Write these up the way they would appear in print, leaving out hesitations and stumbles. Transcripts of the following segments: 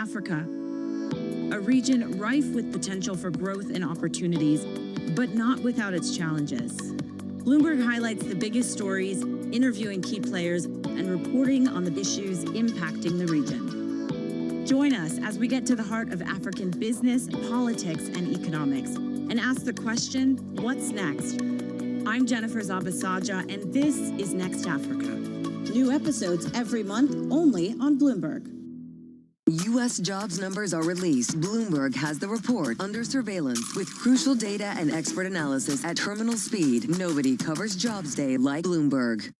Africa, a region rife with potential for growth and opportunities, but not without its challenges. Bloomberg highlights the biggest stories, interviewing key players, and reporting on the issues impacting the region. Join us as we get to the heart of African business, politics, and economics, and ask the question, what's next? I'm Jennifer Zabasaja, and this is Next Africa. New episodes every month, only on Bloomberg. U.S. jobs numbers are released. Bloomberg has the report under surveillance with crucial data and expert analysis at terminal speed. Nobody covers Jobs Day like Bloomberg.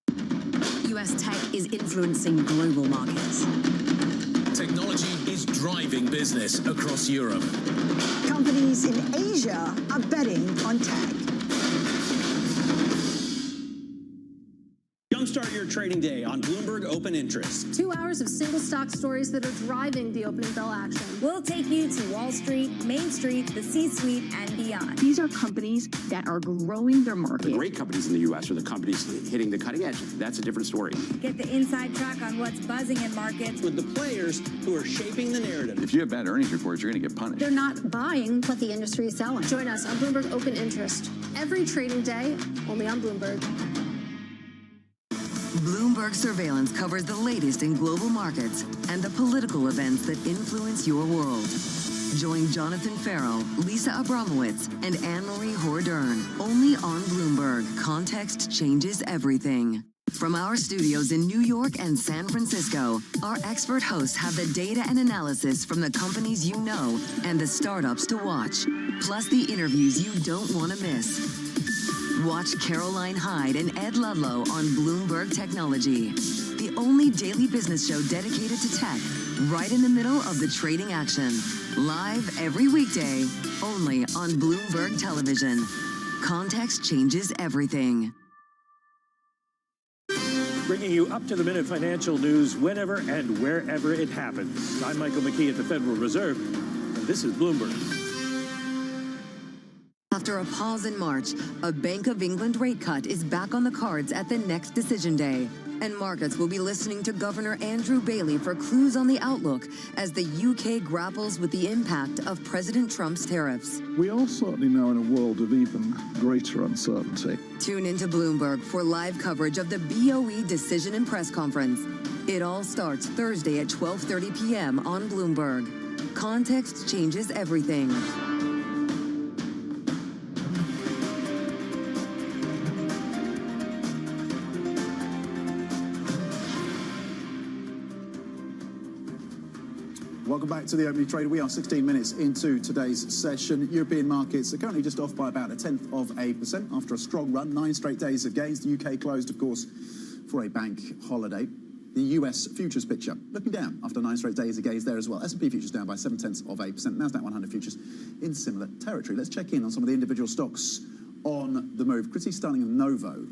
U.S. tech is influencing global markets. Technology is driving business across Europe. Companies in Asia are betting on tech. Start your trading day on Bloomberg Open Interest. 2 hours of single stock stories that are driving the opening bell action. We'll take you to Wall Street, Main Street, the C-suite, and beyond. These are companies that are growing their market. The great companies in the U.S. are the companies hitting the cutting edge. That's a different story. Get the inside track on what's buzzing in markets. With the players who are shaping the narrative. If you have bad earnings reports, you're going to get punished. They're not buying what the industry is selling. Join us on Bloomberg Open Interest. Every trading day, only on Bloomberg. Bloomberg Surveillance covers the latest in global markets and the political events that influence your world. Join Jonathan Farrow, Lisa Abramowitz, and Anne-Marie Hordern, only on Bloomberg. Context changes everything. From our studios in New York and San Francisco, our expert hosts have the data and analysis from the companies you know and the startups to watch, plus the interviews you don't want to miss. Watch Caroline Hyde and Ed Ludlow on Bloomberg Technology, the only daily business show dedicated to tech, right in the middle of the trading action. Live every weekday, only on Bloomberg Television. Context changes everything. Bringing you up-to-the-minute financial news whenever and wherever it happens. I'm Michael McKee at the Federal Reserve, and this is Bloomberg. After a pause in March, a Bank of England rate cut is back on the cards at the next decision day. And markets will be listening to Governor Andrew Bailey for clues on the outlook as the UK grapples with the impact of President Trump's tariffs. We are certainly now in a world of even greater uncertainty. Tune into Bloomberg for live coverage of the BOE decision and press conference. It all starts Thursday at 12:30 p.m. on Bloomberg. Context changes everything. Welcome back to the opening trade. We are 16 minutes into today's session. European markets are currently just off by about 0.1% after a strong run. 9 straight days of gains. The UK closed, of course, for a bank holiday. The US futures picture looking down after 9 straight days of gains there as well. S&P futures down by 0.7%. NASDAQ 100 futures in similar territory. Let's check in on some of the individual stocks on the move. Pretty stunning of Novo.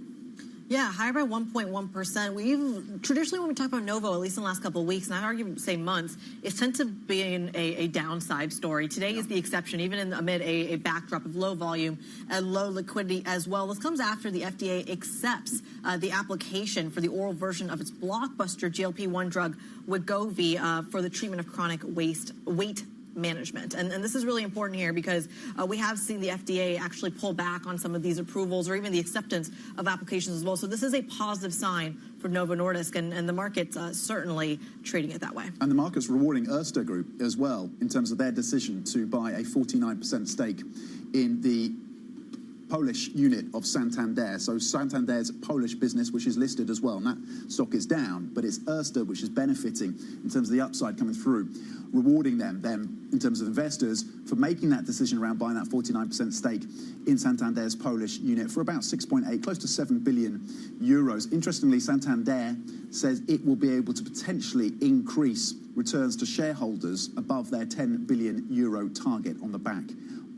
Yeah, higher by 1.1%. We've traditionally, when we talk about Novo, at least in the last couple of weeks, and I'd argue say months, it's tend to be a downside story. Today is the exception, even amid a backdrop of low volume and low liquidity as well. This comes after the FDA accepts the application for the oral version of its blockbuster GLP-1 drug Wegovy for the treatment of chronic weight management. And this is really important here because we have seen the FDA actually pull back on some of these approvals or even the acceptance of applications as well. So this is a positive sign for Novo Nordisk, and the market's certainly treating it that way. And the market's rewarding Erste Group as well in terms of their decision to buy a 49% stake in the Polish unit of Santander. So Santander's Polish business, which is listed as well, and that stock is down, but it's Erste which is benefiting in terms of the upside coming through, rewarding them in terms of investors for making that decision around buying that 49% stake in Santander's Polish unit for about 6.8, close to 7 billion euros. Interestingly, Santander says it will be able to potentially increase returns to shareholders above their 10 billion euro target on the back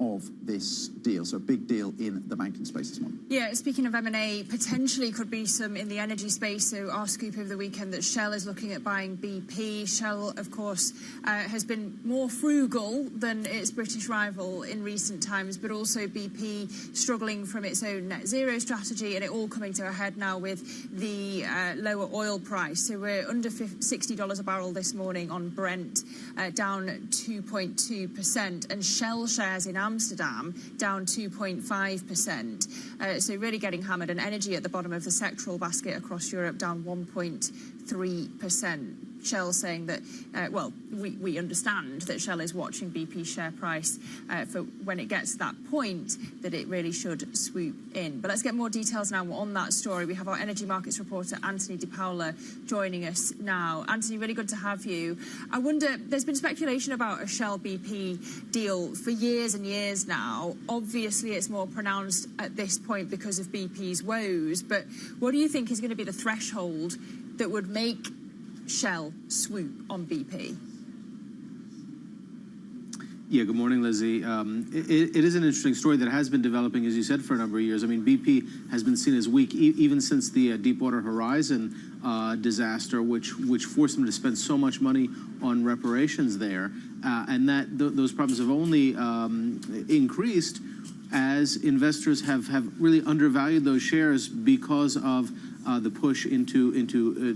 of this deal. So a big deal in the banking space this morning. Yeah, speaking of M&A, potentially could be some in the energy space. So our scoop over the weekend that Shell is looking at buying BP. Shell, of course, has been more frugal than its British rival in recent times, but also BP struggling from its own net zero strategy, and it all coming to a head now with the lower oil price. So we're under $60 a barrel this morning on Brent, down 2.2%, and Shell shares in Amsterdam down 2.5%. So really getting hammered, and energy at the bottom of the sectoral basket across Europe down 1.3%. Shell saying that, well, we understand that Shell is watching BP's share price for when it gets to that point that it really should swoop in. But let's get more details now on that story. We have our energy markets reporter, Anthony Di Paola, joining us now. Anthony, really good to have you. I wonder, there's been speculation about a Shell BP deal for years and years now. Obviously, it's more pronounced at this point because of BP's woes. But what do you think is going to be the threshold that would make Shell swoop on BP? Yeah, good morning, Lizzie. It is an interesting story that has been developing, as you said, for a number of years. I mean, BP has been seen as weak even since the Deepwater Horizon disaster, which forced them to spend so much money on reparations there, and that those problems have only increased as investors have really undervalued those shares because of the push into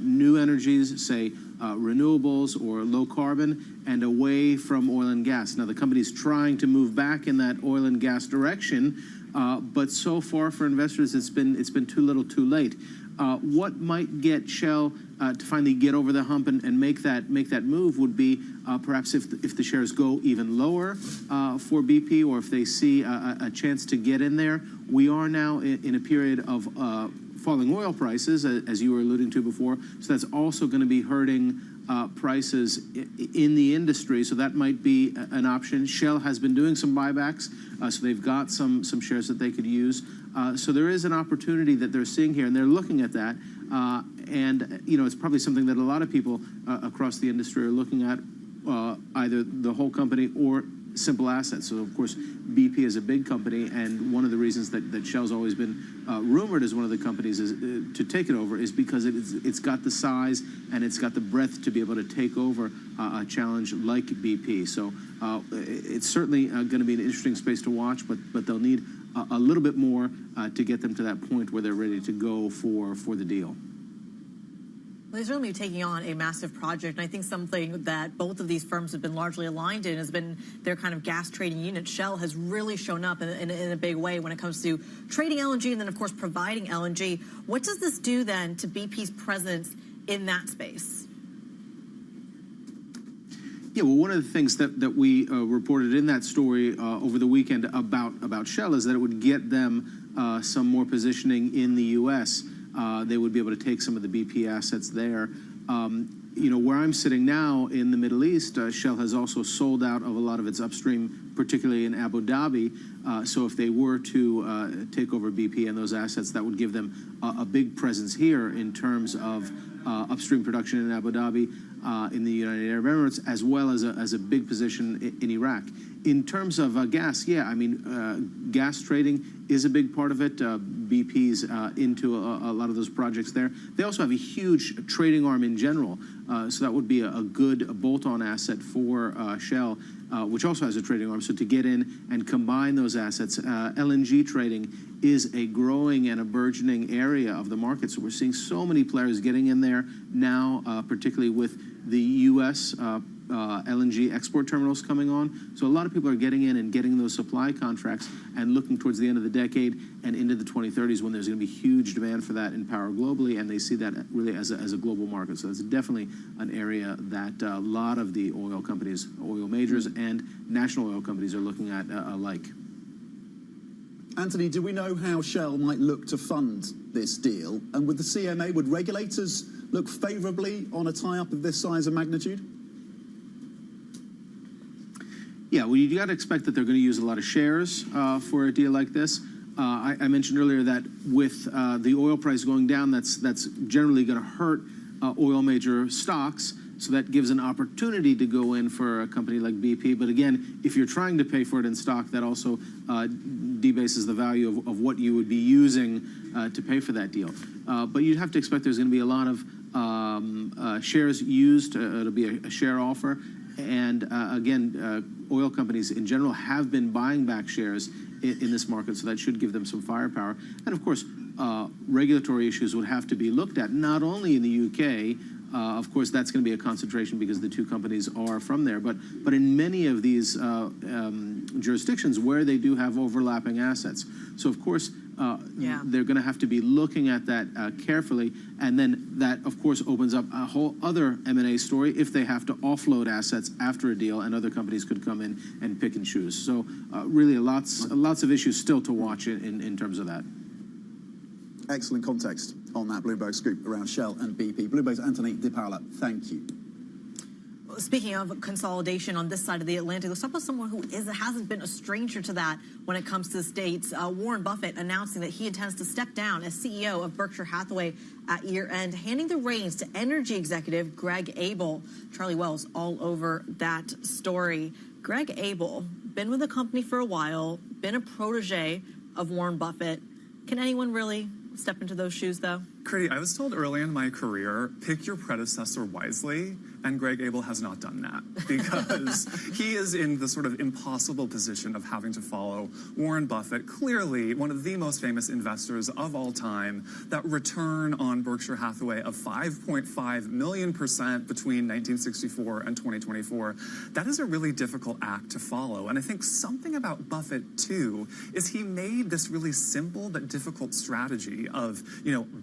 new energies, say renewables or low carbon, and away from oil and gas. Now, the company's trying to move back in that oil and gas direction, but so far for investors, it's been too little, too late. What might get Shell to finally get over the hump and make that move would be perhaps if the shares go even lower for BP, or if they see a chance to get in there. We are now in a period of falling oil prices, as you were alluding to before, so that's also going to be hurting prices in the industry, so that might be an option. Shell has been doing some buybacks, so they've got some shares that they could use. So there is an opportunity that they're seeing here, and they're looking at that. And, you know, it's probably something that a lot of people across the industry are looking at, either the whole company or simple assets. So, of course, BP is a big company, and one of the reasons that Shell's always been rumored as one of the companies to take it over is because it's got the size and it's got the breadth to be able to take over a challenge like BP. So it's certainly going to be an interesting space to watch, but they'll need a little bit more to get them to that point where they're ready to go for the deal. Well, they're certainly taking on a massive project, and I think something that both of these firms have been largely aligned in has been their kind of gas trading unit. Shell has really shown up in a big way when it comes to trading LNG and then, of course, providing LNG. What does this do then to BP's presence in that space? Yeah, well, one of the things that we reported in that story over the weekend about Shell is that it would get them some more positioning in the U.S. They would be able to take some of the BP assets there. You know, where I'm sitting now in the Middle East, Shell has also sold out of a lot of its upstream, particularly in Abu Dhabi. So if they were to take over BP and those assets, that would give them a big presence here in terms of upstream production in Abu Dhabi, in the United Arab Emirates, as well as a big position in Iraq. In terms of gas, yeah, I mean, gas trading is a big part of it. BP's into a lot of those projects there. They also have a huge trading arm in general, so that would be a good bolt-on asset for Shell, which also has a trading arm. So to get in and combine those assets, LNG trading is a growing and a burgeoning area of the market. So we're seeing so many players getting in there now, particularly with the U.S. LNG export terminals coming on. So a lot of people are getting in and getting those supply contracts and looking towards the end of the decade and into the 2030s when there's going to be huge demand for that in power globally, and they see that really as a global market. So it's definitely an area that a lot of the oil companies, oil majors and national oil companies are looking at alike. Anthony, do we know how Shell might look to fund this deal? And with the CMA, would regulators look favourably on a tie-up of this size and magnitude? Yeah, well, you got to expect that they're going to use a lot of shares for a deal like this. I mentioned earlier that with the oil price going down, that's generally going to hurt oil major stocks. So that gives an opportunity to go in for a company like BP. But again, if you're trying to pay for it in stock, that also debases the value of what you would be using to pay for that deal. But you'd have to expect there's going to be a lot of shares used. It'll be a share offer. And again, oil companies in general have been buying back shares in this market, so that should give them some firepower. And of course, regulatory issues would have to be looked at, not only in the UK. Of course, that's going to be a concentration because the two companies are from there. But in many of these jurisdictions where they do have overlapping assets. So, of course, they're going to have to be looking at that carefully. And then that, of course, opens up a whole other M&A story if they have to offload assets after a deal, and other companies could come in and pick and choose. So really lots of issues still to watch in terms of that. Excellent context on that Bloomberg scoop around Shell and BP. Bloomberg's Anthony DiPaola, thank you. Speaking of consolidation on this side of the Atlantic, let's talk about someone who hasn't been a stranger to that when it comes to the States. Warren Buffett announcing that he intends to step down as CEO of Berkshire Hathaway at year-end, handing the reins to energy executive Greg Abel. Charlie Wells all over that story. Greg Abel, been with the company for a while, been a protege of Warren Buffett. Can anyone really step into those shoes, though? Critty, I was told early in my career, pick your predecessor wisely, and Greg Abel has not done that because he is in the sort of impossible position of having to follow Warren Buffett, clearly one of the most famous investors of all time. That return on Berkshire Hathaway of 5.5 million% between 1964 and 2024, that is a really difficult act to follow. And I think something about Buffett, too, is he made this really simple but difficult strategy of,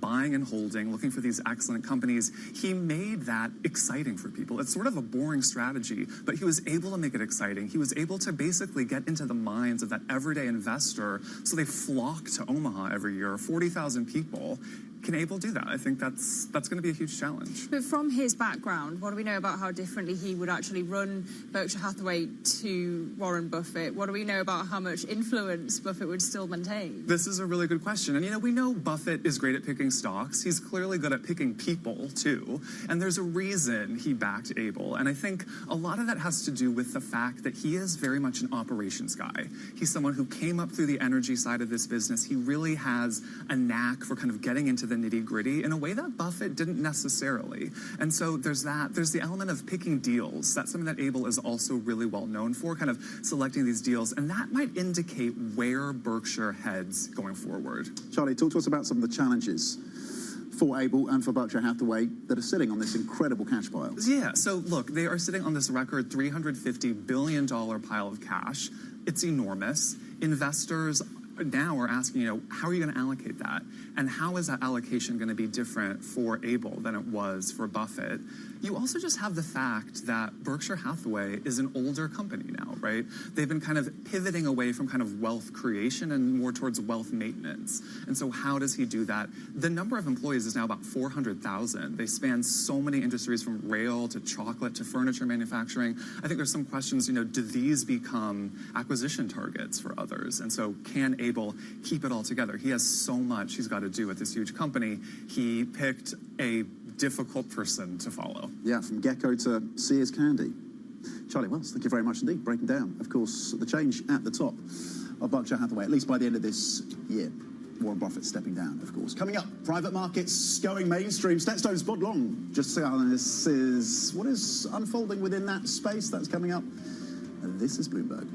buying and holding, looking for these excellent companies. He made that exciting for people. It's sort of a boring strategy, but he was able to make it exciting. He was able to basically get into the minds of that everyday investor, so they flock to Omaha every year, 40,000 people. Can Abel do that? I think that's going to be a huge challenge. But from his background, what do we know about how differently he would actually run Berkshire Hathaway to Warren Buffett? What do we know about how much influence Buffett would still maintain? This is a really good question. And, we know Buffett is great at picking stocks. He's clearly good at picking people, too. And there's a reason he backed Abel. And I think a lot of that has to do with the fact that he is very much an operations guy. He's someone who came up through the energy side of this business. He really has a knack for kind of getting into the nitty-gritty in a way that Buffett didn't necessarily. And so there's that. There's the element of picking deals. That's something that Abel is also really well known for, kind of selecting these deals. And that might indicate where Berkshire heads going forward. Charlie, talk to us about some of the challenges for Abel and for Berkshire Hathaway that are sitting on this incredible cash pile. Yeah, so look, they are sitting on this record $350 billion pile of cash. It's enormous. Investors now are asking, how are you going to allocate that? And how is that allocation going to be different for Abel than it was for Buffett? You also just have the fact that Berkshire Hathaway is an older company now, right? They've been kind of pivoting away from kind of wealth creation and more towards wealth maintenance. And so how does he do that? The number of employees is now about 400,000. They span so many industries, from rail to chocolate to furniture manufacturing. I think there's some questions, do these become acquisition targets for others? And so can Abel keep it all together? He has so much he's got to do with this huge company. He picked a difficult person to follow. Yeah, from Gecko to Sears Candy. Charlie Wells, thank you very much indeed. Breaking down, of course, the change at the top of Berkshire Hathaway, at least by the end of this year. Warren Buffett stepping down, of course. Coming up, private markets going mainstream. Stetstone's spot long. Just this is what is unfolding within that space. That's coming up. And this is Bloomberg.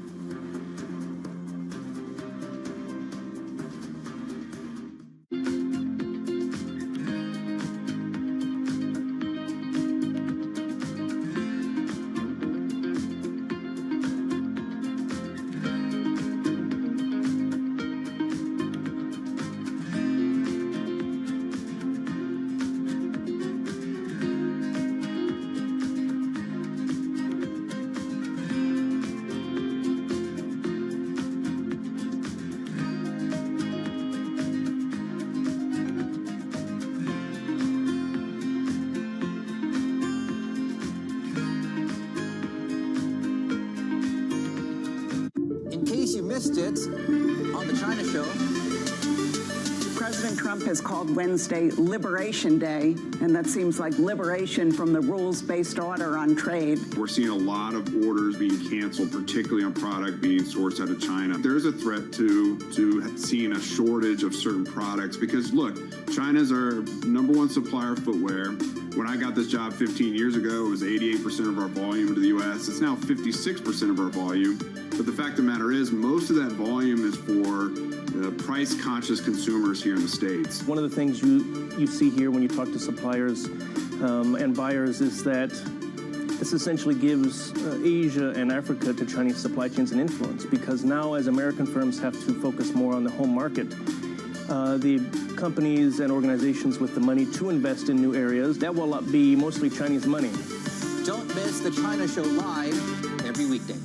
In case you missed it on the China show, President Trump has called Wednesday Liberation Day, and that seems like liberation from the rules-based order on trade. We're seeing a lot of orders being canceled, particularly on product being sourced out of China. There's a threat to seeing a shortage of certain products because, look, China's our #1 supplier of footwear. When I got this job 15 years ago, it was 88% of our volume to the U.S. It's now 56% of our volume. But the fact of the matter is, most of that volume is for price-conscious consumers here in the States. One of the things you see here when you talk to suppliers and buyers is that this essentially gives Asia and Africa to Chinese supply chains an influence, because now as American firms have to focus more on the home market, the companies and organizations with the money to invest in new areas, that will be mostly Chinese money. Don't miss the China Show live every weekday.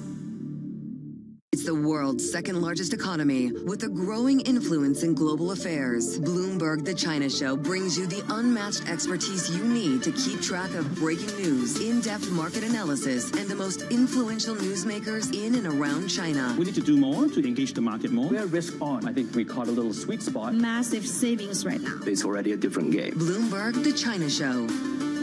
It's the world's second largest economy with a growing influence in global affairs. Bloomberg The China Show brings you the unmatched expertise you need to keep track of breaking news, in-depth market analysis, and the most influential newsmakers in and around China. We need to do more to engage the market more. We're risk on. I think we caught a little sweet spot. Massive savings right now. It's already a different game. Bloomberg The China Show.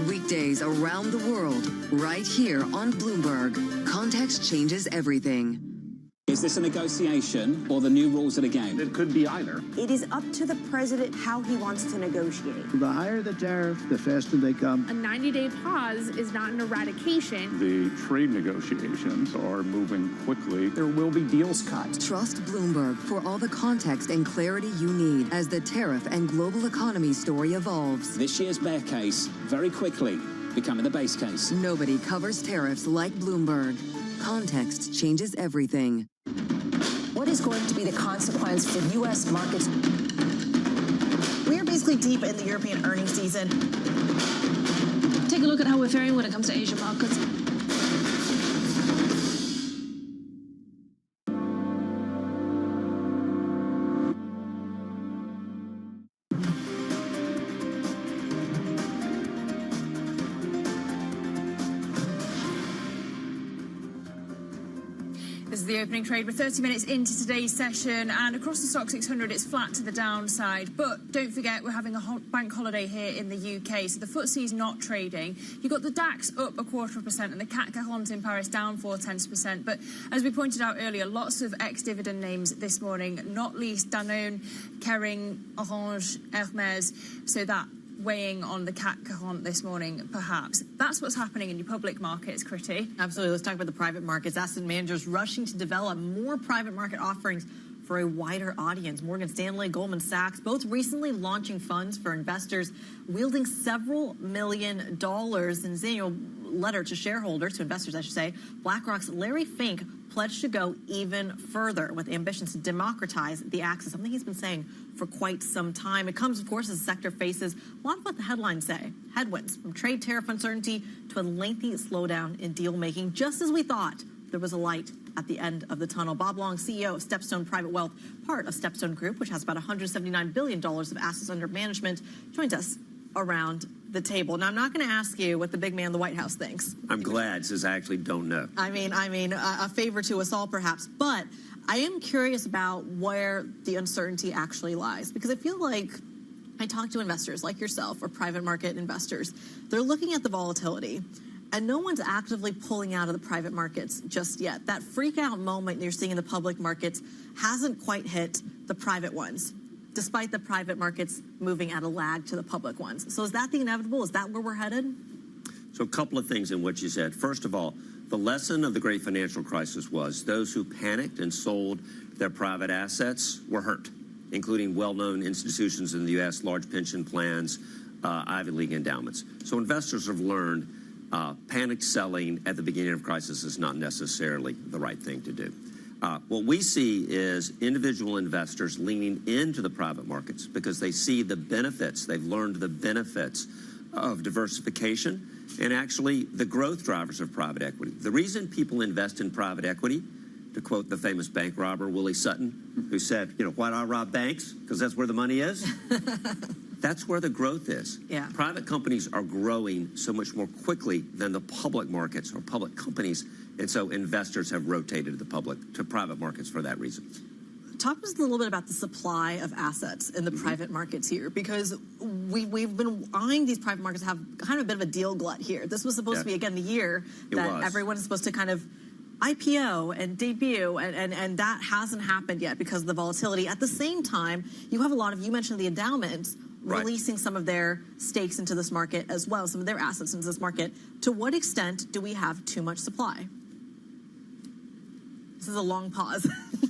Weekdays around the world, right here on Bloomberg. Context changes everything. Is this a negotiation or the new rules of the game? It could be either. It is up to the president how he wants to negotiate. The higher the tariff, the faster they come. A 90-day pause is not an eradication. The trade negotiations are moving quickly. There will be deals cut. Trust Bloomberg for all the context and clarity you need as the tariff and global economy story evolves. This year's bear case, very quickly, becoming the base case. Nobody covers tariffs like Bloomberg. Context changes everything. What is going to be the consequence for U.S. markets? We are basically deep in the European earnings season. Take a look at how we're faring when it comes to Asian markets. This is the opening trade. We're 30 minutes into today's session, and across the Stock 600, it's flat to the downside. But don't forget, we're having a bank holiday here in the UK, so the FTSE is not trading. You've got the DAX up 0.25%, and the CAC 40 in Paris down 0.4%. But as we pointed out earlier, lots of ex-dividend names this morning, not least Danone, Kering, Orange, Hermes, so that weighing on the CAC 40 this morning, perhaps. That's what's happening in your public markets, Kriti. Absolutely. Let's talk about the private markets. Asset managers rushing to develop more private market offerings for a wider audience. Morgan Stanley, Goldman Sachs, both recently launching funds for investors wielding several $1 million. In his annual letter to shareholders, to investors, I should say, BlackRock's Larry Fink pledged to go even further with ambitions to democratize the access, something he's been saying for quite some time. It comes, of course, as the sector faces a lot of what the headlines say. Headwinds from trade tariff uncertainty to a lengthy slowdown in deal making, just as we thought there was a light at the end of the tunnel. Bob Long, CEO of Stepstone Private Wealth, part of Stepstone Group, which has about $179 billion of assets under management, joins us around the table. Now, I'm not going to ask you what the big man in the White House thinks. I'm glad, since I actually don't know. I mean, a favor to us all, perhaps. But I am curious about where the uncertainty actually lies, because I feel like I talk to investors like yourself or private market investors. They're looking at the volatility, and no one's actively pulling out of the private markets just yet. That freak out moment you're seeing in the public markets hasn't quite hit the private ones, despite the private markets moving at a lag to the public ones. So is that the inevitable? Is that where we're headed? So a couple of things in what you said. First of all, the lesson of the great financial crisis was those who panicked and sold their private assets were hurt, including well-known institutions in the U.S., large pension plans, Ivy League endowments. So investors have learned panic selling at the beginning of crisis is not necessarily the right thing to do. What we see is individual investors leaning into the private markets because they see the benefits. They've learned the benefits of diversification and actually the growth drivers of private equity. The reason people invest in private equity, to quote the famous bank robber Willie Sutton, who said, why do I rob banks? Because that's where the money is. That's where the growth is. Yeah. Private companies are growing so much more quickly than the public markets or public companies, and so investors have rotated to private markets for that reason. talk to us a little bit about the supply of assets in the private markets here, because we've been eyeing these private markets have kind of a bit of a deal glut here. This was supposed to be, again, the year that everyone is supposed to kind of IPO and debut, and that hasn't happened yet because of the volatility. At the same time, you have a lot of, you mentioned the endowments, releasing some of their stakes into this market as well, some of their assets into this market. To what extent do we have too much supply? This is a long pause.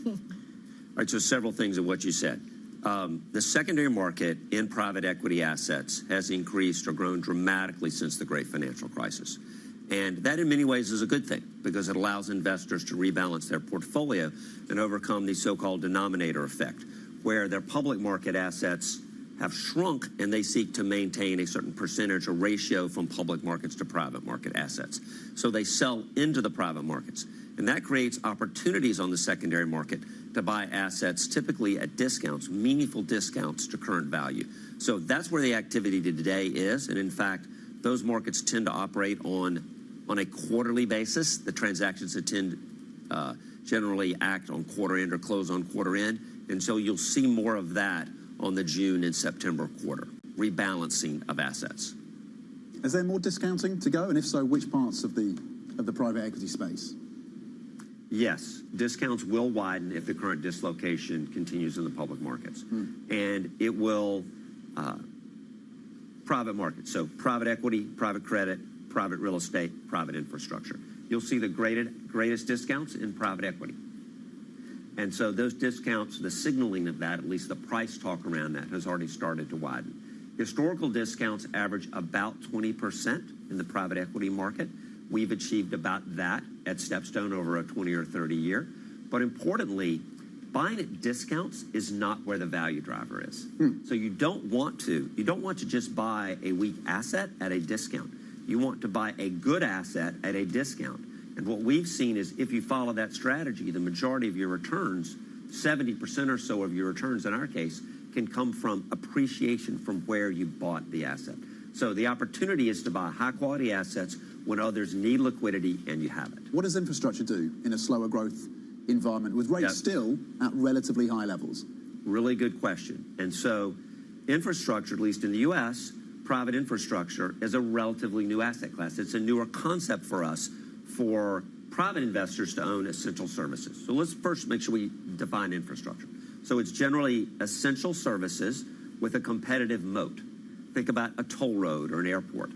All right, so several things in what you said. The secondary market in private equity assets has increased or grown dramatically since the great financial crisis. And that in many ways is a good thing because it allows investors to rebalance their portfolio and overcome the so-called denominator effect, where their public market assets have shrunk and they seek to maintain a certain percentage or ratio from public markets to private market assets. So they sell into the private markets. And that creates opportunities on the secondary market to buy assets typically at discounts, meaningful discounts to current value. So that's where the activity today is. And in fact, those markets tend to operate on a quarterly basis. The transactions that tend generally act on quarter end or close on quarter end. And so you'll see more of that on the June and September quarter, rebalancing of assets. Is there more discounting to go? And if so, which parts of the private equity space? Yes, discounts will widen if the current dislocation continues in the public markets. And it will, private markets, so private equity, private credit, private real estate, private infrastructure. You'll see the greatest discounts in private equity. And so those discounts, the signaling of that, at least the price talk around that, has already started to widen. Historical discounts average about 20% in the private equity market. We've achieved about that at Stepstone over a 20 or 30 year. But importantly, buying at discounts is not where the value driver is. So you don't want to just buy a weak asset at a discount. You want to buy a good asset at a discount. And what we've seen is if you follow that strategy, the majority of your returns, 70% or so of your returns in our case, can come from appreciation from where you bought the asset. So the opportunity is to buy high-quality assets when others need liquidity and you have it. What does infrastructure do in a slower growth environment with rates still at relatively high levels? Really good question. And so infrastructure, at least in the U.S., private infrastructure is a relatively new asset class. It's a newer concept for us for private investors to own essential services. So let's first make sure we define infrastructure. So it's generally essential services with a competitive moat. Think about a toll road or an airport.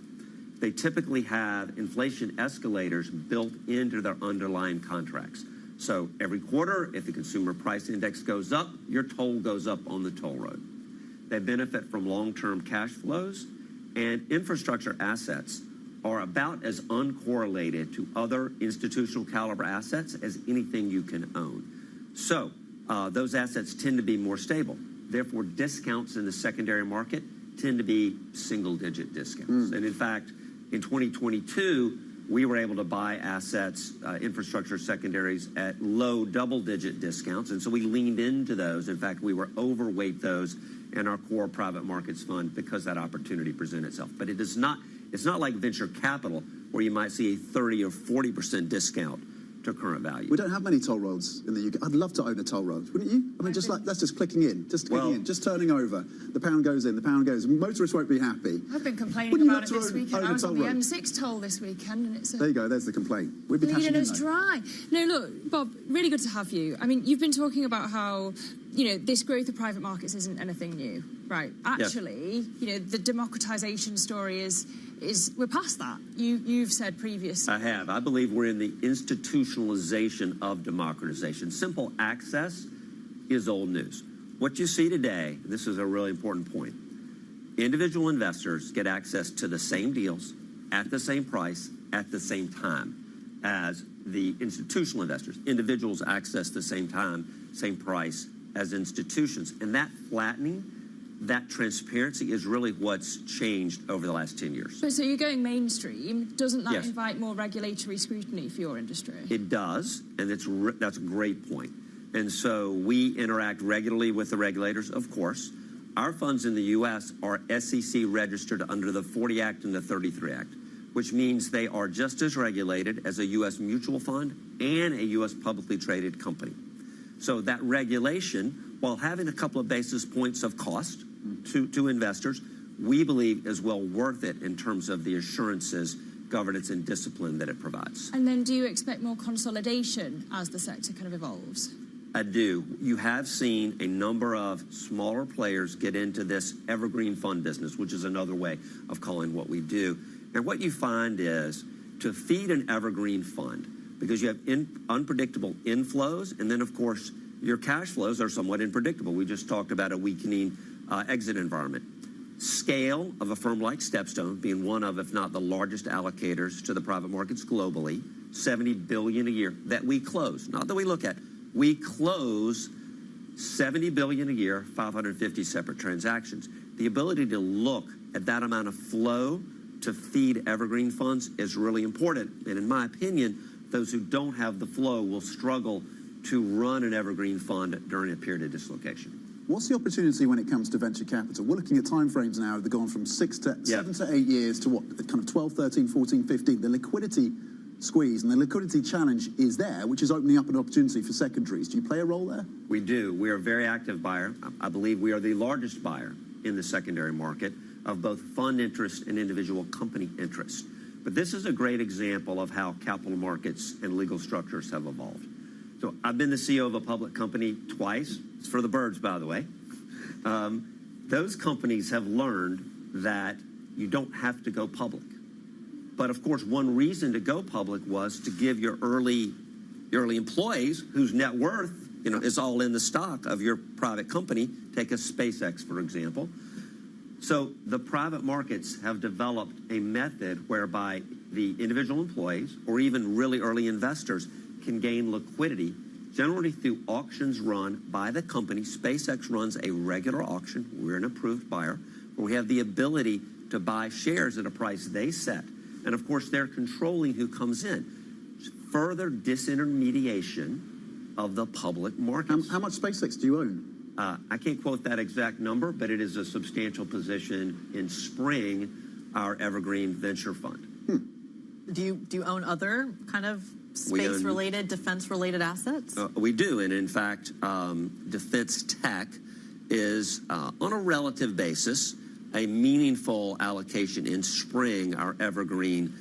They typically have inflation escalators built into their underlying contracts. So every quarter, if the consumer price index goes up, your toll goes up on the toll road. They benefit from long-term cash flows, and infrastructure assets are about as uncorrelated to other institutional caliber assets as anything you can own. So those assets tend to be more stable. Therefore, discounts in the secondary market tend to be single-digit discounts. And in fact, in 2022, we were able to buy assets, infrastructure secondaries, at low double-digit discounts. And so we leaned into those. In fact, we were overweight those in our core private markets fund because that opportunity presented itself. But it is not, it's not like venture capital where you might see a 30 or 40% discount to current value. We don't have many toll roads in the UK. I'd love to own a toll road, wouldn't you? I mean, just like, that's just clicking in, just turning over. The pound goes in, the pound goes. Motorists won't be happy. I've been complaining about it this weekend. I was on the M6 toll this weekend, and it's there you go. There's the complaint. We'd be cashing in. It's dry. No, look, Bob, really good to have you. I mean, you've been talking about how, you know, this growth of private markets isn't anything new, right? Actually, you know, the democratization story is we're past that. You've said previously. I have. I believe we're in the institutionalization of democratization. Simple access is old news. What you see today, this is a really important point, individual investors get access to the same deals at the same price at the same time as the institutional investors. Individuals access the same time, same price as institutions. And that flattening, that transparency is really what's changed over the last 10 years. So you're going mainstream. Doesn't that invite more regulatory scrutiny for your industry? It does, and that's a great point. And so we interact regularly with the regulators, of course. Our funds in the U.S. are SEC registered under the 40 Act and the 33 Act, which means they are just as regulated as a U.S. mutual fund and a U.S. publicly traded company. So that regulation, while having a couple of basis points of cost to investors, we believe is well worth it in terms of the assurances, governance, and discipline that it provides. And then do you expect more consolidation as the sector kind of evolves? I do. You have seen a number of smaller players get into this evergreen fund business, which is another way of calling what we do. And what you find is to feed an evergreen fund, because you have unpredictable inflows, and then, of course, your cash flows are somewhat unpredictable. We just talked about a weakening exit environment. Scale of a firm like StepStone, being one of, if not the largest allocators to the private markets globally, $70 billion a year that we close, not that we look at. We close $70 billion a year, 550 separate transactions. The ability to look at that amount of flow to feed evergreen funds is really important. And in my opinion, those who don't have the flow will struggle to run an evergreen fund during a period of dislocation. What's the opportunity when it comes to venture capital? We're looking at timeframes now. They've gone from 7 to 8 years to what, kind of 12, 13, 14, 15. The liquidity squeeze and the liquidity challenge is there, which is opening up an opportunity for secondaries. Do you play a role there? We do. We are a very active buyer. I believe we are the largest buyer in the secondary market of both fund interest and individual company interest. But this is a great example of how capital markets and legal structures have evolved. So I've been the CEO of a public company twice. It's for the birds, by the way. Those companies have learned that you don't have to go public. But of course, one reason to go public was to give your early employees, whose net worth is all in the stock of your private company. Take a SpaceX, for example. So the private markets have developed a method whereby the individual employees or even really early investors can gain liquidity, generally through auctions run by the company. SpaceX runs a regular auction. We're an approved buyer, where we have the ability to buy shares at a price they set. And of course, they're controlling who comes in. Further disintermediation of the public markets. How much SpaceX do you own? I can't quote that exact number, but it is a substantial position in Spring, our evergreen venture fund. Do you own other kind of space-related, defense-related assets? We do, and in fact, defense tech is, on a relative basis, a meaningful allocation in Spring, our evergreen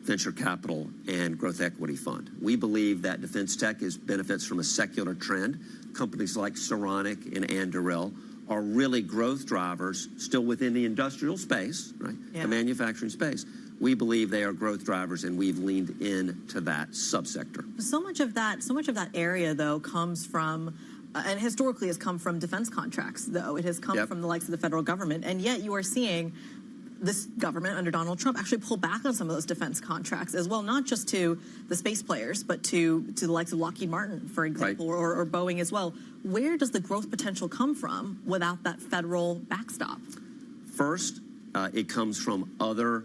venture capital and growth equity fund. We believe that defense tech benefits from a secular trend. Companies like Saronic and Anduril are really growth drivers still within the industrial space, right? Yeah. The manufacturing space. We believe they are growth drivers, and we've leaned into that subsector. So much of that area, though, comes from, and historically has come from defense contracts, though. It has come from the likes of the federal government, and yet you are seeing this government under Donald Trump actually pull back on some of those defense contracts as well, not just to the space players, but to the likes of Lockheed Martin, for example, or Boeing as well. Where does the growth potential come from without that federal backstop? First, it comes from other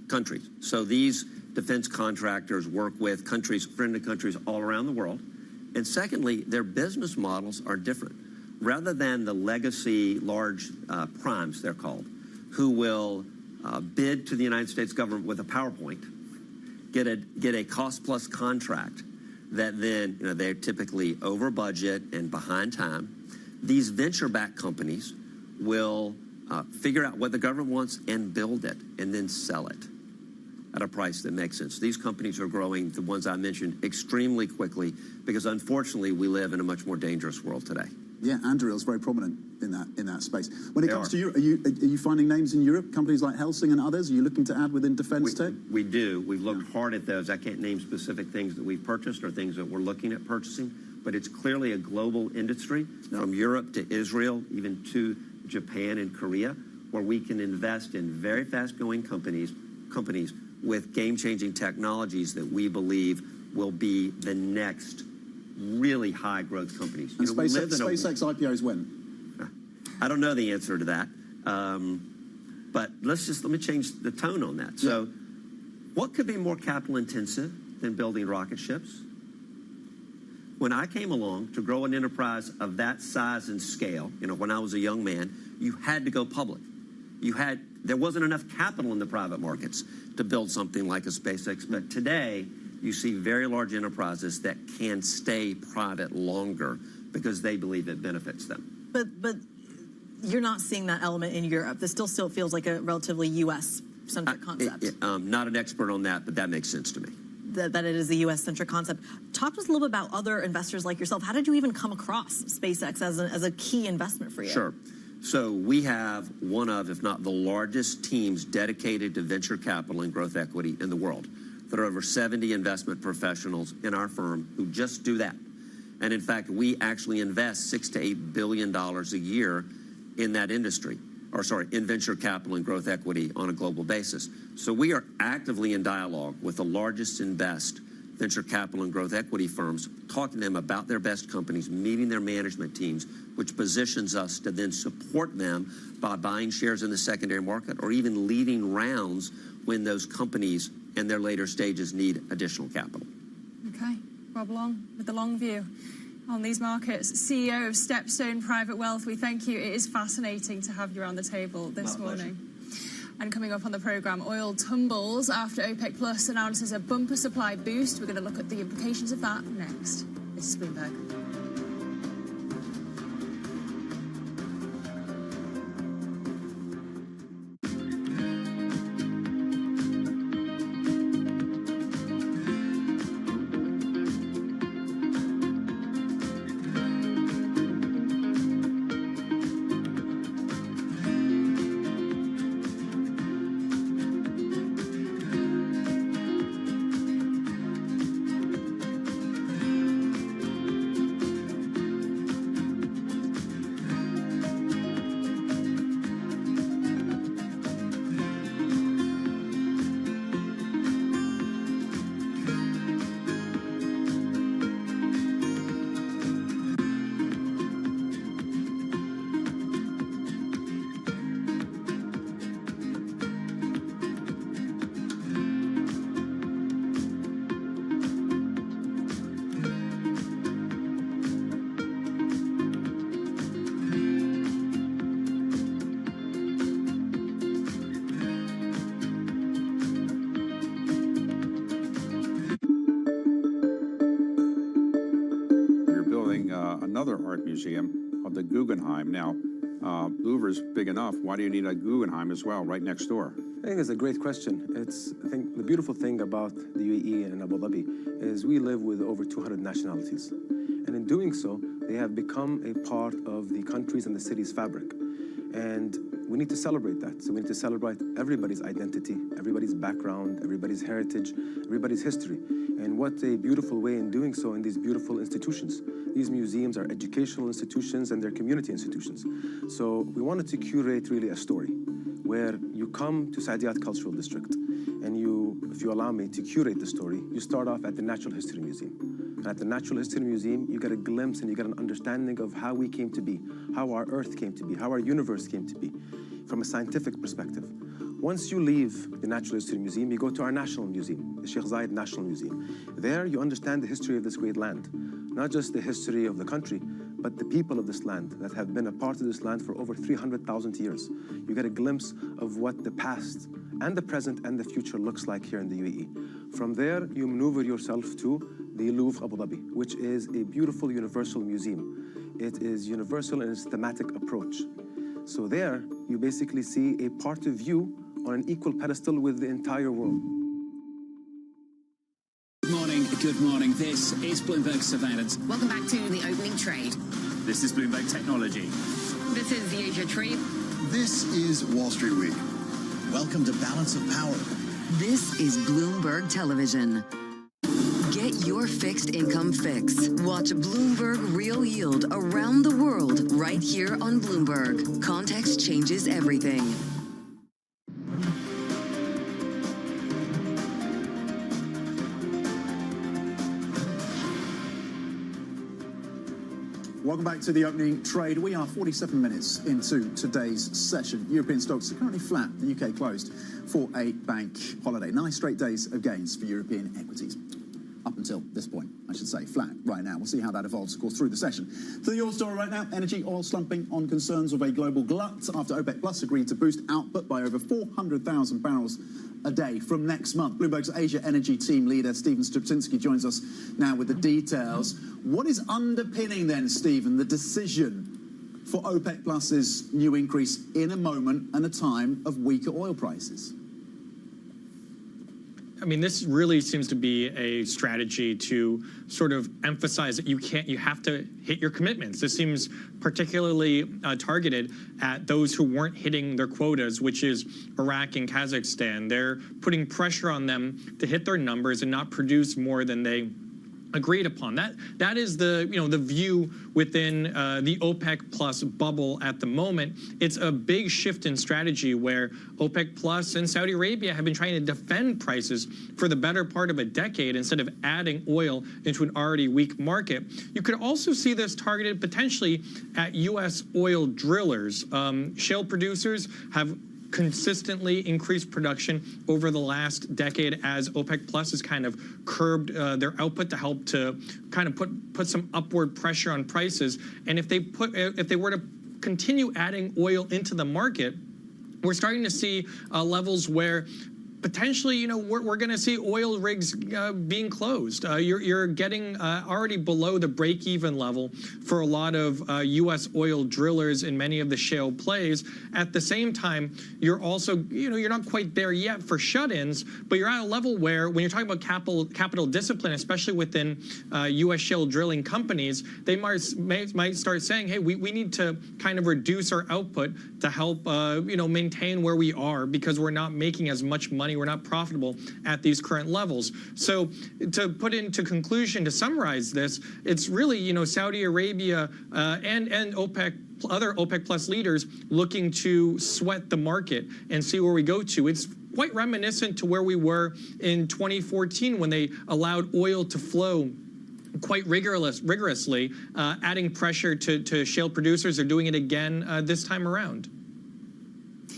countries. So these defense contractors work with friendly countries all around the world. And secondly, their business models are different. Rather than the legacy large primes, they're called, who will bid to the United States government with a PowerPoint, get a cost-plus contract that then they're typically over budget and behind time. These venture-backed companies will figure out what the government wants and build it and then sell it at a price that makes sense. These companies are growing, the ones I mentioned, extremely quickly because, unfortunately, we live in a much more dangerous world today. Yeah, Anduril is very prominent in that space. When it comes to Europe, are you finding names in Europe, companies like Helsing and others? Are you looking to add within defense tech? We do. We've looked hard at those. I can't name specific things that we've purchased or things that we're looking at purchasing, but it's clearly a global industry, from Europe to Israel, even to Japan and Korea, where we can invest in very fast-growing companies with game-changing technologies that we believe will be the next really high-growth companies. And SpaceX IPOs when? I don't know the answer to that, but let me change the tone on that. So, what could be more capital-intensive than building rocket ships? When I came along to grow an enterprise of that size and scale, when I was a young man, you had to go public. There wasn't enough capital in the private markets to build something like a SpaceX, but today you see very large enterprises that can stay private longer because they believe it benefits them. But you're not seeing that element in Europe. This still feels like a relatively U.S.-centric concept. Not an expert on that, but that makes sense to me. That it is a U.S.-centric concept. Talk to us a little bit about other investors like yourself. How did you even come across SpaceX as a key investment for you? Sure. So we have one of, if not the largest teams dedicated to venture capital and growth equity in the world. There are over 70 investment professionals in our firm who just do that. And in fact, we actually invest $6 to $8 billion a year in that industry, in venture capital and growth equity on a global basis. So we are actively in dialogue with the largest and best venture capital and growth equity firms, talking to them about their best companies, meeting their management teams, which positions us to then support them by buying shares in the secondary market or even leading rounds when those companies in their later stages need additional capital. Okay, Rob Long with the long view on these markets. CEO of Stepstone Private Wealth, we thank you. It is fascinating to have you around the table this morning. And coming up on the programme, oil tumbles after OPEC Plus announces a bumper supply boost. We're going to look at the implications of that next. This is Bloomberg. Another art museum of the Guggenheim. Now, Louvre's big enough. Why do you need a Guggenheim as well, right next door? I think it's a great question. I think the beautiful thing about the UAE and Abu Dhabi is we live with over 200 nationalities. And in doing so, they have become a part of the country's and the city's fabric. And we need to celebrate that. So we need to celebrate everybody's identity, everybody's background, everybody's heritage, everybody's history. And what a beautiful way in doing so in these beautiful institutions. These museums are educational institutions and they're community institutions. So we wanted to curate really a story where you come to Saadiyat Cultural District and you, if you allow me to curate the story, you start off at the Natural History Museum. And at the Natural History Museum, you get a glimpse and you get an understanding of how we came to be, how our Earth came to be, how our universe came to be, from a scientific perspective. Once you leave the Natural History Museum, you go to our National Museum, the Sheikh Zayed National Museum. There, you understand the history of this great land. Not just the history of the country, but the people of this land that have been a part of this land for over 300,000 years. You get a glimpse of what the past and the present and the future looks like here in the UAE. From there, you maneuver yourself to the Louvre Abu Dhabi, which is a beautiful universal museum. It is universal in its thematic approach. So there, you basically see a part of you on an equal pedestal with the entire world. Good morning. This is Bloomberg Surveillance. Welcome back to the opening trade. This is Bloomberg Technology. This is the Asia Trade. This is Wall Street Week. Welcome to Balance of Power. This is Bloomberg Television. Get your fixed income fix. Watch Bloomberg Real Yield around the world right here on Bloomberg. Context changes everything. Welcome back to the opening trade. We are 47 minutes into today's session. European stocks are currently flat. The UK closed for a bank holiday. 9 straight days of gains for European equities. up until this point, I should say, flat right now. We'll see how that evolves, of course, through the session. To the oil story right now, energy oil slumping on concerns of a global glut after OPEC Plus agreed to boost output by over 400,000 barrels a day from next month. Bloomberg's Asia Energy Team leader, Stephen Strapczynski, joins us now with the details. What is underpinning then, Stephen, the decision for OPEC Plus's new increase in a moment and a time of weaker oil prices? I mean, this really seems to be a strategy to sort of emphasize that you have to hit your commitments. This seems particularly targeted at those who weren't hitting their quotas, which is Iraq and Kazakhstan. They're putting pressure on them to hit their numbers and not produce more than they agreed upon. That is the the view within the OPEC Plus bubble at the moment. It's a big shift in strategy where OPEC Plus and Saudi Arabia have been trying to defend prices for the better part of a decade instead of adding oil into an already weak market. You could also see this targeted potentially at U.S. oil drillers. Shale producers have consistently increased production over the last decade as OPEC Plus has kind of curbed their output to help to kind of put some upward pressure on prices. And if they were to continue adding oil into the market, we're starting to see levels where potentially, we're going to see oil rigs being closed. You're getting already below the break-even level for a lot of U.S. oil drillers in many of the shale plays. At the same time, you're also, you're not quite there yet for shut-ins, but you're at a level where, when you're talking about capital discipline, especially within U.S. shale drilling companies, they might start saying, hey, we need to kind of reduce our output to help, maintain where we are because we're not making as much money. We're not profitable at these current levels. So to put into conclusion, to summarize this, it's really, Saudi Arabia and OPEC, other OPEC Plus leaders looking to sweat the market and see where we go to. It's quite reminiscent to where we were in 2014 when they allowed oil to flow quite rigorously, adding pressure to shale producers. They're doing it again this time around.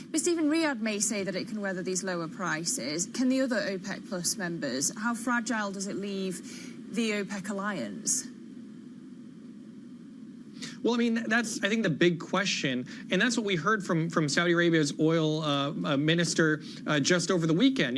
But Stephen, Riyadh may say that it can weather these lower prices. Can the other OPEC Plus members? How fragile does it leave the OPEC alliance? Well, I mean, that's, I think, the big question. And that's what we heard from Saudi Arabia's oil minister just over the weekend.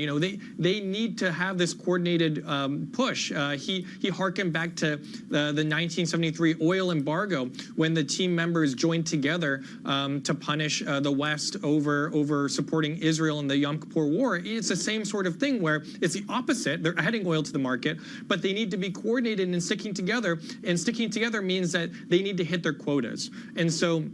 They need to have this coordinated push. He harkened back to the 1973 oil embargo when the team members joined together to punish the West over supporting Israel in the Yom Kippur War. It's the same sort of thing where it's the opposite. They're adding oil to the market, but they need to be coordinated and sticking together. And sticking together means that they need to hit their quotas. And so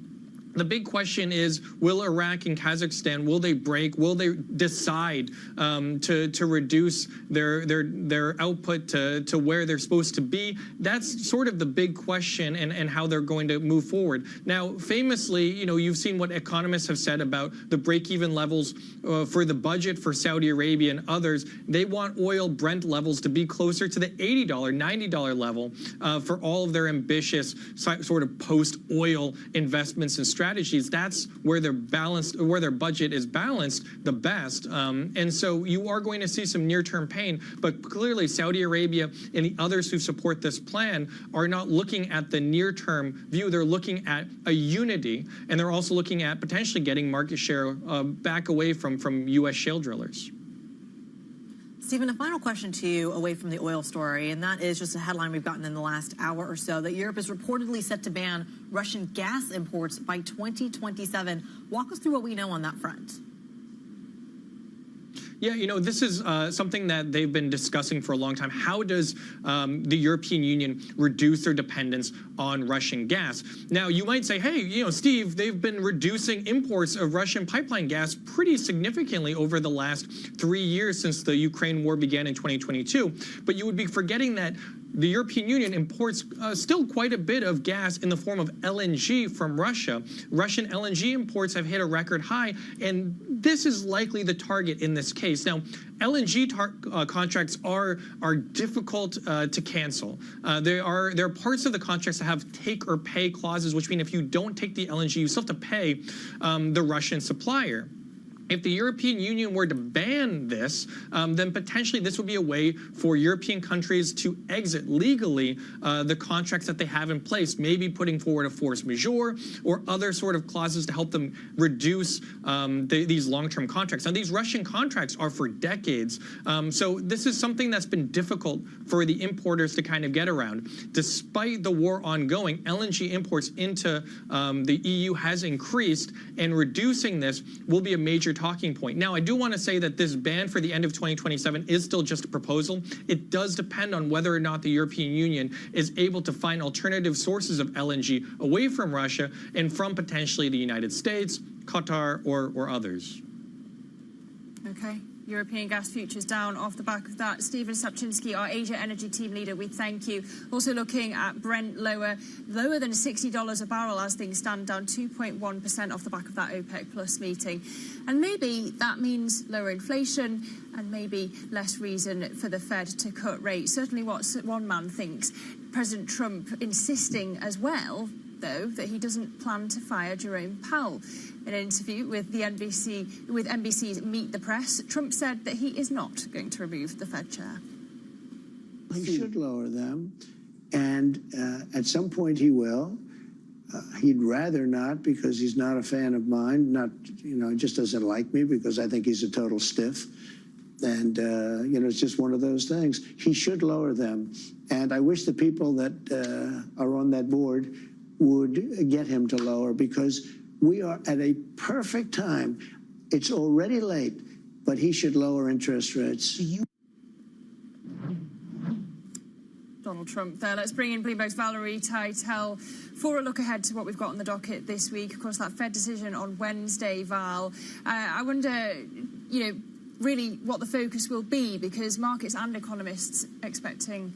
the big question is, will Iraq and Kazakhstan, will they break? Will they decide to reduce their output to where they're supposed to be? That's sort of the big question and how they're going to move forward. Now, famously, you've seen what economists have said about the break-even levels for the budget for Saudi Arabia and others. They want oil Brent levels to be closer to the $80, $90 level for all of their ambitious sort of post-oil investments and strategies. That's where they're balanced, where their budget is balanced the best. And so you are going to see some near-term pain, but clearly Saudi Arabia and the others who support this plan are not looking at the near-term view. They're looking at a unity, and they're also looking at potentially getting market share back away from U.S. shale drillers. Stephen, a final question to you away from the oil story, and that is just a headline we've gotten in the last hour or so, that Europe is reportedly set to ban Russian gas imports by 2027. Walk us through what we know on that front. Yeah, this is something that they've been discussing for a long time. How does the European Union reduce their dependence on Russian gas? Now, you might say, hey, Steve, they've been reducing imports of Russian pipeline gas pretty significantly over the last 3 years since the Ukraine war began in 2022. But you would be forgetting that the European Union imports still quite a bit of gas in the form of LNG from Russia. Russian LNG imports have hit a record high, and this is likely the target in this case. Now, LNG contracts are difficult to cancel. There are parts of the contracts that have take or pay clauses, which mean if you don't take the LNG, you still have to pay the Russian supplier. If the European Union were to ban this, then potentially this would be a way for European countries to exit legally the contracts that they have in place, maybe putting forward a force majeure or other sort of clauses to help them reduce these long-term contracts. Now, these Russian contracts are for decades, so this is something that's been difficult for the importers to kind of get around. Despite the war ongoing, LNG imports into the EU has increased, and reducing this will be a major talking point. Now, I do want to say that this ban for the end of 2027 is still just a proposal. It does depend on whether or not the European Union is able to find alternative sources of LNG away from Russia and from potentially the United States, Qatar, or others. Okay. European gas futures down off the back of that. Stephen Sapczynski, our Asia Energy Team Leader, we thank you. Also looking at Brent lower than $60 a barrel as things stand, down 2.1% off the back of that OPEC Plus meeting. And maybe that means lower inflation and maybe less reason for the Fed to cut rates. Certainly what one man thinks. President Trump insisting as well, though, that he doesn't plan to fire Jerome Powell. In an interview with NBC's Meet the Press, Trump said that he is not going to remove the Fed chair. He should lower them, and at some point he will. He'd rather not, because he's not a fan of mine. He just doesn't like me because I think he's a total stiff. And, it's just one of those things. He should lower them. And I wish the people that are on that board would get him to lower, because we are at a perfect time. It's already late, but he should lower interest rates. Donald Trump there. Let's bring in Bloomberg's Valerie Teitel for a look ahead to what we've got on the docket this week. Of course, that Fed decision on Wednesday, Val. I wonder, really what the focus will be, because markets and economists expecting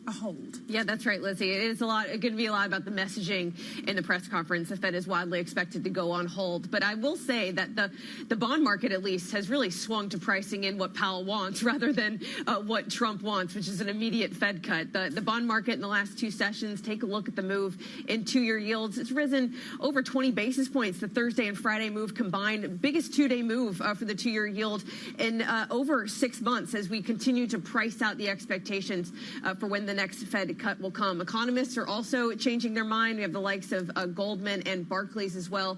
a hold. Yeah, that's right, Lizzie. It is going to be a lot about the messaging in the press conference. The Fed is widely expected to go on hold. But I will say that the bond market, at least, has really swung to pricing in what Powell wants rather than what Trump wants, which is an immediate Fed cut. The bond market in the last two sessions, take a look at the move in two-year yields. It's risen over 20 basis points. The Thursday and Friday move combined, biggest two-day move for the two-year yield in over 6 months, as we continue to price out the expectations for when the next Fed cut will come. Economists are also changing their mind. We have the likes of Goldman and Barclays as well.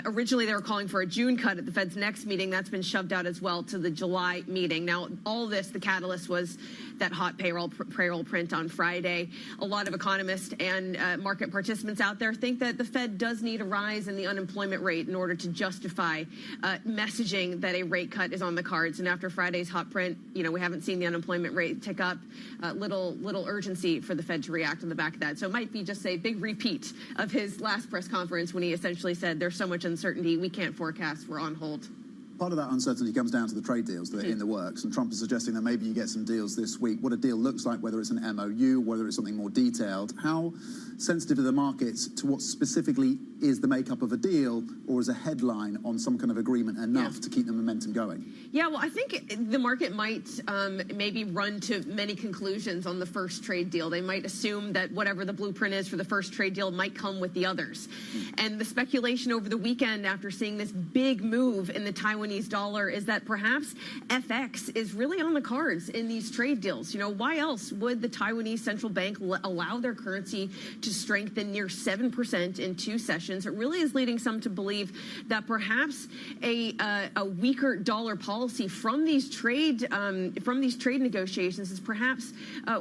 Originally, they were calling for a June cut at the Fed's next meeting. That's been shoved out as well to the July meeting. Now, all this, the catalyst was that hot payroll print on Friday. A lot of economists and market participants out there think that the Fed does need a rise in the unemployment rate in order to justify messaging that a rate cut is on the cards. And after Friday's hot print, we haven't seen the unemployment rate tick up. Little urgency for the Fed to react on the back of that. So it might be just a big repeat of his last press conference when he essentially said there's so much uncertainty we can't forecast, we're on hold. Part of that uncertainty comes down to the trade deals that are in the works, and Trump is suggesting that maybe you get some deals this week. What a deal looks like, whether it's an MOU, whether it's something more detailed. How sensitive are the markets to what specifically is the makeup of a deal, or is a headline on some kind of agreement enough to keep the momentum going? Yeah, well, I think the market might maybe run to many conclusions on the first trade deal. They might assume that whatever the blueprint is for the first trade deal might come with the others. And the speculation over the weekend after seeing this big move in the Taiwanese dollar is that perhaps FX is really on the cards in these trade deals. Why else would the Taiwanese central bank allow their currency to strengthen near 7% in 2 sessions? It really is leading some to believe that perhaps a weaker dollar policy from these trade negotiations is perhaps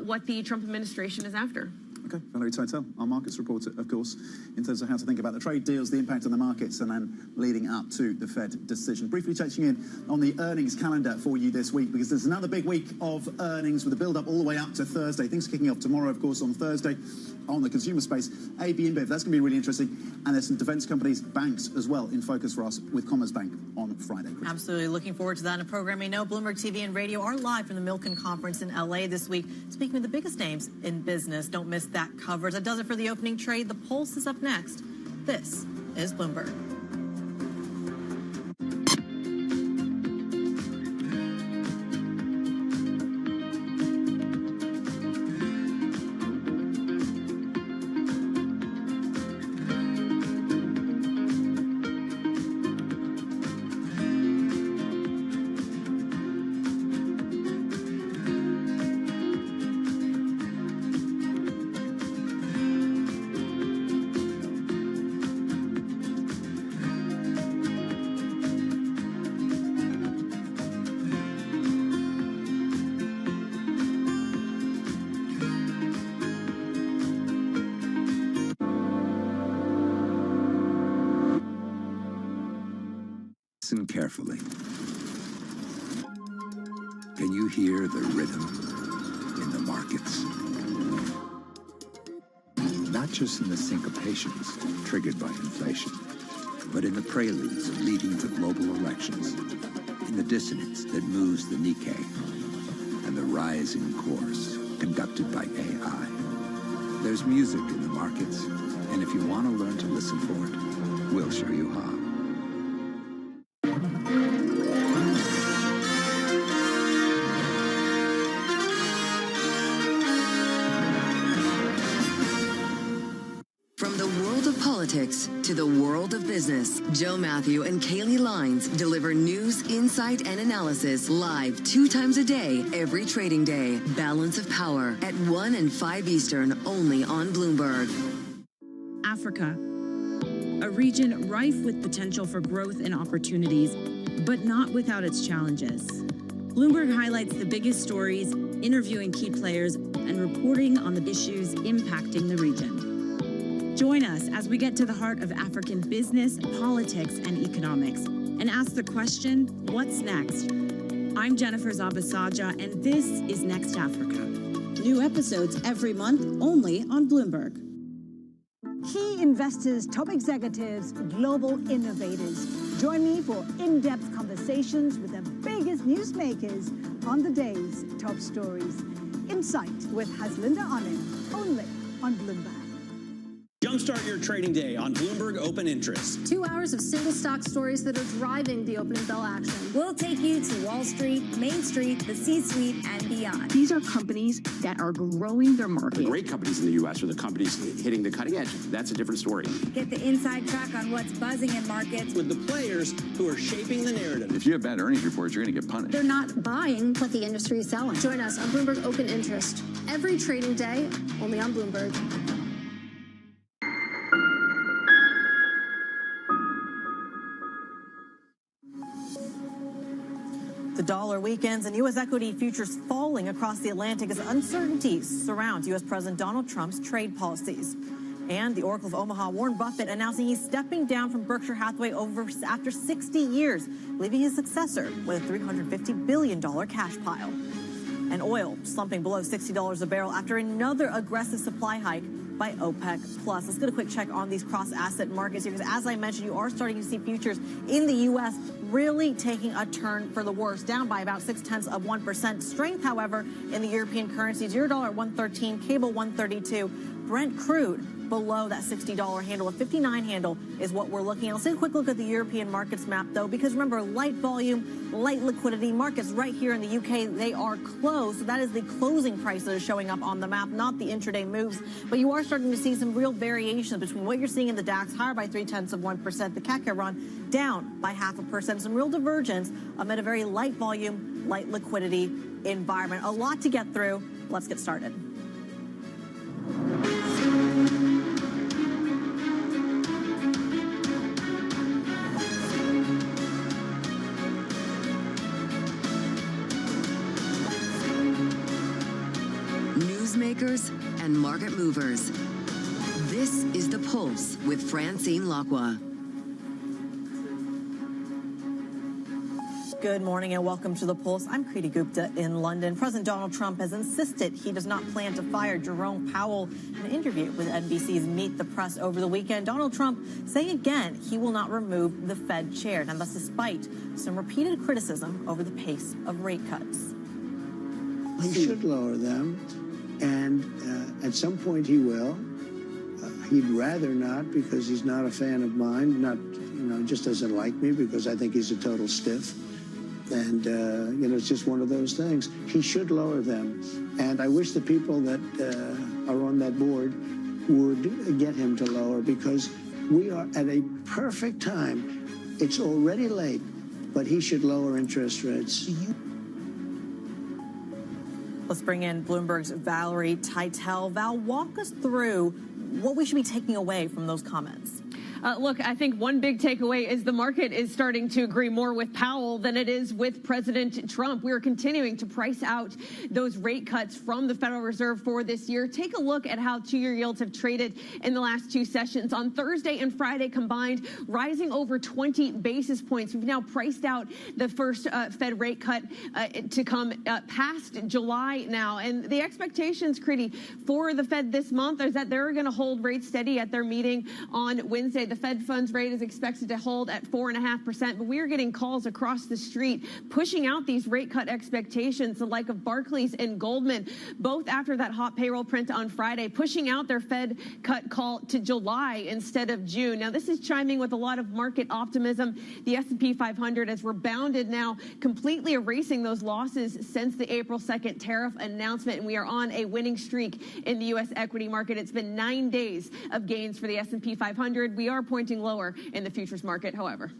what the Trump administration is after. Okay, Valerie Teitel, our markets reporter, of course, in terms of how to think about the trade deals, the impact on the markets, and then leading up to the Fed decision. Briefly touching in on the earnings calendar for you this week, because there's another big week of earnings with a build-up all the way up to Thursday. Things kicking off tomorrow, of course, on Thursday on the consumer space. AB InBev, that's going to be really interesting. And there's some defense companies, banks as well, in focus for us with Commerzbank on Friday. Absolutely. Looking forward to that in a program we know. Bloomberg TV and radio are live from the Milken Conference in LA this week, speaking with the biggest names in business. Don't miss that coverage. That does it for the opening trade. The Pulse is up next. This is Bloomberg. Listen carefully. Can you hear the rhythm in the markets? Not just in the syncopations triggered by inflation, but in the preludes leading to global elections, in the dissonance that moves the Nikkei, and the rising course conducted by AI. There's music in the markets, and if you want to learn to listen for it, we'll show you how. From the world of politics to the world of business, Joe Matthew and Kaylee Lines deliver news, insight, and analysis live 2 times a day, every trading day. Balance of Power at 1 and 5 Eastern, only on Bloomberg. Africa, a region rife with potential for growth and opportunities, but not without its challenges. Bloomberg highlights the biggest stories, interviewing key players, and reporting on the issues impacting the region. Join us as we get to the heart of African business, politics, and economics, and ask the question, what's next? I'm Jennifer Zabasaja, and this is Next Africa. New episodes every month, only on Bloomberg. Key investors, top executives, global innovators. Join me for in-depth conversations with the biggest newsmakers on the day's top stories. Insight with Haslinda Onim, only on Bloomberg. Jumpstart your trading day on Bloomberg Open Interest. 2 hours of single stock stories that are driving the opening bell action. We'll take you to Wall Street, Main Street, the C-suite, and beyond. These are companies that are growing their market. The great companies in the U.S. are the companies hitting the cutting edge. That's a different story. Get the inside track on what's buzzing in markets. With the players who are shaping the narrative. If you have bad earnings reports, you're going to get punished. They're not buying what the industry is selling. Join us on Bloomberg Open Interest. Every trading day, only on Bloomberg. The dollar weakens and U.S. equity futures falling across the Atlantic as uncertainty surrounds U.S. President Donald Trump's trade policies. And the Oracle of Omaha, Warren Buffett, announcing he's stepping down from Berkshire Hathaway after 60 years, leaving his successor with a $350 billion cash pile. And oil slumping below $60 a barrel after another aggressive supply hike by OPEC+. Let's get a quick check on these cross-asset markets here, because as I mentioned, you are starting to see futures in the U.S. really taking a turn for the worse, down by about 0.6%. Strength, however, in the European currencies, $1 at 113, cable 132, Brent crude below that $60 handle. A 59 handle is what we're looking at. Let's take a quick look at the European markets map, though, because remember, light volume, light liquidity markets right here in the UK, they are closed. So that is the closing price that is showing up on the map, not the intraday moves. But you are starting to see some real variations between what you're seeing in the DAX, higher by 0.3%, the CAC Iran down by 0.5%. Some real divergence amid a very light volume, light liquidity environment. A lot to get through. Let's get started. Newsmakers and market movers. This is The Pulse with Francine Lacqua. Good morning and welcome to The Pulse. I'm Kriti Gupta in London. President Donald Trump has insisted he does not plan to fire Jerome Powell. In an interview with NBC's Meet the Press over the weekend, Donald Trump saying again he will not remove the Fed chair, and that's despite some repeated criticism over the pace of rate cuts. He should lower them, and at some point he will. He'd rather not, because he's not a fan of mine, just doesn't like me because I think he's a total stiff. And, it's just one of those things. He should lower them. And I wish the people that are on that board would get him to lower, because we are at a perfect time. It's already late, but he should lower interest rates. Let's bring in Bloomberg's Valerie Titel. Val, walk us through what we should be taking away from those comments. Look, I think one big takeaway is the market is starting to agree more with Powell than it is with President Trump. We are continuing to price out those rate cuts from the Federal Reserve for this year. Take a look at how two-year yields have traded in the last two sessions. On Thursday and Friday combined, rising over 20 basis points. We've now priced out the first Fed rate cut to come past July now. And the expectations, Kriti, for the Fed this month is that they're going to hold rates steady at their meeting on Wednesday. The Fed funds rate is expected to hold at 4.5%, but we are getting calls across the street pushing out these rate cut expectations, the like of Barclays and Goldman, both after that hot payroll print on Friday, pushing out their Fed cut call to July instead of June. Now, this is chiming with a lot of market optimism. The S&P 500 has rebounded now, completely erasing those losses since the April 2nd tariff announcement, and we are on a winning streak in the U.S. equity market. It's been 9 days of gains for the S&P 500. We are pointing lower in the futures market, however.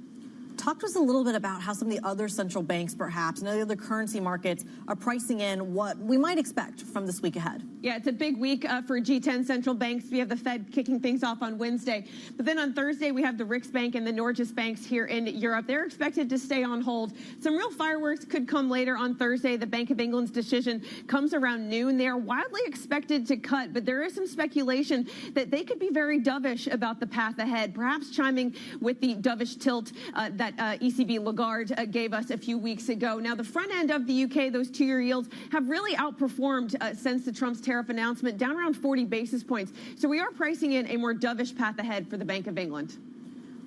Talk to us a little bit about how some of the other central banks, perhaps, and the other currency markets are pricing in what we might expect from this week ahead. Yeah, it's a big week for G10 central banks. We have the Fed kicking things off on Wednesday. But then on Thursday, we have the Riksbank and the Norges banks here in Europe. They're expected to stay on hold. Some real fireworks could come later on Thursday. The Bank of England's decision comes around noon. They are widely expected to cut, but there is some speculation that they could be very dovish about the path ahead, perhaps chiming with the dovish tilt that ECB Lagarde gave us a few weeks ago. Now, the front end of the UK, those two-year yields have really outperformed since the Trump's tariff announcement, down around 40 basis points. So we are pricing in a more dovish path ahead for the Bank of England.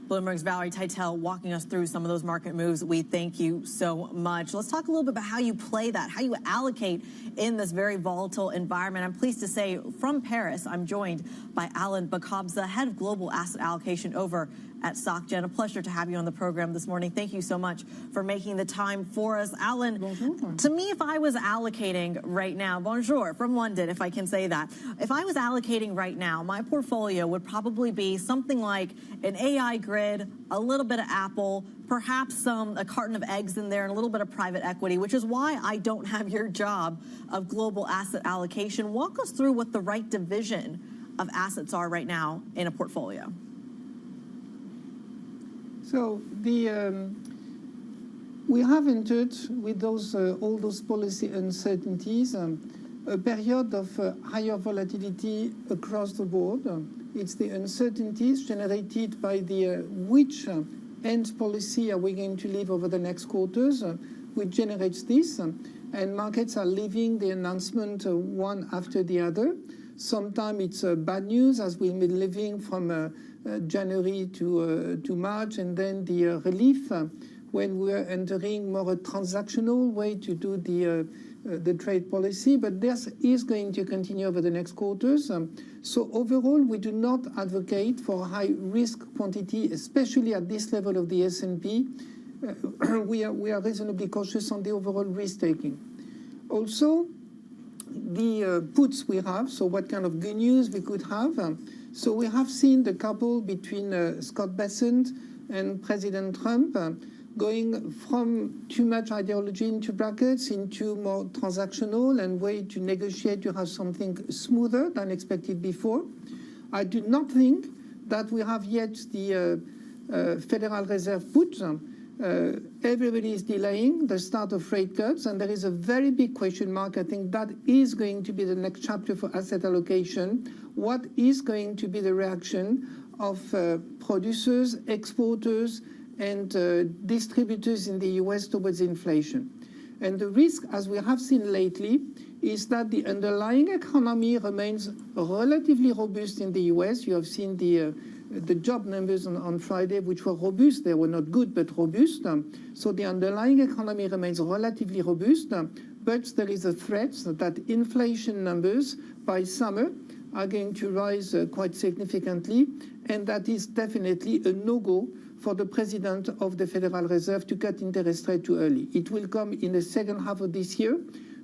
Bloomberg's Valerie Teitel walking us through some of those market moves. We thank you so much. Let's talk a little bit about how you play that, how you allocate in this very volatile environment. I'm pleased to say from Paris, I'm joined by Alan Bakabza, head of global asset allocation over at SocGen. A pleasure to have you on the program this morning. Thank you so much for making the time for us. Alan, to me, if I was allocating right now, bonjour, from London, if I can say that. If I was allocating right now, my portfolio would probably be something like an AI grid, a little bit of Apple, perhaps a carton of eggs in there, and a little bit of private equity, which is why I don't have your job of global asset allocation. Walk us through what the right division of assets are right now in a portfolio. So we have entered with those all those policy uncertainties a period of higher volatility across the board. It's the uncertainties generated by the which end policy are we going to live over the next quarters, which generates this, and markets are leaving the announcement one after the other. Sometimes it's bad news, as we've been living from January to March, and then the relief when we're entering more a transactional way to do the trade policy. But this is going to continue over the next quarters. So overall, we do not advocate for high risk quantity, especially at this level of the S&P. We are reasonably cautious on the overall risk taking. Also, the puts we have, so what kind of good news we could have. So we have seen the couple between Scott Bessent and President Trump going from too much ideology into brackets into more transactional and way to negotiate to have something smoother than expected before. I do not think that we have yet the Federal Reserve put. Everybody is delaying the start of rate cuts, and there is a very big question mark. I think that is going to be the next chapter for asset allocation. What is going to be the reaction of producers, exporters, and distributors in the US towards inflation? And the risk, as we have seen lately, is that the underlying economy remains relatively robust in the US. You have seen the job numbers on Friday, which were robust. They were not good, but robust. So the underlying economy remains relatively robust, but there is a threat that inflation numbers by summer are going to rise quite significantly, and that is definitely a no-go for the president of the Federal Reserve to cut interest rate too early. It will come in the second half of this year,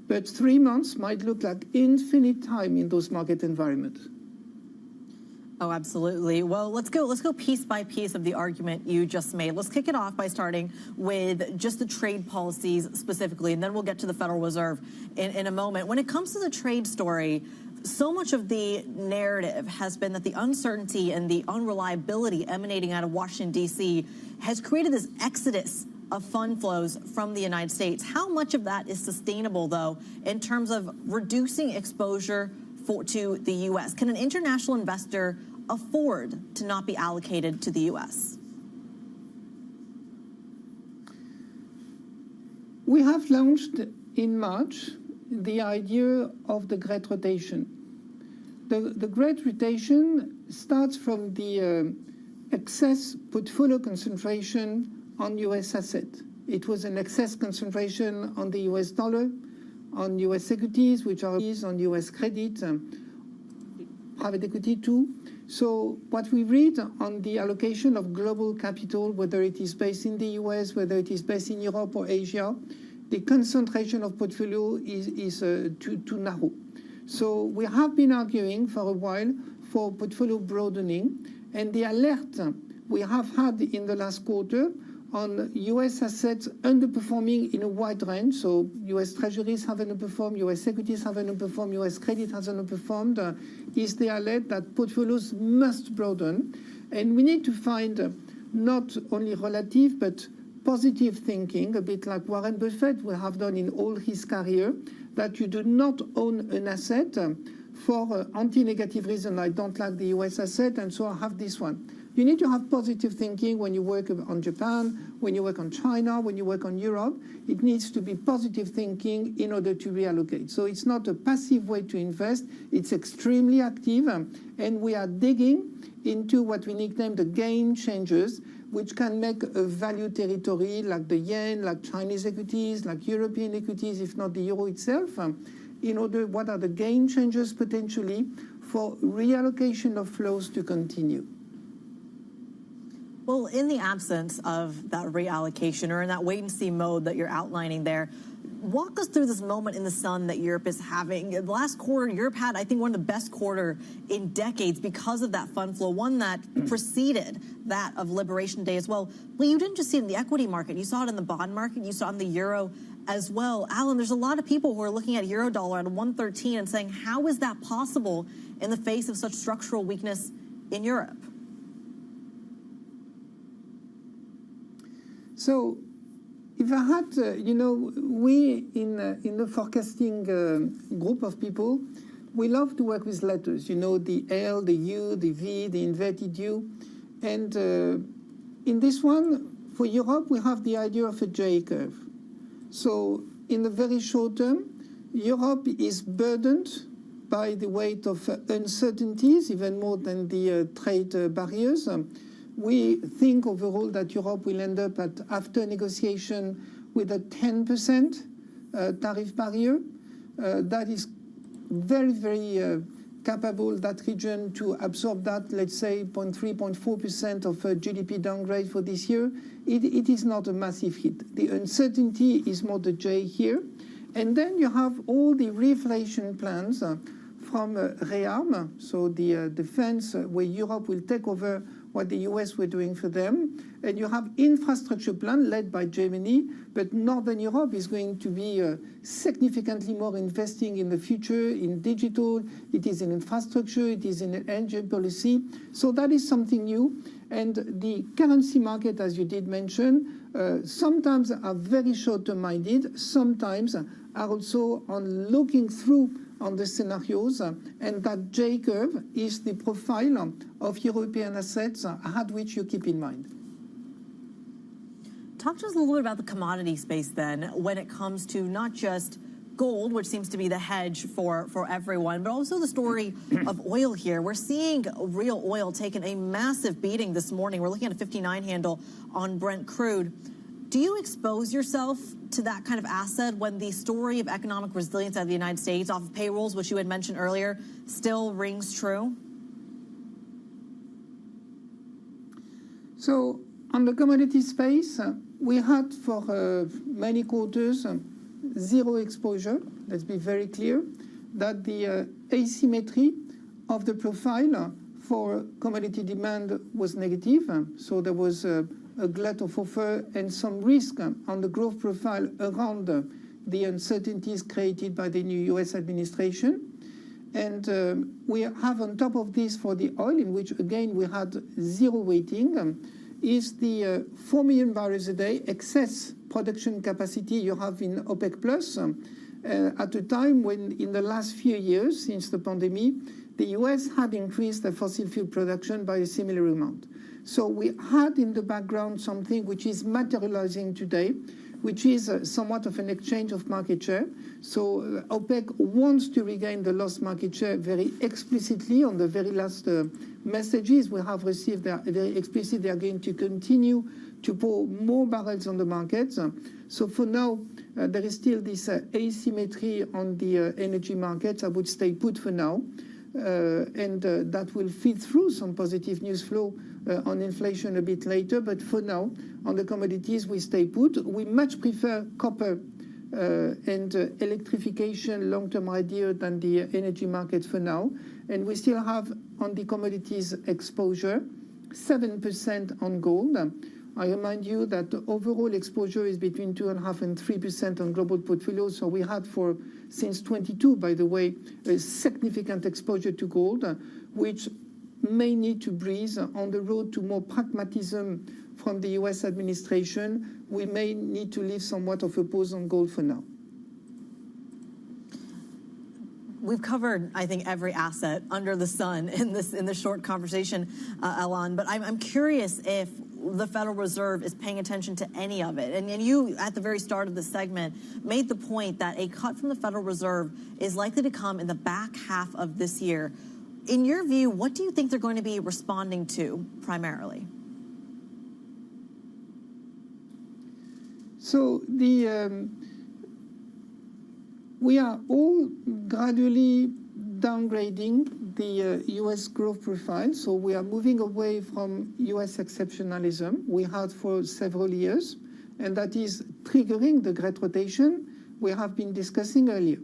but 3 months might look like infinite time in those market environments. Oh, absolutely. Well, let's go piece by piece of the argument you just made. Let's kick it off by starting with just the trade policies specifically, and then we'll get to the Federal Reserve in a moment. When it comes to the trade story, So much of the narrative has been that the uncertainty and the unreliability emanating out of Washington, D.C. has created this exodus of fund flows from the United States. How much of that is sustainable, though, in terms of reducing exposure to the U.S.? Can an international investor afford to not be allocated to the U.S.? We have launched in March the idea of the Great Rotation. The Great Rotation starts from the excess portfolio concentration on U.S. assets. It was an excess concentration on the U.S. dollar, on U.S. equities, which are on U.S. credit, private equity too. So what we read on the allocation of global capital, whether it is based in the U.S., whether it is based in Europe or Asia, the concentration of portfolio is too narrow. So we have been arguing for a while for portfolio broadening, and the alert we have had in the last quarter on U.S. assets underperforming in a wide range. So U.S. treasuries have underperformed, U.S. equities have underperformed, U.S. credit has underperformed, is the alert that portfolios must broaden. And we need to find not only relative, but positive thinking, a bit like Warren Buffett will have done in all his career, that you do not own an asset for anti-negative reason. I don't like the U.S. asset, and so I have this one. You need to have positive thinking when you work on Japan, when you work on China, when you work on Europe. It needs to be positive thinking in order to reallocate. So it's not a passive way to invest. It's extremely active, and we are digging into what we nickname the game changers, which can make a value territory like the yen, like Chinese equities, like European equities, if not the euro itself, in order, what are the game changers potentially for reallocation of flows to continue. Well, in the absence of that reallocation or in that wait-and-see mode that you're outlining there, walk us through this moment in the sun that Europe is having. The last quarter, Europe had, I think, one of the best quarter in decades because of that fund flow, one that preceded that of Liberation Day as well. Well, you didn't just see it in the equity market. You saw it in the bond market. You saw it in the euro as well. Alan, there's a lot of people who are looking at euro dollar at 113 and saying, how is that possible in the face of such structural weakness in Europe? So if I had, we in the forecasting group of people, we love to work with letters, the L, the U, the V, the inverted U. And in this one, for Europe, we have the idea of a J curve. So in the very short term, Europe is burdened by the weight of uncertainties, even more than the trade barriers. We think overall that Europe will end up after negotiation with a 10% tariff barrier. That is very, very capable, that region, to absorb that, let's say, 0.3%, 0.4% of GDP downgrade for this year. It is not a massive hit. The uncertainty is more the J here. And then you have all the reflation plans from REARM, so the defense, where Europe will take over what the US were doing for them. And you have infrastructure plan led by Germany, but Northern Europe is going to be significantly more investing in the future, in digital, it is in infrastructure, it is in energy policy. So that is something new. And the currency market, as you did mention, sometimes are very short-term minded, sometimes are also on looking through on the scenarios, and that J curve is the profile of European assets at which you keep in mind. Talk to us a little bit about the commodity space then, when it comes to not just gold, which seems to be the hedge for everyone, but also the story of oil here. We're seeing real oil taking a massive beating this morning. We're looking at a 59 handle on Brent crude. Do you expose yourself to that kind of asset when the story of economic resilience out of the United States off of payrolls, which you had mentioned earlier, still rings true? So on the commodity space, we had for many quarters zero exposure. Let's be very clear that the asymmetry of the profile for commodity demand was negative. So there was a glut of offer and some risk on the growth profile around the uncertainties created by the new US administration. And we have on top of this for the oil, in which again we had zero weighting, is the 4 million barrels a day excess production capacity you have in OPEC Plus at a time when in the last few years since the pandemic, the US had increased the fossil fuel production by a similar amount. So we had in the background something which is materializing today, which is somewhat of an exchange of market share. So OPEC wants to regain the lost market share very explicitly. On the very last messages we have received, they are very explicit. They are going to continue to pour more barrels on the market. So for now, there is still this asymmetry on the energy markets. I would stay put for now. And that will feed through some positive news flow on inflation a bit later. But for now, on the commodities, we stay put. We much prefer copper and electrification long-term idea than the energy market for now. And we still have on the commodities exposure 7% on gold. I remind you that the overall exposure is between 2.5% and 3% on global portfolios. So we had since 22, by the way, a significant exposure to gold, which may need to breathe on the road to more pragmatism from the US administration. We may need to leave somewhat of a pause on gold for now. We've covered, I think, every asset under the sun in this short conversation, Alain. But I'm curious if the Federal Reserve is paying attention to any of it. And you, at the very start of the segment, made the point that a cut from the Federal Reserve is likely to come in the back half of this year. In your view, what do you think they're going to be responding to primarily? So we are all gradually downgrading the U.S. growth profile. So we are moving away from U.S. exceptionalism we had for several years, and that is triggering the great rotation we have been discussing earlier.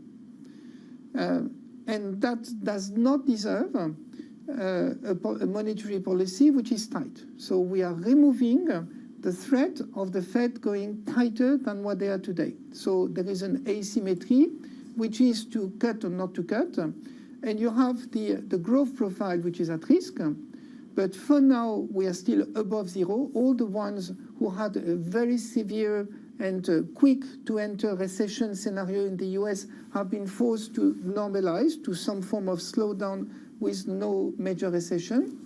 And that does not deserve a monetary policy which is tight. So we are removing the threat of the Fed going tighter than what they are today. So there is an asymmetry, which is to cut or not to cut. And you have the growth profile, which is at risk. But for now, we are still above zero. All the ones who had a very severe and quick to enter recession scenario in the US have been forced to normalize to some form of slowdown with no major recession.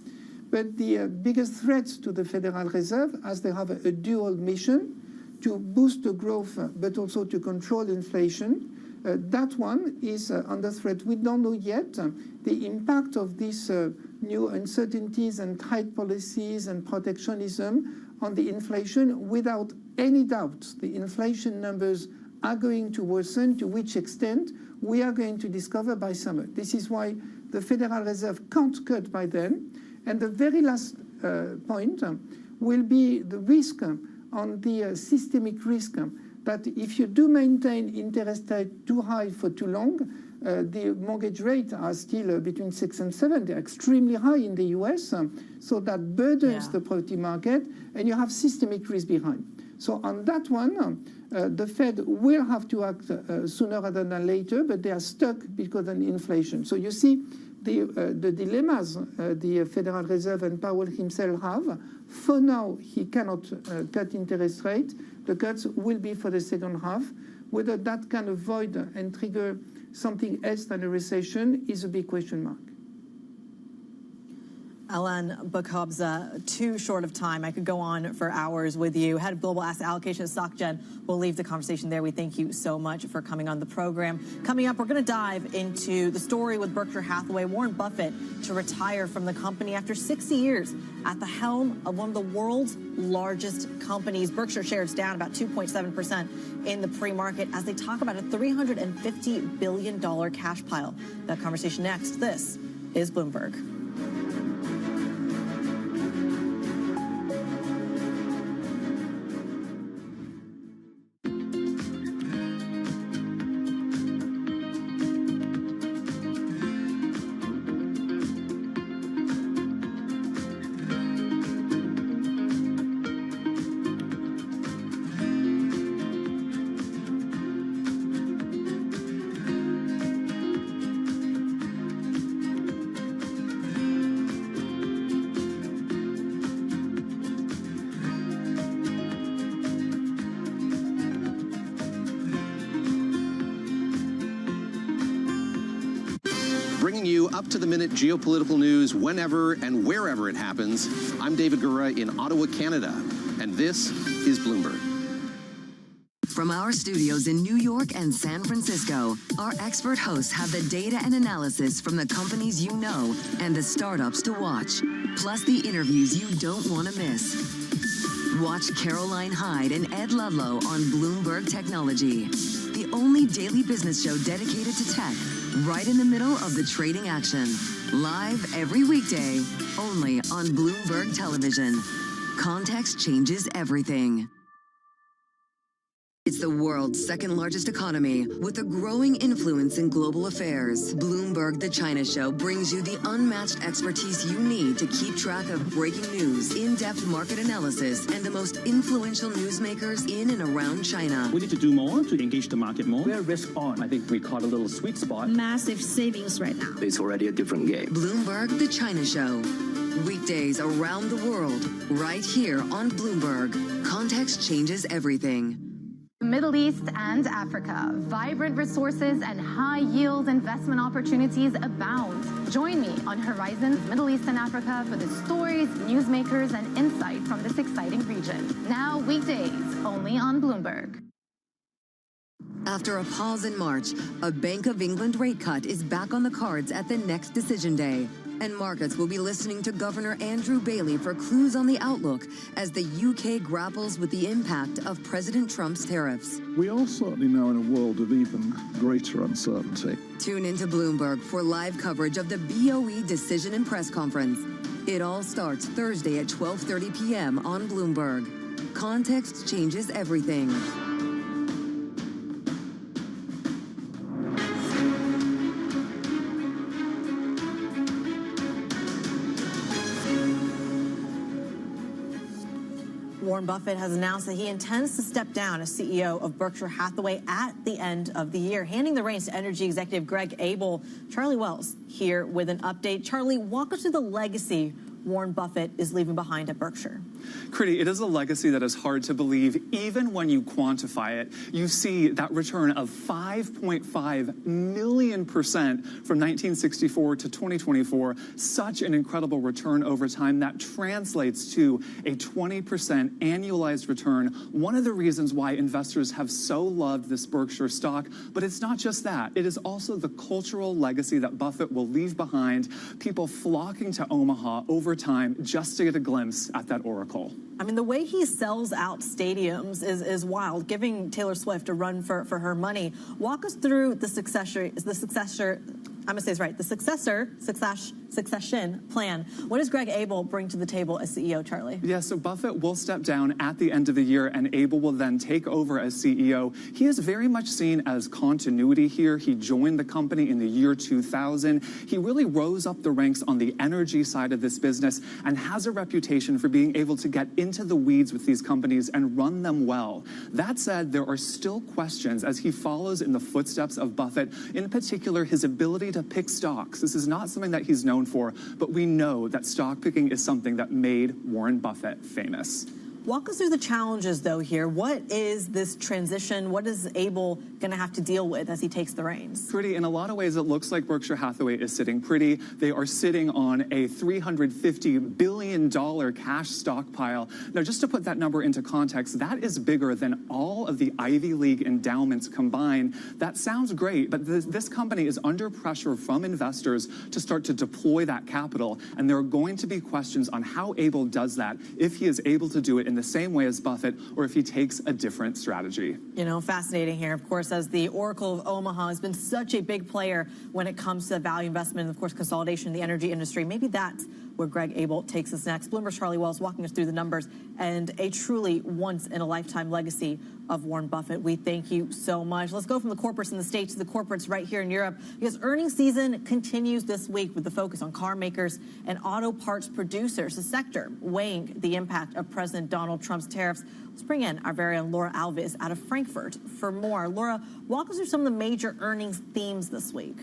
But the biggest threats to the Federal Reserve, as they have a dual mission to boost the growth, but also to control inflation, that one is under threat. We don't know yet the impact of these new uncertainties and tight policies and protectionism on the inflation. Without any doubt, the inflation numbers are going to worsen. To which extent, we are going to discover by summer. This is why the Federal Reserve can't cut by then. And the very last point will be the risk on the systemic risk that if you do maintain interest rate too high for too long, the mortgage rates are still between 6 and 7. They're extremely high in the US, so that burdens the property market, and you have systemic risk behind. So on that one, the Fed will have to act sooner rather than later, but they are stuck because of inflation. So you see the dilemmas the Federal Reserve and Powell himself have. For now, he cannot cut interest rate. The cuts will be for the second half. Whether that can avoid and trigger something else than a recession is a big question mark. Alain Bokobza, too short of time. I could go on for hours with you. Head of Global Asset Allocation at SocGen. We'll leave the conversation there. We thank you so much for coming on the program. Coming up, we're going to dive into the story with Berkshire Hathaway. Warren Buffett to retire from the company after 60 years at the helm of one of the world's largest companies. Berkshire shares down about 2.7% in the pre-market as they talk about a $350 billion cash pile. That conversation next. This is Bloomberg. up-to-the-minute geopolitical news whenever and wherever it happens. I'm David Gura in Ottawa, Canada, and this is Bloomberg. From our studios in New York and San Francisco, our expert hosts have the data and analysis from the companies you know and the startups to watch, plus the interviews you don't want to miss. Watch Caroline Hyde and Ed Ludlow on Bloomberg Technology, the only daily business show dedicated to tech, right in the middle of the trading action. Live every weekday, only on Bloomberg Television. Context changes everything. It's the world's second largest economy with a growing influence in global affairs. Bloomberg The China Show brings you the unmatched expertise you need to keep track of breaking news, in-depth market analysis, and the most influential newsmakers in and around China. We need to do more to engage the market more. We're risk on. I think we caught a little sweet spot. Massive savings right now. It's already a different game. Bloomberg The China Show. Weekdays around the world, right here on Bloomberg. Context changes everything. Middle East and Africa, vibrant resources and high-yield investment opportunities abound. Join me on Horizons Middle East and Africa for the stories, newsmakers, and insight from this exciting region. Now weekdays, only on Bloomberg. After a pause in March, a Bank of England rate cut is back on the cards at the next decision day. And markets will be listening to Governor Andrew Bailey for clues on the outlook as the UK grapples with the impact of President Trump's tariffs. We are certainly now in a world of even greater uncertainty. Tune into Bloomberg for live coverage of the BOE decision and press conference. It all starts Thursday at 12:30 p.m. on Bloomberg. Context changes everything. Warren Buffett has announced that he intends to step down as CEO of Berkshire Hathaway at the end of the year, handing the reins to energy executive Greg Abel. Charlie Wells here with an update. Charlie, walk us through the legacy Warren Buffett is leaving behind at Berkshire. Kriti, it is a legacy that is hard to believe. Even when you quantify it, you see that return of 5.5 million% from 1964 to 2024. Such an incredible return over time that translates to a 20% annualized return. One of the reasons why investors have so loved this Berkshire stock, but it's not just that. It is also the cultural legacy that Buffett will leave behind, people flocking to Omaha over time just to get a glimpse at that oracle. I mean, the way he sells out stadiums is wild, giving Taylor Swift a run for her money. Walk us through the succession plan. What does Greg Abel bring to the table as CEO, Charlie? Yeah, so Buffett will step down at the end of the year and Abel will then take over as CEO. He is very much seen as continuity here. He joined the company in the year 2000. He really rose up the ranks on the energy side of this business and has a reputation for being able to get into the weeds with these companies and run them well. That said, there are still questions as he follows in the footsteps of Buffett, in particular his ability to pick stocks. This is not something that he's known for, but we know that stock picking is something that made Warren Buffett famous. Walk us through the challenges, though, here. What is this transition? What is Abel going to have to deal with as he takes the reins? Pretty, in a lot of ways, it looks like Berkshire Hathaway is sitting pretty. They are sitting on a $350 billion cash stockpile. Now, just to put that number into context, that is bigger than all of the Ivy League endowments combined. That sounds great, but this company is under pressure from investors to start to deploy that capital, and there are going to be questions on how Abel does that, if he is able to do it in the same way as Buffett, or if he takes a different strategy. You know, fascinating here, of course, as the Oracle of Omaha has been such a big player when it comes to value investment and, of course, consolidation in the energy industry. Maybe that's where Greg Abel takes us next. Bloomberg's Charlie Wells walking us through the numbers and a truly once-in-a-lifetime legacy of Warren Buffett. We thank you so much. Let's go from the corporates in the States to the corporates right here in Europe, because earnings season continues this week with the focus on car makers and auto parts producers, a sector weighing the impact of President Donald Trump's tariffs. Let's bring in our very own Laura Alves out of Frankfurt for more. Laura, walk us through some of the major earnings themes this week.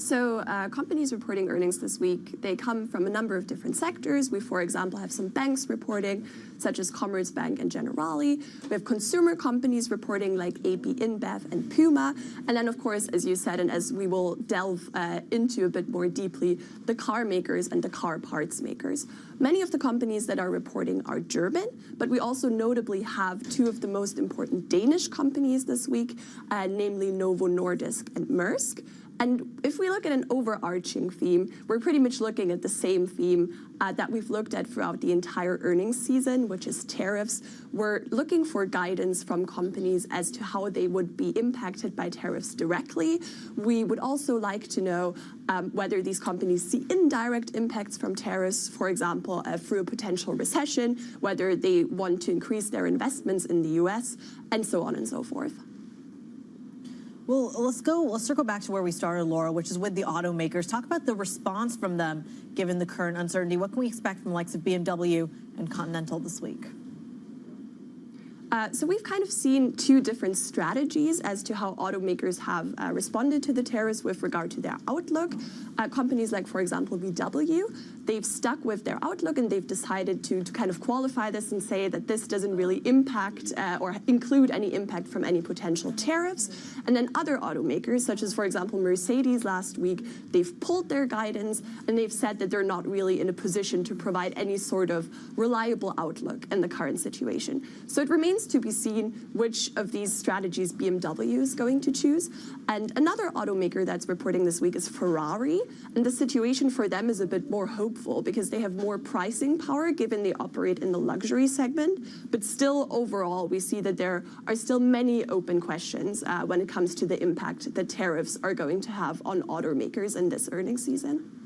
So companies reporting earnings this week, they come from a number of different sectors. We, for example, have some banks reporting, such as Commerzbank and Generali. We have consumer companies reporting like AB InBev and Puma. And then, of course, as you said, and as we will delve into a bit more deeply, the car makers and the car parts makers. Many of the companies that are reporting are German, but we also notably have two of the most important Danish companies this week, namely Novo Nordisk and Maersk. And if we look at an overarching theme, we're pretty much looking at the same theme that we've looked at throughout the entire earnings season, which is tariffs. We're looking for guidance from companies as to how they would be impacted by tariffs directly. We would also like to know whether these companies see indirect impacts from tariffs, for example, through a potential recession, whether they want to increase their investments in the US, and so on and so forth. Well, let's circle back to where we started, Laura, which is with the automakers. Talk about the response from them, given the current uncertainty. What can we expect from the likes of BMW and Continental this week? So we've kind of seen two different strategies as to how automakers have responded to the tariffs with regard to their outlook. Companies like, for example, VW, they've stuck with their outlook and they've decided to kind of qualify this and say that this doesn't really impact or include any impact from any potential tariffs. And then other automakers, such as, for example, Mercedes last week, they've pulled their guidance and they've said that they're not really in a position to provide any sort of reliable outlook in the current situation. So it remains to be seen which of these strategies BMW is going to choose. And another automaker that's reporting this week is Ferrari. And the situation for them is a bit more hopeful because they have more pricing power given they operate in the luxury segment. But still, overall, we see that there are still many open questions when it comes to the impact that tariffs are going to have on automakers in this earnings season.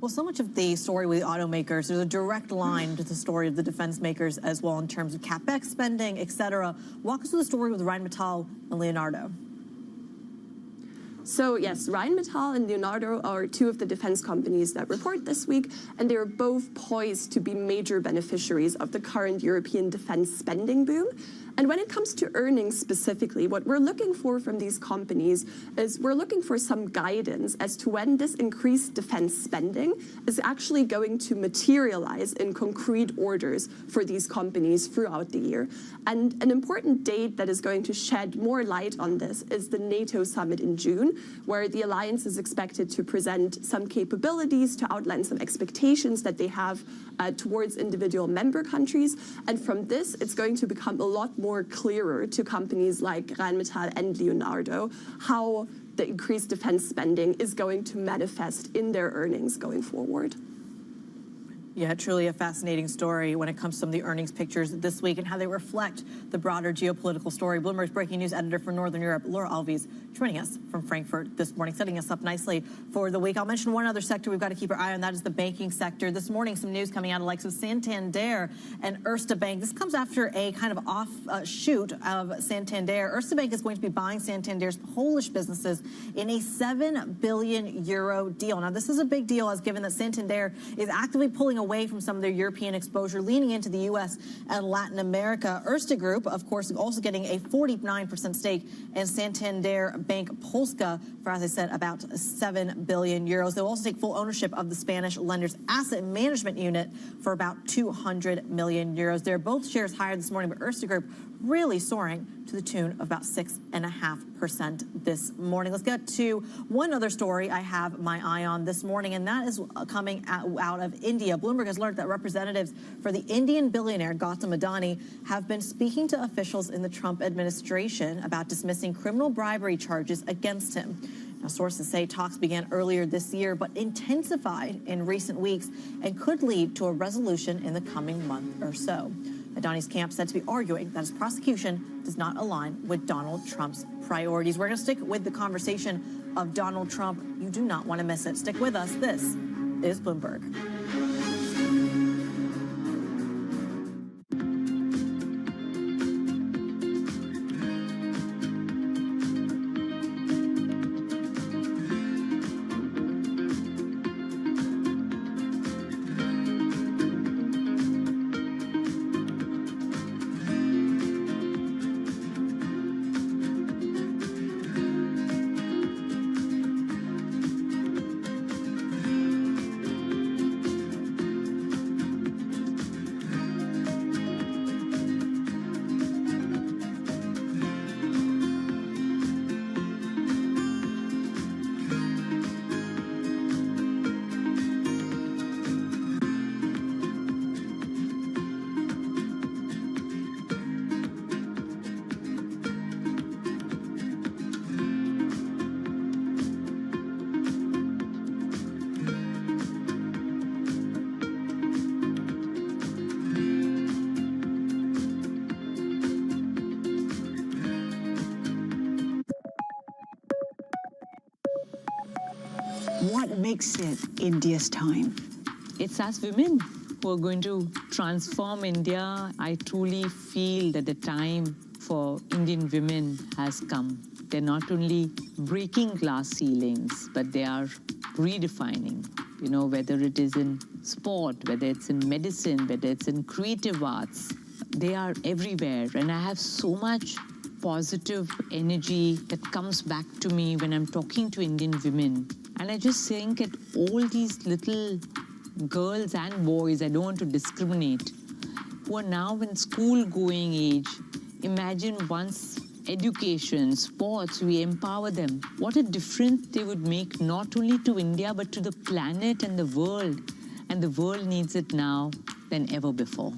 Well, so much of the story with automakers, there's a direct line to the story of the defense makers as well in terms of CapEx spending, et cetera. Walk us through the story with Rheinmetall and Leonardo. So yes, Rheinmetall and Leonardo are two of the defense companies that report this week, and they are both poised to be major beneficiaries of the current European defense spending boom. And when it comes to earnings specifically, what we're looking for from these companies is we're looking for some guidance as to when this increased defense spending is actually going to materialize in concrete orders for these companies throughout the year. And an important date that is going to shed more light on this is the NATO summit in June, where the alliance is expected to present some capabilities, to outline some expectations that they have towards individual member countries. And from this, it's going to become a lot more clearer to companies like Rheinmetall and Leonardo how the increased defense spending is going to manifest in their earnings going forward. Yeah, truly a fascinating story when it comes to some of the earnings pictures this week and how they reflect the broader geopolitical story. Bloomberg's breaking news editor for Northern Europe, Laura Alves, joining us from Frankfurt this morning, setting us up nicely for the week. I'll mention one other sector we've got to keep our eye on. That is the banking sector. This morning, some news coming out of the likes of Santander and Erste Bank. This comes after a kind of offshoot of Santander. Erste Bank is going to be buying Santander's Polish businesses in a €7 billion deal. Now, this is a big deal, as given that Santander is actively pulling away from some of their European exposure, leaning into the U.S. and Latin America. Erste Group, of course, also getting a 49% stake in Santander Bank Polska for, as I said, about €7 billion. They'll also take full ownership of the Spanish lender's asset management unit for about €200 million. They're both shares higher this morning, but Erste Group really soaring to the tune of about 6.5% this morning. Let's get to one other story I have my eye on this morning, and that is coming out of India. Bloomberg has learned that representatives for the Indian billionaire Gautam Adani have been speaking to officials in the Trump administration about dismissing criminal bribery charges against him. Now, sources say talks began earlier this year, but intensified in recent weeks and could lead to a resolution in the coming month or so. Adani's camp said to be arguing that his prosecution does not align with Donald Trump's priorities. We're going to stick with the conversation of Donald Trump. You do not want to miss it. Stick with us. This is Bloomberg. What makes it India's time? It's us women who are going to transform India. I truly feel that the time for Indian women has come. They're not only breaking glass ceilings, but they are redefining, whether it is in sport, whether it's in medicine, whether it's in creative arts. They are everywhere, and I have so much positive energy that comes back to me when I'm talking to Indian women. And I just think at all these little girls and boys, I don't want to discriminate, who are now in school-going age, imagine once education, sports, we empower them. What a difference they would make not only to India, but to the planet and the world. And the world needs it now than ever before.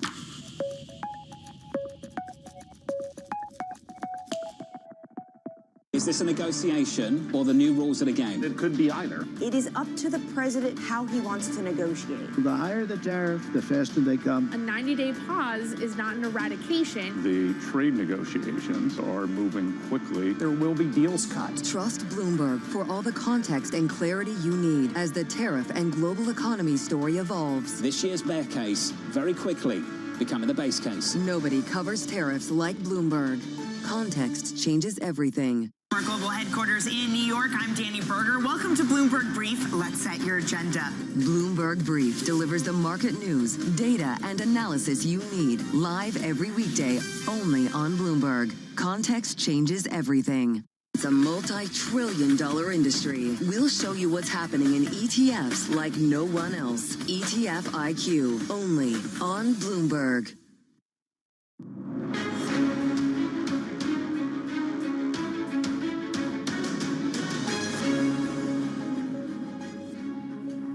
Is this a negotiation or the new rules of the game? It could be either. It is up to the president how he wants to negotiate. The higher the tariff, the faster they come. A 90-day pause is not an eradication. The trade negotiations are moving quickly. There will be deals cut. Trust Bloomberg for all the context and clarity you need as the tariff and global economy story evolves. This year's bear case, very quickly, becoming the base case. Nobody covers tariffs like Bloomberg. Context changes everything. Our global headquarters in New York, I'm Danny Berger. Welcome to Bloomberg Brief. Let's set your agenda. Bloomberg Brief delivers the market news, data, and analysis you need live every weekday only on Bloomberg. Context changes everything. It's a multi-trillion-dollar industry. We'll show you what's happening in ETFs like no one else. ETF IQ, only on Bloomberg.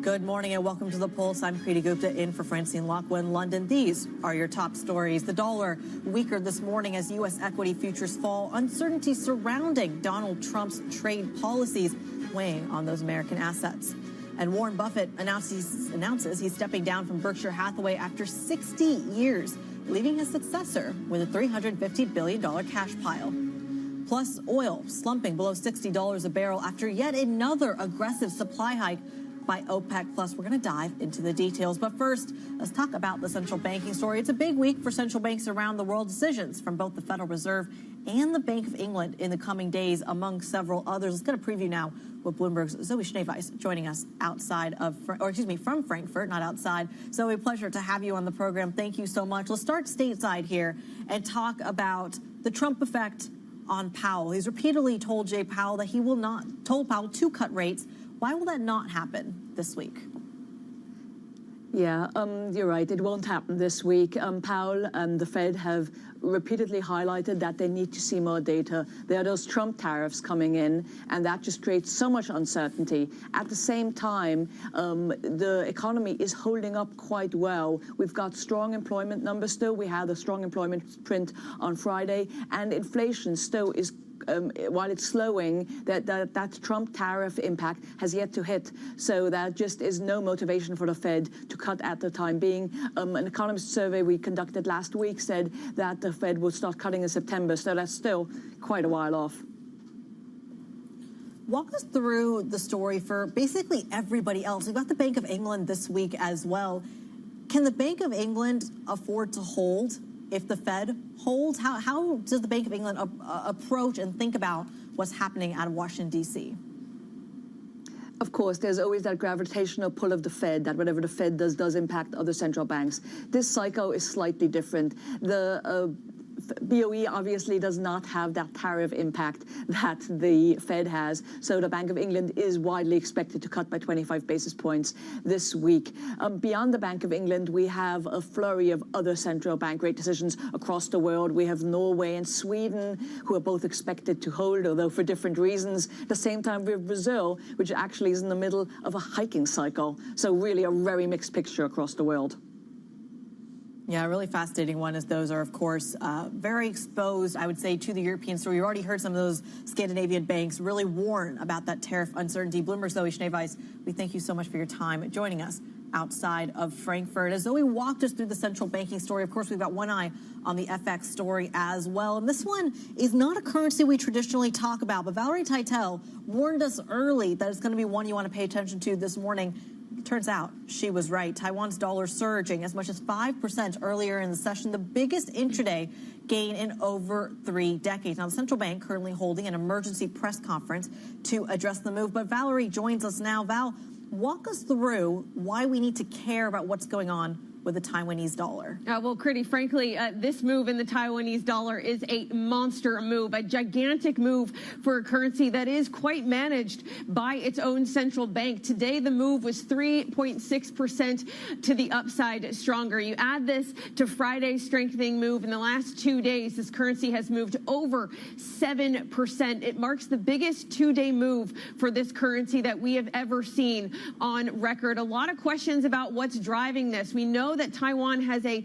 Good morning and welcome to The Pulse. I'm Preeti Gupta in for Francine Lockwell in London. These are your top stories. The dollar weaker this morning as U.S. equity futures fall. Uncertainty surrounding Donald Trump's trade policies weighing on those American assets. And Warren Buffett announces he's stepping down from Berkshire Hathaway after 60 years, leaving his successor with a $350 billion cash pile. Plus, oil slumping below $60 a barrel after yet another aggressive supply hike by OPEC+. We're going to dive into the details. But first, let's talk about the central banking story. It's a big week for central banks around the world. Decisions from both the Federal Reserve and the Bank of England in the coming days, among several others. Let's get a preview now with Bloomberg's Zoe Schneeweiss joining us from Frankfurt, not outside. Zoe, pleasure to have you on the program. Thank you so much. Let's start stateside here and talk about the Trump effect on Powell. He's repeatedly told Jay Powell that he will not, told Powell to cut rates. Why will that not happen this week? Yeah, you're right. It won't happen this week. Powell and the Fed have repeatedly highlighted that they need to see more data. There are those Trump tariffs coming in, and that just creates so much uncertainty. At the same time, the economy is holding up quite well. We've got strong employment numbers still. We had a strong employment print on Friday, and inflation still is while it's slowing, that Trump tariff impact has yet to hit. So that just is no motivation for the Fed to cut at the time being. An economist survey we conducted last week said that the Fed will start cutting in September. So that's still quite a while off. Walk us through the story for basically everybody else. We've got the Bank of England this week as well. Can the Bank of England afford to hold if the Fed holds? How does the Bank of England approach and think about what's happening out of Washington, D.C.? Of course, there's always that gravitational pull of the Fed, that whatever the Fed does impact other central banks. This cycle is slightly different. The BOE obviously does not have that tariff impact that the Fed has, so the Bank of England is widely expected to cut by 25 basis points this week. Beyond the Bank of England, we have a flurry of other central bank rate decisions across the world. We have Norway and Sweden, who are both expected to hold, although for different reasons. At the same time, we have Brazil, which actually is in the middle of a hiking cycle. So really a very mixed picture across the world. Yeah, a really fascinating one, as those are, of course, very exposed, I would say, to the European story. You already heard some of those Scandinavian banks really warn about that tariff uncertainty. Bloomberg's Zoe Schneeweiss, we thank you so much for your time joining us outside of Frankfurt. As Zoe walked us through the central banking story, of course, we've got one eye on the FX story as well. And this one is not a currency we traditionally talk about, but Valerie Teitel warned us early that it's going to be one you want to pay attention to this morning. Turns out she was right. Taiwan's dollar surging as much as 5% earlier in the session, the biggest intraday gain in over 3 decades. Now, the central bank currently holding an emergency press conference to address the move. But Valerie joins us now. Val, walk us through why we need to care about what's going on with the Taiwanese dollar. Well, Critty, frankly, this move in the Taiwanese dollar is a monster move, a gigantic move for a currency that is quite managed by its own central bank. Today, the move was 3.6% to the upside stronger. You add this to Friday's strengthening move. In the last 2 days, this currency has moved over 7%. It marks the biggest 2-day move for this currency that we have ever seen on record. A lot of questions about what's driving this. We know that Taiwan has a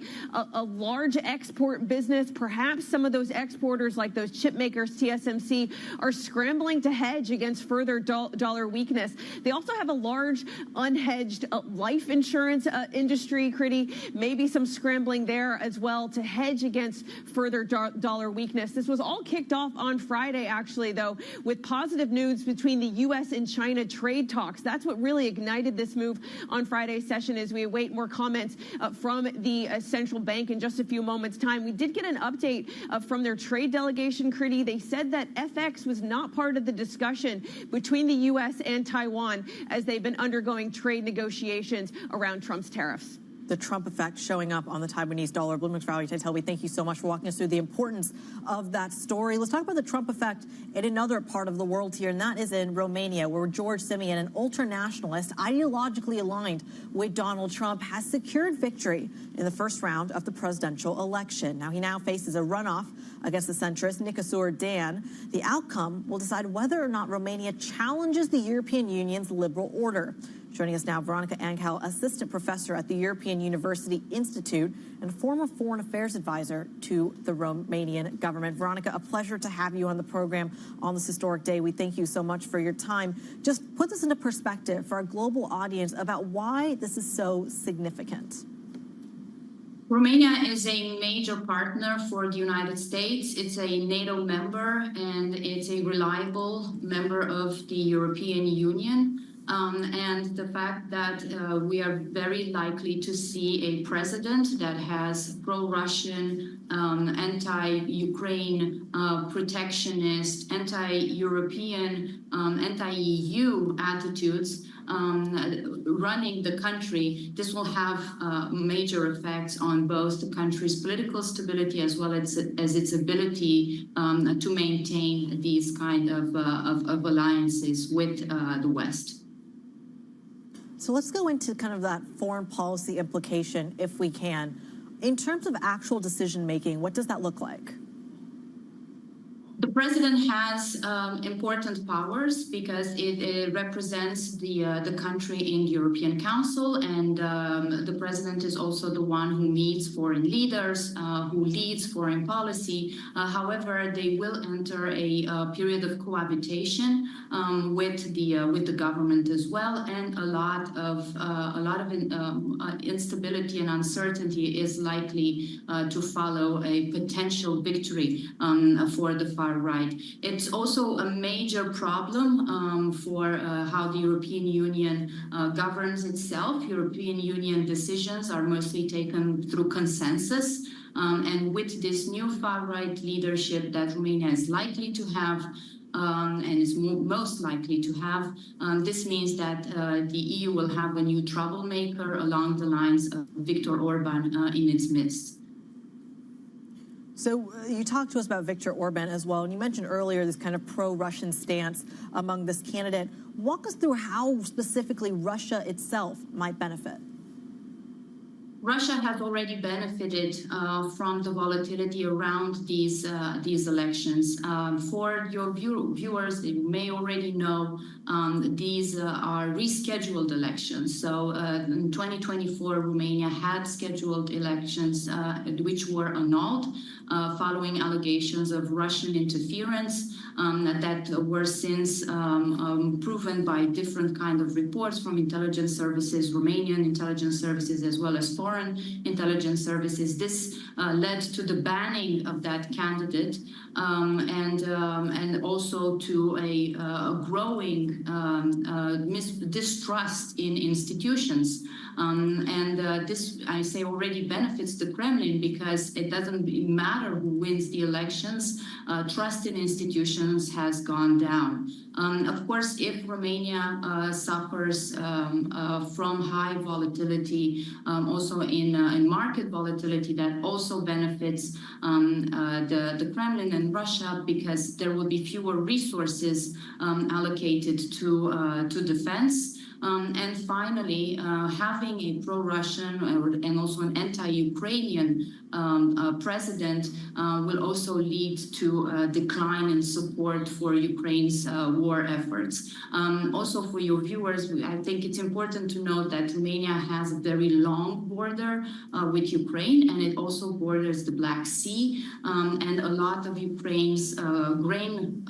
large export business. Perhaps some of those exporters, like those chip makers, TSMC, are scrambling to hedge against further dollar weakness. They also have a large unhedged life insurance industry, Critty. Maybe some scrambling there as well to hedge against further dollar weakness. This was all kicked off on Friday, actually, though, with positive news between the U.S. and China trade talks. That's what really ignited this move on Friday's session as we await more comments from the central bank in just a few moments' time. We did get an update from their trade delegation, Critty. They said that FX was not part of the discussion between the U.S. and Taiwan as they've been undergoing trade negotiations around Trump's tariffs. The Trump effect showing up on the Taiwanese dollar. Bloomberg's Valerie Teitel, we thank you so much for walking us through the importance of that story. Let's talk about the Trump effect in another part of the world here, and that is in Romania, where George Simion, an ultranationalist ideologically aligned with Donald Trump, has secured victory in the first round of the presidential election. Now, he faces a runoff against the centrist Nicosur Dan. The outcome will decide whether or not Romania challenges the European Union's liberal order. Joining us now, Veronica Angel, assistant professor at the European University Institute and former foreign affairs advisor to the Romanian government. Veronica, a pleasure to have you on the program on this historic day. We thank you so much for your time. Just put this into perspective for our global audience about why this is so significant. Romania is a major partner for the United States. It's a NATO member and it's a reliable member of the European Union. And the fact that we are very likely to see a president that has pro-Russian, anti-Ukraine, protectionist, anti-European, anti-EU attitudes running the country, this will have major effects on both the country's political stability as well as its ability to maintain these kind of alliances with the West. So let's go into kind of that foreign policy implication, if we can. In terms of actual decision-making, what does that look like? The president has important powers because it represents the country in the European Council, and the president is also the one who meets foreign leaders, who leads foreign policy. However, they will enter a period of cohabitation with the government as well, and a lot of instability and uncertainty is likely to follow a potential victory for the far right. It's also a major problem for how the European Union governs itself. European Union decisions are mostly taken through consensus. And with this new far-right leadership that Romania is likely to have, and is most likely to have, this means that the EU will have a new troublemaker along the lines of Viktor Orban in its midst. So you talked to us about Viktor Orban as well, and you mentioned earlier this kind of pro-Russian stance among this candidate. Walk us through how specifically Russia itself might benefit. Russia has already benefited from the volatility around these elections. For your viewers, you may already know these are rescheduled elections. So in 2024, Romania had scheduled elections which were annulled following allegations of Russian interference that were since proven by different kind of reports from intelligence services, Romanian intelligence services, as well as foreign intelligence services. This led to the banning of that candidate and also to a growing distrust in institutions. This, I say, already benefits the Kremlin because it doesn't matter who wins the elections. Trust in institutions has gone down. Of course, if Romania suffers from high volatility, also in market volatility, that also benefits the Kremlin and Russia because there will be fewer resources allocated to defense. And finally, having a pro-Russian and also an anti-Ukrainian president will also lead to a decline in support for Ukraine's war efforts. Also for your viewers, I think it's important to note that Romania has a very long border with Ukraine, and it also borders the Black Sea, and a lot of Ukraine's grain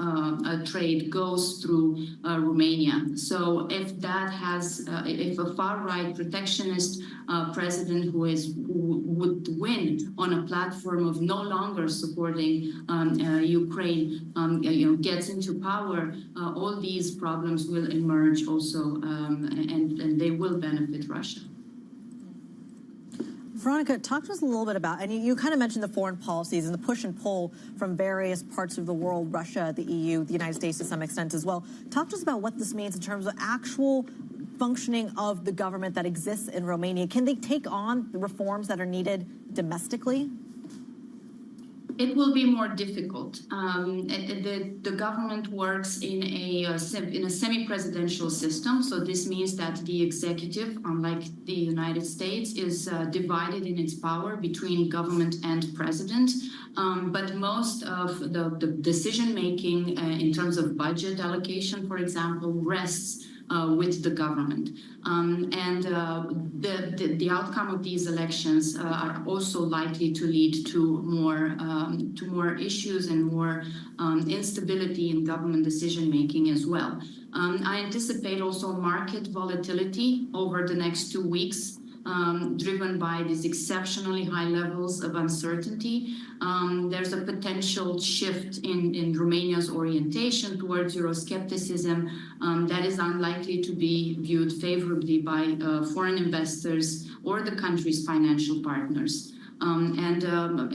trade goes through Romania. So if that if a far-right protectionist president who would win on a platform of no longer supporting Ukraine, gets into power, all these problems will emerge also, and they will benefit Russia. Veronica, talk to us a little bit about, and you kind of mentioned the foreign policies and the push and pull from various parts of the world, Russia, the EU, the United States to some extent as well. Talk to us about what this means in terms of actual functioning of the government that exists in Romania. Can they take on the reforms that are needed domestically? It will be more difficult. The government works in a semi-presidential system, so this means that the executive, unlike the United States, is divided in its power between government and president. But most of the decision-making in terms of budget allocation, for example, rests with the government. The outcome of these elections are also likely to lead to more issues and more instability in government decision-making as well. I anticipate also market volatility over the next 2 weeks, driven by these exceptionally high levels of uncertainty. There's a potential shift in Romania's orientation towards Euroscepticism that is unlikely to be viewed favorably by foreign investors or the country's financial partners.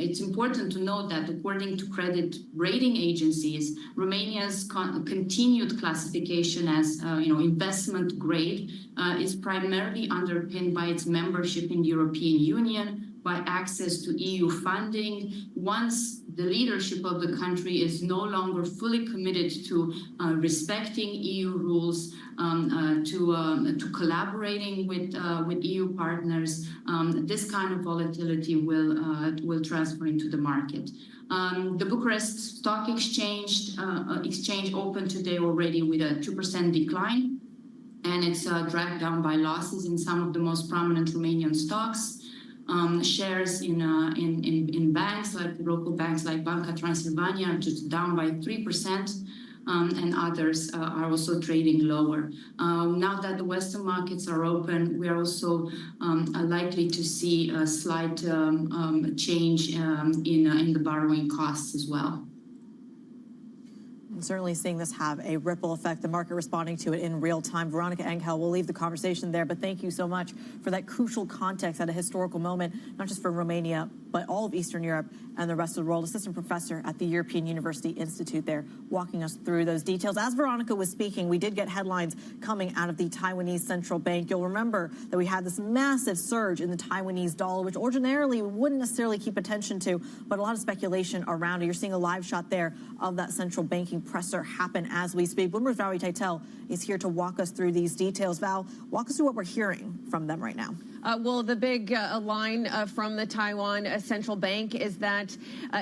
It's important to note that according to credit rating agencies, Romania's continued classification as investment grade is primarily underpinned by its membership in the European Union, by access to EU funding. Once the leadership of the country is no longer fully committed to respecting EU rules, to collaborating with EU partners, this kind of volatility will transfer into the market. The Bucharest Stock Exchange opened today already with a 2% decline, and it's dragged down by losses in some of the most prominent Romanian stocks. Shares in banks, like local banks like Banca Transilvania, are just down by 3%, and others are also trading lower. Now that the Western markets are open, we are also likely to see a slight change in the borrowing costs as well. I'm certainly seeing this have a ripple effect, the market responding to it in real time. Veronica Engel, we'll leave the conversation there, but thank you so much for that crucial context at a historical moment, not just for Romania, but all of Eastern Europe and the rest of the world. Assistant professor at the European University Institute there, walking us through those details. As Veronica was speaking, we did get headlines coming out of the Taiwanese central bank. You'll remember that we had this massive surge in the Taiwanese dollar, which ordinarily we wouldn't necessarily keep attention to, but a lot of speculation around it. You're seeing a live shot there of that central banking presser happen as we speak. Bloomberg's Valerie Teitel is here to walk us through these details. Val, walk us through what we're hearing from them right now. Well, the big line from the Taiwan Central Bank is that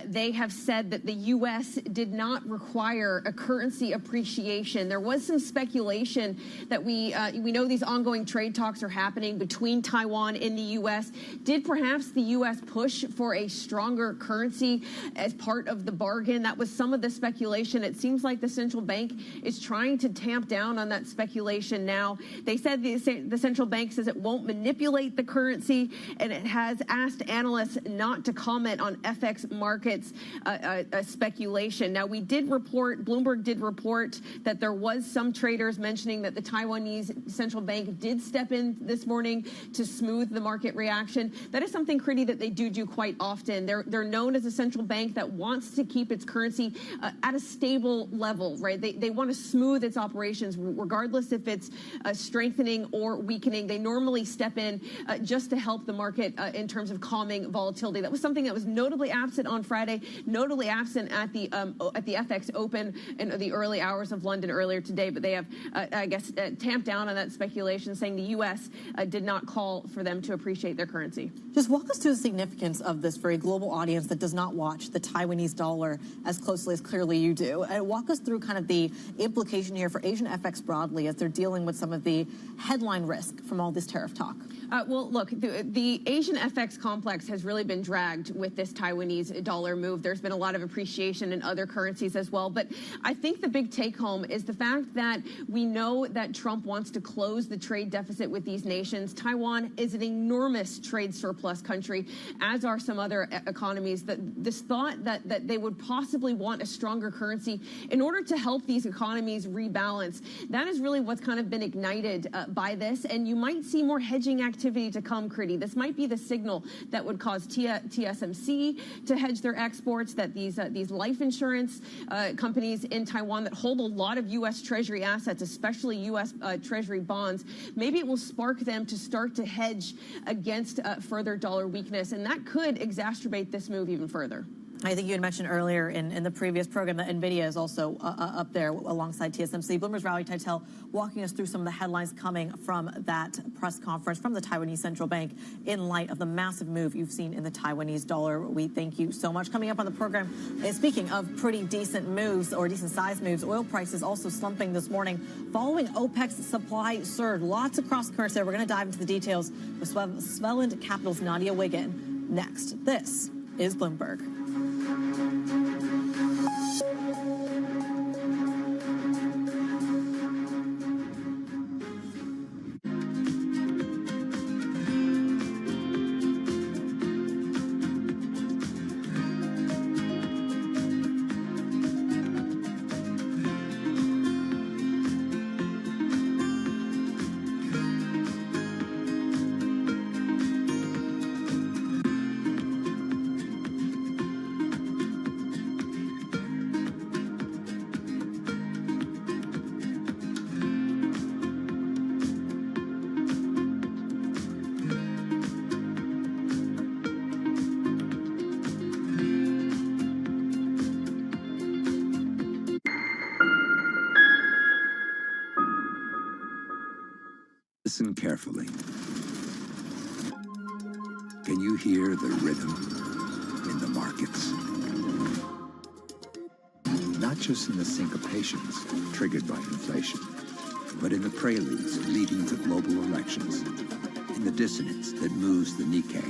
they have said that the U.S. did not require a currency appreciation. There was some speculation that we know these ongoing trade talks are happening between Taiwan and the U.S. Did perhaps the U.S. push for a stronger currency as part of the bargain? That was some of the speculation. It seems like the central bank is trying to tamp down on that speculation now. They said the central bank says it won't manipulate the currency, and it has asked analysts not to comment on FX markets speculation. Now, Bloomberg did report that there was some traders mentioning that the Taiwanese central bank did step in this morning to smooth the market reaction. That is something, Kriti, that they do quite often. They're known as a central bank that wants to keep its currency at a stable level, right? They want to smooth its operations regardless if it's strengthening or weakening. They normally step in just to help the market in terms of calming volatility. That was something that was notably absent on Friday, notably absent at the FX Open in the early hours of London earlier today. But they have, tamped down on that speculation, saying the U.S. Did not call for them to appreciate their currency. Just walk us through the significance of this for a global audience that does not watch the Taiwanese dollar as closely as clearly you do. And walk us through kind of the implication here for Asian FX broadly as they're dealing with some of the headline risk from all this tariff talk. Well, look, the Asian FX complex has really been dragged with this Taiwanese dollar move. There's been a lot of appreciation in other currencies as well. But I think the big take home is the fact that we know that Trump wants to close the trade deficit with these nations. Taiwan is an enormous trade surplus country, as are some other economies. This thought that they would possibly want a stronger currency in order to help these economies rebalance, that is really what's kind of been ignited by this. And you might see more hedging activity to come, Kriti. This might be the signal that would cause TSMC to hedge their exports, that these life insurance companies in Taiwan that hold a lot of U.S. Treasury assets, especially U.S. Treasury bonds, maybe it will spark them to start to hedge against further dollar weakness, and that could exacerbate this move even further. I think you had mentioned earlier in the previous program that NVIDIA is also up there alongside TSMC. Bloomberg's Rally Teitel walking us through some of the headlines coming from that press conference from the Taiwanese Central Bank in light of the massive move you've seen in the Taiwanese dollar. We thank you so much. Coming up on the program, speaking of pretty decent moves or decent-sized moves, oil prices also slumping this morning following OPEC's supply surge. Lots of cross-currents there. We're going to dive into the details with Swelland Capital's Nadia Wiggin next. This is Bloomberg. Listen carefully. Can you hear the rhythm in the markets? Not just in the syncopations triggered by inflation, but in the preludes leading to global elections, in the dissonance that moves the Nikkei,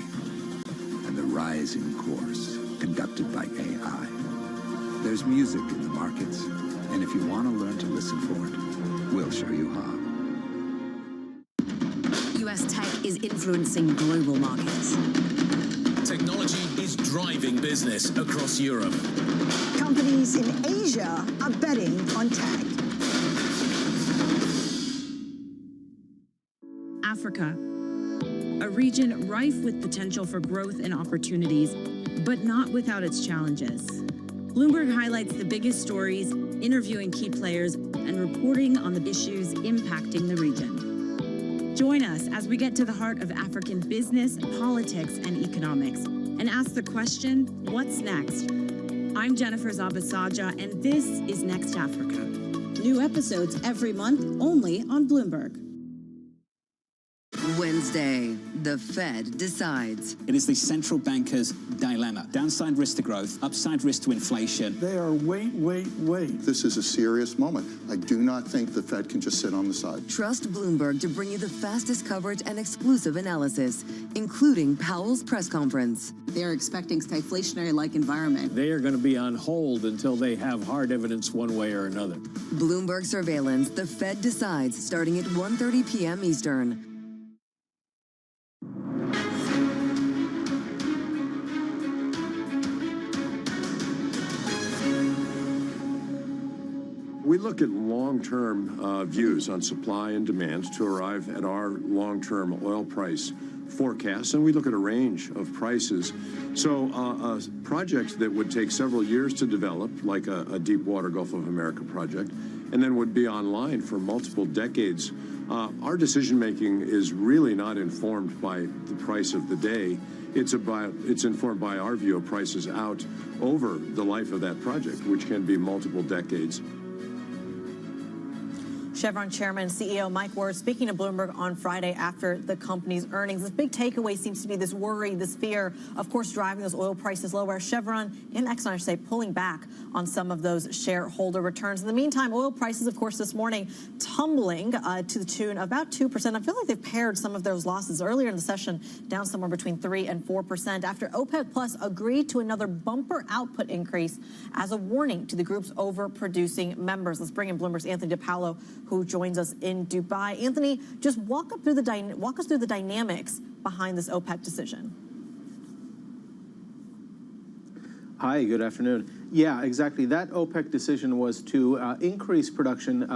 and the rising course conducted by AI. There's music in the markets, and if you want to learn to listen for it, we'll show you how. U.S. tech is influencing global markets. Technology is driving business across Europe. Companies in Asia are betting on tech. Africa, a region rife with potential for growth and opportunities, but not without its challenges. Bloomberg highlights the biggest stories, interviewing key players, and reporting on the issues impacting the region. Join us as we get to the heart of African business, politics, and economics, and ask the question, what's next? I'm Jennifer Zabasaja, and this is Next Africa. New episodes every month, only on Bloomberg. Wednesday, the Fed decides. It is the central banker's dilemma. Downside risk to growth, upside risk to inflation. They are wait. This is a serious moment. I do not think the Fed can just sit on the side. Trust Bloomberg to bring you the fastest coverage and exclusive analysis, including Powell's press conference. They're expecting stagflationary-like environment. They are going to be on hold until they have hard evidence one way or another. Bloomberg Surveillance, the Fed decides, starting at 1:30 p.m. Eastern. We look at long-term views on supply and demand to arrive at our long-term oil price forecasts, and we look at a range of prices. So a project that would take several years to develop, like a Deepwater Gulf of America project, and then would be online for multiple decades, our decision-making is really not informed by the price of the day. It's informed by our view of prices out over the life of that project, which can be multiple decades. Chevron Chairman and CEO Mike Wirth speaking to Bloomberg on Friday after the company's earnings. This big takeaway seems to be this worry, this fear, of course, driving those oil prices lower. Chevron and Exxon, I should say, pulling back on some of those shareholder returns. In the meantime, oil prices, of course, this morning tumbling to the tune of about 2%. I feel like they've paired some of those losses earlier in the session, down somewhere between 3 and 4%, after OPEC Plus agreed to another bumper output increase as a warning to the group's overproducing members. Let's bring in Bloomberg's Anthony DiPaolo, who joins us in Dubai. Anthony, just walk us through the dynamics behind this OPEC decision. Hi, good afternoon. Yeah, exactly. That OPEC decision was to increase production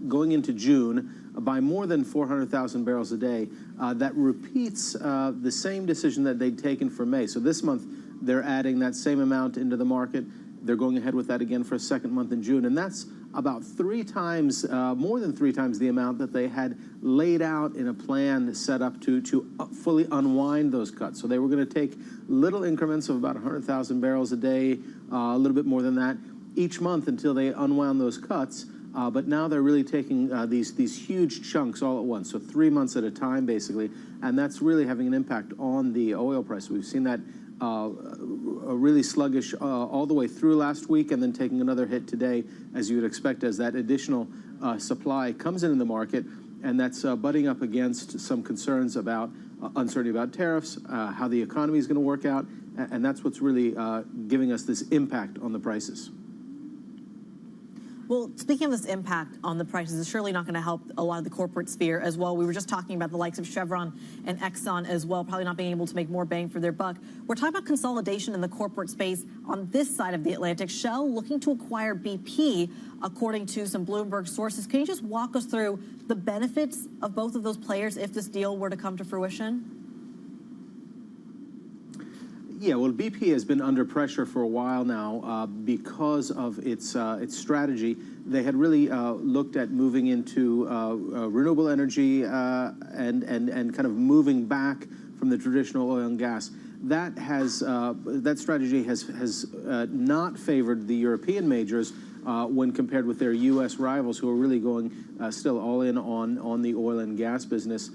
going into June by more than 400,000 barrels a day. That repeats the same decision that they'd taken for May. So this month, they're adding that same amount into the market. They're going ahead with that again for a second month in June. And that's about 3 times, more than 3 times the amount that they had laid out in a plan set up to fully unwind those cuts. So they were going to take little increments of about 100,000 barrels a day, a little bit more than that, each month until they unwound those cuts. But now they're really taking these huge chunks all at once, so 3 months at a time, basically. And that's really having an impact on the oil price. We've seen that really sluggish all the way through last week, and then taking another hit today, as you would expect, as that additional supply comes into the market, and that's butting up against some concerns about uncertainty about tariffs, how the economy is going to work out, and that's what's really giving us this impact on the prices. Well, speaking of this impact on the prices, it's surely not going to help a lot of the corporate sphere as well. We were just talking about the likes of Chevron and Exxon as well, probably not being able to make more bang for their buck. We're talking about consolidation in the corporate space on this side of the Atlantic. Shell looking to acquire BP, according to some Bloomberg sources. Can you just walk us through the benefits of both of those players if this deal were to come to fruition? Yeah, well, BP has been under pressure for a while now because of its strategy. They had really looked at moving into renewable energy and kind of moving back from the traditional oil and gas. That strategy has not favored the European majors when compared with their U.S. rivals, who are really going still all in on the oil and gas business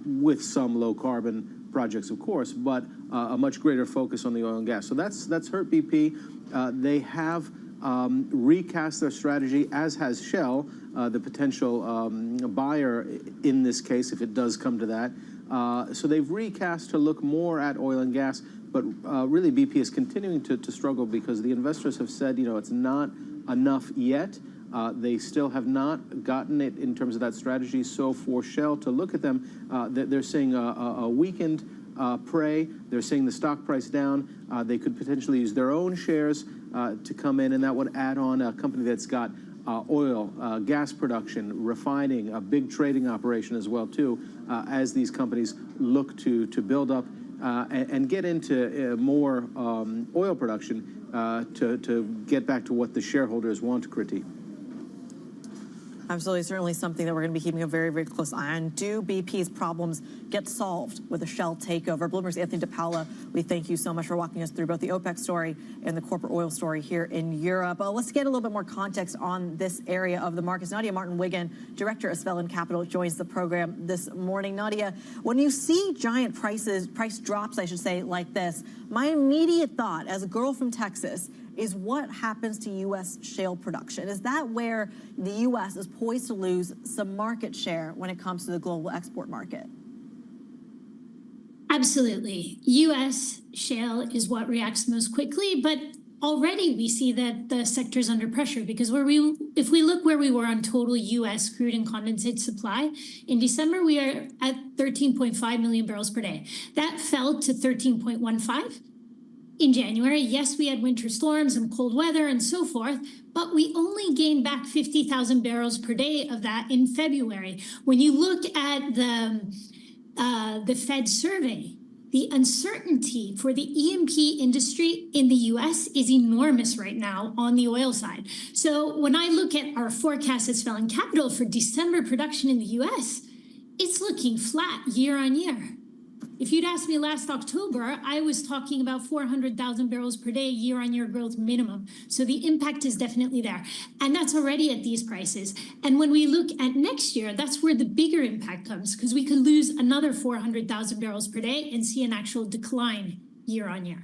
with some low carbon projects, of course, but a much greater focus on the oil and gas. So that's hurt BP. They have recast their strategy, as has Shell, the potential buyer in this case, if it does come to that. So they've recast to look more at oil and gas, but really BP is continuing to struggle because the investors have said, it's not enough yet. They still have not gotten it in terms of that strategy. So for Shell to look at them, they're seeing a weakened prey. They're seeing the stock price down. They could potentially use their own shares to come in, and that would add on a company that's got oil, gas production, refining, a big trading operation as well, too, as these companies look to build up and get into more oil production to get back to what the shareholders want to critique. Absolutely, certainly something that we're going to be keeping a very, very close eye on. Do BP's problems get solved with a Shell takeover? Bloomberg's Anthony DePaola, we thank you so much for walking us through both the OPEC story and the corporate oil story here in Europe. Let's get a little bit more context on this area of the markets. Nadia Martin-Wiggin, Director of Svelland Capital, joins the program this morning. Nadia, when you see giant price drops, I should say, like this, my immediate thought as a girl from Texas is what happens to U.S. shale production? Is that where the U.S. is poised to lose some market share when it comes to the global export market? Absolutely. U.S. shale is what reacts most quickly, but already we see that the sector is under pressure because if we look where we were on total U.S. crude and condensate supply, in December we are at 13.5 million barrels per day. That fell to 13.15. In January, yes, we had winter storms and cold weather and so forth, but we only gained back 50,000 barrels per day of that in February. When you look at the Fed survey, the uncertainty for the E&P industry in the U.S. is enormous right now on the oil side. So when I look at our forecast at Svelland Capital for December production in the U.S., it's looking flat year on year. If you'd asked me last October, I was talking about 400,000 barrels per day year-on-year growth minimum. So the impact is definitely there. And that's already at these prices. And when we look at next year, that's where the bigger impact comes because we could lose another 400,000 barrels per day and see an actual decline year-on-year.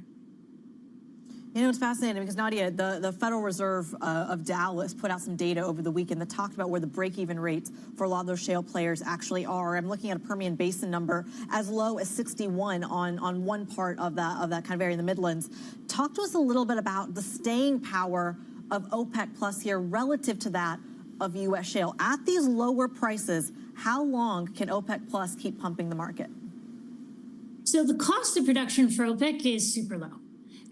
You know, it's fascinating because, Nadia, the Federal Reserve of Dallas put out some data over the weekend that talked about where the break-even rates for a lot of those shale players actually are. I'm looking at a Permian Basin number as low as 61 on one part of that kind of area in the Midlands. Talk to us a little bit about the staying power of OPEC Plus here relative to that of U.S. shale. At these lower prices, how long can OPEC Plus keep pumping the market? So the cost of production for OPEC is super low.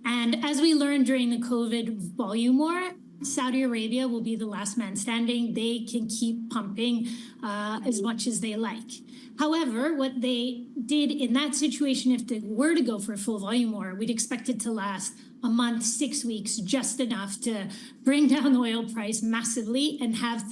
And as we learned during the COVID volume war, Saudi Arabia will be the last man standing. They can keep pumping as much as they like. However, what they did in that situation, if they were to go for a full volume war, we'd expect it to last a month, 6 weeks, just enough to bring down the oil price massively and have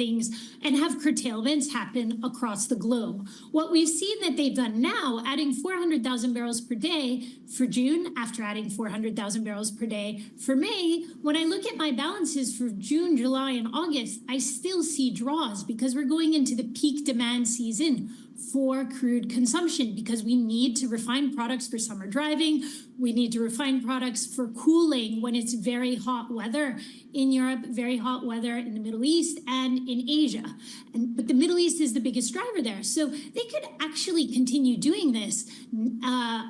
curtailments happen across the globe. What we've seen that they've done now, adding 400,000 barrels per day for June, after adding 400,000 barrels per day for May, when I look at my balances for June, July, and August, I still see draws because we're going into the peak demand season for crude consumption because we need to refine products for summer driving. We need to refine products for cooling when it's very hot weather in Europe, very hot weather in the Middle East and in Asia. But the Middle East is the biggest driver there. So they could actually continue doing this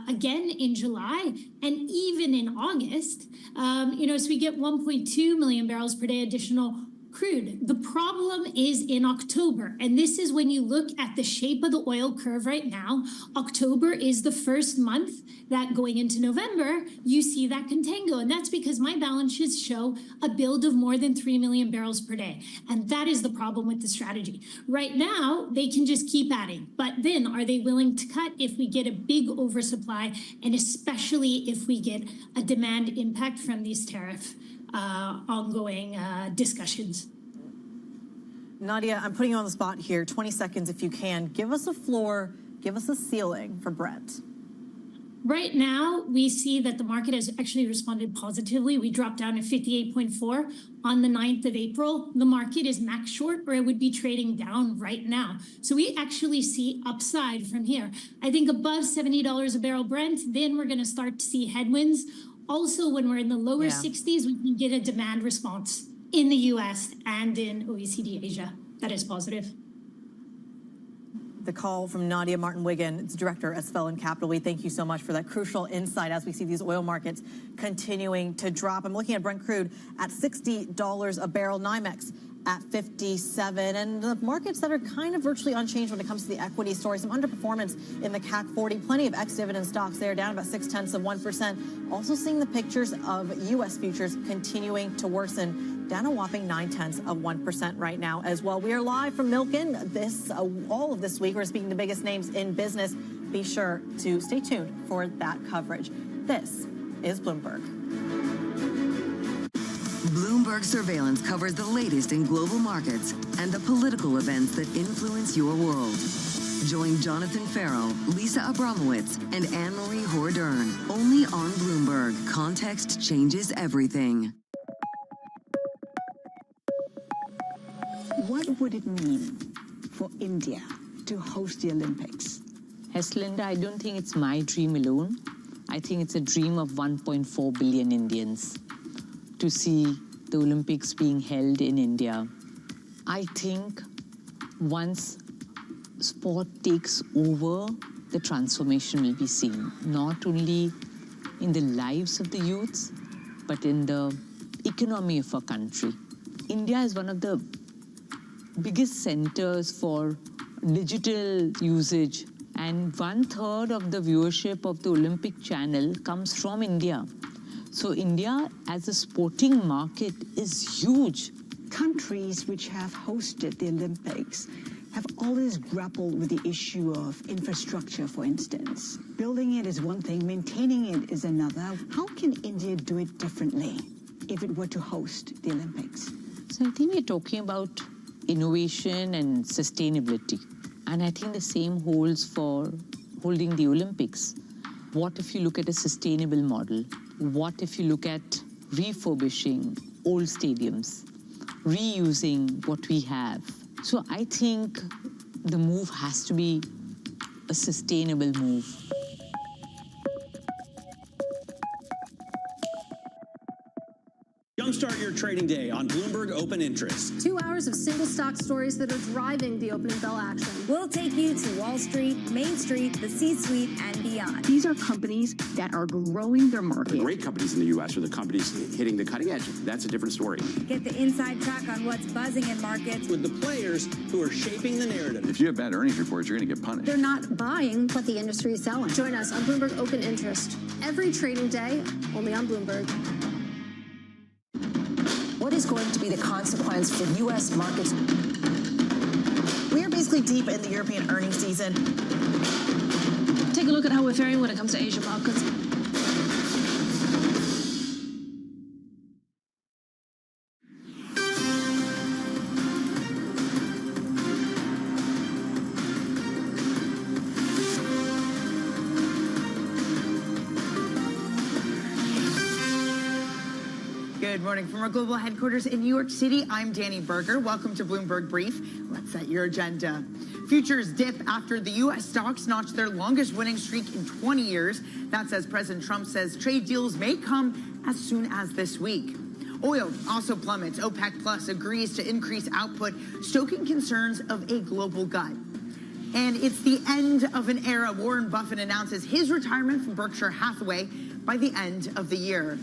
again in July and even in August. So we get 1.2 million barrels per day additional crude. The problem is in October, and this is when you look at the shape of the oil curve right now. October is the first month that going into November, you see that contango, and that's because my balances show a build of more than 3 million barrels per day, and that is the problem with the strategy. Right now, they can just keep adding, but then are they willing to cut if we get a big oversupply, and especially if we get a demand impact from these tariff ongoing discussions? Nadia, I'm putting you on the spot here. 20 seconds if you can. Give us a floor, give us a ceiling for Brent. Right now, we see that the market has actually responded positively. We dropped down to 58.4 on the 9th of April. The market is max short, or it would be trading down right now. So we actually see upside from here. I think above $70 a barrel Brent, then we're going to start to see headwinds. Also, when we're in the lower 60s, we can get a demand response in the U.S. and in OECD Asia. That is positive. The call from Nadia Martin-Wiggin, Director at Svelland Capital. We thank you so much for that crucial insight as we see these oil markets continuing to drop. I'm looking at Brent crude at $60 a barrel, NYMEX at 57, and the markets that are kind of virtually unchanged when it comes to the equity story. Some underperformance in the CAC 40, plenty of ex-dividend stocks there, down about 0.6%. Also seeing the pictures of U.S. futures continuing to worsen, down a whopping 0.9% right now as well. We are live from Milken all of this week. We're speaking to the biggest names in business. Be sure to stay tuned for that coverage. This is Bloomberg. Bloomberg Bloomberg surveillance covers the latest in global markets and the political events that influence your world. Join Jonathan Farrell, Lisa Abramowitz, and Anne-Marie Hordern only on Bloomberg. Context changes everything. What would it mean for India to host the Olympics? Linda, I don't think it's my dream alone. I think it's a dream of 1.4 billion Indians to see the Olympics being held in India. I think once sport takes over, the transformation will be seen, not only in the lives of the youths, but in the economy of our country. India is one of the biggest centers for digital usage, and 1/3 of the viewership of the Olympic channel comes from India. So India as a sporting market is huge. Countries which have hosted the Olympics have always grappled with the issue of infrastructure, for instance. Building it is one thing, maintaining it is another. How can India do it differently if it were to host the Olympics? So I think we're talking about innovation and sustainability. And I think the same holds for holding the Olympics. What if you look at a sustainable model? What if you look at refurbishing old stadiums, reusing what we have? So I think the move has to be a sustainable move. Jumpstart your trading day on Bloomberg Open Interest. 2 hours of single stock stories that are driving the opening bell action. We'll take you to Wall Street, Main Street, the C-suite, and beyond. These are companies that are growing their market. The great companies in the U.S. are the companies hitting the cutting edge. That's a different story. Get the inside track on what's buzzing in markets. With the players who are shaping the narrative. If you have bad earnings reports, you're going to get punished. They're not buying what the industry is selling. Join us on Bloomberg Open Interest. Every trading day, only on Bloomberg. What is going to be the consequence for U.S. markets? We are basically deep in the European earnings season. Take a look at how we're faring when it comes to Asian markets. Good morning from our global headquarters in New York City. I'm Danny Berger. Welcome to Bloomberg Brief. Let's set your agenda. Futures dip after the U.S. stocks notched their longest winning streak in 20 years. That's as President Trump says trade deals may come as soon as this week. Oil also plummets. OPEC Plus agrees to increase output, stoking concerns of a global glut. And it's the end of an era. Warren Buffett announces his retirement from Berkshire Hathaway by the end of the year.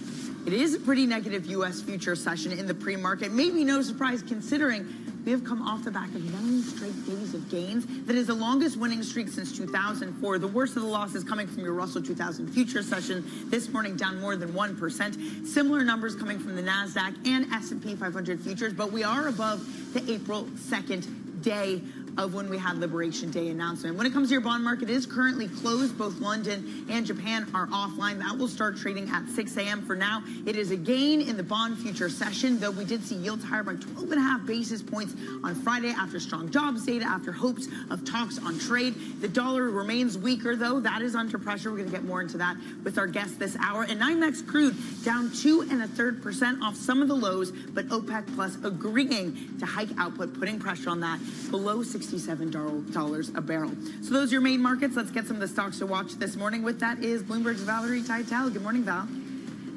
It is a pretty negative U.S. future session in the pre-market. Maybe no surprise considering we have come off the back of 9 straight days of gains. That is the longest winning streak since 2004. The worst of the losses coming from your Russell 2000 future session. This morning down more than 1%. Similar numbers coming from the NASDAQ and S&P 500 futures, but we are above the April 2nd day of when we had Liberation Day announcement. When it comes to your bond market, it is currently closed. Both London and Japan are offline. That will start trading at 6 a.m. For now, it is a gain in the bond future session, though we did see yields higher by 12.5 basis points on Friday after strong jobs data, after hopes of talks on trade. The dollar remains weaker, though. That is under pressure. We're going to get more into that with our guest this hour. And NYMEX crude down 2 1/3% off some of the lows, but OPEC Plus agreeing to hike output, putting pressure on that below $67 a barrel. So those are your main markets. Let's get some of the stocks to watch this morning. With that is Bloomberg's Valerie Teitel. Good morning, Val.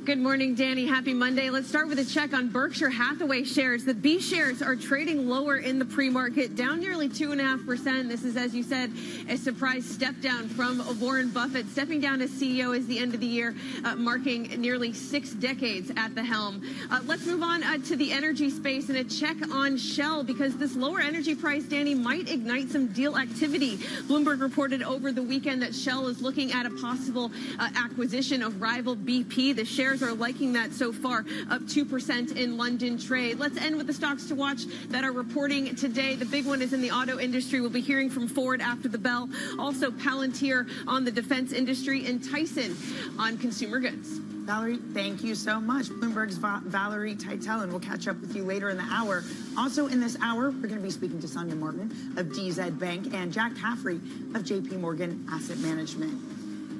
Good morning, Danny. Happy Monday. Let's start with a check on Berkshire Hathaway shares. The B shares are trading lower in the pre-market, down nearly 2.5%. This is, as you said, a surprise step down from Warren Buffett, stepping down as CEO as the end of the year, marking nearly 6 decades at the helm. Let's move on to the energy space and a check on Shell, because this lower energy price, Danny, might ignite some deal activity. Bloomberg reported over the weekend that Shell is looking at a possible acquisition of rival BP. The shares Buyers are liking that so far, up 2% in London trade. Let's end with the stocks to watch that are reporting today. The big one is in the auto industry. We'll be hearing from Ford after the bell. Also Palantir on the defense industry and Tyson on consumer goods. Valerie, thank you so much. Bloomberg's Valerie Teitel, and we'll catch up with you later in the hour. Also in this hour, we're going to be speaking to Sonia Martin of DZ Bank and Jack Caffrey of JP Morgan Asset Management.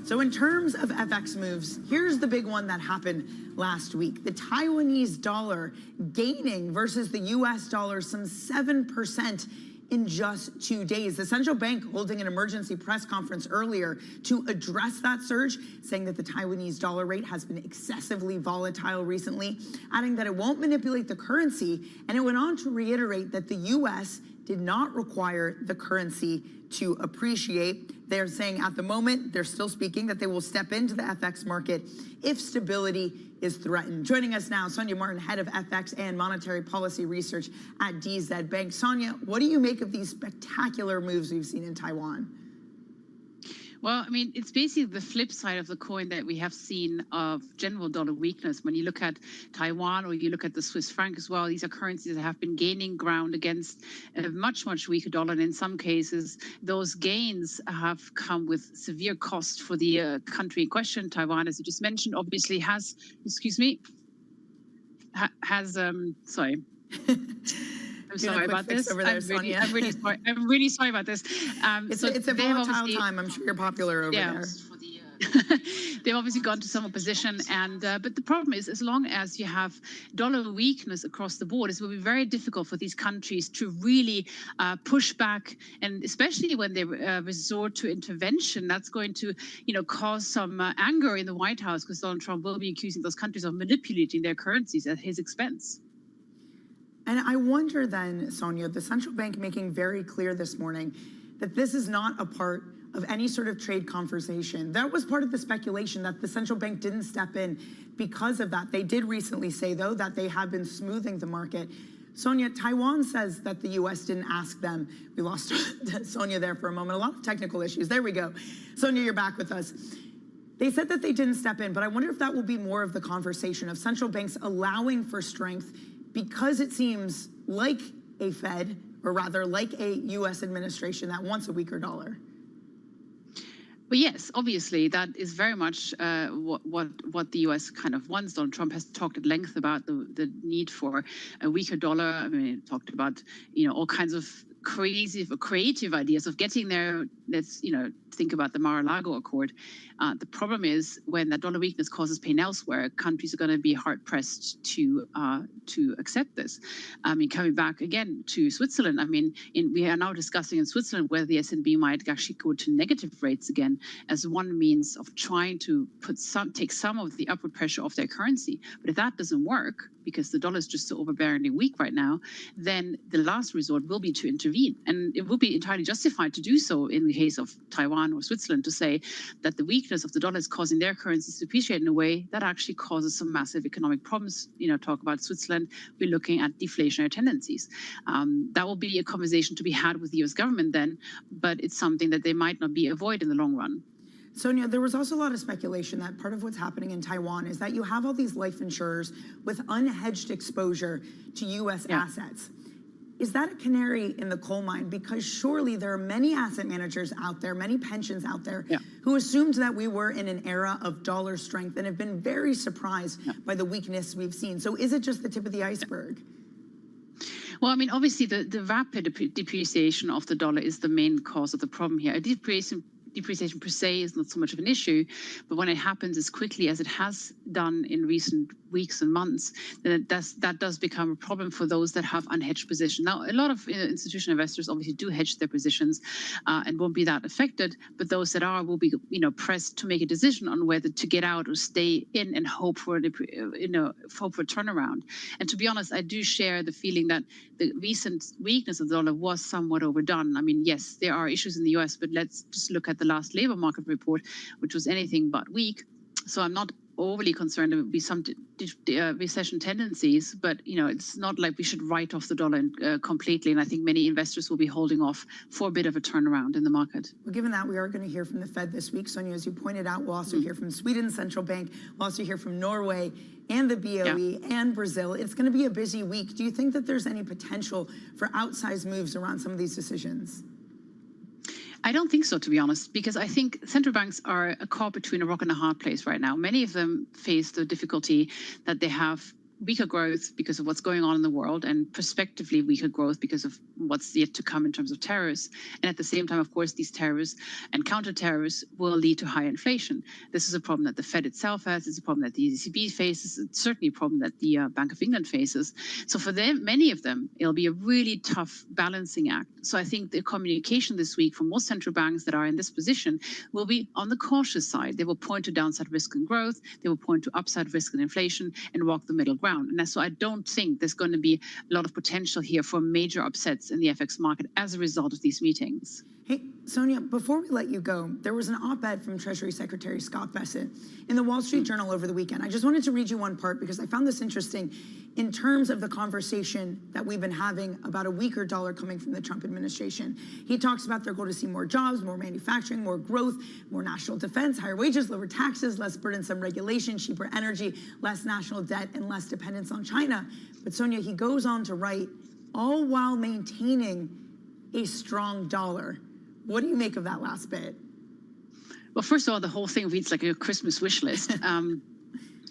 So in terms of FX moves, here's the big one that happened last week. The Taiwanese dollar gaining versus the US dollar some 7% in just 2 days. The central bank holding an emergency press conference earlier to address that surge, saying that the Taiwanese dollar rate has been excessively volatile recently, adding that it won't manipulate the currency, and it went on to reiterate that the U.S. did not require the currency to appreciate. They're saying at the moment, they're still speaking, that they will step into the FX market if stability is threatened. Joining us now, Sonia Martin, head of FX and monetary policy research at DZ Bank. Sonia, what do you make of these spectacular moves we've seen in Taiwan? Well, I mean, it's basically the flip side of the coin that we have seen of general dollar weakness. When you look at Taiwan or you look at the Swiss franc as well, these are currencies that have been gaining ground against a much, much weaker dollar. And in some cases, those gains have come with severe cost for the country in question. Taiwan, as you just mentioned, obviously has, sorry. I'm sorry about this. Over there, I'm really sorry about this. It's a volatile time. I'm sure you're popular over there. They've obviously gone to some opposition, and but the problem is, as long as you have dollar weakness across the board, it will be very difficult for these countries to really push back, and especially when they resort to intervention, that's going to, cause some anger in the White House, because Donald Trump will be accusing those countries of manipulating their currencies at his expense. And I wonder then, Sonia, the central bank making very clear this morning that this is not a part of any sort of trade conversation. That was part of the speculation that the central bank didn't step in because of that. They did recently say, though, that they have been smoothing the market. Sonia, Taiwan says that the U.S. didn't ask them. We lost Sonia there for a moment. A lot of technical issues. There we go. Sonia, you're back with us. They said that they didn't step in, but I wonder if that will be more of the conversation of central banks allowing for strength, because it seems like a Fed, or rather like a U.S. administration that wants a weaker dollar. But yes, obviously, that is very much what the U.S. kind of wants. Donald Trump has talked at length about the need for a weaker dollar. I mean, he talked about, all kinds of creative ideas of getting there. Let's, think about the Mar-a-Lago Accord. The problem is when that dollar weakness causes pain elsewhere, countries are going to be hard-pressed to accept this. I mean, coming back again to Switzerland, I mean, we are now discussing in Switzerland whether the SNB might actually go to negative rates again as one means of trying to take some of the upward pressure off their currency. But if that doesn't work, because the dollar is just so overbearingly weak right now, then the last resort will be to intervene. And it will be entirely justified to do so in the case of Taiwan or Switzerland, to say that the weakness of the dollar is causing their currencies to appreciate in a way that actually causes some massive economic problems. Talk about Switzerland, we're looking at deflationary tendencies. That will be a conversation to be had with the US government then, but it's something that they might not be avoid in the long run. Sonia, there was also a lot of speculation that part of what's happening in Taiwan is that you have all these life insurers with unhedged exposure to U.S. assets. Is that a canary in the coal mine? Because surely there are many asset managers out there, many pensions out there, who assumed that we were in an era of dollar strength and have been very surprised by the weakness we've seen. So is it just the tip of the iceberg? Well, I mean, obviously, the rapid depreciation of the dollar is the main cause of the problem here. A depreciation per se is not so much of an issue, but when it happens as quickly as it has done in recent weeks and months, then that does become a problem for those that have unhedged position. Now, a lot of institutional investors obviously do hedge their positions and won't be that affected, but those that are will be, pressed to make a decision on whether to get out or stay in and hope for a turnaround. And to be honest, I do share the feeling that the recent weakness of the dollar was somewhat overdone. I mean, yes, there are issues in the US, but let's just look at the last labor market report, which was anything but weak. So I'm not overly concerned there would be some recession tendencies, but it's not like we should write off the dollar completely. And I think many investors will be holding off for a bit of a turnaround in the market. Well, given that, we are going to hear from the Fed this week, Sonia, as you pointed out. We'll also hear from Sweden's central bank. We'll also hear from Norway and the BOE and Brazil. It's going to be a busy week. Do you think that there's any potential for outsized moves around some of these decisions? I don't think so, to be honest, because I think central banks are a caught between a rock and a hard place right now. Many of them face the difficulty that they have weaker growth because of what's going on in the world, and prospectively weaker growth because of what's yet to come in terms of tariffs. And at the same time, of course, these tariffs and counter-tariffs will lead to high inflation. This is a problem that the Fed itself has. It's a problem that the ECB faces. It's certainly a problem that the Bank of England faces. So for them, many of them, it'll be a really tough balancing act. So I think the communication this week from most central banks that are in this position will be on the cautious side. They will point to downside risk and growth. They will point to upside risk and inflation and walk the middle ground. And so I don't think there's going to be a lot of potential here for major upsets in the FX market as a result of these meetings. Hey, Sonia, before we let you go, there was an op-ed from Treasury Secretary Scott Bessent in the Wall Street Journal over the weekend. I just wanted to read you one part because I found this interesting in terms of the conversation that we've been having about a weaker dollar coming from the Trump administration. He talks about their goal to see more jobs, more manufacturing, more growth, more national defense, higher wages, lower taxes, less burdensome regulation, cheaper energy, less national debt, and less dependence on China. But Sonia, he goes on to write, all while maintaining a strong dollar. What do you make of that last bit? Well, first of all, the whole thing reads like a Christmas wish list.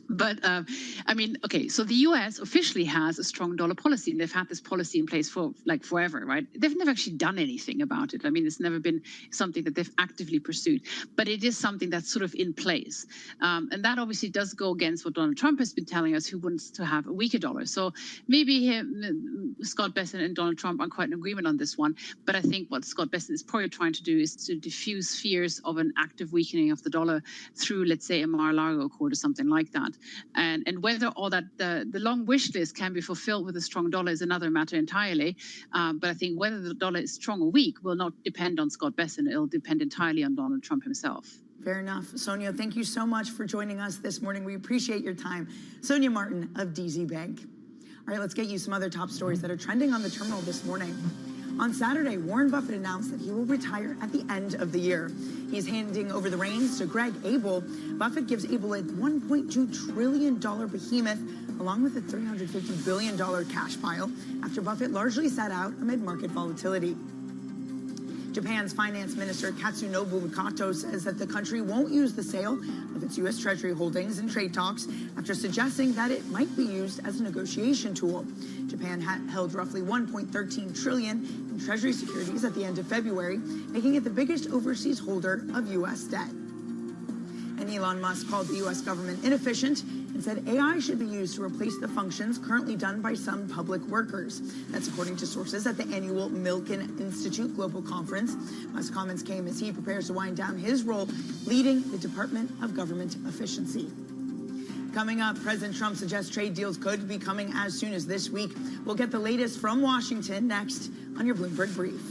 But I mean, okay, so the U.S. officially has a strong dollar policy, and they've had this policy in place for like forever, right? They've never actually done anything about it. I mean, it's never been something that they've actively pursued, but it is something that's sort of in place. And that obviously does go against what Donald Trump has been telling us, who wants to have a weaker dollar. So maybe Scott Bessent and Donald Trump aren't quite in agreement on this one, but I think what Scott Bessent is probably trying to do is to diffuse fears of an active weakening of the dollar through, let's say, a Mar-a-Lago Accord or something like that. And whether all that the long wish list can be fulfilled with a strong dollar is another matter entirely. But I think whether the dollar is strong or weak will not depend on Scott Bessent. It'll depend entirely on Donald Trump himself. Fair enough. Sonia, thank you so much for joining us this morning. We appreciate your time. Sonia Martin of DZ Bank. All right, let's get you some other top stories that are trending on the terminal this morning. On Saturday, Warren Buffett announced that he will retire at the end of the year. He's handing over the reins to Greg Abel. Buffett gives Abel a $1.2 trillion behemoth, along with a $350 billion cash pile, after Buffett largely sat out amid market volatility. Japan's finance minister Katsunobu Kato says that the country won't use the sale of its U.S. Treasury holdings in trade talks after suggesting that it might be used as a negotiation tool. Japan held roughly $1.13 trillion in Treasury securities at the end of February, making it the biggest overseas holder of U.S. debt. And Elon Musk called the U.S. government inefficient and said AI should be used to replace the functions currently done by some public workers. That's according to sources at the annual Milken Institute Global Conference. Musk's comments came as he prepares to wind down his role leading the Department of Government Efficiency. Coming up, President Trump suggests trade deals could be coming as soon as this week. We'll get the latest from Washington next on your Bloomberg Brief.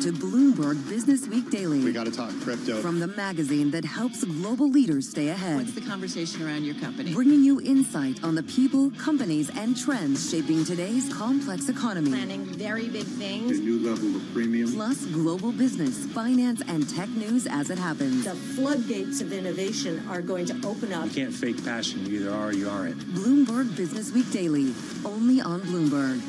To Bloomberg Business Week Daily. We got to talk crypto. From the magazine that helps global leaders stay ahead. What's the conversation around your company? Bringing you insight on the people, companies, and trends shaping today's complex economy. Planning very big things. A new level of premium. Plus global business, finance, and tech news as it happens. The floodgates of innovation are going to open up. You can't fake passion. You either are or you aren't. Bloomberg Business Week Daily, only on Bloomberg.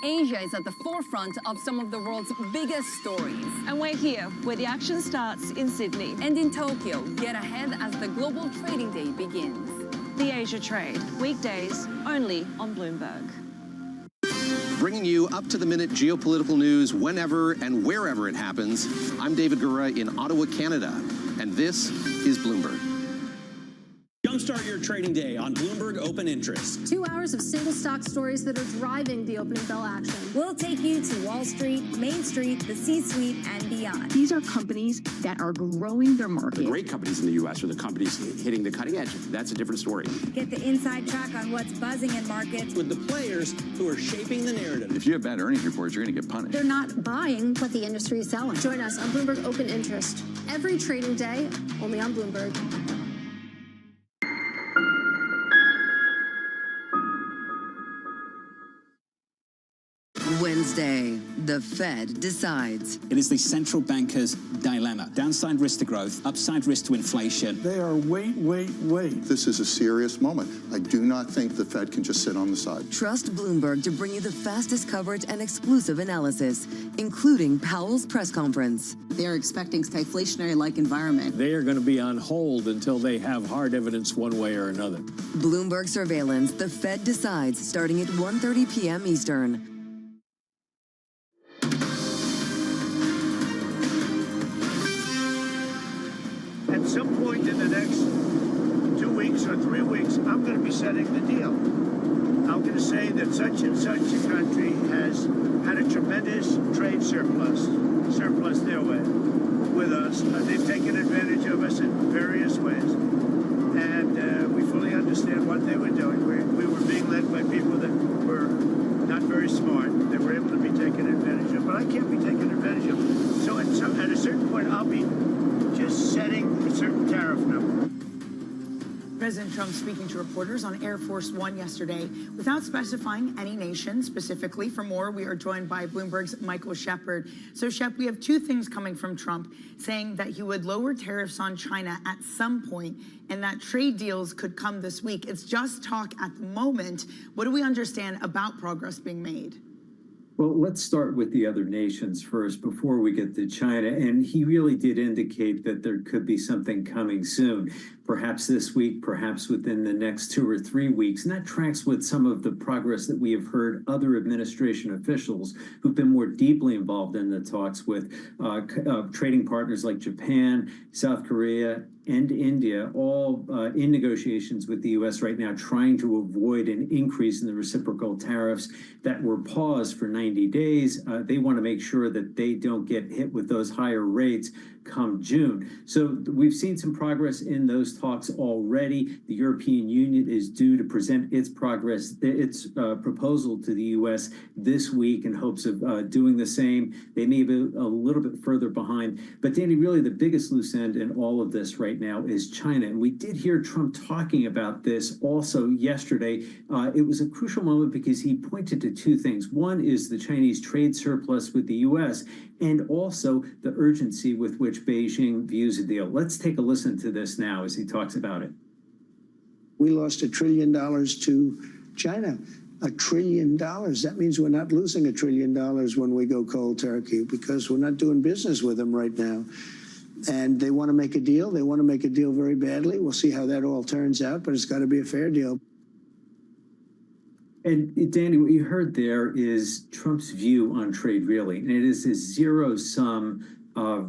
Asia is at the forefront of some of the world's biggest stories. And we're here, where the action starts in Sydney. And in Tokyo, get ahead as the global trading day begins. The Asia Trade, weekdays only on Bloomberg. Bringing you up-to-the-minute geopolitical news whenever and wherever it happens. I'm David Gura in Ottawa, Canada, and this is Bloomberg. Jumpstart your trading day on Bloomberg Open Interest. 2 hours of single stock stories that are driving the opening bell action. We'll take you to Wall Street, Main Street, the C-suite, and beyond. These are companies that are growing their market. The great companies in the U.S. are the companies hitting the cutting edge. That's a different story. Get the inside track on what's buzzing in markets. With the players who are shaping the narrative. If you have bad earnings reports, you're going to get punished. They're not buying what the industry is selling. Join us on Bloomberg Open Interest. Every trading day, only on Bloomberg. Wednesday, the Fed decides. It is the central banker's dilemma. Downside risk to growth, upside risk to inflation. They are wait. This is a serious moment. I do not think the Fed can just sit on the side. Trust Bloomberg to bring you the fastest coverage and exclusive analysis, including Powell's press conference. They're expecting stagflationary-like environment. They are going to be on hold until they have hard evidence one way or another. Bloomberg surveillance, the Fed decides, starting at 1:30 p.m. Eastern. At some point in the next 2 weeks or 3 weeks, I'm going to be setting the deal. I'm going to say that such and such a country has had a tremendous trade surplus their way with us. They've taken advantage of us in various ways. And we fully understand what they were doing. We were being led by people that were not very smart. They were able to be taken advantage of. But I can't be taken advantage of. So at a certain point, I'll be just setting a certain tariff number. President Trump speaking to reporters on Air Force One yesterday without specifying any nation specifically. For more, we are joined by Bloomberg's Michael Shepard. So, Shep, we have two things coming from Trump, saying that he would lower tariffs on China at some point and that trade deals could come this week. It's just talk at the moment. What do we understand about progress being made? Well, let's start with the other nations first before we get to China. And he really did indicate that there could be something coming soon, perhaps this week, perhaps within the next 2 or 3 weeks. And that tracks with some of the progress that we have heard other administration officials who've been more deeply involved in the talks with trading partners like Japan, South Korea, and India, all in negotiations with the U.S. right now, trying to avoid an increase in the reciprocal tariffs that were paused for 90 days. They want to make sure that they don't get hit with those higher rates come June. So we've seen some progress in those talks already. The European Union is due to present its proposal to the U.S. this week in hopes of doing the same. They may be a little bit further behind. But Danny, really the biggest loose end in all of this right now is China. And we did hear Trump talking about this also yesterday. It was a crucial moment because he pointed to two things. One is the Chinese trade surplus with the U.S. and also the urgency with which Beijing views the deal. Let's take a listen to this now as he talks about it. We lost $1 trillion to China. $1 trillion. That means we're not losing $1 trillion when we go cold turkey because we're not doing business with them right now. And they want to make a deal. They want to make a deal very badly. We'll see how that all turns out, but it's got to be a fair deal. And Danny, what you heard there is Trump's view on trade, really. And it is a zero-sum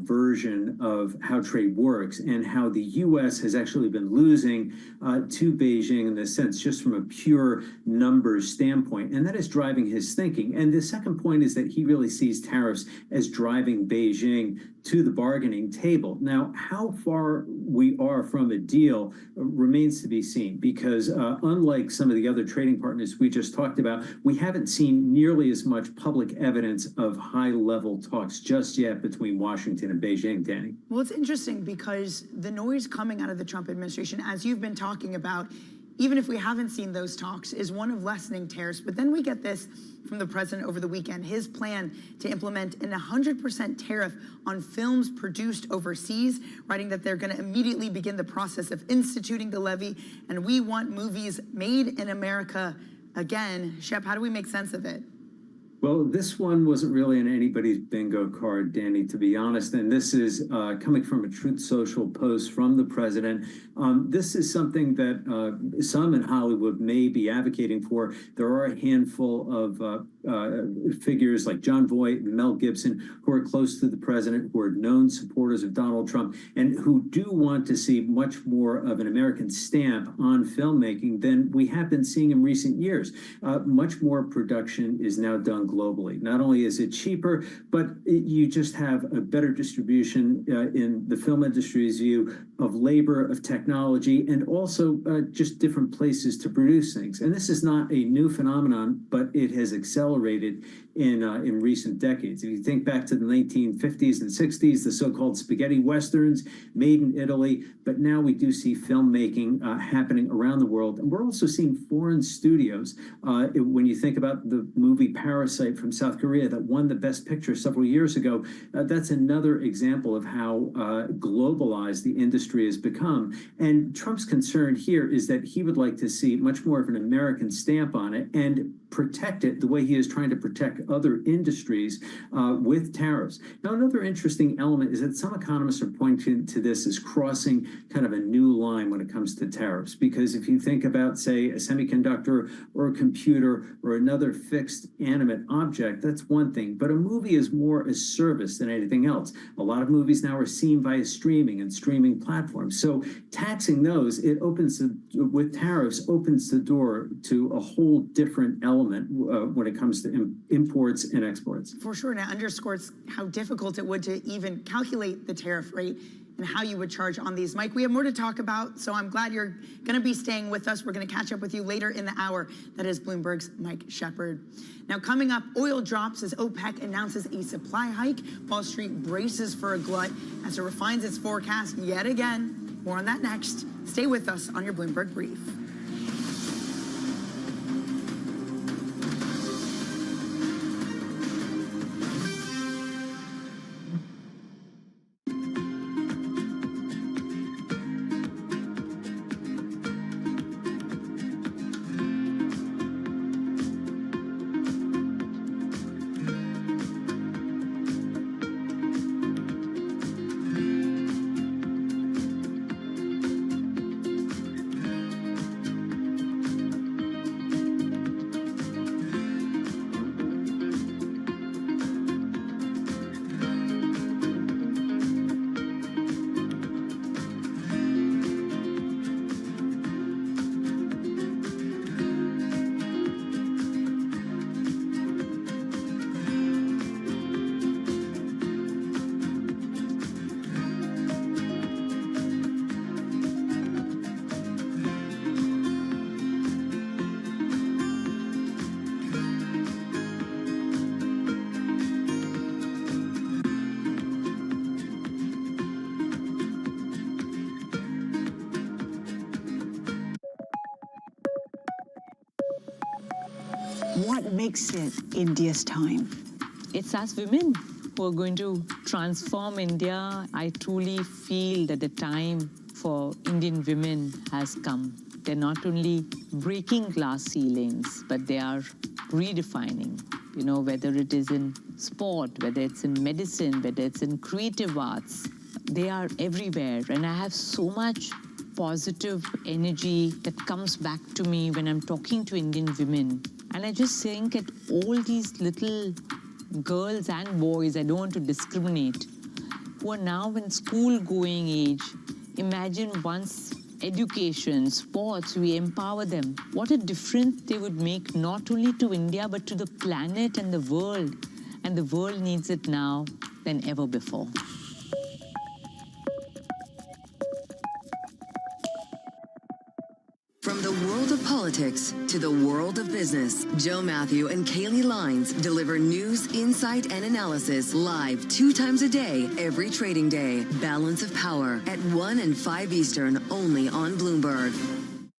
version of how trade works and how the U.S. has actually been losing to Beijing in this sense, just from a pure numbers standpoint. And that is driving his thinking. And the second point is that he really sees tariffs as driving Beijing to the bargaining table. Now, how far we are from a deal remains to be seen, because unlike some of the other trading partners we just talked about, we haven't seen nearly as much public evidence of high-level talks just yet between Washington and Beijing, Danny. Well, it's interesting because the noise coming out of the Trump administration, as you've been talking about, even if we haven't seen those talks, is one of lessening tariffs. But then we get this from the president over the weekend, his plan to implement an 100% tariff on films produced overseas, writing that they're going to immediately begin the process of instituting the levy. And we want movies made in America again. Shep, how do we make sense of it? Well, this one wasn't really in anybody's bingo card, Danny, to be honest. And this is coming from a Truth Social post from the president. This is something that some in Hollywood may be advocating for. There are a handful of figures like John Voight and Mel Gibson who are close to the president, who are known supporters of Donald Trump, and who do want to see much more of an American stamp on filmmaking than we have been seeing in recent years. Much more production is now done globally. Not only is it cheaper, but you just have a better distribution in the film industry's view of labor, of technology, and also just different places to produce things. And this is not a new phenomenon, but it has accelerated in recent decades. If you think back to the 1950s and 60s, the so-called spaghetti westerns made in Italy, but now we do see filmmaking happening around the world. And we're also seeing foreign studios. When you think about the movie Parasite from South Korea that won the Best Picture several years ago, that's another example of how globalized the industry has become. And Trump's concern here is that he would like to see much more of an American stamp on it and protect it the way he is trying to protect other industries with tariffs. Now, another interesting element is that some economists are pointing to this as crossing kind of a new line when it comes to tariffs. Because if you think about, say, a semiconductor or a computer or another fixed animate object, that's one thing. But a movie is more a service than anything else. A lot of movies now are seen via streaming and streaming platforms. So taxing those, it opens with tariffs, opens the door to a whole different element when it comes to imports and exports. For sure, and it underscores how difficult it would to even calculate the tariff rate and how you would charge on these. Mike, we have more to talk about, so I'm glad you're going to be staying with us. We're going to catch up with you later in the hour. That is Bloomberg's Mike Shepard. Now, coming up, oil drops as OPEC announces a supply hike. Wall Street braces for a glut as it refines its forecast yet again. More on that next. Stay with us on your Bloomberg Brief. What makes it India's time? It's us women who are going to transform India. I truly feel that the time for Indian women has come. They're not only breaking glass ceilings, but they are redefining, you know, whether it is in sport, whether it's in medicine, whether it's in creative arts. They are everywhere. And I have so much positive energy that comes back to me when I'm talking to Indian women. And I just think at all these little girls and boys, I don't want to discriminate, who are now in school-going age. Imagine once education, sports, we empower them. What a difference they would make not only to India, but to the planet and the world. And the world needs it now than ever before. From the world of politics to the world of business, Joe Matthew and Kaylee Lines deliver news, insight, and analysis live 2 times a day, every trading day. Balance of Power at 1 and 5 Eastern, only on Bloomberg.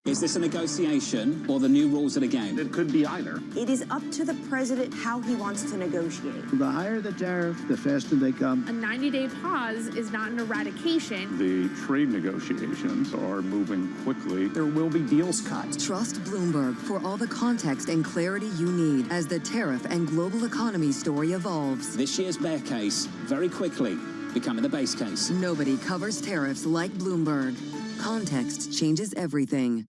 Is this a negotiation or the new rules of the game? It could be either. It is up to the president how he wants to negotiate. The higher the tariff, the faster they come. A 90-day pause is not an eradication. The trade negotiations are moving quickly. There will be deals cut. Trust Bloomberg for all the context and clarity you need as the tariff and global economy story evolves. This year's bear case, very quickly, becoming the base case. Nobody covers tariffs like Bloomberg. Context changes everything.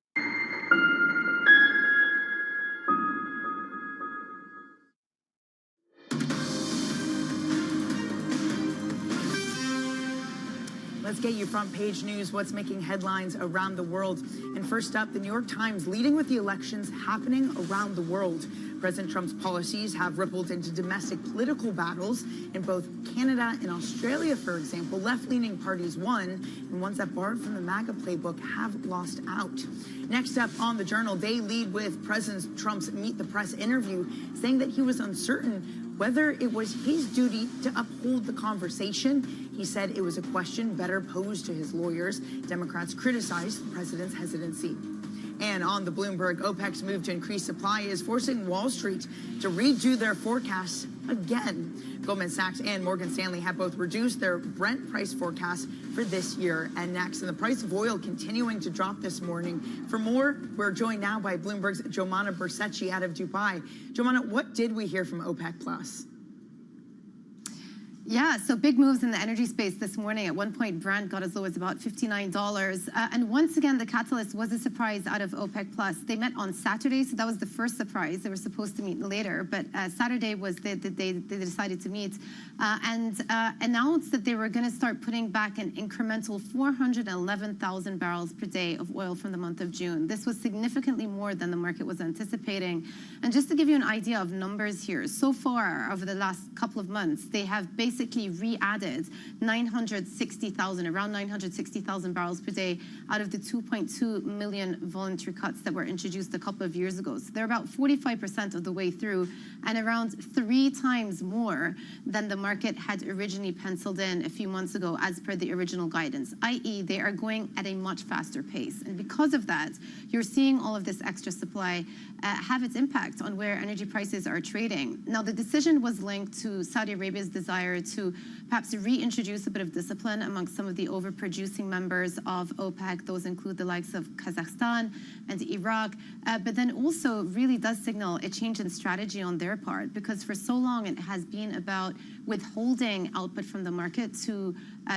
Let's get you front page news, what's making headlines around the world. And first up, the New York Times leading with the elections happening around the world. President Trump's policies have rippled into domestic political battles in both Canada and Australia, for example. Left-leaning parties won, and ones that borrowed from the MAGA playbook have lost out. Next up on the Journal, they lead with President Trump's Meet the Press interview, saying that he was uncertain whether it was his duty to uphold the conversation. He said it was a question better posed to his lawyers. Democrats criticized the president's hesitancy. And on the Bloomberg, OPEC's move to increase supply is forcing Wall Street to redo their forecasts again. Goldman Sachs and Morgan Stanley have both reduced their Brent price forecast for this year and next. And the price of oil continuing to drop this morning. For more, we're joined now by Bloomberg's Jomana Bersecci out of Dubai. Jomana, what did we hear from OPEC Plus? Yeah, so big moves in the energy space this morning. At one point, Brent got as low as about $59. And once again, the catalyst was a surprise out of OPEC Plus. They met on Saturday, so that was the first surprise. They were supposed to meet later, but Saturday was the day they decided to meet and announced that they were going to start putting back an incremental 411,000 barrels per day of oil from the month of June. This was significantly more than the market was anticipating. And just to give you an idea of numbers here, so far over the last couple of months, they have basically re-added 960,000, around 960,000 barrels per day out of the 2.2 million voluntary cuts that were introduced a couple of years ago. So they're about 45% of the way through and around 3 times more than the market had originally penciled in a few months ago as per the original guidance, i.e. they are going at a much faster pace. And because of that, you're seeing all of this extra supply have its impact on where energy prices are trading. Now, the decision was linked to Saudi Arabia's desire to perhaps reintroduce a bit of discipline amongst some of the overproducing members of OPEC. Those include the likes of Kazakhstan and Iraq, but then also really does signal a change in strategy on their part, because for so long it has been about withholding output from the market to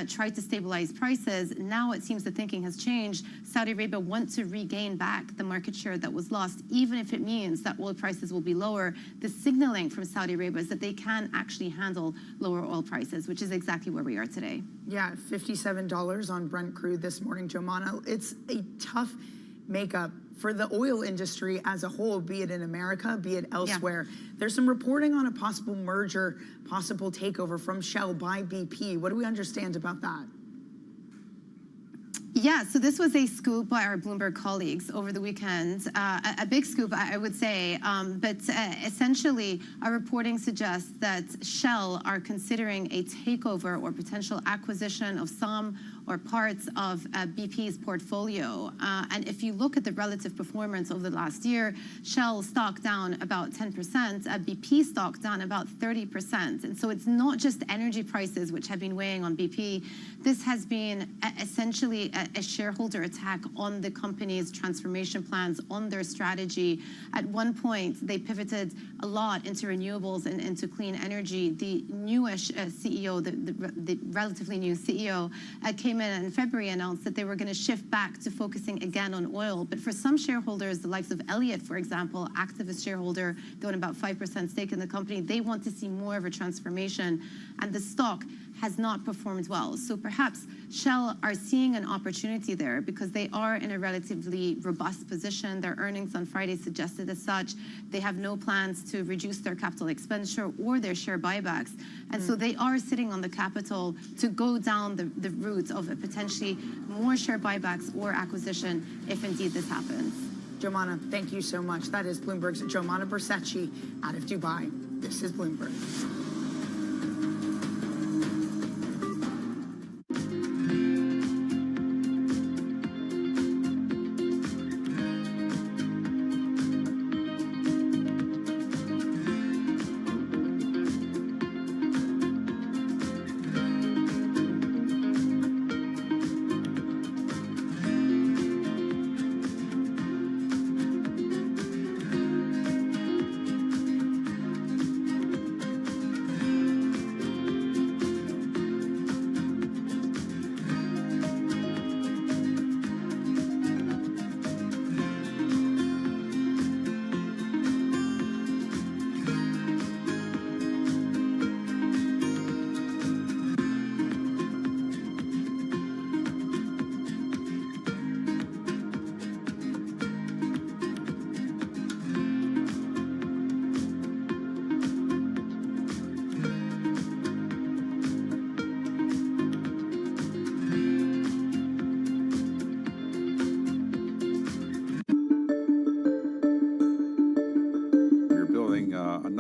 try to stabilize prices. Now it seems the thinking has changed. Saudi Arabia wants to regain back the market share that was lost, even if it means that oil prices will be lower. The signaling from Saudi Arabia is that they can actually handle lower oil prices, which is exactly where we are today. Yeah, $57 on Brent crude this morning, Jomana. It's a tough makeup for the oil industry as a whole, be it in America, be it elsewhere. Yeah. There's some reporting on a possible merger, possible takeover from Shell by BP. What do we understand about that? Yeah, so this was a scoop by our Bloomberg colleagues over the weekend, a big scoop, I would say, but essentially our reporting suggests that Shell are considering a takeover or potential acquisition of some or parts of BP's portfolio. And if you look at the relative performance over the last year, Shell stock down about 10%, BP stock down about 30%. And so it's not just energy prices which have been weighing on BP. This has been essentially a shareholder attack on the company's transformation plans, on their strategy. At one point, they pivoted a lot into renewables and into clean energy. The newish CEO, the relatively new CEO, came in February, announced that they were going to shift back to focusing again on oil. But for some shareholders, the likes of Elliott, for example, activist shareholder, they own about 5% stake in the company, they want to see more of a transformation. And the stock has not performed well. So perhaps Shell are seeing an opportunity there because they are in a relatively robust position. Their earnings on Friday suggested as such. They have no plans to reduce their capital expenditure or their share buybacks. And so they are sitting on the capital to go down the route of a potentially more share buybacks or acquisition if indeed this happens. Jomana, thank you so much. That is Bloomberg's Jomana Bersecci out of Dubai. This is Bloomberg.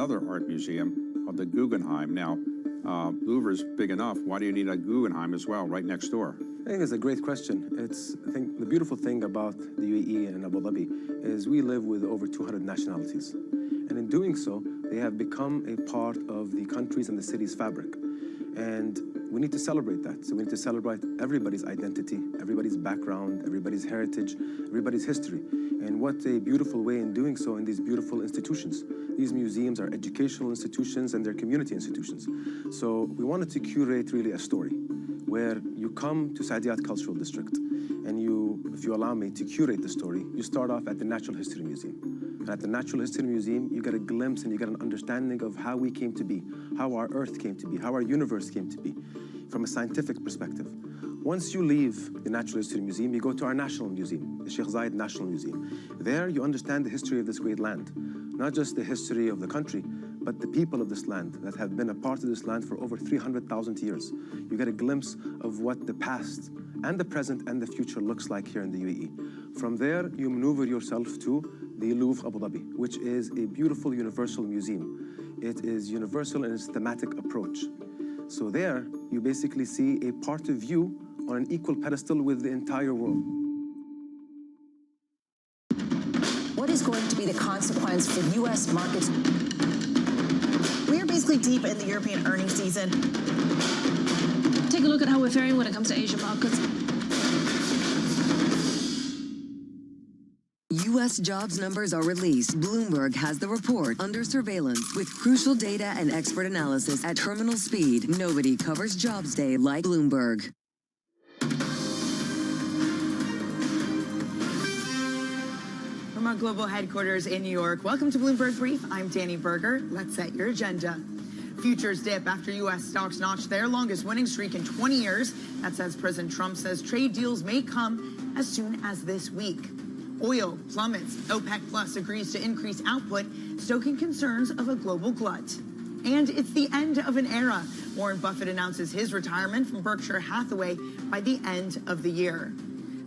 another art museum called the Guggenheim. Now, Louvre's big enough. Why do you need a Guggenheim as well, right next door? I think it's a great question. I think the beautiful thing about the UAE and Abu Dhabi is we live with over 200 nationalities. And in doing so, they have become a part of the country's and the city's fabric. And we need to celebrate that. So we need to celebrate everybody's identity, everybody's background, everybody's heritage, everybody's history. And what a beautiful way in doing so in these beautiful institutions. These museums are educational institutions and they're community institutions. So we wanted to curate really a story where you come to Saadiyat Cultural District and you, if you allow me to curate the story, you start off at the Natural History Museum. And at the Natural History Museum, you get a glimpse and you get an understanding of how we came to be, how our Earth came to be, how our universe came to be, from a scientific perspective. Once you leave the Natural History Museum, you go to our National Museum, the Sheikh Zayed National Museum. There, you understand the history of this great land, not just the history of the country, but the people of this land that have been a part of this land for over 300,000 years. You get a glimpse of what the past and the present and the future looks like here in the UAE. From there, you maneuver yourself to the Louvre Abu Dhabi, which is a beautiful universal museum. It is universal in its thematic approach. So there, you basically see a part of you on an equal pedestal with the entire world. What is going to be the consequence for U.S. markets? We're basically deep in the European earnings season. Take a look at how we're faring when it comes to Asian markets. U.S. jobs numbers are released. Bloomberg has the report under surveillance with crucial data and expert analysis at terminal speed. Nobody covers Jobs Day like Bloomberg. From our global headquarters in New York, welcome to Bloomberg Brief. I'm Danny Berger. Let's set your agenda. Futures dip after U.S. stocks notched their longest winning streak in 20 years. That's as President Trump says trade deals may come as soon as this week. Oil plummets. OPEC Plus agrees to increase output, stoking concerns of a global glut. And it's the end of an era. Warren Buffett announces his retirement from Berkshire Hathaway by the end of the year.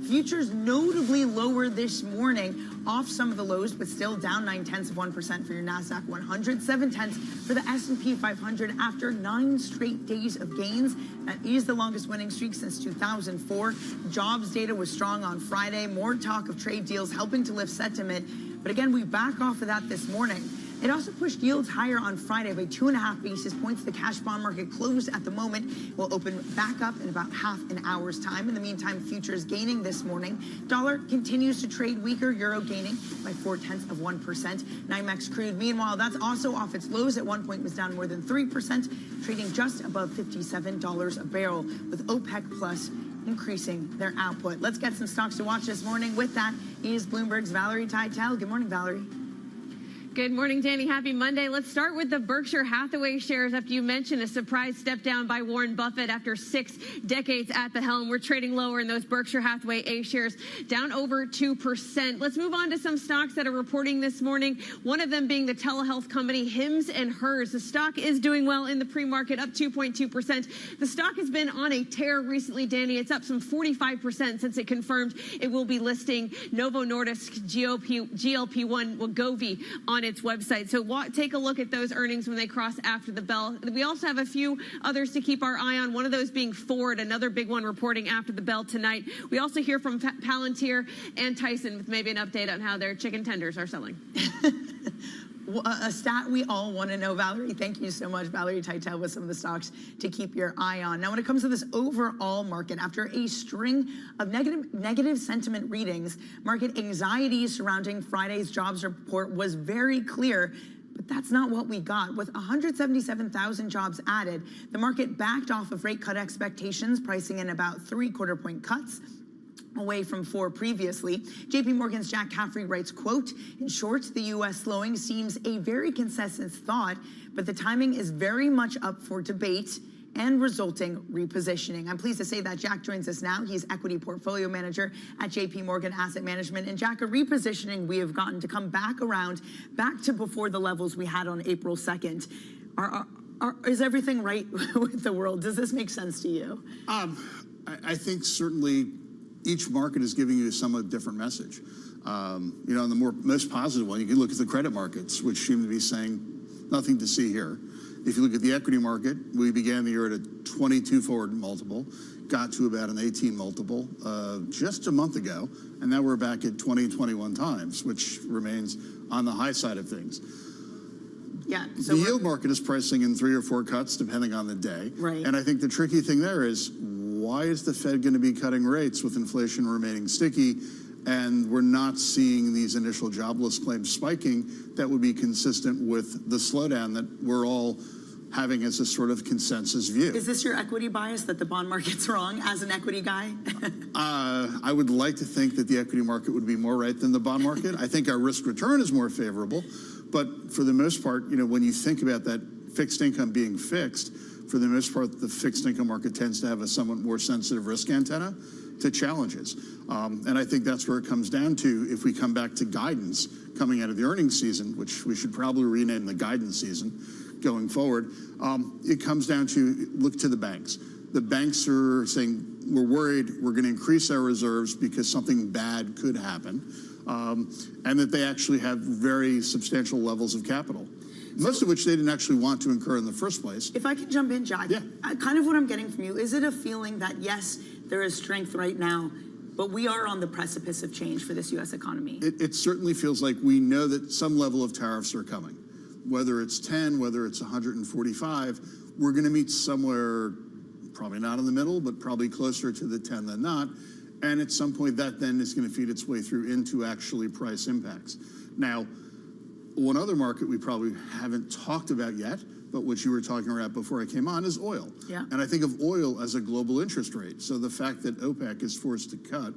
Futures notably lower this morning, off some of the lows, but still down 0.9% for your NASDAQ 100, 0.7 for the S&P 500 after 9 straight days of gains. That is the longest winning streak since 2004. Jobs data was strong on Friday. More talk of trade deals helping to lift sentiment. But again, we back off of that this morning. It also pushed yields higher on Friday by 2.5 basis points. The cash bond market closed at the moment. Will open back up in about half an hour's time. In the meantime, futures gaining this morning. Dollar continues to trade weaker. Euro gaining by 0.4%. NYMEX crude, meanwhile, that's also off its lows. At one point was down more than 3%, trading just above $57 a barrel, with OPEC Plus increasing their output. Let's get some stocks to watch this morning. With that is Bloomberg's Valerie Teitel. Good morning, Valerie. Good morning, Danny. Happy Monday. Let's start with the Berkshire Hathaway shares after you mentioned a surprise step down by Warren Buffett after 6 decades at the helm. We're trading lower in those Berkshire Hathaway A shares, down over 2%. Let's move on to some stocks that are reporting this morning, one of them being the telehealth company Hims & Hers. The stock is doing well in the pre-market, up 2.2%. The stock has been on a tear recently, Danny. It's up some 45% since it confirmed it will be listing Novo Nordisk's GLP-1 Wegovy on its website. So take a look at those earnings when they cross after the bell. We also have a few others to keep our eye on, one of those being Ford, another big one reporting after the bell tonight. We also hear from Palantir and Tyson with maybe an update on how their chicken tenders are selling. A stat we all want to know, Valerie. Thank you so much, Valerie Teitel, with some of the stocks to keep your eye on. Now, when it comes to this overall market, after a string of negative sentiment readings, market anxiety surrounding Friday's jobs report was very clear. But that's not what we got. With 177,000 jobs added, the market backed off of rate cut expectations, pricing in about 3/4 point cuts, away from 4 previously. JP Morgan's Jack Caffrey writes, quote, in short, the U.S. slowing seems a very consensus thought, but the timing is very much up for debate and resulting repositioning. I'm pleased to say that Jack joins us now. He's equity portfolio manager at JP Morgan Asset Management. And Jack, a repositioning we have gotten to come back around, back to before the levels we had on April 2nd. Is everything right with the world? Does this make sense to you? I think certainly each market is giving you a somewhat different message. You know, the most positive one, you can look at the credit markets, which seem to be saying, nothing to see here. If you look at the equity market, we began the year at a 22 forward multiple, got to about an 18 multiple just a month ago, and now we're back at 20, 21 times, which remains on the high side of things. Yeah. So the yield market is pricing in 3 or 4 cuts, depending on the day. Right. And I think the tricky thing there is, why is the Fed going to be cutting rates with inflation remaining sticky, and we're not seeing these initial jobless claims spiking that would be consistent with the slowdown that we're all having as a sort of consensus view? Is this your equity bias that the bond market's wrong as an equity guy? I would like to think that the equity market would be more right than the bond market. I think our risk return is more favorable. But for the most part, when you think about that fixed income being fixed, for the most part, the fixed income market tends to have a somewhat more sensitive risk antenna to challenges. And I think that's where it comes down to if we come back to guidance coming out of the earnings season, which we should probably rename the guidance season going forward. It comes down to look to the banks. The banks are saying, we're worried, we're going to increase our reserves because something bad could happen, and that they actually have very substantial levels of capital, most of which they didn't actually want to incur in the first place. If I can jump in, Jack, kind of what I'm getting from you, is it a feeling that, yes, there is strength right now, but we are on the precipice of change for this U.S. economy? It certainly feels like we know that some level of tariffs are coming. Whether it's 10, whether it's 145, we're going to meet somewhere, probably not in the middle, but probably closer to the 10 than not. And at some point, that then is going to feed its way through into actually price impacts. Now, one other market we probably haven't talked about yet, but which you were talking about before I came on, is oil. Yeah. And I think of oil as a global interest rate. So the fact that OPEC is forced to cut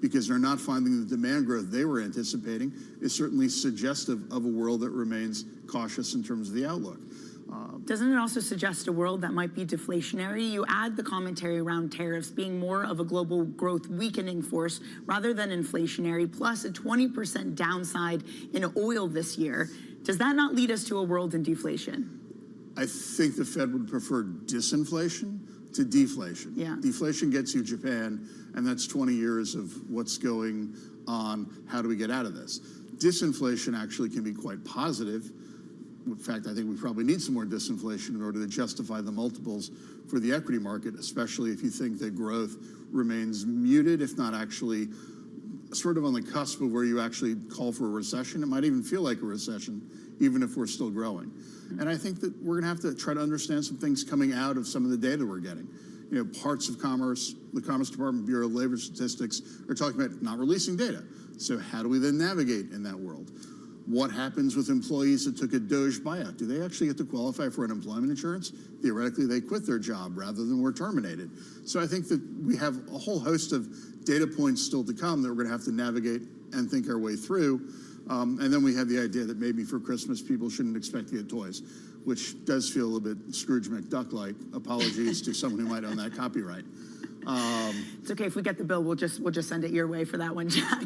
because they're not finding the demand growth they were anticipating is certainly suggestive of a world that remains cautious in terms of the outlook. Doesn't it also suggest a world that might be deflationary? You add the commentary around tariffs being more of a global growth weakening force rather than inflationary, plus a 20% downside in oil this year. Does that not lead us to a world in deflation? I think the Fed would prefer disinflation to deflation. Yeah. Deflation gets you Japan, and that's 20 years of what's going on. How do we get out of this? Disinflation actually can be quite positive. In fact, I think we probably need some more disinflation in order to justify the multiples for the equity market, especially if you think that growth remains muted, if not actually sort of on the cusp of where you actually call for a recession. It might even feel like a recession, even if we're still growing. And I think that we're going to have to try to understand some things coming out of some of the data we're getting. Parts of Commerce, the Commerce Department, Bureau of Labor Statistics are talking about not releasing data. So how do we then navigate in that world? What happens with employees that took a Doge buyout? Do they actually get to qualify for unemployment insurance? Theoretically, they quit their job rather than were terminated. So I think that we have a whole host of data points still to come that we're going to have to navigate and think our way through. And then we have the idea that maybe for Christmas, people shouldn't expect to get toys, which does feel a little bit Scrooge McDuck-like. Apologies to someone who might own that copyright. It's okay if we get the bill. We'll just send it your way for that one, Jack.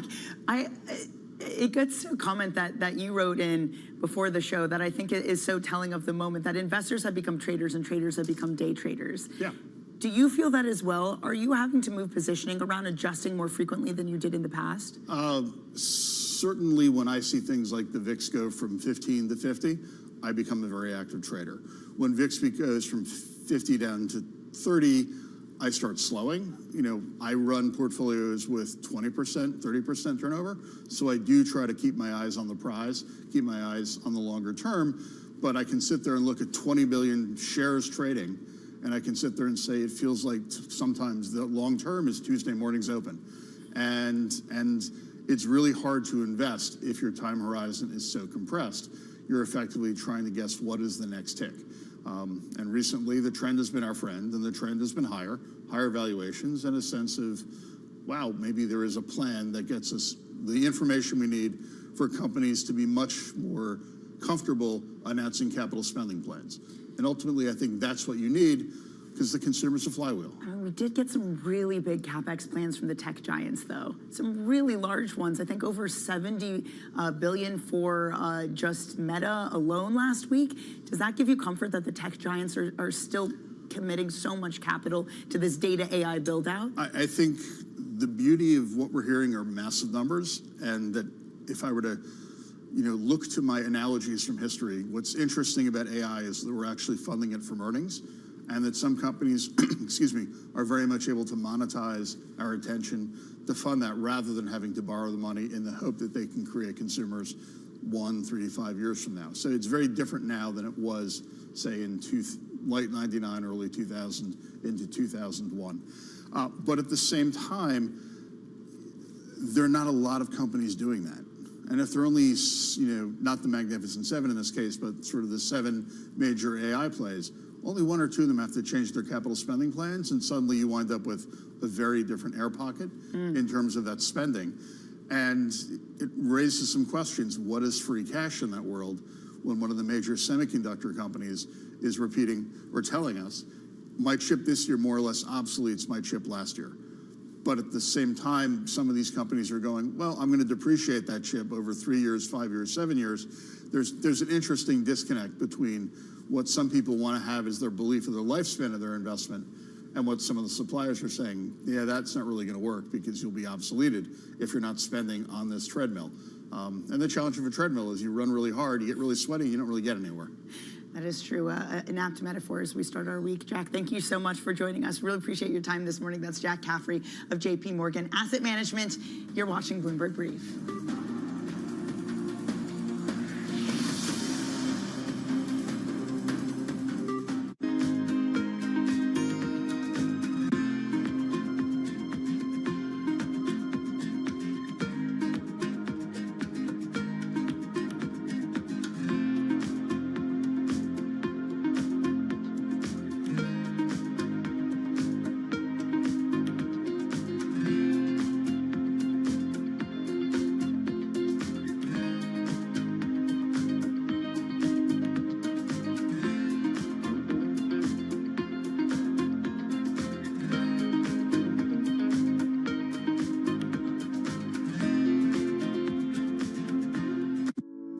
It gets to a comment that you wrote in before the show that I think is so telling of the moment, that investors have become traders and traders have become day traders. Yeah. Do you feel that as well? Are you having to move positioning around, adjusting more frequently than you did in the past? Certainly when I see things like the VIX go from 15 to 50, I become a very active trader. When VIX goes from 50 down to 30, I start slowing. I run portfolios with 20%, 30% turnover. So I do try to keep my eyes on the prize, keep my eyes on the longer term. But I can sit there and look at 20 billion shares trading, and I can sit there and say it feels like sometimes the long term is Tuesday morning's open. And it's really hard to invest if your time horizon is so compressed. You're effectively trying to guess what is the next tick. And recently, the trend has been our friend, and the trend has been higher valuations, and a sense of, wow, maybe there is a plan that gets us the information we need for companies to be much more comfortable announcing capital spending plans. And ultimately, I think that's what you need, because the consumer's a flywheel. We did get some really big CapEx plans from the tech giants, though. Some really large ones. I think over $70 billion for just Meta alone last week. Does that give you comfort that the tech giants are still committing so much capital to this data AI build-out? I think the beauty of what we're hearing are massive numbers, and that if I were to look to my analogies from history. What's interesting about AI is that we're actually funding it from earnings, and that some companies, are very much able to monetize our attention to fund that rather than having to borrow the money in the hope that they can create consumers 1, 3, 5 years from now. So it's very different now than it was, say, in late 99, early 2000, into 2001. But at the same time, there are not a lot of companies doing that. And if there are only, not the Magnificent Seven in this case, but sort of the 7 major AI plays, only 1 or 2 of them have to change their capital spending plans, and suddenly you wind up with a very different air pocket in terms of that spending. And it raises some questions. What is free cash in that world when one of the major semiconductor companies is repeating or telling us, my chip this year more or less obsoletes my chip last year? But at the same time, some of these companies are going, well, I'm going to depreciate that chip over 3 years, 5 years, 7 years. There's an interesting disconnect between what some people want to have as their belief of the lifespan of their investment and what some of the suppliers are saying, yeah, that's not really going to work because you'll be obsoleted if you're not spending on this treadmill. And the challenge of a treadmill is you run really hard, you get really sweaty, you don't really get anywhere. That is true. An apt metaphor as we start our week. Jack, thank you so much for joining us. Really appreciate your time this morning. That's Jack Caffrey of JP Morgan Asset Management. You're watching Bloomberg Brief.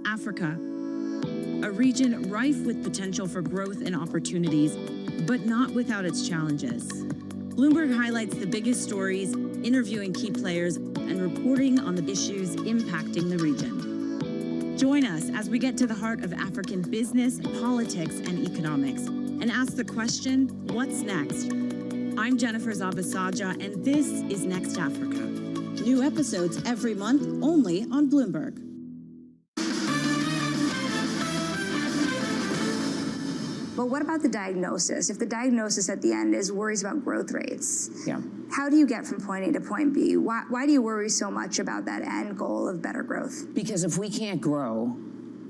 Africa, a region rife with potential for growth and opportunities, but not without its challenges. Bloomberg highlights the biggest stories, interviewing key players, and reporting on the issues impacting the region. Join us as we get to the heart of African business, politics, and economics, and ask the question, what's next? I'm Jennifer Zabasaja, and this is Next Africa. New episodes every month, only on Bloomberg. But what about the diagnosis? If the diagnosis at the end is worries about growth rates, yeah. How do you get from point A to point B? Why do you worry so much about that end goal of better growth? Because if we can't grow,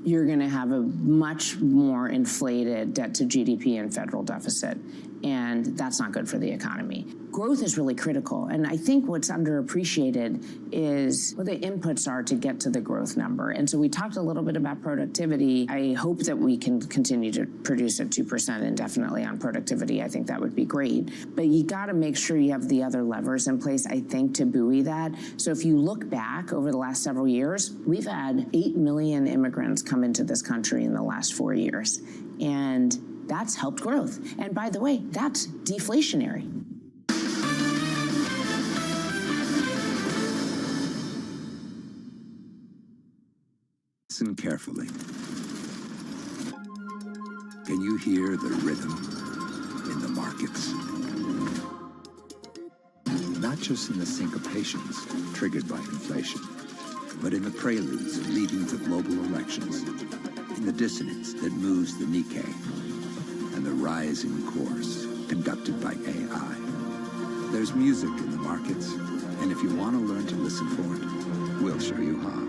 you're going to have a much more inflated debt to GDP and federal deficit, and that's not good for the economy. Growth is really critical, and I think what's underappreciated is what the inputs are to get to the growth number. And so we talked a little bit about productivity. I hope that we can continue to produce at 2% indefinitely on productivity. I think that would be great. But you got to make sure you have the other levers in place, I think, to buoy that. So if you look back over the last several years, we've had 8 million immigrants come into this country in the last 4 years. And that's helped growth. And by the way, that's deflationary. Listen carefully. Can you hear the rhythm in the markets? Not just in the syncopations triggered by inflation, but in the preludes leading to global elections, in the dissonance that moves the Nikkei, and the rising course conducted by AI. There's music in the markets, and if you want to learn to listen for it, we'll show you how.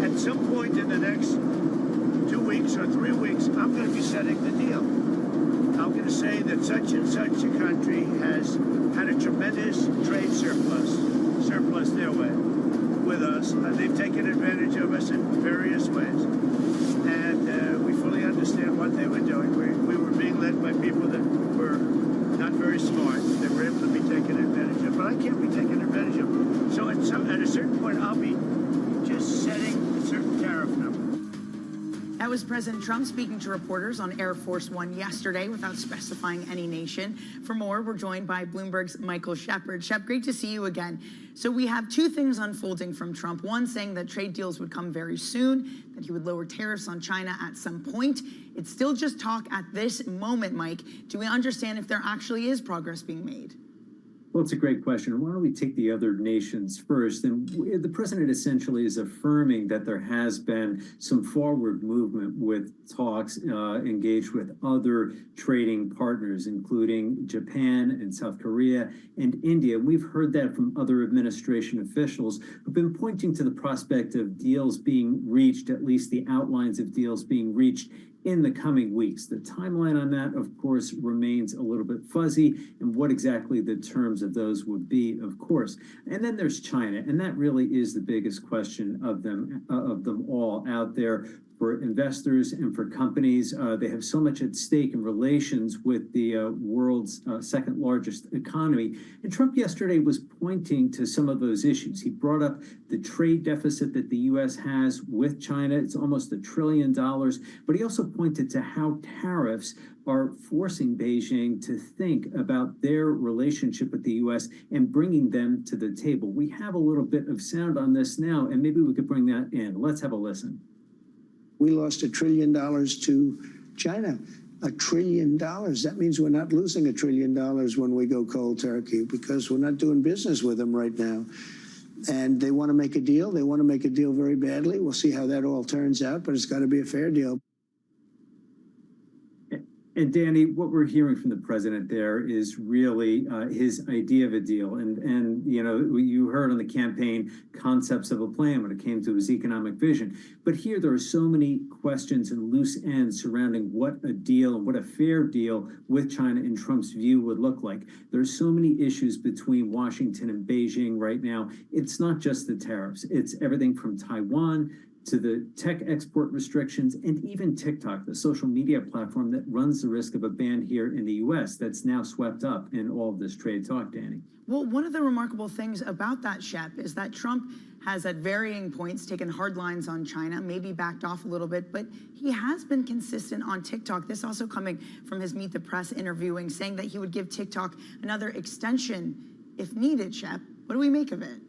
At some point in the next 2 weeks or 3 weeks, I'm going to be setting the deal. I'm going to say that such and such a country has had a tremendous trade surplus their way with us. They've taken advantage of us in various ways. And we fully understand what they were doing. We were being led by people that were not very smart. They were able to be taken advantage of. But I can't be taken advantage of. So at a certain point, I'll be just setting a certain tariff number. That was President Trump speaking to reporters on Air Force One yesterday without specifying any nation. For more, we're joined by Bloomberg's Michael Shepard. Shep, great to see you again. So we have two things unfolding from Trump. One saying that trade deals would come very soon, that he would lower tariffs on China at some point. It's still just talk at this moment, Mike. Do we understand if there actually is progress being made? Well, it's a great question. Why don't we take the other nations first? And the president essentially is affirming that there has been some forward movement with talks engaged with other trading partners, including Japan and South Korea and India. We've heard that from other administration officials who've been pointing to the prospect of deals being reached, at least the outlines of deals being reached in the coming weeks. The timeline on that, of course, remains a little bit fuzzy, and what exactly the terms of those would be, of course. And then there's China, and that really is the biggest question of them all out there. For investors and for companies, they have so much at stake in relations with the world's second largest economy. And Trump yesterday was pointing to some of those issues. He brought up the trade deficit that the U.S. has with China. It's almost $1 trillion. But he also pointed to how tariffs are forcing Beijing to think about their relationship with the U.S. and bringing them to the table. We have a little bit of sound on this now, and maybe we could bring that in. Let's have a listen. We lost $1 trillion to China. $1 trillion. That means we're not losing $1 trillion when we go cold turkey, because we're not doing business with them right now. And they want to make a deal. They want to make a deal very badly. We'll see how that all turns out, but it's got to be a fair deal. And Danny, what we're hearing from the president there is really his idea of a deal. And you know, you heard on the campaign concepts of a plan when it came to his economic vision. But here there are so many questions and loose ends surrounding what a deal and what a fair deal with China in Trump's view would look like. There's so many issues between Washington and Beijing right now. It's not just the tariffs. It's everything from Taiwan to the tech export restrictions, and even TikTok, the social media platform that runs the risk of a ban here in the U.S. that's now swept up in all of this trade talk, Danny. Well, one of the remarkable things about that, Shep, is that Trump has at varying points taken hard lines on China, maybe backed off a little bit, but he has been consistent on TikTok. This also coming from his Meet the Press interviewing, saying that he would give TikTok another extension if needed, Shep. What do we make of it?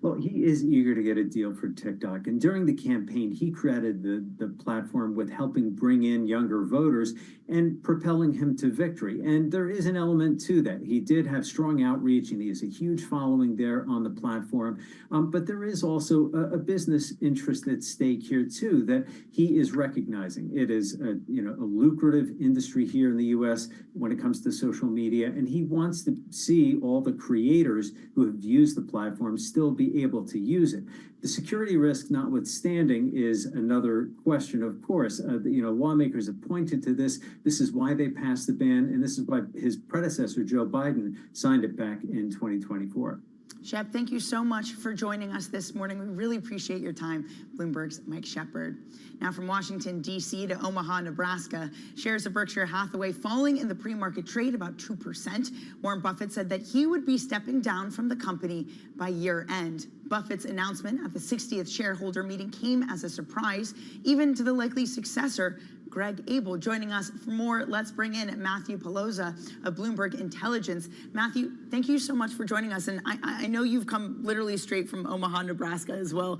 Well, he is eager to get a deal for TikTok. And during the campaign, he credited the platform with helping bring in younger voters and propelling him to victory. And there is an element to that. He did have strong outreach, and he has a huge following there on the platform. But there is also a business interest at stake here, too, that he is recognizing. It is a lucrative industry here in the U.S. when it comes to social media. And he wants to see all the creators who have used the platform still be able to use it. The security risk notwithstanding is another question, of course. Lawmakers have pointed to this. This is why they passed the ban, and this is why his predecessor, Joe Biden, signed it back in 2024. Shep, thank you so much for joining us this morning. We really appreciate your time. Bloomberg's Mike Shepard. Now from Washington, D.C. to Omaha, Nebraska, shares of Berkshire Hathaway falling in the pre-market trade about 2%. Warren Buffett said that he would be stepping down from the company by year end. Buffett's announcement at the 60th shareholder meeting came as a surprise, even to the likely successor, Greg Abel. Joining us for more, let's bring in Matthew Pelosa of Bloomberg Intelligence. Matthew, thank you so much for joining us. And I know you've come literally straight from Omaha, Nebraska as well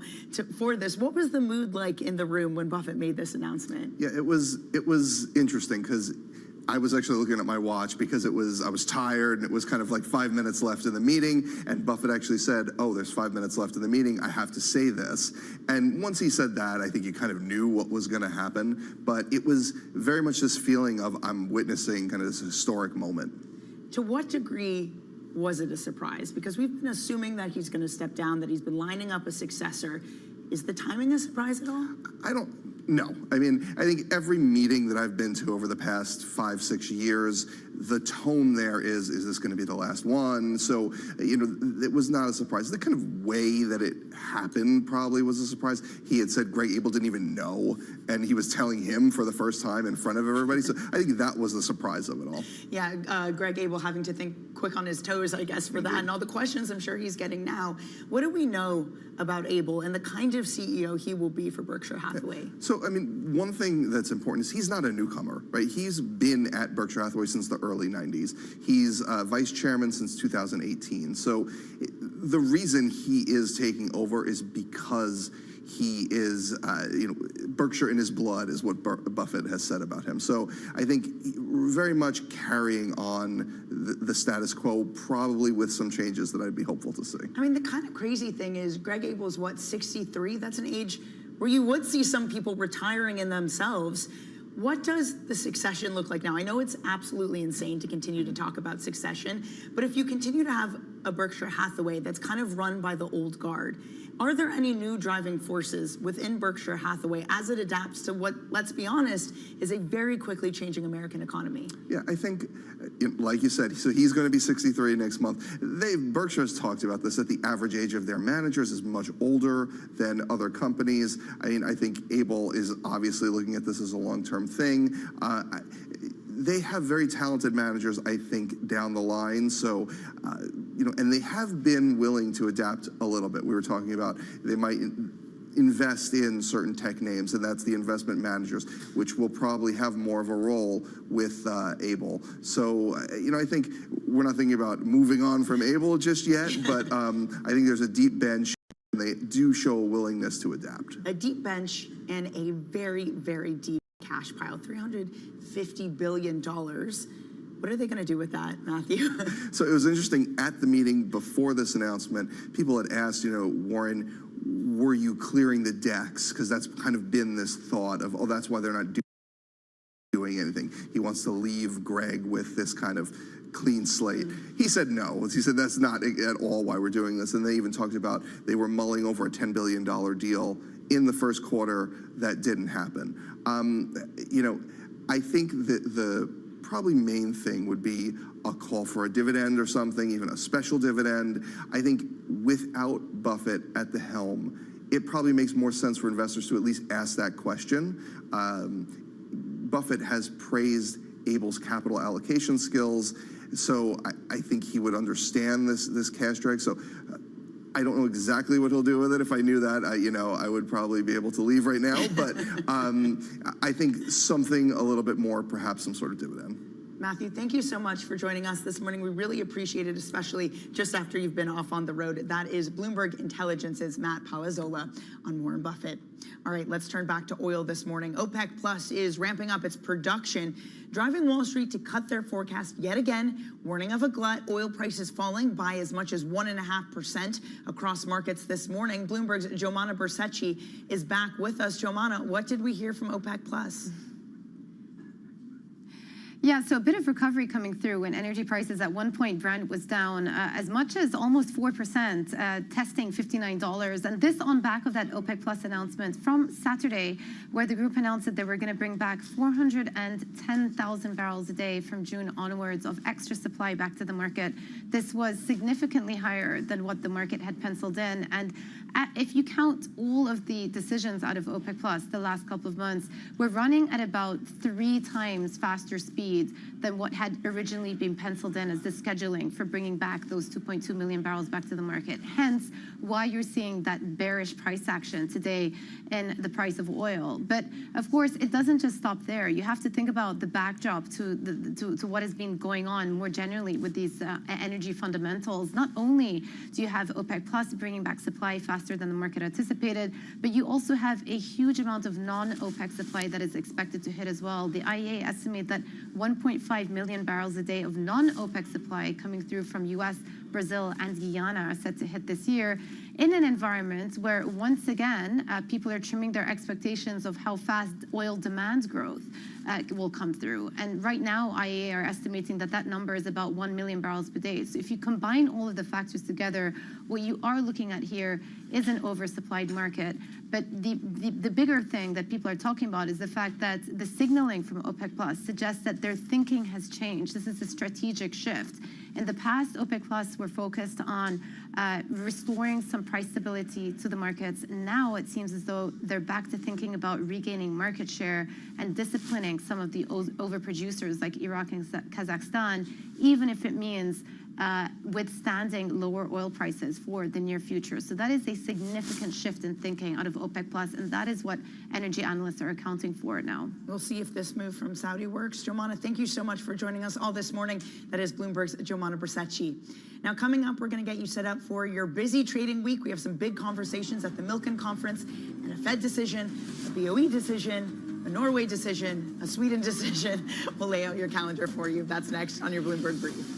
for this. What was the mood like in the room when Buffett made this announcement? Yeah, it was interesting because I was actually looking at my watch because I was tired, and it was kind of like 5 minutes left in the meeting, and Buffett actually said, "Oh, there's 5 minutes left in the meeting. I have to say this." And once he said that, I think you kind of knew what was going to happen. But it was very much this feeling of I'm witnessing kind of this historic moment. To what degree was it a surprise? Because we've been assuming that he's going to step down, that he's been lining up a successor. Is the timing a surprise at all? No. I mean, I think every meeting that I've been to over the past 5-6 years, the tone there is this going to be the last one? So, it was not a surprise. The kind of way that it happened probably was a surprise. He had said Greg Abel didn't even know, and he was telling him for the first time in front of everybody. So I think that was the surprise of it all. Yeah, Greg Abel having to think quick on his toes, I guess, for that, and all the questions I'm sure he's getting now. What do we know about Abel and the kind of CEO he will be for Berkshire Hathaway? So, I mean, one thing that's important is he's not a newcomer, right? He's been at Berkshire Hathaway since the early 90s. He's vice chairman since 2018. So the reason he is taking over is because he is, Berkshire in his blood is what Buffett has said about him. So I think very much carrying on the status quo, probably with some changes that I'd be hopeful to see. I mean, the kind of crazy thing is Greg Abel's, what, 63? That's an age where you would see some people retiring in themselves. What does the succession look like now? I know it's absolutely insane to continue to talk about succession, but if you continue to have a Berkshire Hathaway that's kind of run by the old guard, are there any new driving forces within Berkshire Hathaway as it adapts to what, let's be honest, is a very quickly changing American economy? Yeah, I think, like you said, so he's going to be 63 next month. Berkshire's talked about this, that the average age of their managers is much older than other companies. I mean, I think Abel is obviously looking at this as a long-term thing. They have very talented managers, I think, down the line. So, and they have been willing to adapt a little bit. We were talking about they might invest in certain tech names, and that's the investment managers, which will probably have more of a role with Abel. So, I think we're not thinking about moving on from Abel just yet, but I think there's a deep bench, and they do show a willingness to adapt. A deep bench and a very, very deep cash pile, $350 billion. What are they going to do with that, Matthew? So it was interesting, at the meeting before this announcement, people had asked, Warren, were you clearing the decks? Because that's kind of been this thought of, oh, that's why they're not doing anything. He wants to leave Greg with this kind of clean slate. He said no. He said that's not at all why we're doing this. And they even talked about they were mulling over a $10 billion deal in the first quarter. That didn't happen. I think that the probably main thing would be a call for a dividend or something, even a special dividend. I think without Buffett at the helm, it probably makes more sense for investors to at least ask that question. Buffett has praised Abel's capital allocation skills, so I think he would understand this cash drag. So I don't know exactly what he'll do with it. If I knew that, I would probably be able to leave right now. But I think something a little bit more, perhaps some sort of dividend. Matthew, thank you so much for joining us this morning. We really appreciate it, especially just after you've been off on the road. That is Bloomberg Intelligence's Matt Palazzola on Warren Buffett. All right, let's turn back to oil this morning. OPEC Plus is ramping up its production, driving Wall Street to cut their forecast yet again, warning of a glut. Oil prices falling by as much as 1.5% across markets this morning. Bloomberg's Jomana Bersecci is back with us. Jomana, what did we hear from OPEC Plus? Yeah, so a bit of recovery coming through when energy prices at one point, Brent was down as much as almost 4%, testing $59. And this on back of that OPEC Plus announcement from Saturday, where the group announced that they were going to bring back 410,000 barrels a day from June onwards of extra supply back to the market. This was significantly higher than what the market had penciled in. And if you count all of the decisions out of OPEC Plus the last couple of months, we're running at about 3 times faster speed than what had originally been penciled in as the scheduling for bringing back those 2.2 million barrels back to the market. Hence, why you're seeing that bearish price action today in the price of oil. But of course, it doesn't just stop there. You have to think about the backdrop to what has been going on more generally with these energy fundamentals. Not only do you have OPEC Plus bringing back supply faster than the market anticipated, but you also have a huge amount of non-OPEC supply that is expected to hit as well. The IEA estimate that 1.5 million barrels a day of non-OPEC supply coming through from US, Brazil, and Guyana are set to hit this year in an environment where, once again, people are trimming their expectations of how fast oil demand growth will come through. And right now, IEA are estimating that that number is about 1 million barrels per day. So if you combine all of the factors together, what you are looking at here is an oversupplied market. But the bigger thing that people are talking about is the fact that the signaling from OPEC Plus suggests that their thinking has changed. This is a strategic shift. In the past, OPEC Plus were focused on restoring some price stability to the markets. Now it seems as though they're back to thinking about regaining market share and disciplining some of the overproducers like Iraq and Kazakhstan, even if it means withstanding lower oil prices for the near future. So that is a significant shift in thinking out of OPEC Plus, and that is what energy analysts are accounting for now. We'll see if this move from Saudi works. Jomana, thank you so much for joining us all this morning. That is Bloomberg's Jomana Brzezinski. Now, coming up, we're going to get you set up for your busy trading week. We have some big conversations at the Milken Conference, and a Fed decision, a BOE decision, a Norway decision, a Sweden decision. We'll lay out your calendar for you. That's next on your Bloomberg Brief.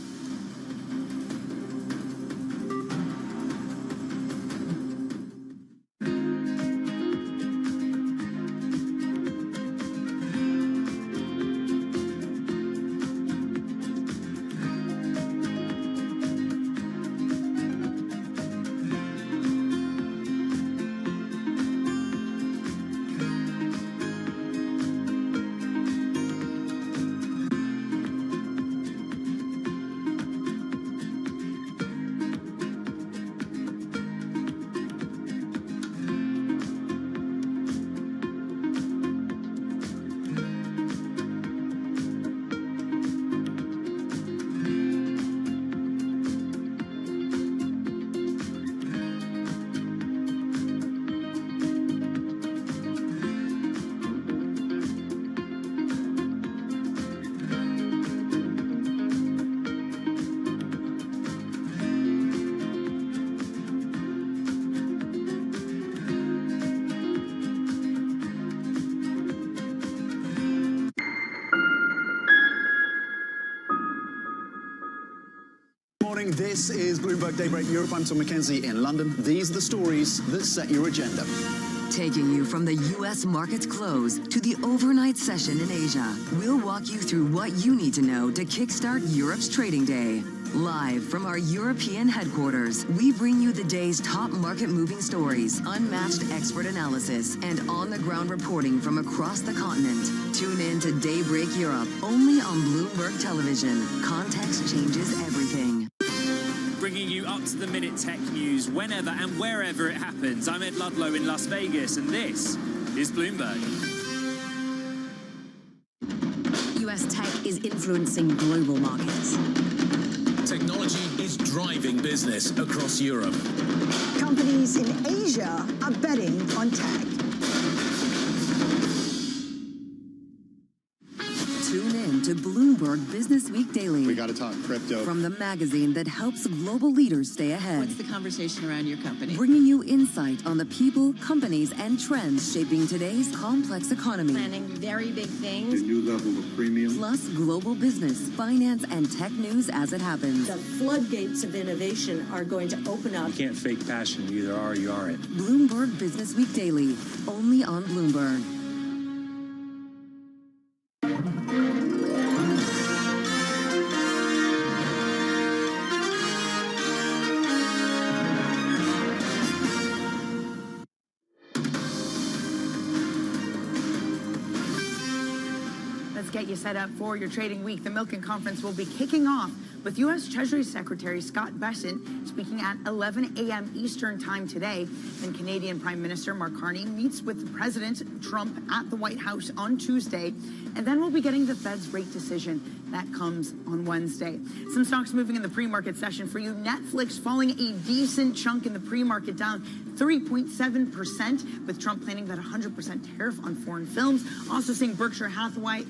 This is Bloomberg Daybreak Europe. I'm Tom McKenzie in London. These are the stories that set your agenda. Taking you from the U.S. market's close to the overnight session in Asia, we'll walk you through what you need to know to kickstart Europe's trading day. Live from our European headquarters, we bring you the day's top market-moving stories, unmatched expert analysis, and on-the-ground reporting from across the continent. Tune in to Daybreak Europe, only on Bloomberg Television. Context changes everything. Bringing you up-to-the-minute tech news whenever and wherever it happens. I'm Ed Ludlow in Las Vegas, and this is Bloomberg. U.S. tech is influencing global markets. Technology is driving business across Europe. Companies in Asia are betting on tech. Tune in to Bloomberg Business Week Daily. We got to talk crypto. From the magazine that helps global leaders stay ahead. What's the conversation around your company? Bringing you insight on the people, companies, and trends shaping today's complex economy. Planning very big things. A new level of premium. Plus global business, finance, and tech news as it happens. The floodgates of innovation are going to open up. You can't fake passion. You either are or you aren't. Bloomberg Business Week Daily, only on Bloomberg. Get you set up for your trading week. The Milken Conference will be kicking off with U.S. Treasury Secretary Scott Bessent speaking at 11 a.m. Eastern Time today. Then Canadian Prime Minister Mark Carney meets with President Trump at the White House on Tuesday. And then we'll be getting the Fed's rate decision. That comes on Wednesday. Some stocks moving in the pre-market session for you. Netflix falling a decent chunk in the pre-market, down 3.7%, with Trump planning that 100% tariff on foreign films. Also seeing Berkshire Hathaway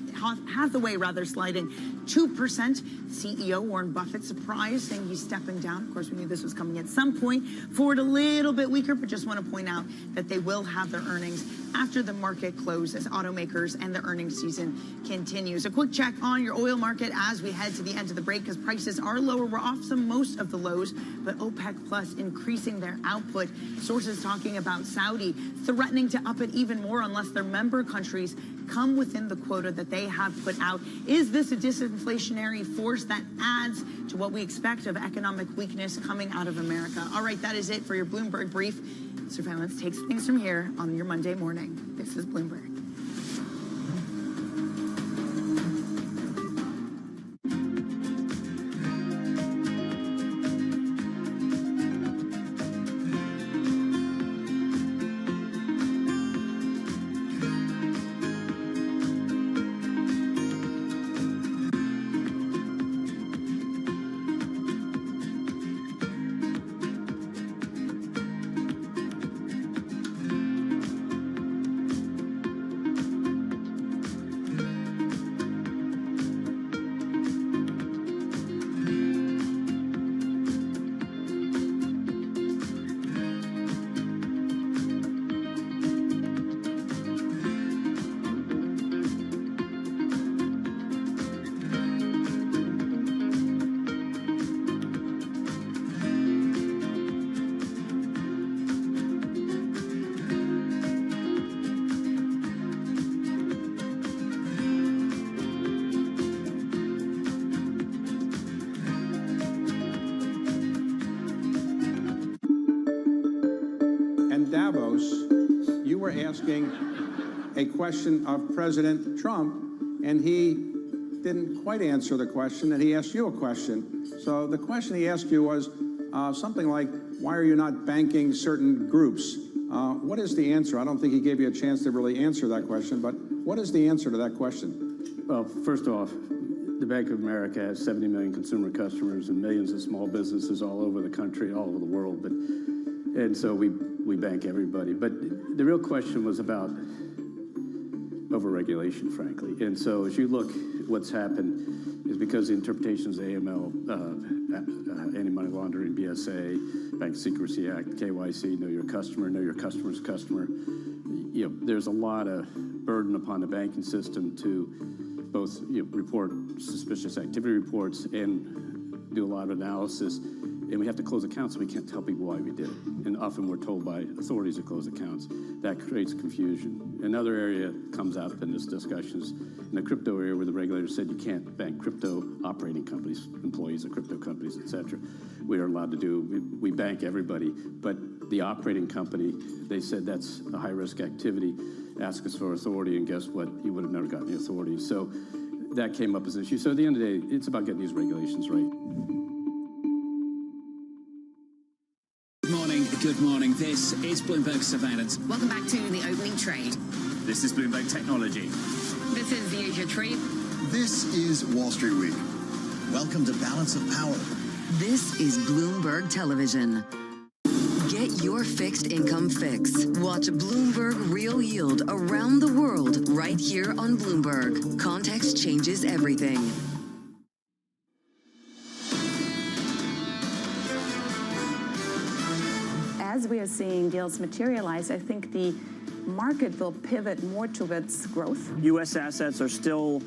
sliding 2%. CEO Warren Buffett surprised, saying he's stepping down. Of course, we knew this was coming at some point. Forward a little bit weaker, but just want to point out that they will have their earnings after the market close as automakers and the earnings season continues. A quick check on your oil market as we head to the end of the break, because prices are lower. We're off most of the lows, but OPEC Plus increasing their output. Sources talking about Saudi threatening to up it even more unless their member countries come within the quota that they have put out. Is this a disinflationary force that adds to what we expect of economic weakness coming out of America? All right, that is it for your Bloomberg Brief. Surveillance takes things from here on your Monday morning. This is Bloomberg. Davos, you were asking a question of President Trump, and he didn't quite answer the question, and he asked you a question. So the question he asked you was something like, why are you not banking certain groups? What is the answer? I don't think he gave you a chance to really answer that question, but what is the answer to that question? Well, first off, the Bank of America has 70 million consumer customers and millions of small businesses all over the country, all over the world. And so we bank everybody. But the real question was about overregulation, frankly. And so as you look, what's happened is because the interpretations of AML, anti-money laundering, BSA, Bank Secrecy Act, KYC, know your customer's customer, you know, there's a lot of burden upon the banking system to both report suspicious activity reports and do a lot of analysis. And we have to close accounts, so we can't tell people why we did it. And often we're told by authorities to close accounts. That creates confusion. Another area comes out in this discussion is in the crypto area where the regulator said you can't bank crypto operating companies, employees of crypto companies, et cetera. We are allowed to do, we bank everybody, but the operating company, they said that's a high-risk activity. Ask us for authority, and guess what? You would have never gotten the authority. So that came up as an issue. So at the end of the day, it's about getting these regulations right. Good morning. This is Bloomberg Surveillance. Welcome back to the opening trade. This is Bloomberg Technology. This is the Asia Trade. This is Wall Street Week. Welcome to Balance of Power. This is Bloomberg Television. Get your fixed income fix. Watch Bloomberg Real Yield around the world right here on Bloomberg. Context changes everything. As we are seeing deals materialize, I think the market will pivot more towards growth. U.S. assets are still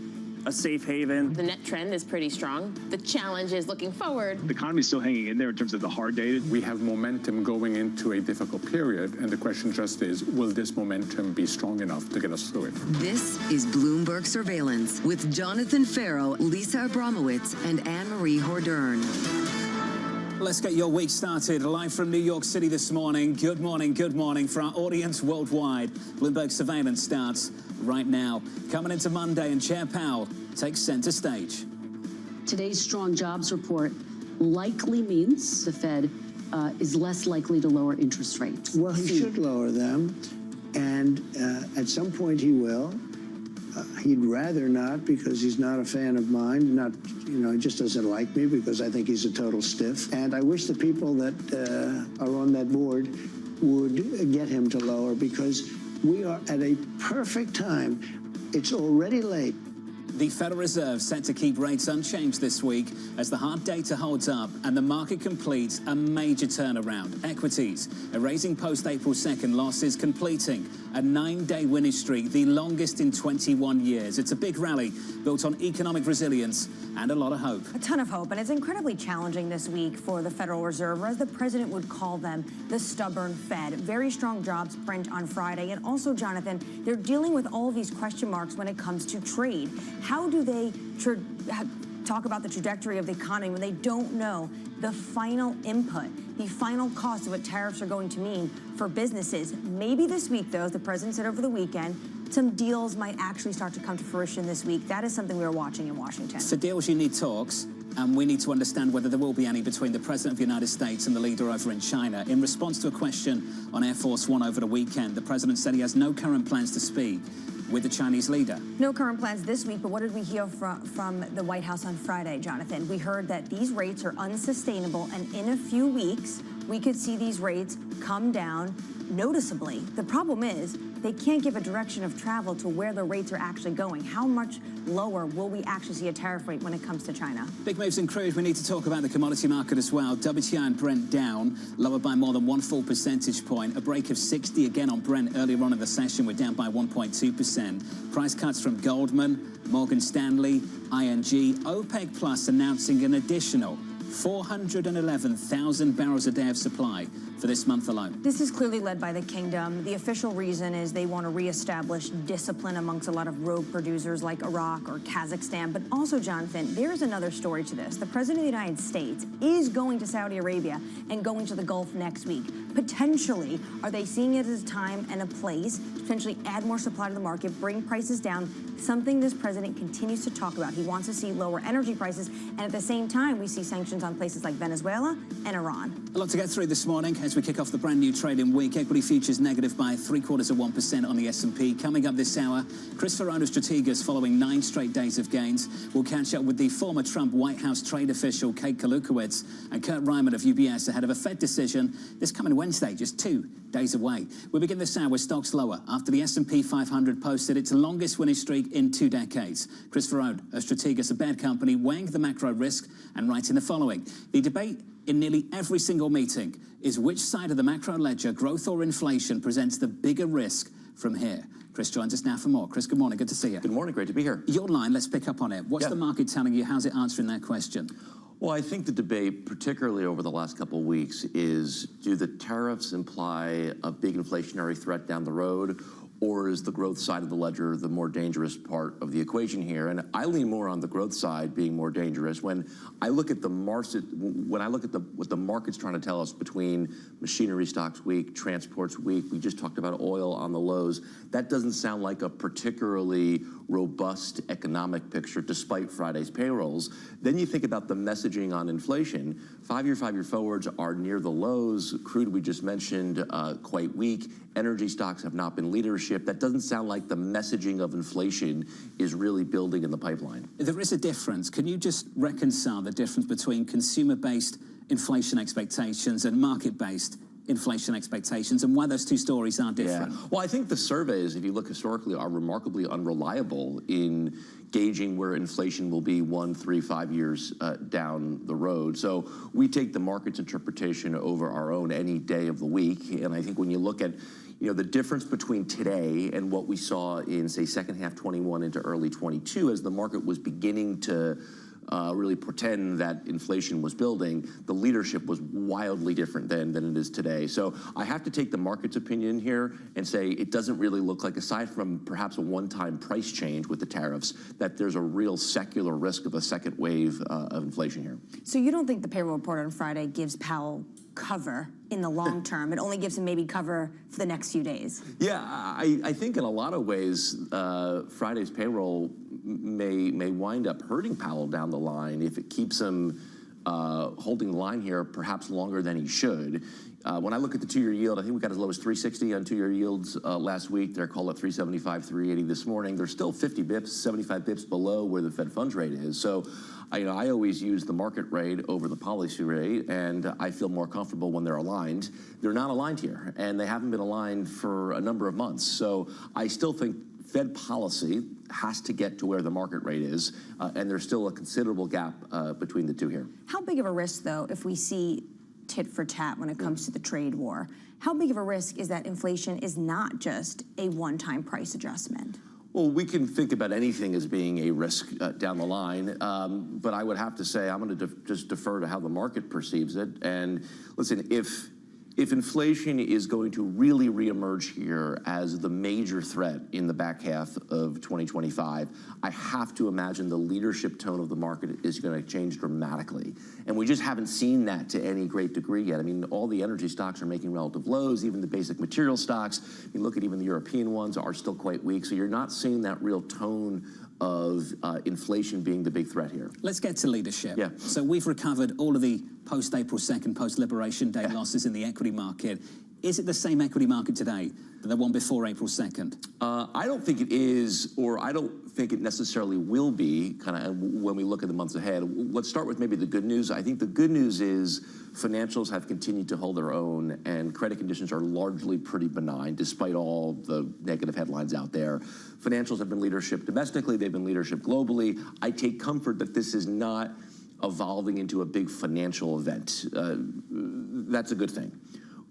a safe haven. The net trend is pretty strong. The challenge is looking forward. The economy is still hanging in there in terms of the hard data. We have momentum going into a difficult period, and the question just is, will this momentum be strong enough to get us through it? This is Bloomberg Surveillance with Jonathan Farrow, Lisa Abramowitz, and Anne-Marie Hordern. Let's get your week started live from New York City this morning. Good morning for our audience worldwide. Bloomberg Surveillance starts right now. Coming into Monday, and Chair Powell takes center stage. Today's strong jobs report likely means the Fed is less likely to lower interest rates. Well, he should lower them, and at some point he will. He'd rather not, because he's not a fan of mine. Not, he just doesn't like me because I think he's a total stiff. And I wish the people that are on that board would get him to lower, because we are at a perfect time. It's already late. The Federal Reserve set to keep rates unchanged this week as the hard data holds up and the market completes a major turnaround. Equities erasing post-April 2nd losses, completing a 9-day winning streak, the longest in 21 years. It's a big rally built on economic resilience and a lot of hope. A ton of hope, and it's incredibly challenging this week for the Federal Reserve, or as the president would call them, the stubborn Fed. Very strong jobs print on Friday, and also, Jonathan, they're dealing with all of these question marks when it comes to trade. How do they talk about the trajectory of the economy when they don't know the final input, the final cost of what tariffs are going to mean for businesses. Maybe this week, though, as the president said over the weekend, some deals might actually start to come to fruition this week. That is something we are watching in Washington. For deals, you need talks, and we need to understand whether there will be any between the President of the United States and the leader over in China. In response to a question on Air Force One over the weekend, the President said he has no current plans to speak with the Chinese leader. No current plans this week, but what did we hear from the White House on Friday, Jonathan? We heard that these rates are unsustainable, and in a few weeks, we could see these rates come down noticeably. The problem is they can't give a direction of travel to where the rates are actually going. How much lower will we actually see a tariff rate when it comes to China? Big moves in crude. We need to talk about the commodity market as well. WTI and Brent down, lower by more than 1 full percentage point. A break of 60 again on Brent earlier on in the session. We're down by 1.2%. Price cuts from Goldman, Morgan Stanley, ING. OPEC Plus announcing an additional 411,000 barrels a day of supply for this month alone. This is clearly led by the kingdom. The official reason is they want to reestablish discipline amongst a lot of rogue producers like Iraq or Kazakhstan. But also, Jonathan, there's another story to this. The President of the United States is going to Saudi Arabia and going to the Gulf next week. Potentially, are they seeing it as a time and a place to potentially add more supply to the market, bring prices down, something this president continues to talk about. He wants to see lower energy prices, and at the same time, we see sanctions on places like Venezuela and Iran. A lot to get through this morning as we kick off the brand new trading week. Equity futures negative by 0.75% on the S&P. Coming up this hour, Chris Ferrone of Strategas following 9 straight days of gains. We'll catch up with the former Trump White House trade official Kate Kalukowicz and Kurt Ryman of UBS ahead of a Fed decision this coming Wednesday, just 2 days away. We begin this hour with stocks lower after the S&P 500 posted its longest winning streak in 2 decades. Chris Ferrone of Strategas, a Baird company, weighing the macro risk and writing the following. The debate in nearly every single meeting is which side of the macro ledger, growth or inflation, presents the bigger risk from here. Chris joins us now for more. Chris, good morning. Good to see you. Good morning. Great to be here. Your line, let's pick up on it. What's the market telling you? How's it answering that question? Well, I think the debate, particularly over the last couple of weeks, is do the tariffs imply a big inflationary threat down the road, or is the growth side of the ledger the more dangerous part of the equation here? And I lean more on the growth side being more dangerous. When I look at the market, what the market's trying to tell us between machinery stocks weak, transports weak, we just talked about oil on the lows, that doesn't sound like a particularly robust economic picture despite Friday's payrolls. Then you think about the messaging on inflation. 5-year forwards are near the lows. Crude, we just mentioned, quite weak. Energy stocks have not been leadership. That doesn't sound like the messaging of inflation is really building in the pipeline. There is a difference. Can you just reconcile the difference between consumer-based inflation expectations and market-based inflation expectations, and why those two stories are different? Yeah. Well, I think the surveys, if you look historically, are remarkably unreliable in gauging where inflation will be 1, 3, 5 years down the road. So we take the market's interpretation over our own any day of the week. And I think when you look at the difference between today and what we saw in, say, second half 21 into early 22, as the market was beginning to really pretend that inflation was building, the leadership was wildly different then than it is today. So I have to take the market's opinion here and say it doesn't really look like, aside from perhaps a one-time price change with the tariffs, that there's a real secular risk of a second wave of inflation here. So you don't think the payroll report on Friday gives Powell cover in the long term? It only gives him maybe cover for the next few days. Yeah, I think in a lot of ways, Friday's payroll may wind up hurting Powell down the line if it keeps him holding the line here perhaps longer than he should. When I look at the 2-year yield, I think we got as low as 360 on 2-year yields last week. They're called at 375, 380 this morning. They're still 50 bips, 75 bips below where the Fed funds rate is. So I always use the market rate over the policy rate, and I feel more comfortable when they're aligned. They're not aligned here, and they haven't been aligned for a number of months. So I still think Fed policy has to get to where the market rate is, and there's still a considerable gap between the two here. How big of a risk, though, if we see tit for tat when it comes to the trade war? How big of a risk is that inflation is not just a one-time price adjustment? Well, we can think about anything as being a risk down the line, but I would have to say I'm going to just defer to how the market perceives it. And listen, if If inflation is going to really reemerge here as the major threat in the back half of 2025, I have to imagine the leadership tone of the market is going to change dramatically. And we just haven't seen that to any great degree yet. I mean, all the energy stocks are making relative lows, even the basic material stocks. You look at even the European ones are still quite weak. So you're not seeing that real tone of inflation being the big threat here. Let's get to leadership. Yeah. So we've recovered all of the post-April 2nd, post-Liberation Day losses in the equity market. Is it the same equity market today than the one before April 2nd? I don't think it is, or I don't think it necessarily will be, kind of when we look at the months ahead. Let's start with maybe the good news. I think the good news is financials have continued to hold their own, and credit conditions are largely pretty benign, despite all the negative headlines out there. Financials have been leadership domestically. They've been leadership globally. I take comfort that this is not evolving into a big financial event. That's a good thing.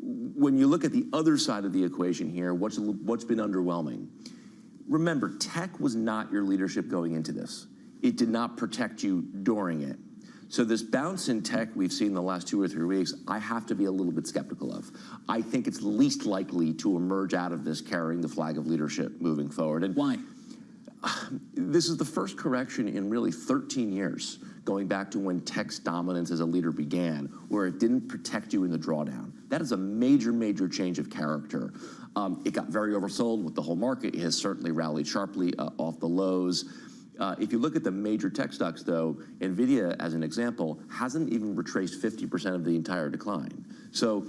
When you look at the other side of the equation here, what's been underwhelming? Remember, tech was not your leadership going into this. It did not protect you during it. So this bounce in tech we've seen the last 2 or 3 weeks, I have to be a little bit skeptical of. I think it's least likely to emerge out of this carrying the flag of leadership moving forward. And why? This is the first correction in really 13 years, going back to when tech's dominance as a leader began, where it didn't protect you in the drawdown. That is a major, major change of character. It got very oversold with the whole market. It has certainly rallied sharply off the lows. If you look at the major tech stocks, though, NVIDIA, as an example, hasn't even retraced 50% of the entire decline. So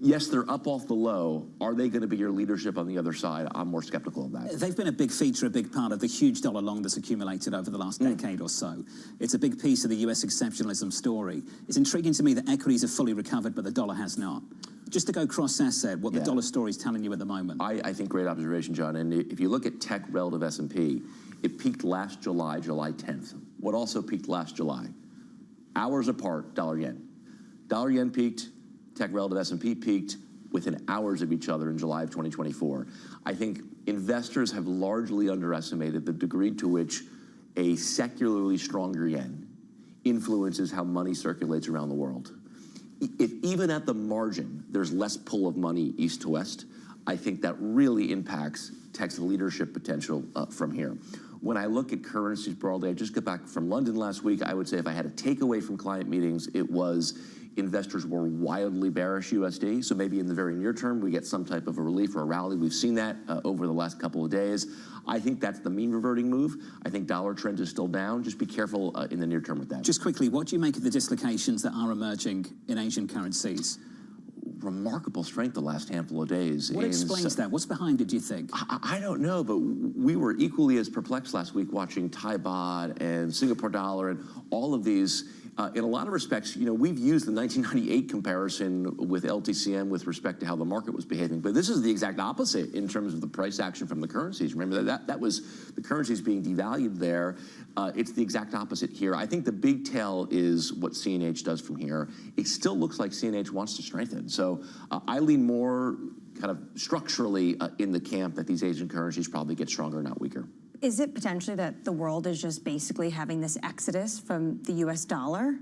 yes, they're up off the low. Are they going to be your leadership on the other side? I'm more skeptical of that. They've been a big feature, a big part of the huge dollar long that's accumulated over the last decade or so. It's a big piece of the US exceptionalism story. It's intriguing to me that equities have fully recovered, but the dollar has not. Just to go cross-asset, what the dollar story is telling you at the moment. I think great observation, John. And if you look at tech relative S&P, it peaked last July, July 10th. What also peaked last July? Hours apart, dollar-yen. Dollar-yen peaked, tech relative S&P peaked within hours of each other in July of 2024. I think investors have largely underestimated the degree to which a secularly stronger yen influences how money circulates around the world. If even at the margin there's less pull of money east to west, I think that really impacts tech's leadership potential from here. When I look at currencies broadly, I just got back from London last week. I would say if I had a takeaway from client meetings, it was investors were wildly bearish USD. So maybe in the very near term, we get some type of a relief or a rally. We've seen that over the last couple of days. I think that's the mean reverting move. I think dollar trend is still down. Just be careful in the near term with that. Just quickly, what do you make of the dislocations that are emerging in Asian currencies? Remarkable strength the last handful of days. What explains that? What's behind it, do you think? I don't know, but we were equally as perplexed last week watching Thai baht and Singapore dollar and all of these. In a lot of respects, you know, we've used the 1998 comparison with LTCM with respect to how the market was behaving, but this is the exact opposite in terms of the price action from the currencies. Remember that was the currencies being devalued there. It's the exact opposite here. I think the big tell is what CNH does from here. It still looks like CNH wants to strengthen. So I lean more kind of structurally in the camp that these Asian currencies probably get stronger, not weaker. Is it potentially that the world is just basically having this exodus from the US dollar?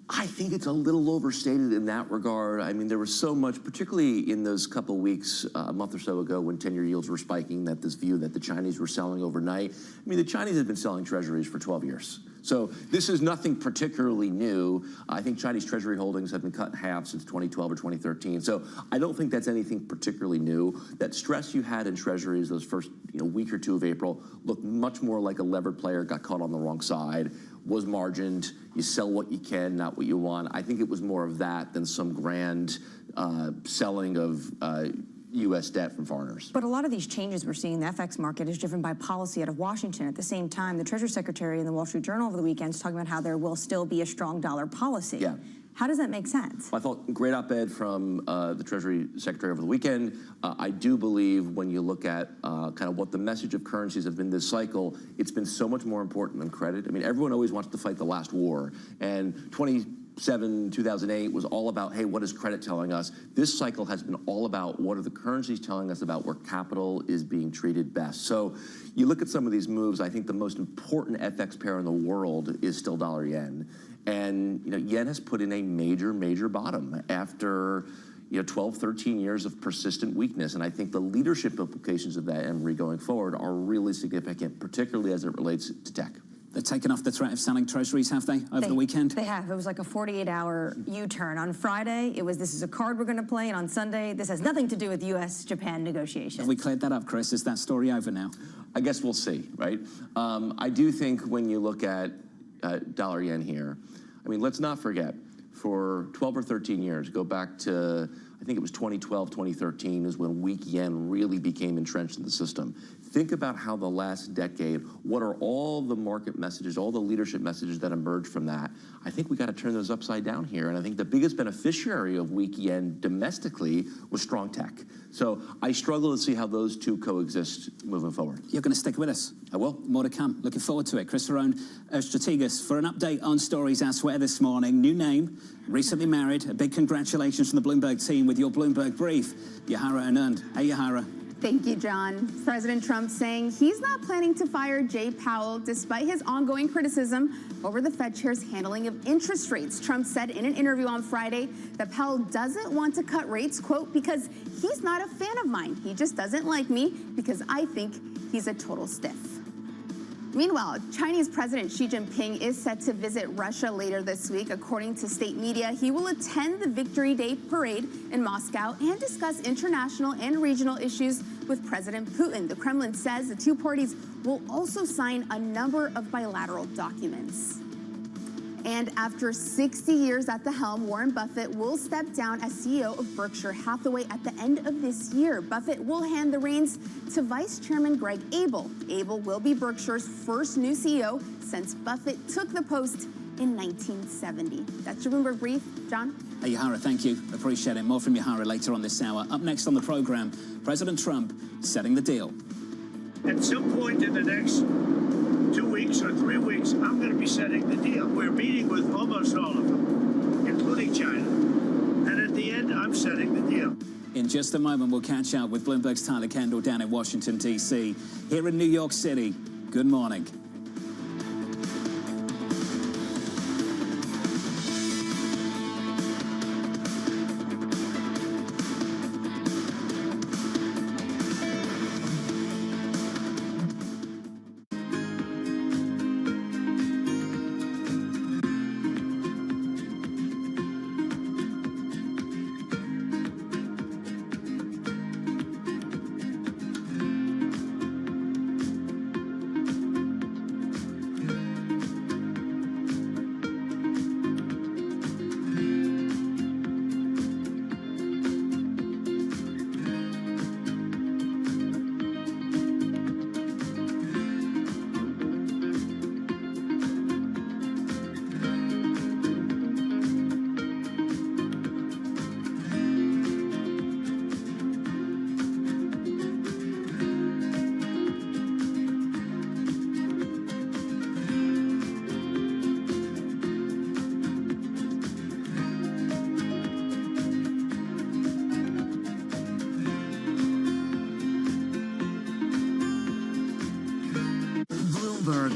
I think it's a little overstated in that regard. I mean, there was so much, particularly in those couple weeks, a month or so ago when 10-year yields were spiking, that this view that the Chinese were selling overnight. I mean, the Chinese have been selling treasuries for 12 years. So this is nothing particularly new. I think Chinese treasury holdings have been cut in half since 2012 or 2013. So I don't think that's anything particularly new. That stress you had in treasuries those first week or two of April looked much more like a levered player got caught on the wrong side, was margined. You sell what you can, not what you want. I think it was more of that than some grand selling of U.S. debt from foreigners. But a lot of these changes we're seeing in the FX market is driven by policy out of Washington. At the same time, the Treasury Secretary in the Wall Street Journal over the weekend is talking about how there will still be a strong dollar policy. Yeah. How does that make sense? Well, I thought great op-ed from the Treasury Secretary over the weekend. I do believe when you look at kind of what the message of currencies have been this cycle, it's been so much more important than credit. I mean, everyone always wants to fight the last war. And 2007, 2008 was all about, hey, what is credit telling us? This cycle has been all about what are the currencies telling us about where capital is being treated best. So you look at some of these moves, I think the most important FX pair in the world is still dollar yen. And yen has put in a major, major bottom after 12, 13 years of persistent weakness. And I think the leadership implications of that, Emery, going forward are really significant, particularly as it relates to tech. They've taken off the threat of selling treasuries, have they, over the weekend? They have. It was like a 48-hour U-turn. On Friday, it was, this is a card we're going to play, and on Sunday, this has nothing to do with U.S.-Japan negotiations. Have we cleared that up, Chris? Is that story over now? I guess we'll see, right? I do think when you look at dollar-yen here, I mean, let's not forget, for 12 or 13 years, go back to, I think it was 2012, 2013 is when weak yen really became entrenched in the system. Think about how the last decade, what are all the market messages, all the leadership messages that emerged from that? I think we got to turn those upside down here. And I think the biggest beneficiary of weak yen domestically was strong tech. So I struggle to see how those two coexist moving forward. You're going to stick with us. I will. More to come. Looking forward to it. Chris Ferrone, Strategas, for an update on stories elsewhere this morning. New name, recently married. A big congratulations from the Bloomberg team with your Bloomberg brief. Yahara Anand. Hey, Yahara. Thank you, John. President Trump saying he's not planning to fire Jay Powell despite his ongoing criticism over the Fed chair's handling of interest rates. Trump said in an interview on Friday that Powell doesn't want to cut rates, quote, because he's not a fan of mine. He just doesn't like me because I think he's a total stiff. Meanwhile, Chinese President Xi Jinping is set to visit Russia later this week. According to state media, he will attend the Victory Day parade in Moscow and discuss international and regional issues with President Putin. The Kremlin says the two parties will also sign a number of bilateral documents. And after 60 years at the helm, Warren Buffett will step down as CEO of Berkshire Hathaway at the end of this year. Buffett will hand the reins to Vice Chairman Greg Abel. Abel will be Berkshire's first new CEO since Buffett took the post in 1970. That's your Bloomberg Brief. John? Hey, Yahara, thank you. Appreciate it. More from Yahara later on this hour. Up next on the program, President Trump setting the deal. At some point in the next 2 weeks or 3 weeks, I'm going to be setting the deal. We're meeting with almost all of them, including China. And at the end, I'm setting the deal. In just a moment, we'll catch up with Bloomberg's Tyler Kendall down in Washington, D.C. Here in New York City, good morning.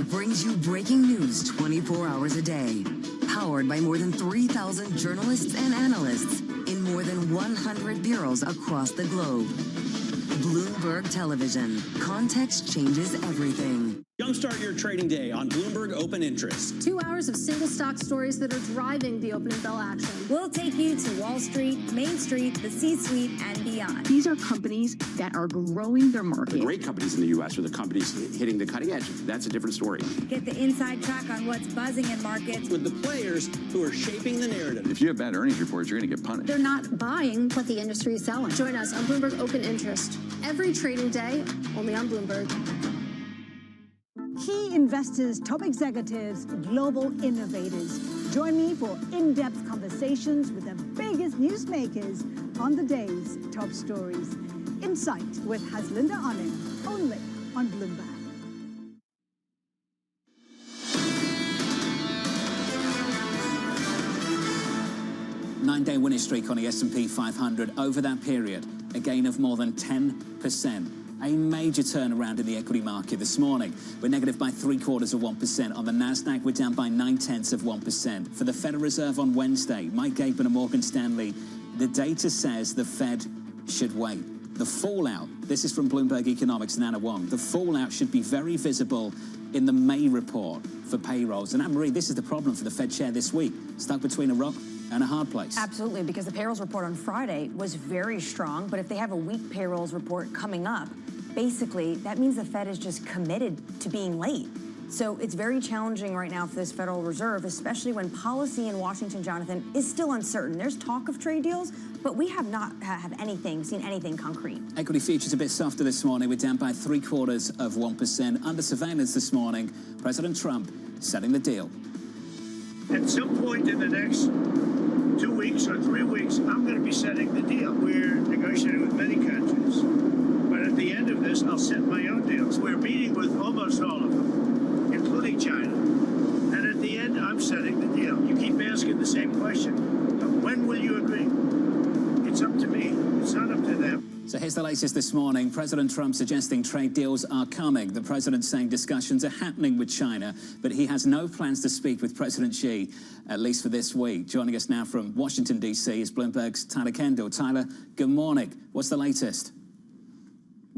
Brings you breaking news 24 hours a day. Powered by more than 3,000 journalists and analysts in more than 100 bureaus across the globe. Bloomberg Television. Context changes everything. Jumpstart your trading day on Bloomberg Open Interest. 2 hours of single stock stories that are driving the opening bell action. We'll take you to Wall Street, Main Street, the C-suite, and beyond. These are companies that are growing their market. The great companies in the U.S. are the companies hitting the cutting edge. That's a different story. Get the inside track on what's buzzing in markets. With the players who are shaping the narrative. If you have bad earnings reports, you're going to get punished. They're not buying what the industry is selling. Join us on Bloomberg Open Interest. Every trading day, only on Bloomberg. Key investors, top executives, global innovators. Join me for in-depth conversations with the biggest newsmakers on the day's top stories. Insight with Haslinda Onim, only on Bloomberg. Nine-day winning streak on the S&P 500 over that period, a gain of more than 10%. A major turnaround in the equity market this morning. We're negative by 0.75% on the Nasdaq. We're down by 0.9%. For the Federal Reserve on Wednesday, Mike Gaben of Morgan Stanley The data says the Fed should wait. The fallout, this is from Bloomberg Economics and Anna Wong, the fallout should be very visible in the May report for payrolls. And Anne-Marie, this is the problem for the Fed chair this week, stuck between a rock and a hard place. Absolutely, because the payrolls report on Friday was very strong, but if they have a weak payrolls report coming up, basically that means the Fed is just committed to being late. So it's very challenging right now for this Federal Reserve, especially when policy in Washington, Jonathan, is still uncertain. There's talk of trade deals, but we have not seen anything concrete. Equity futures a bit softer this morning. We're down by 0.75%. Under surveillance this morning, President Trump setting the deal. At some point in the next 2 weeks or 3 weeks, I'm going to be setting the deal. We're negotiating with many countries. But at the end of this, I'll set my own deals. We're meeting with almost all of them, including China. And at the end, I'm setting the deal. You keep asking the same question. When will you agree? It's up to me. It's not up to them. So here's the latest this morning. President Trump suggesting trade deals are coming. The president saying discussions are happening with China, but he has no plans to speak with President Xi, at least for this week. Joining us now from Washington, D.C. is Bloomberg's Tyler Kendall. Tyler, good morning. What's the latest?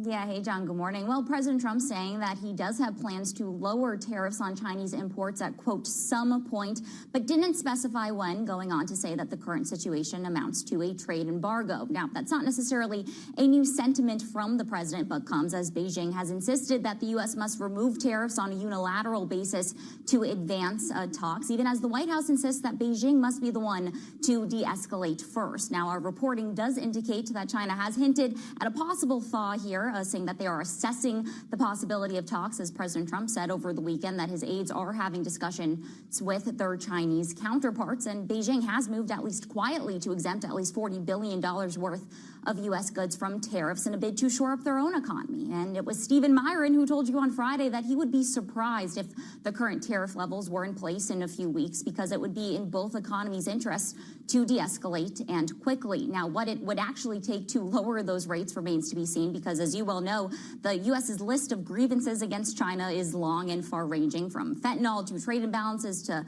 Yeah, hey, John, good morning. Well, President Trump saying that he does have plans to lower tariffs on Chinese imports at, quote, some point, but didn't specify when, going on to say that the current situation amounts to a trade embargo. Now, that's not necessarily a new sentiment from the president, but comes as Beijing has insisted that the U.S. must remove tariffs on a unilateral basis to advance talks, even as the White House insists that Beijing must be the one to de-escalate first. Now, our reporting does indicate that China has hinted at a possible thaw here, saying that they are assessing the possibility of talks, as President Trump said over the weekend that his aides are having discussions with their Chinese counterparts. And Beijing has moved, at least quietly, to exempt at least $40 billion worth of U.S. goods from tariffs in a bid to shore up their own economy. And it was Stephen Myron who told you on Friday that he would be surprised if the current tariff levels were in place in a few weeks, because it would be in both economies' interests to de-escalate and quickly. Now, what it would actually take to lower those rates remains to be seen, because as you well know, the U.S.'s list of grievances against China is long and far-ranging, from fentanyl to trade imbalances to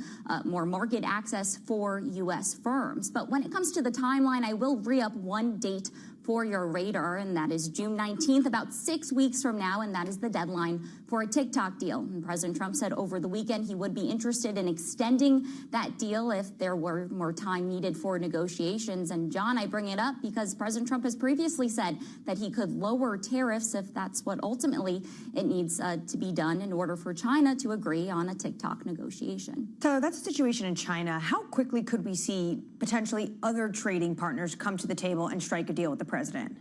more market access for U.S. firms. But when it comes to the timeline, I will re-up one date for your radar, and that is June 19th, about 6 weeks from now, and that is the deadline for a TikTok deal. And President Trump said over the weekend he would be interested in extending that deal if there were more time needed for negotiations. And John, I bring it up because President Trump has previously said that he could lower tariffs if that's what ultimately it needs to be done in order for China to agree on a TikTok negotiation. So that's the situation in China. How quickly could we see potentially other trading partners come to the table and strike a deal with the president?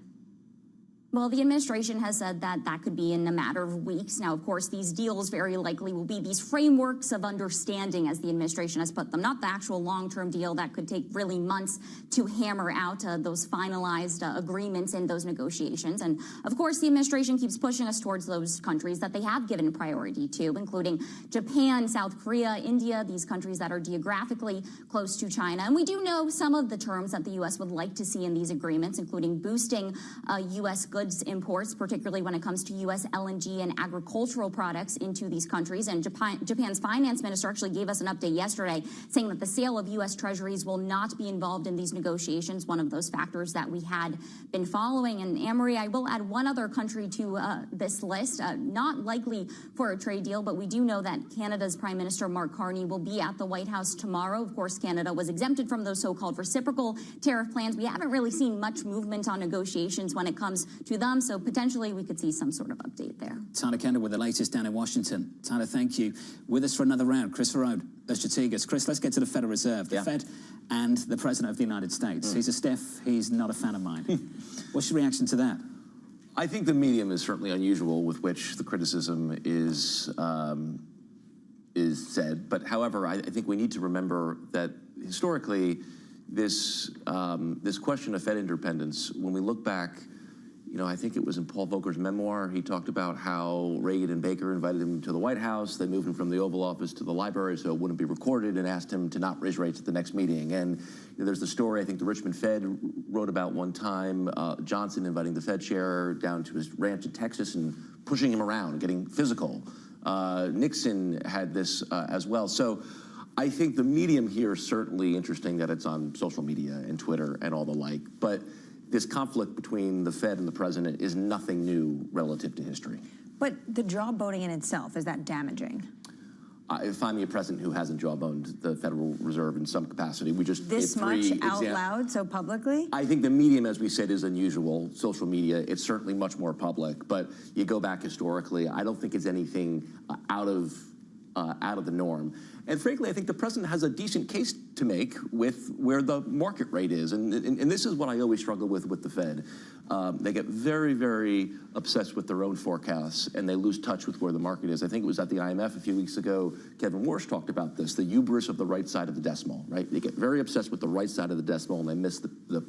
Well, the administration has said that that could be in a matter of weeks. Now, of course, these deals very likely will be these frameworks of understanding, as the administration has put them, not the actual long-term deal that could take really months to hammer out those finalized agreements in those negotiations. And, of course, the administration keeps pushing us towards those countries that they have given priority to, including Japan, South Korea, India, these countries that are geographically close to China. And we do know some of the terms that the U.S. would like to see in these agreements, including boosting U.S. goods imports, particularly when it comes to U.S. LNG and agricultural products into these countries. And Japan's finance minister actually gave us an update yesterday saying that the sale of U.S. treasuries will not be involved in these negotiations, one of those factors that we had been following. And Anne-Marie, I will add one other country to this list, not likely for a trade deal, but we do know that Canada's Prime Minister Mark Carney will be at the White House tomorrow. Of course, Canada was exempted from those so-called reciprocal tariff plans. We haven't really seen much movement on negotiations when it comes to them, so potentially we could see some sort of update there. Tyler Kendall with the latest down in Washington. Tyler, thank you. With us for another round, Chris Verode of Strategas. Chris, let's get to the Federal Reserve, the Fed and the President of the United States. He's a stiff, he's not a fan of mine. What's your reaction to that? I think the medium is certainly unusual with which the criticism is said. But however, I think we need to remember that historically, this question of Fed independence, when we look back, you know, I think it was in Paul Volcker's memoir, he talked about how Reagan and Baker invited him to the White House. They moved him from the Oval Office to the library so it wouldn't be recorded, and asked him to not raise rates at the next meeting. And you know, there's the story I think the Richmond Fed wrote about one time, Johnson inviting the Fed chair down to his ranch in Texas and pushing him around, getting physical. Nixon had this as well. So I think the medium here is certainly interesting that it's on social media and Twitter and all the like, but this conflict between the Fed and the president is nothing new relative to history. But the jawboning in itself, is that damaging? Find me a president who hasn't jawboned the Federal Reserve in some capacity. We just This gave three much out loud, so publicly? I think the medium, as we said, is unusual. Social media, it's certainly much more public, but you go back historically, I don't think it's anything out of the norm. And frankly, I think the president has a decent case to make with where the market rate is. And this is what I always struggle with the Fed. They get very, very obsessed with their own forecasts, and they lose touch with where the market is. I think it was at the IMF a few weeks ago, Kevin Warsh talked about this, the hubris of the right side of the decimal, right? They get very obsessed with the right side of the decimal, and they miss the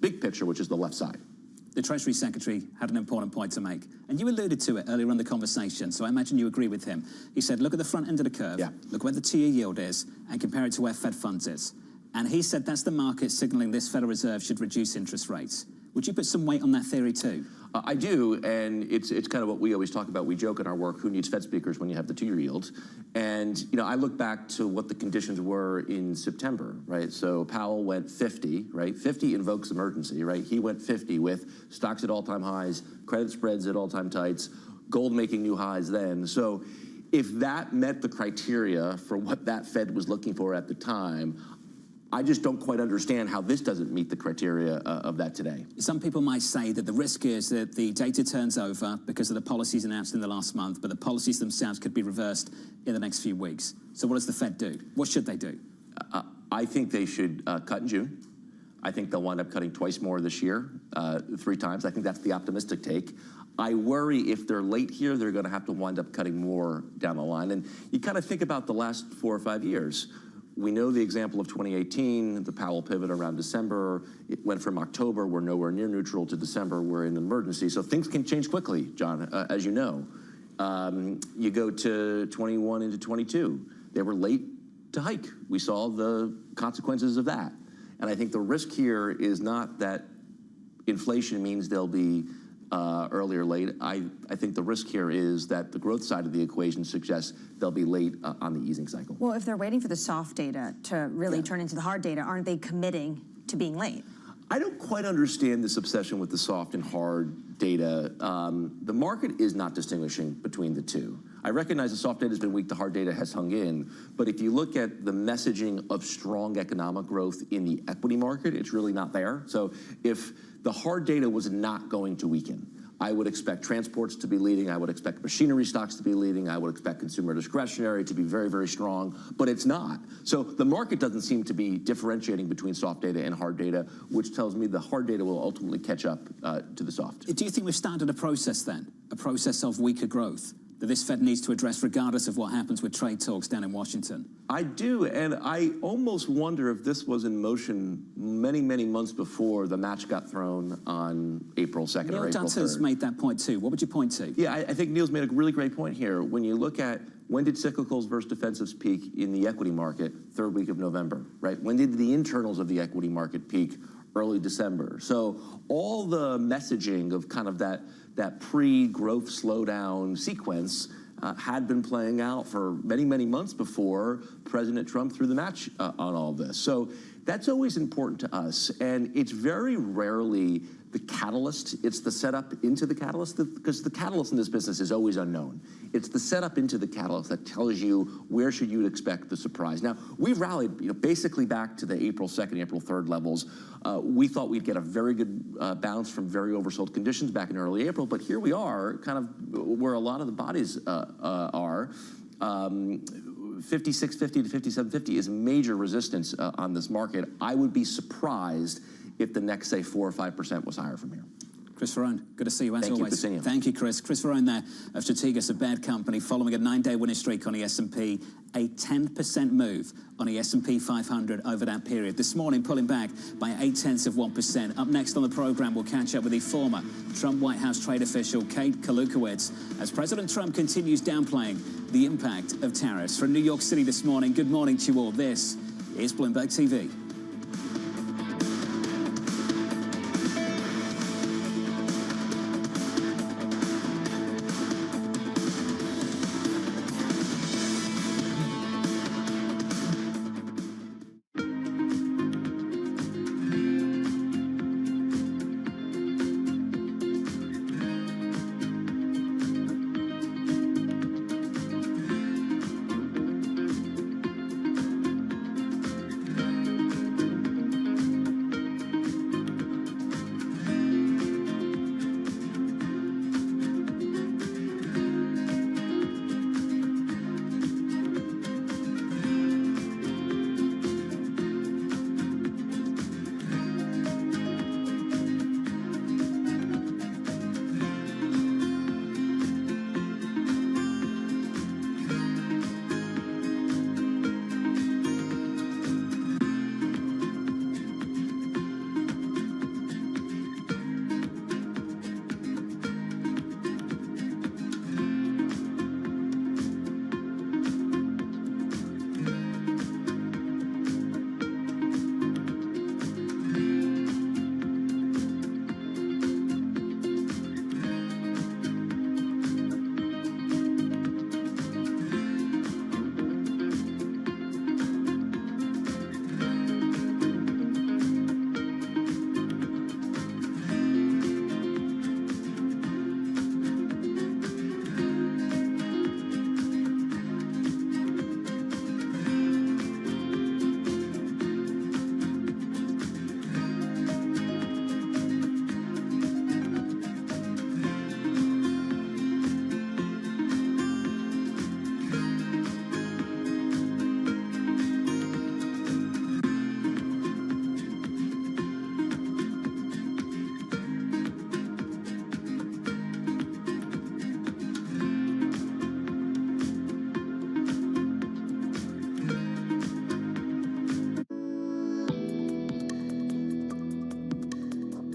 big picture, which is the left side. The Treasury Secretary had an important point to make, and you alluded to it earlier in the conversation, so I imagine you agree with him. He said, look at the front end of the curve, look where the 2-year yield is, and compare it to where Fed funds is. And he said that's the market signaling this Federal Reserve should reduce interest rates. Would you put some weight on that theory too? I do, and it's kind of what we always talk about. We joke in our work, who needs Fed speakers when you have the 2-year yields? And, you know, I look back to what the conditions were in September, right? So Powell went 50, right? 50 invokes emergency, right? He went 50 with stocks at all-time highs, credit spreads at all-time tights, gold making new highs then. So if that met the criteria for what that Fed was looking for at the time, I just don't quite understand how this doesn't meet the criteria of that today. Some people might say that the risk is that the data turns over because of the policies announced in the last month, but the policies themselves could be reversed in the next few weeks. So what does the Fed do? What should they do? I think they should cut in June. I think they'll wind up cutting twice more this year, 3 times. I think that's the optimistic take. I worry if they're late here, they're going to have to wind up cutting more down the line. And you kind of think about the last 4 or 5 years. We know the example of 2018, the Powell pivot around December. It went from October, we're nowhere near neutral, to December, we're in an emergency. So things can change quickly, John, as you know. You go to 21 into 22. They were late to hike. We saw the consequences of that. And I think the risk here is not that inflation means they'll be early or late. I think the risk here is that the growth side of the equation suggests they'll be late on the easing cycle. Well, if they're waiting for the soft data to really turn into the hard data, aren't they committing to being late? I don't quite understand this obsession with the soft and hard data. The market is not distinguishing between the two. I recognize the soft data has been weak, the hard data has hung in, but if you look at the messaging of strong economic growth in the equity market, it's really not there. So if the hard data was not going to weaken, I would expect transports to be leading, I would expect machinery stocks to be leading, I would expect consumer discretionary to be very, very strong, but it's not. So the market doesn't seem to be differentiating between soft data and hard data, which tells me the hard data will ultimately catch up to the soft. Do you think we've started a process then, a process of weaker growth, that this Fed needs to address regardless of what happens with trade talks down in Washington? I do, and I almost wonder if this was in motion many, many months before the match got thrown on April 2nd or April 3rd. Neil Dutton's made that point too. What would you point to? Yeah, I think Neil's made a really great point here. When you look at when did cyclicals versus defensives peak in the equity market? 3rd week of November, right? When did the internals of the equity market peak? Early December. So all the messaging of kind of that pre-growth slowdown sequence had been playing out for many, many months before President Trump threw the match on all this. So that's always important to us, and it's very rarely the catalyst. It's the setup into the catalyst, because the catalyst in this business is always unknown. It's the setup into the catalyst that tells you where should you expect the surprise. Now, we've rallied basically back to the April 2nd, April 3rd levels. We thought we'd get a very good bounce from very oversold conditions back in early April, but here we are, kind of where a lot of the bodies are. 56.50 to 57.50 is major resistance on this market. I would be surprised if the next, say, 4 or 5% was higher from here. Chris Verone, good to see you as Thank always. You, good seeing you. Thank you, Chris. Chris Verone there of Strategas, a Baird company, following a 9-day winning streak on the S&P, a 10% move on the S&P 500 over that period. This morning, pulling back by 0.8%. Up next on the program, we'll catch up with the former Trump White House trade official, Kate Kalukowicz, as President Trump continues downplaying the impact of tariffs. From New York City this morning, good morning to you all. This is Bloomberg TV.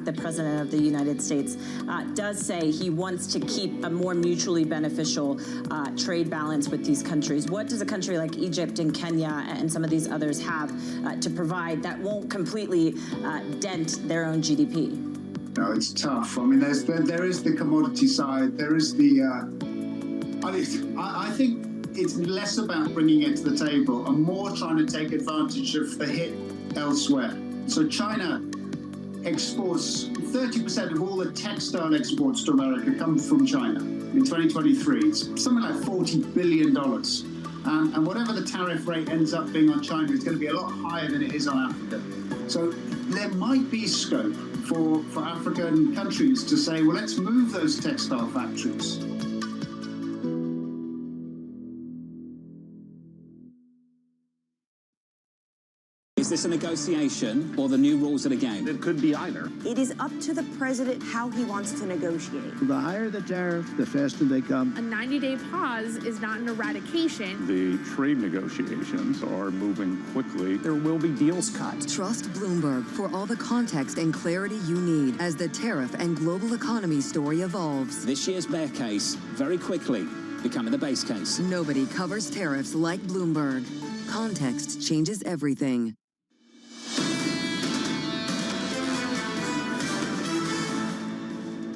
the President of the United States, does say he wants to keep a more mutually beneficial trade balance with these countries. What does a country like Egypt and Kenya and some of these others have to provide that won't completely dent their own GDP? No, it's tough. I mean, there is the commodity side. There is the. I think it's less about bringing it to the table and more trying to take advantage of the hit elsewhere. So China exports 30% of all the textile exports to America come from China in 2023. It's something like $40 billion. And whatever the tariff rate ends up being on China is going to be a lot higher than it is on Africa. So there might be scope for African countries to say, well, let's move those textile factories. Is this a negotiation or the new rules of the game? It could be either. It is up to the president how he wants to negotiate. The higher the tariff, the faster they come. A 90-day pause is not an eradication. The trade negotiations are moving quickly. There will be deals cut. Trust Bloomberg for all the context and clarity you need as the tariff and global economy story evolves. This year's bear case, very quickly, becoming the base case. Nobody covers tariffs like Bloomberg. Context changes everything.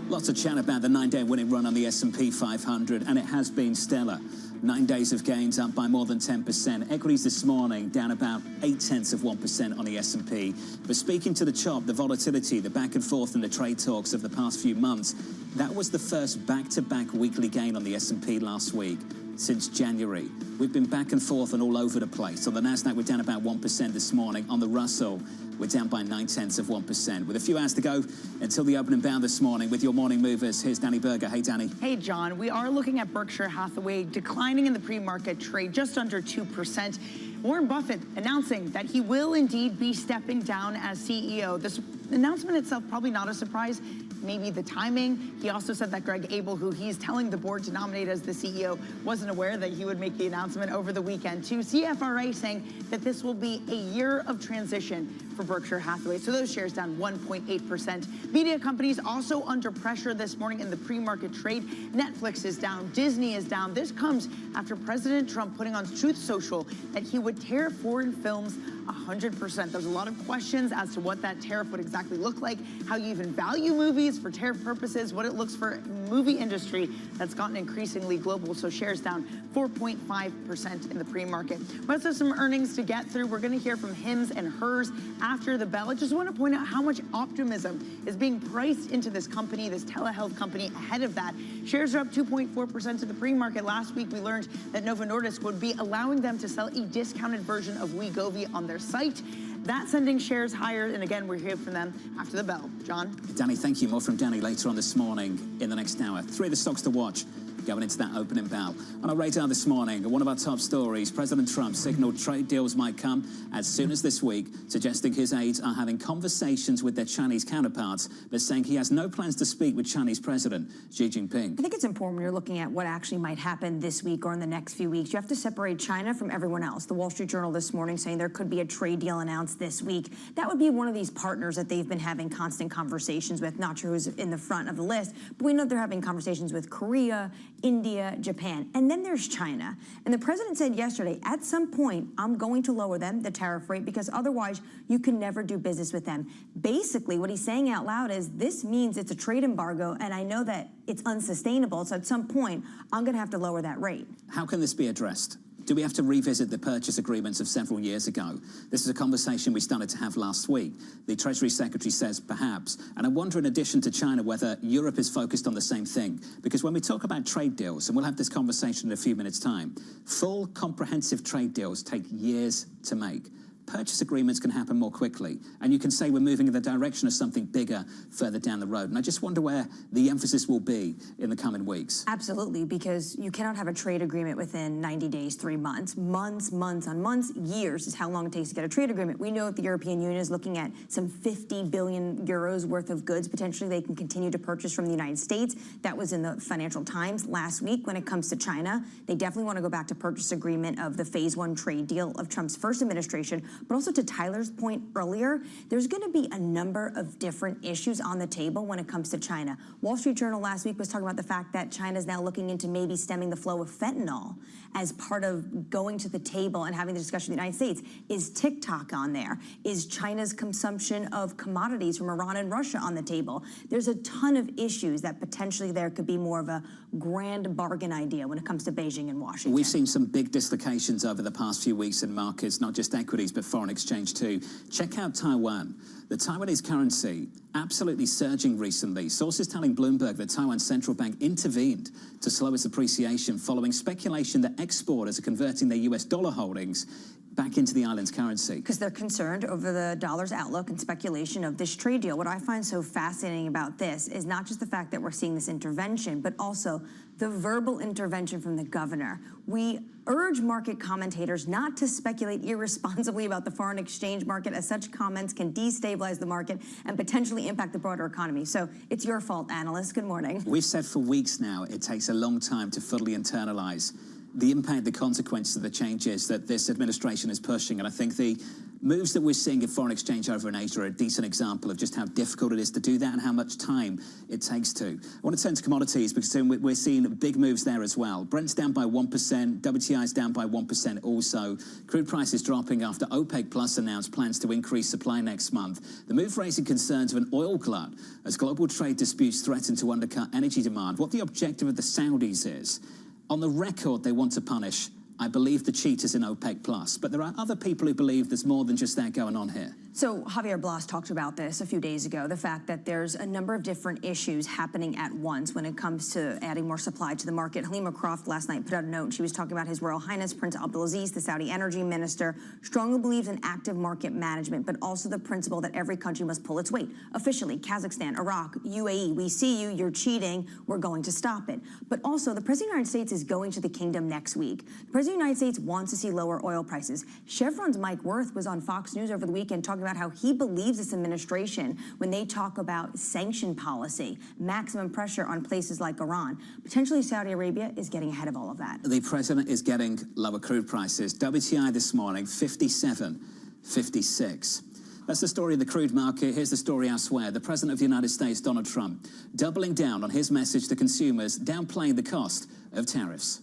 Lots of chat about the 9-day winning run on the S&P 500, and it has been stellar. 9 days of gains up by more than 10%. Equities this morning down about 0.8% on the S&P. But speaking to the chop, the volatility, the back and forth and the trade talks of the past few months, that was the first back-to-back weekly gain on the S&P last week since January. We've been back and forth and all over the place. On the Nasdaq, we're down about 1% this morning. On the Russell, we're down by 0.9%. With a few hours to go until the opening bell this morning with your morning movers. Here's Danny Berger. Hey, Danny. Hey, John. We are looking at Berkshire Hathaway declining in the pre-market trade just under 2%. Warren Buffett announcing that he will indeed be stepping down as CEO. This announcement itself probably not a surprise. Maybe the timing. He also said that Greg Abel, who he's telling the board to nominate as the CEO, wasn't aware that he would make the announcement over the weekend too. CFRA saying that this will be a year of transition for Berkshire Hathaway. So those shares down 1.8%. Media companies also under pressure this morning in the pre-market trade. Netflix is down. Disney is down. This comes after President Trump putting on Truth Social that he would tariff foreign films 100%. There's a lot of questions as to what that tariff would exactly look like, how you even value movies for tariff purposes, what it looks for movie industry that's gotten increasingly global. So shares down 4.5% in the pre-market. We also have some earnings to get through. We're going to hear from Hims and Hers after the bell. I just want to point out how much optimism is being priced into this company, this telehealth company, ahead of that. Shares are up 2.4% in the pre-market. Last week, we learned that Novo Nordisk would be allowing them to sell a discounted version of Wegovy on their site. That's sending shares higher, and again, we'll hear from them after the bell. John? Danny, thank you. More from Danny later on this morning in the next hour. 3 of the stocks to watch going into that opening bell. On our radar this morning, one of our top stories, President Trump signaled trade deals might come as soon as this week, suggesting his aides are having conversations with their Chinese counterparts, but saying he has no plans to speak with Chinese President Xi Jinping. I think it's important when you're looking at what actually might happen this week or in the next few weeks. You have to separate China from everyone else. The Wall Street Journal this morning saying there could be a trade deal announced this week. That would be one of these partners that they've been having constant conversations with. Not sure who's in the front of the list, but we know they're having conversations with Korea, India, Japan, and then there's China. And the president said yesterday, at some point, I'm going to lower the tariff rate, because otherwise you can never do business with them. Basically, what he's saying out loud is this means it's a trade embargo, and I know that it's unsustainable. So at some point, I'm going to have to lower that rate. How can this be addressed? Do we have to revisit the purchase agreements of several years ago? This is a conversation we started to have last week. The Treasury Secretary says perhaps. And I wonder, in addition to China, whether Europe is focused on the same thing. Because when we talk about trade deals, and we'll have this conversation in a few minutes' time, full comprehensive trade deals take years to make. Purchase agreements can happen more quickly, and you can say we're moving in the direction of something bigger further down the road. And I just wonder where the emphasis will be in the coming weeks. Absolutely, because you cannot have a trade agreement within 90 days, 3 months. Months on months, years is how long it takes to get a trade agreement. We know that the European Union is looking at some 50 billion euros worth of goods potentially they can continue to purchase from the United States. That was in the Financial Times last week. When it comes to China, they definitely want to go back to purchase agreement of the phase 1 trade deal of Trump's first administration. But also to Tyler's point earlier, there's going to be a number of different issues on the table when it comes to China. Wall Street Journal last week was talking about the fact that China is now looking into maybe stemming the flow of fentanyl as part of going to the table and having the discussion with the United States. Is TikTok on there? Is China's consumption of commodities from Iran and Russia on the table? There's a ton of issues that potentially there could be more of a grand bargain idea when it comes to Beijing and Washington. We've seen some big dislocations over the past few weeks in markets, not just equities, but foreign exchange too. Check out Taiwan. The Taiwanese currency absolutely surging recently. Sources telling Bloomberg that Taiwan's central bank intervened to slow its appreciation following speculation that exporters are converting their US dollar holdings back into the island's currency. Because they're concerned over the dollar's outlook and speculation of this trade deal. What I find so fascinating about this is not just the fact that we're seeing this intervention, but also the verbal intervention from the governor. We urge market commentators not to speculate irresponsibly about the foreign exchange market, as such comments can destabilize the market and potentially impact the broader economy. So it's your fault, analysts. Good morning. We've said for weeks now it takes a long time to fully internalize the impact, the consequences of the changes that this administration is pushing. And I think the moves that we're seeing in foreign exchange over in Asia are a decent example of just how difficult it is to do that and how much time it takes to. I want to turn to commodities because we're seeing big moves there as well. Brent's down by 1%, WTI's down by 1% also. Crude prices dropping after OPEC Plus announced plans to increase supply next month. The move raising concerns of an oil glut as global trade disputes threaten to undercut energy demand. What the objective of the Saudis is. On the record, they want to punish, I believe, the cheaters in OPEC Plus. But there are other people who believe there's more than just that going on here. So Javier Blas talked about this a few days ago, the fact that there's a number of different issues happening at once when it comes to adding more supply to the market. Halima Croft last night put out a note. She was talking about His Royal Highness Prince Abdulaziz, the Saudi energy minister, strongly believes in active market management, but also the principle that every country must pull its weight. Officially, Kazakhstan, Iraq, UAE, we see you, you're cheating, we're going to stop it. But also, the President of the United States is going to the kingdom next week. The President of the United States wants to see lower oil prices. Chevron's Mike Wirth was on Fox News over the weekend talking about how he believes this administration, when they talk about sanction policy, maximum pressure on places like Iran, potentially Saudi Arabia is getting ahead of all of that. The president is getting lower crude prices. WTI this morning, 57.56. That's the story of the crude market. Here's the story elsewhere. The President of the United States, Donald Trump, doubling down on his message to consumers, downplaying the cost of tariffs.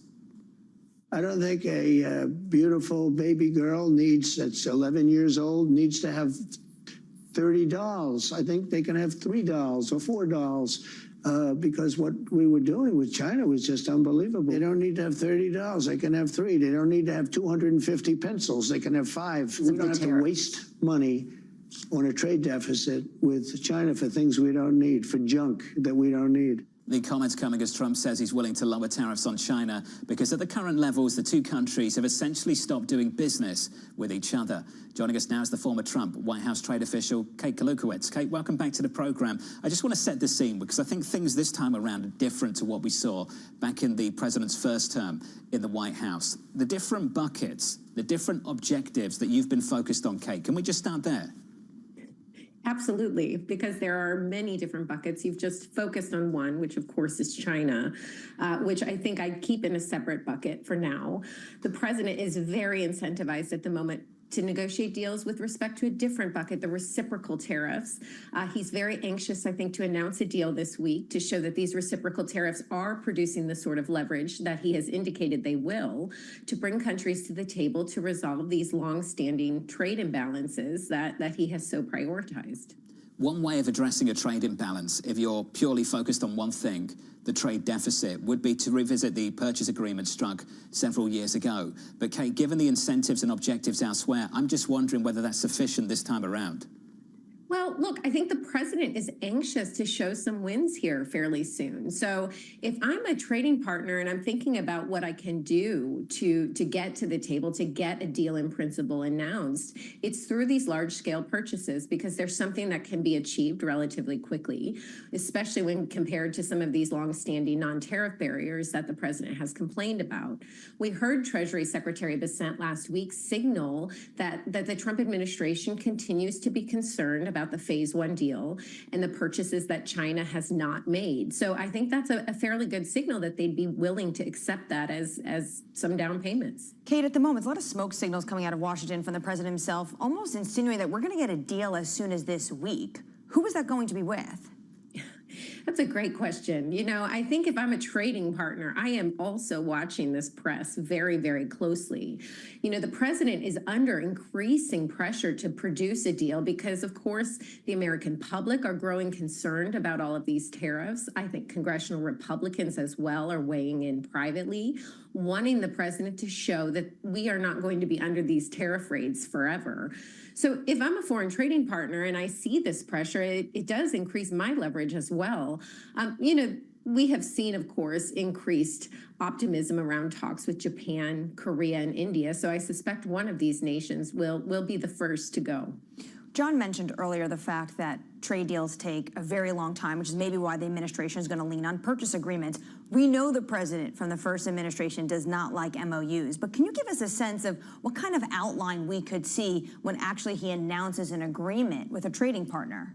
I don't think a beautiful baby girl that's 11 years old needs to have 30 dolls. I think they can have 3 dolls or 4 dolls because what we were doing with China was just unbelievable. They don't need to have 30 dolls. They can have 3. They don't need to have 250 pencils. They can have 5. We don't have to waste money on a trade deficit with China for things we don't need, for junk that we don't need. The comments coming as Trump says he's willing to lower tariffs on China because at the current levels, the two countries have essentially stopped doing business with each other. Joining us now is the former Trump White House trade official, Kate Kalukowicz. Kate, welcome back to the program. I just want to set the scene because I think things this time around are different to what we saw back in the president's first term in the White House. The different buckets, the different objectives that you've been focused on, Kate. Can we just start there? Absolutely, because there are many different buckets. You've just focused on one, which of course is China, which I think I'd keep in a separate bucket for now. The president is very incentivized at the moment to negotiate deals with respect to a different bucket, the reciprocal tariffs. He's very anxious, I think, to announce a deal this week to show that these reciprocal tariffs are producing the sort of leverage that he has indicated they will to bring countries to the table to resolve these long-standing trade imbalances that he has so prioritized. One way of addressing a trade imbalance, if you're purely focused on one thing, the trade deficit, would be to revisit the purchase agreement struck several years ago. But Kate, given the incentives and objectives elsewhere, I'm just wondering whether that's sufficient this time around. Well, look, I think the president is anxious to show some wins here fairly soon. So if I'm a trading partner and I'm thinking about what I can do to get to the table, to get a deal in principle announced, it's through these large-scale purchases because there's something that can be achieved relatively quickly, especially when compared to some of these long-standing non-tariff barriers that the president has complained about. We heard Treasury Secretary Bessent last week signal that the Trump administration continues to be concerned about the phase one deal and the purchases that China has not made. So I think that's a fairly good signal that they'd be willing to accept that as some down payments. Kate, at the moment, a lot of smoke signals coming out of Washington from the president himself, almost insinuating that we're going to get a deal as soon as this week. Who is that going to be with? That's a great question. You know, I think if I'm a trading partner, I am also watching this press very, very closely. You know, the president is under increasing pressure to produce a deal because, of course, the American public are growing concerned about all of these tariffs. I think congressional Republicans as well are weighing in privately, wanting the president to show that we are not going to be under these tariff raids forever. So if I'm a foreign trading partner and I see this pressure, it does increase my leverage as well. You know, we have seen, of course, increased optimism around talks with Japan, Korea, and India. So I suspect one of these nations will be the first to go. John mentioned earlier the fact that trade deals take a very long time, which is maybe why the administration is going to lean on purchase agreements. We know the president from the first administration does not like MOUs, but can you give us a sense of what kind of outline we could see when actually he announces an agreement with a trading partner?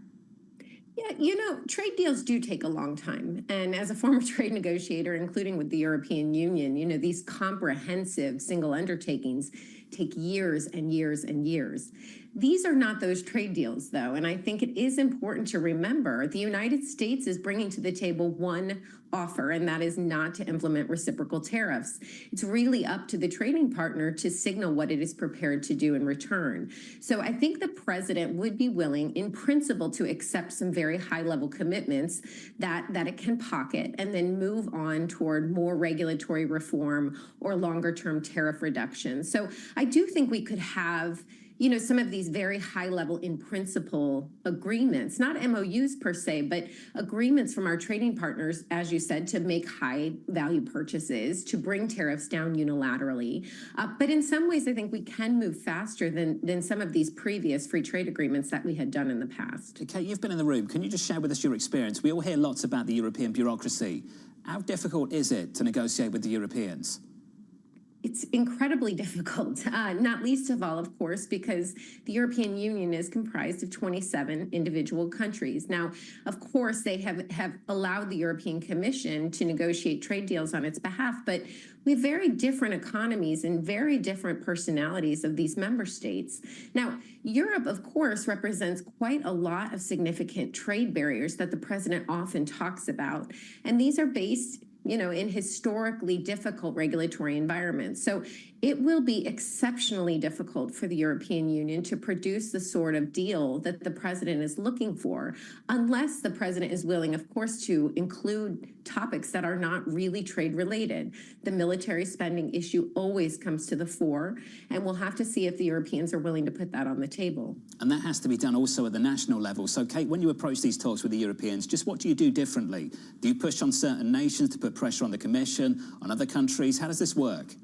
Yeah, you know, trade deals do take a long time. And as a former trade negotiator, including with the European Union, you know, these comprehensive single undertakings take years and years and years. These are not those trade deals, though, and I think it is important to remember the United States is bringing to the table one offer, and that is not to implement reciprocal tariffs. It's really up to the trading partner to signal what it is prepared to do in return. So I think the president would be willing, in principle, to accept some very high-level commitments that it can pocket and then move on toward more regulatory reform or longer-term tariff reduction. So I do think we could have, you know, some of these very high level in principle agreements, not MOUs per se, but agreements from our trading partners, as you said, to make high value purchases, to bring tariffs down unilaterally. But in some ways, I think we can move faster than some of these previous free trade agreements that we had done in the past. Kate, you've been in the room. Can you just share with us your experience? We all hear lots about the European bureaucracy. How difficult is it to negotiate with the Europeans? It's incredibly difficult, not least of all, of course, because the European Union is comprised of 27 individual countries. Now, of course, they have allowed the European Commission to negotiate trade deals on its behalf, but we have very different economies and very different personalities of these member states. Now, Europe, of course, represents quite a lot of significant trade barriers that the president often talks about, and these are based, you know, in historically difficult regulatory environments. So it will be exceptionally difficult for the European Union to produce the sort of deal that the president is looking for, unless the president is willing, of course, to include topics that are not really trade related. The military spending issue always comes to the fore, and we'll have to see if the Europeans are willing to put that on the table. And that has to be done also at the national level. So, Kate, when you approach these talks with the Europeans, just what do you do differently? Do you push on certain nations to put pressure on the Commission, on other countries? How does this work?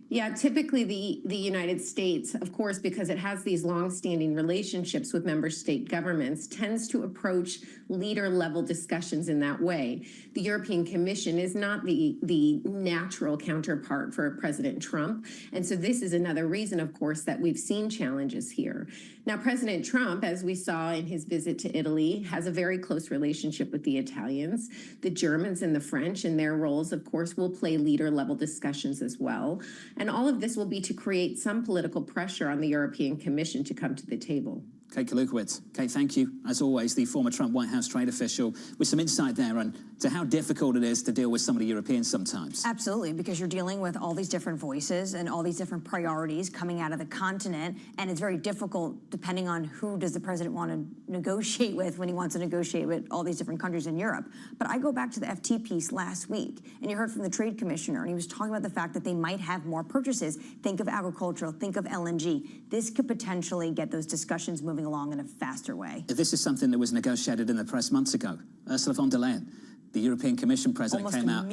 Yeah, typically the United States, of course, because it has these long-standing relationships with member state governments, tends to approach leader-level discussions in that way. The European Commission is not the natural counterpart for President Trump, and so this is another reason, of course, that we've seen challenges here. Now, President Trump, as we saw in his visit to Italy, has a very close relationship with the Italians. The Germans and the French, in their roles, of course, will play leader-level discussions as well. And all of this will be to create some political pressure on the European Commission to come to the table. Kate Kalukowicz. Kate, thank you, as always, the former Trump White House trade official, with some insight there on to how difficult it is to deal with some of the Europeans sometimes. Absolutely, because you're dealing with all these different voices and all these different priorities coming out of the continent, and it's very difficult depending on who does the president want to negotiate with when he wants to negotiate with all these different countries in Europe. But I go back to the FT piece last week, and you heard from the trade commissioner, and he was talking about the fact that they might have more purchases. Think of agricultural, think of LNG. This could potentially get those discussions moving along in a faster way. This is something that was negotiated in the press months ago. Ursula von der Leyen, the European Commission president, came out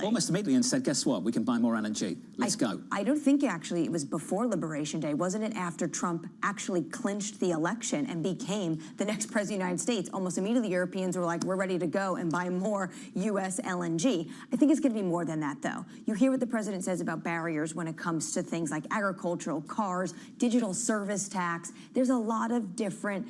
almost immediately and said, guess what, we can buy more LNG. Let's go. I don't think actually it was before Liberation Day. Wasn't it after Trump actually clinched the election and became the next president of the United States? Almost immediately Europeans were like, we're ready to go and buy more U.S. LNG. I think it's going to be more than that, though. You hear what the president says about barriers when it comes to things like agricultural, cars, digital service tax. There's a lot of different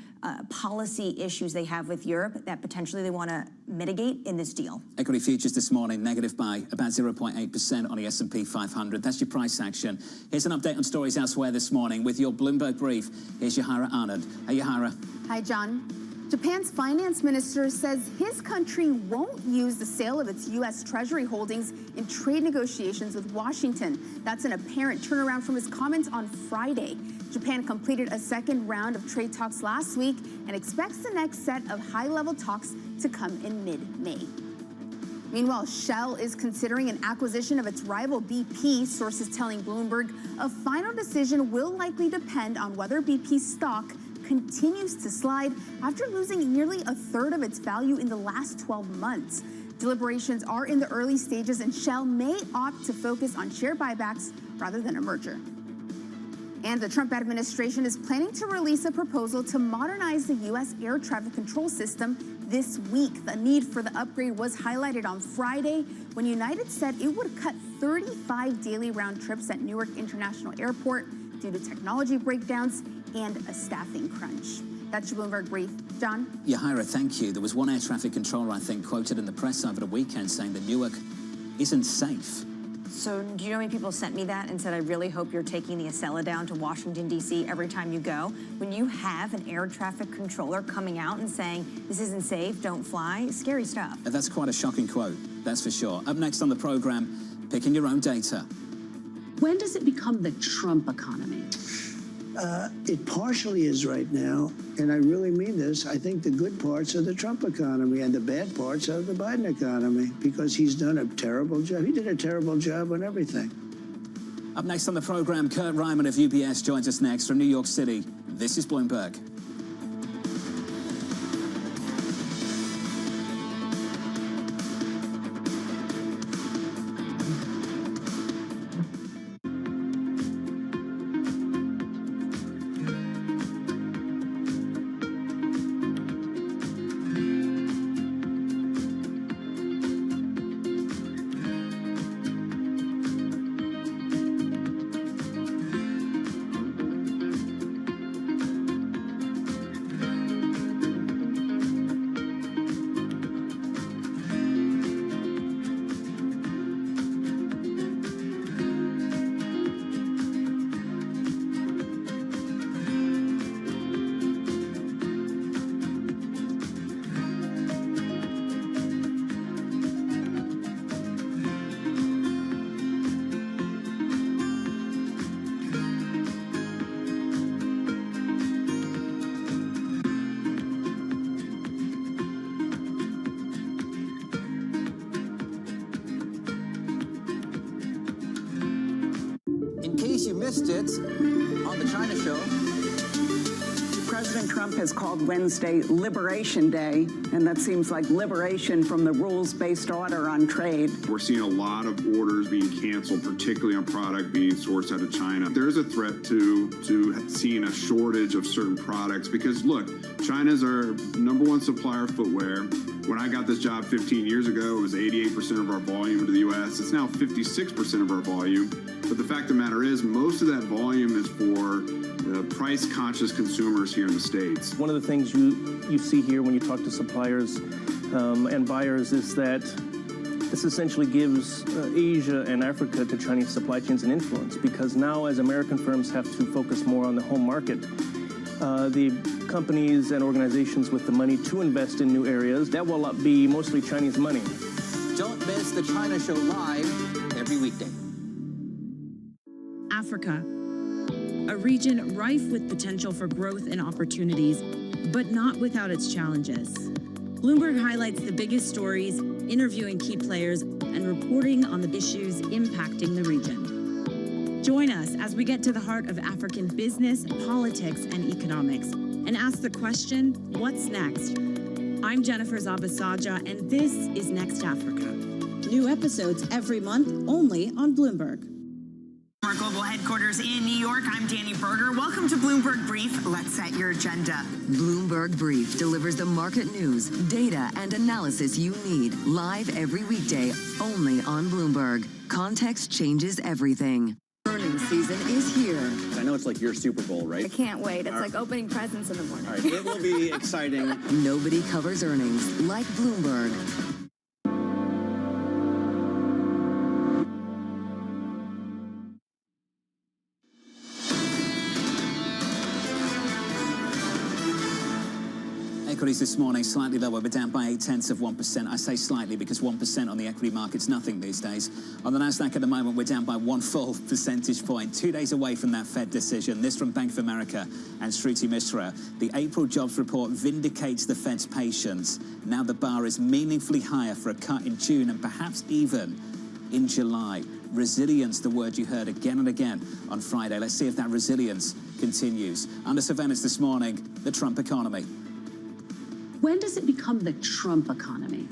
policy issues they have with Europe that potentially they want to mitigate in this deal. Equity futures this morning negative by about 0.8% on the S&P 500. That's your price action. Here's an update on stories elsewhere this morning with your Bloomberg brief. Here's Yahara Arnold. Hey, Yahara. Hi, John. Japan's finance minister says his country won't use the sale of its U.S. Treasury holdings in trade negotiations with Washington. That's an apparent turnaround from his comments on Friday. Japan completed a second round of trade talks last week and expects the next set of high-level talks to come in mid-May. Meanwhile, Shell is considering an acquisition of its rival BP, sources telling Bloomberg. A final decision will likely depend on whether BP's stock continues to slide after losing nearly a third of its value in the last 12 months. Deliberations are in the early stages, and Shell may opt to focus on share buybacks rather than a merger. And the Trump administration is planning to release a proposal to modernize the U.S. air traffic control system this week. The need for the upgrade was highlighted on Friday when United said it would cut 35 daily round trips at Newark International Airport due to technology breakdowns and a staffing crunch. That's your Bloomberg brief. John? Yahira, thank you. There was one air traffic controller, I think, quoted in the press over the weekend saying that Newark isn't safe. So do you know how many people sent me that and said, I really hope you're taking the Acela down to Washington, D.C. every time you go? When you have an air traffic controller coming out and saying, this isn't safe, don't fly, scary stuff. That's quite a shocking quote, that's for sure. Up next on the program, picking your own data. When does it become the Trump economy? It partially is right now, and I really mean this. I think the good parts are the Trump economy and the bad parts are the Biden economy, because he's done a terrible job. He did a terrible job on everything. Up next on the program, Kurt Ryman of UBS joins us next from New York City. This is Bloomberg. In case you missed it, on the China Show, President Trump has called Wednesday Liberation Day, and that seems like liberation from the rules-based order on trade. We're seeing a lot of orders being canceled, particularly on product being sourced out of China. There's a threat to seeing a shortage of certain products because, look, China's our #1 supplier of footwear. When I got this job 15 years ago, it was 88% of our volume to the U.S. It's now 56% of our volume. But the fact of the matter is, most of that volume is for price-conscious consumers here in the States. One of the things you see here when you talk to suppliers and buyers is that this essentially gives Asia and Africa to Chinese supply chains an influence, because now as American firms have to focus more on the home market, the companies and organizations with the money to invest in new areas, that will be mostly Chinese money. don't miss the China Show live every weekday. Africa, a region rife with potential for growth and opportunities, but not without its challenges. Bloomberg highlights the biggest stories, interviewing key players, and reporting on the issues impacting the region. Join us as we get to the heart of African business, politics, and economics, and ask the question, what's next? I'm Jennifer Zabasaja, and this is Next Africa. New episodes every month, only on Bloomberg. Our global headquarters in New York, I'm Danny Berger. Welcome to Bloomberg Brief. Let's set your agenda. Bloomberg Brief delivers the market news, data, and analysis you need live every weekday only on Bloomberg. Context changes everything. earnings season is here. I know it's like your Super Bowl, right? I can't wait. It's like opening presents in the morning. All right, it will be exciting. Nobody covers earnings like Bloomberg. Equities this morning slightly lower, but down by 0.8%. I say slightly because 1% on the equity market's nothing these days. On the Nasdaq at the moment, we're down by 1 full percentage point. 2 days away from that Fed decision. This from Bank of America and Shruti Mishra. The April jobs report vindicates the Fed's patience. Now the bar is meaningfully higher for a cut in June and perhaps even in July. Resilience, the word you heard again and again on Friday. Let's see if that resilience continues. Under surveillance this morning, the Trump economy. When does it become the Trump economy?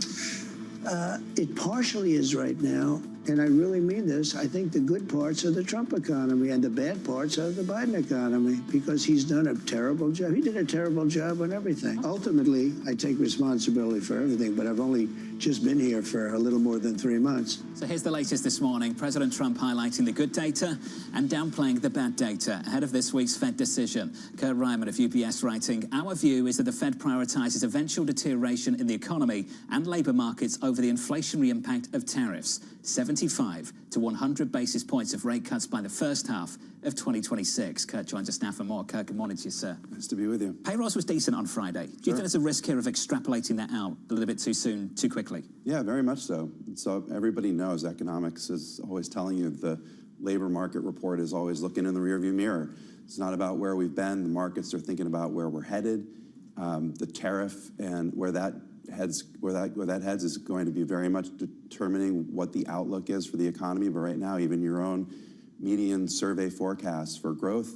It partially is right now, and I really mean this. I think the good parts are the Trump economy, and the bad parts are the Biden economy, because he's done a terrible job. He did a terrible job on everything. Ultimately, I take responsibility for everything, but I've only just been here for a little more than 3 months. So here's the latest this morning. President Trump highlighting the good data and downplaying the bad data ahead of this week's Fed decision. Kurt Ryman of UBS writing, our view is that the Fed prioritizes eventual deterioration in the economy and labor markets over the inflationary impact of tariffs. 75 to 100 basis points of rate cuts by the first half of 2026. Kurt joins us now for more. Kurt, good morning to you, sir. Nice to be with you. Payrolls was decent on Friday. Do you think there's a risk here of extrapolating that out a little bit too soon, too quickly? Yeah, very much so. So everybody knows economics is always telling you the labor market report is always looking in the rearview mirror. It's not about where we've been. The markets are thinking about where we're headed. The tariff and where that heads is going to be very much determining what the outlook is for the economy. But right now, even your own median survey forecast for growth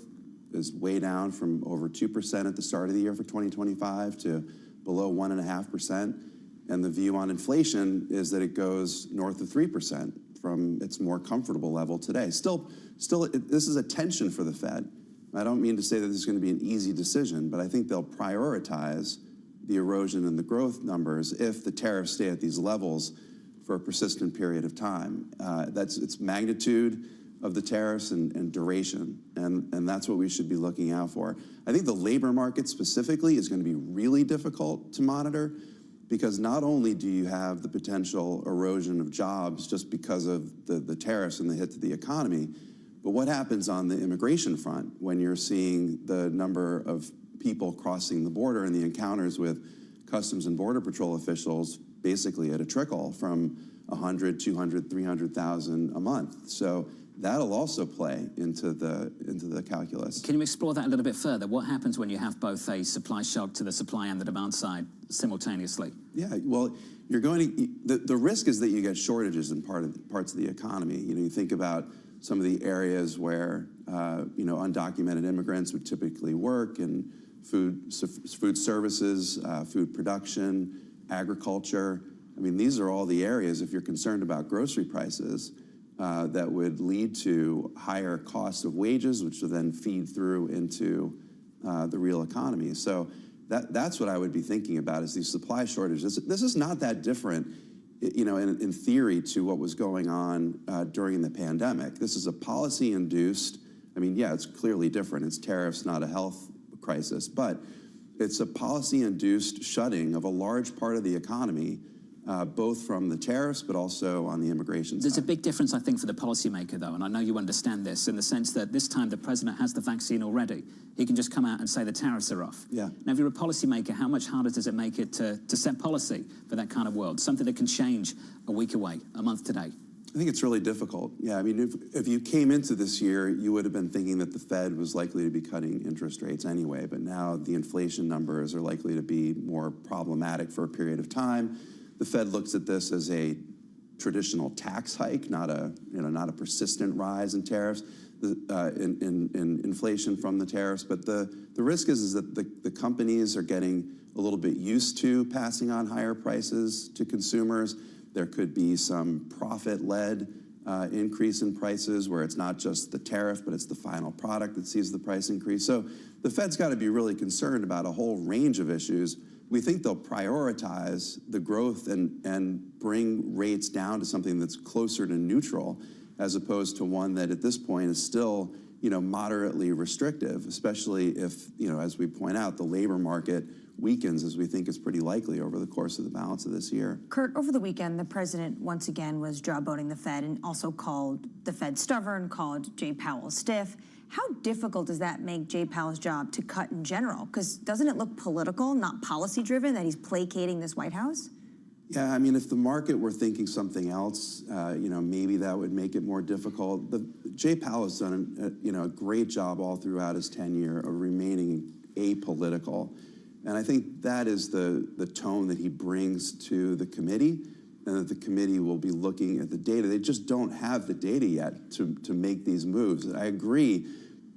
is way down from over 2% at the start of the year for 2025 to below 1.5%. And the view on inflation is that it goes north of 3% from its more comfortable level today. Still, this is a tension for the Fed. I don't mean to say that this is going to be an easy decision, but I think they'll prioritize the erosion in the growth numbers if the tariffs stay at these levels for a persistent period of time. It's magnitude of the tariffs and duration, and that's what we should be looking out for. I think the labor market specifically is going to be really difficult to monitor, because not only do you have the potential erosion of jobs just because of the tariffs and the hit to the economy, but what happens on the immigration front when you're seeing the number of people crossing the border and the encounters with Customs and Border Patrol officials basically at a trickle from 100, 200, 300,000 a month. So that'll also play into the calculus. Can you explore that a little bit further? What happens when you have both a supply shock to the supply and the demand side simultaneously? Yeah, well, you're going to, the risk is that you get shortages in parts of the economy. You know, you think about some of the areas where, undocumented immigrants would typically work, and food services, food production, agriculture. I mean, these are all the areas, if you're concerned about grocery prices, that would lead to higher costs of wages, which will then feed through into the real economy. So that's what I would be thinking about, is these supply shortages. This is not that different, in theory, to what was going on during the pandemic. This is a policy-induced, it's clearly different. It's tariffs, not a health crisis, but it's a policy-induced shutting of a large part of the economy, both from the tariffs, but also on the immigration side. There's a big difference, I think, for the policymaker, though, and I know you understand this, in the sense that this time the president has the vaccine already. He can just come out and say the tariffs are off. Yeah. Now, if you're a policymaker, how much harder does it make it to set policy for that kind of world? Something that can change a week away, a month today. I think it's really difficult. Yeah, if you came into this year, you would have been thinking that the Fed was likely to be cutting interest rates anyway, but now the inflation numbers are likely to be more problematic for a period of time. The Fed looks at this as a traditional tax hike, not a persistent rise in tariffs, in inflation from the tariffs. But the risk is that the companies are getting a little bit used to passing on higher prices to consumers. There could be some profit-led increase in prices where it's not just the tariff, but it's the final product that sees the price increase. So the Fed's got to be really concerned about a whole range of issues. We think they'll prioritize the growth and bring rates down to something that's closer to neutral as opposed to one that at this point is still, you know, moderately restrictive, especially if, you know, as we point out, the labor market weakens, as we think is pretty likely over the course of the balance of this year. Kurt, over the weekend, the president once again was jawboning the Fed and also called the Fed stubborn, called Jay Powell stiff. How difficult does that make Jay Powell's job to cut in general? Because doesn't it look political, not policy-driven, that he's placating this White House? Yeah, I mean, if the market were thinking something else, you know, maybe that would make it more difficult. Jay Powell has done, you know, a great job all throughout his tenure of remaining apolitical. And I think that is the tone that he brings to the committee, and that the committee will be looking at the data. They just don't have the data yet to make these moves. I agree,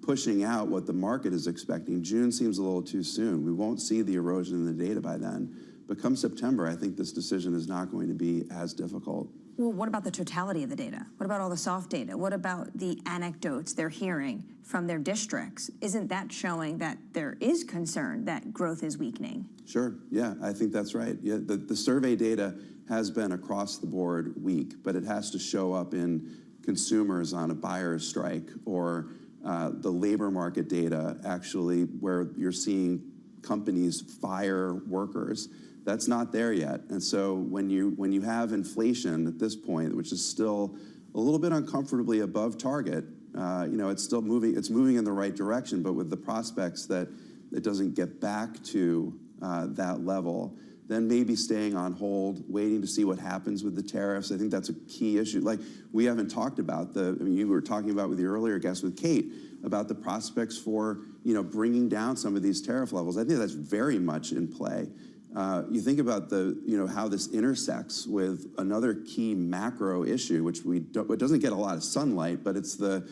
pushing out what the market is expecting. June seems a little too soon. We won't see the erosion in the data by then. But come September, I think this decision is not going to be as difficult. Well, what about the totality of the data? What about all the soft data? What about the anecdotes they're hearing from their districts? Isn't that showing that there is concern that growth is weakening? Sure, yeah, I think that's right. Yeah, the survey data has been across the board weak, but it has to show up in consumers on a buyer's strike, or the labor market data actually where you're seeing companies fire workers. That's not there yet. And so when you have inflation at this point, which is still a little bit uncomfortably above target, you know, it's still moving, it's moving in the right direction, but with the prospects that it doesn't get back to that level, then maybe staying on hold, waiting to see what happens with the tariffs. I think that's a key issue. Like, we haven't talked about I mean, you were talking about with your earlier guest with Kate, about the prospects for, you know, bringing down some of these tariff levels. I think that's very much in play. You think about you know, how this intersects with another key macro issue, which it doesn't get a lot of sunlight, but it's the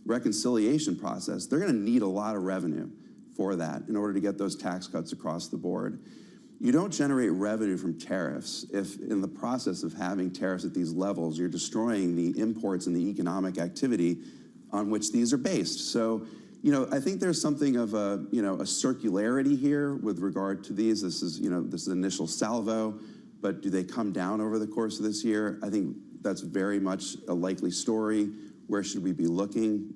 reconciliation process. They're going to need a lot of revenue for that in order to get those tax cuts across the board. You don't generate revenue from tariffs if in the process of having tariffs at these levels, you're destroying the imports and the economic activity on which these are based. So, you know, I think there's something of a, you know, a circularity here with regard to these. This is, you know, this is initial salvo, but do they come down over the course of this year? I think that's very much a likely story. Where should we be looking?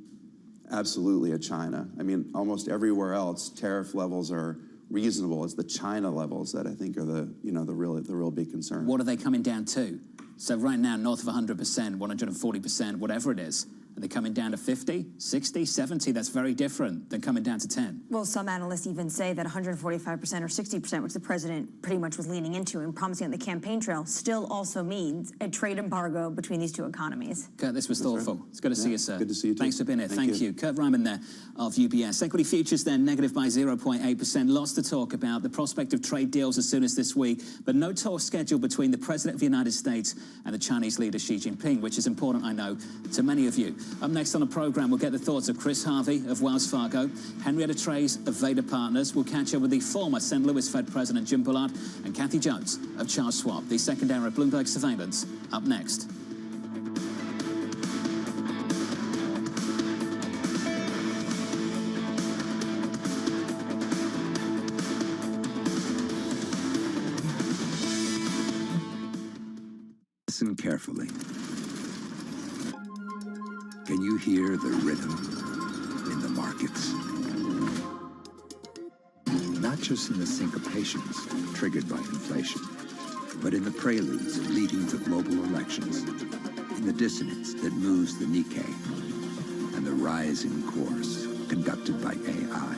Absolutely at China. I mean, almost everywhere else, tariff levels are reasonable. It's the China levels that I think are the, you know, the real big concern. What are they coming down to? So right now, north of 100%, 140%, whatever it is. Are they coming down to 50, 60, 70? That's very different than coming down to 10. Well, some analysts even say that 145% or 60%, which the president pretty much was leaning into and promising on the campaign trail, still also means a trade embargo between these two economies. Kurt, this was thoughtful. It's good to see you, sir. Good to see you, too. Thanks for being here. Thank you. Kurt Ryman there of UBS. Equity futures then negative by 0.8%. Lots to talk about. The prospect of trade deals as soon as this week, but no talk scheduled between the President of the United States and the Chinese leader Xi Jinping, which is important, I know, to many of you. Up next on the program, we'll get the thoughts of Chris Harvey of Wells Fargo, Henrietta Trays of Vader Partners. We'll catch up with the former St. Louis Fed President Jim Bullard and Kathy Jones of Charles Schwab. The second hour of Bloomberg Surveillance up next. Listen carefully. Can you hear the rhythm in the markets? Not just in the syncopations triggered by inflation, but in the preludes leading to global elections, in the dissonance that moves the Nikkei, and the rising course conducted by AI.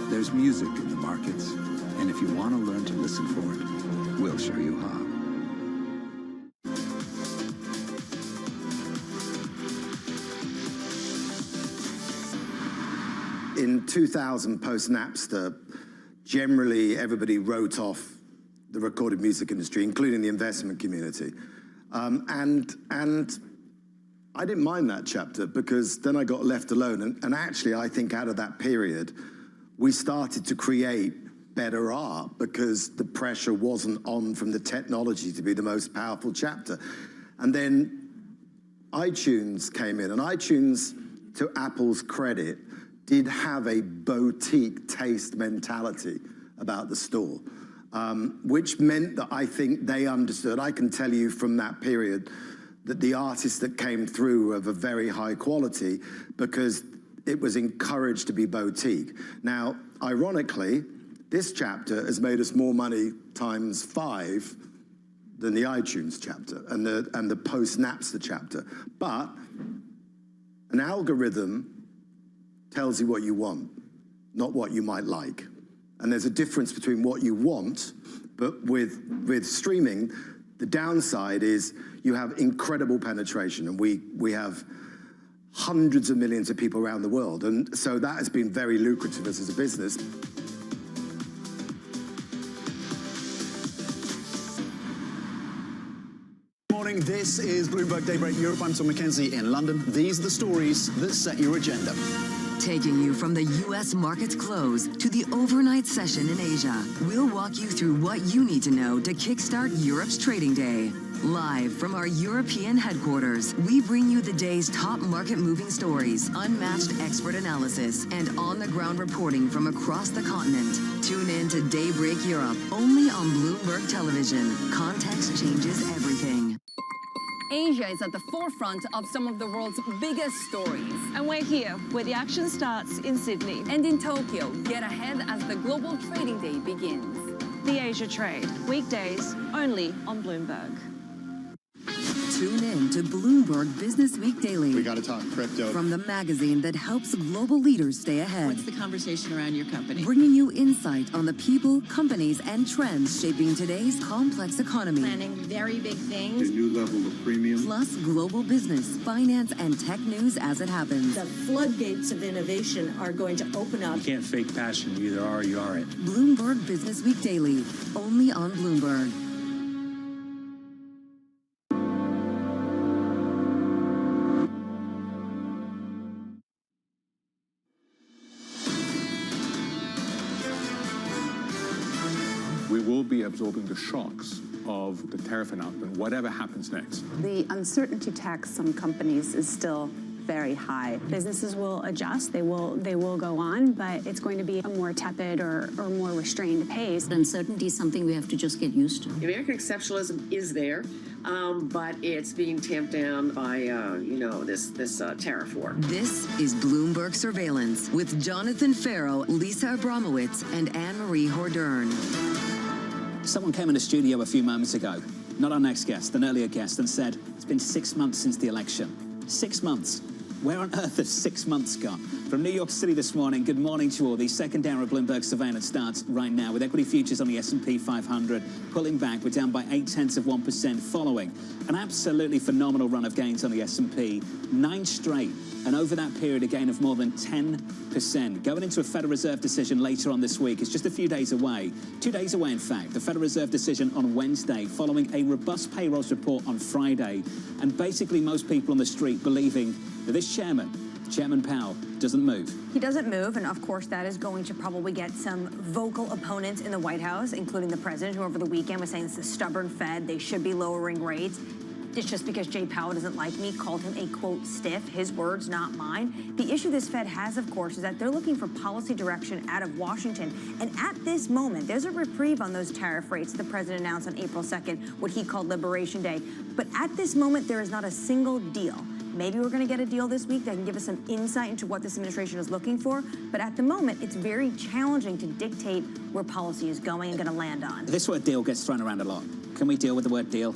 There's music in the markets, and if you want to learn to listen for it, we'll show you how. In 2000, post-Napster, generally everybody wrote off the recorded music industry, including the investment community. And I didn't mind that chapter because then I got left alone. And actually, I think out of that period, we started to create better art because the pressure wasn't on from the technology to be the most powerful chapter. And then iTunes came in, and iTunes, to Apple's credit, did have a boutique taste mentality about the store, which meant that I think they understood. I can tell you from that period that the artists that came through were of a very high quality because it was encouraged to be boutique. Now, ironically, this chapter has made us more money times 5 than the iTunes chapter and the post-Napster chapter. But an algorithm tells you what you want, not what you might like. And there's a difference between what you want, but with streaming, the downside is you have incredible penetration, and we have hundreds of millions of people around the world. And so that has been very lucrative as a business. Morning, this is Bloomberg Daybreak Europe. I'm Tom McKenzie in London. These are the stories that set your agenda. Taking you from the U.S. market's close to the overnight session in Asia, we'll walk you through what you need to know to kickstart Europe's trading day. Live from our European headquarters, we bring you the day's top market-moving stories, unmatched expert analysis, and on-the-ground reporting from across the continent. Tune in to Daybreak Europe, only on Bloomberg Television. Context changes everything. Asia is at the forefront of some of the world's biggest stories. And we're here, where the action starts in Sydney. And in Tokyo, get ahead as the global trading day begins. The Asia Trade, weekdays, only on Bloomberg. Tune in to Bloomberg Business Week Daily. We got to talk crypto. From the magazine that helps global leaders stay ahead. What's the conversation around your company? Bringing you insight on the people, companies, and trends shaping today's complex economy. Planning very big things. A new level of premium. Plus global business, finance, and tech news as it happens. The floodgates of innovation are going to open up. You can't fake passion. You either are or you aren't. Bloomberg Business Week Daily, only on Bloomberg. We will be absorbing the shocks of the tariff announcement, whatever happens next. The uncertainty tax on companies is still very high. Businesses will adjust, they will go on, but it's going to be a more tepid or more restrained pace. Uncertainty is something we have to just get used to. American exceptionalism is there, but it's being tamped down by, this tariff war. This is Bloomberg Surveillance with Jonathan Farrow, Lisa Abramowitz, and Anne-Marie Hordern. Someone came in the studio a few moments ago, not our next guest, an earlier guest, and said, it's been 6 months since the election. 6 months. Where on earth have 6 months gone? From New York City this morning, good morning to all. The second hour of Bloomberg Surveillance starts right now with equity futures on the S&P 500 pulling back. We're down by 0.8% following an absolutely phenomenal run of gains on the S&P, 9 straight, and over that period a gain of more than 10%. Going into a Federal Reserve decision later on this week. It's just a few days away, 2 days away in fact. The Federal Reserve decision on Wednesday following a robust payrolls report on Friday, and basically most people on the street believing that this Chairman Powell, doesn't move. He doesn't move, and of course that is going to probably get some vocal opponents in the White House, including the president, who over the weekend was saying it's a stubborn Fed, they should be lowering rates. It's just because Jay Powell doesn't like me, called him a, quote, stiff, his words, not mine. The issue this Fed has, of course, is that they're looking for policy direction out of Washington. And at this moment, there's a reprieve on those tariff rates the president announced on April 2nd, what he called Liberation Day. But at this moment, there is not a single deal. Maybe we're going to get a deal this week that can give us some insight into what this administration is looking for. But at the moment, it's very challenging to dictate where policy is going and going to land on. This word deal gets thrown around a lot. Can we deal with the word deal?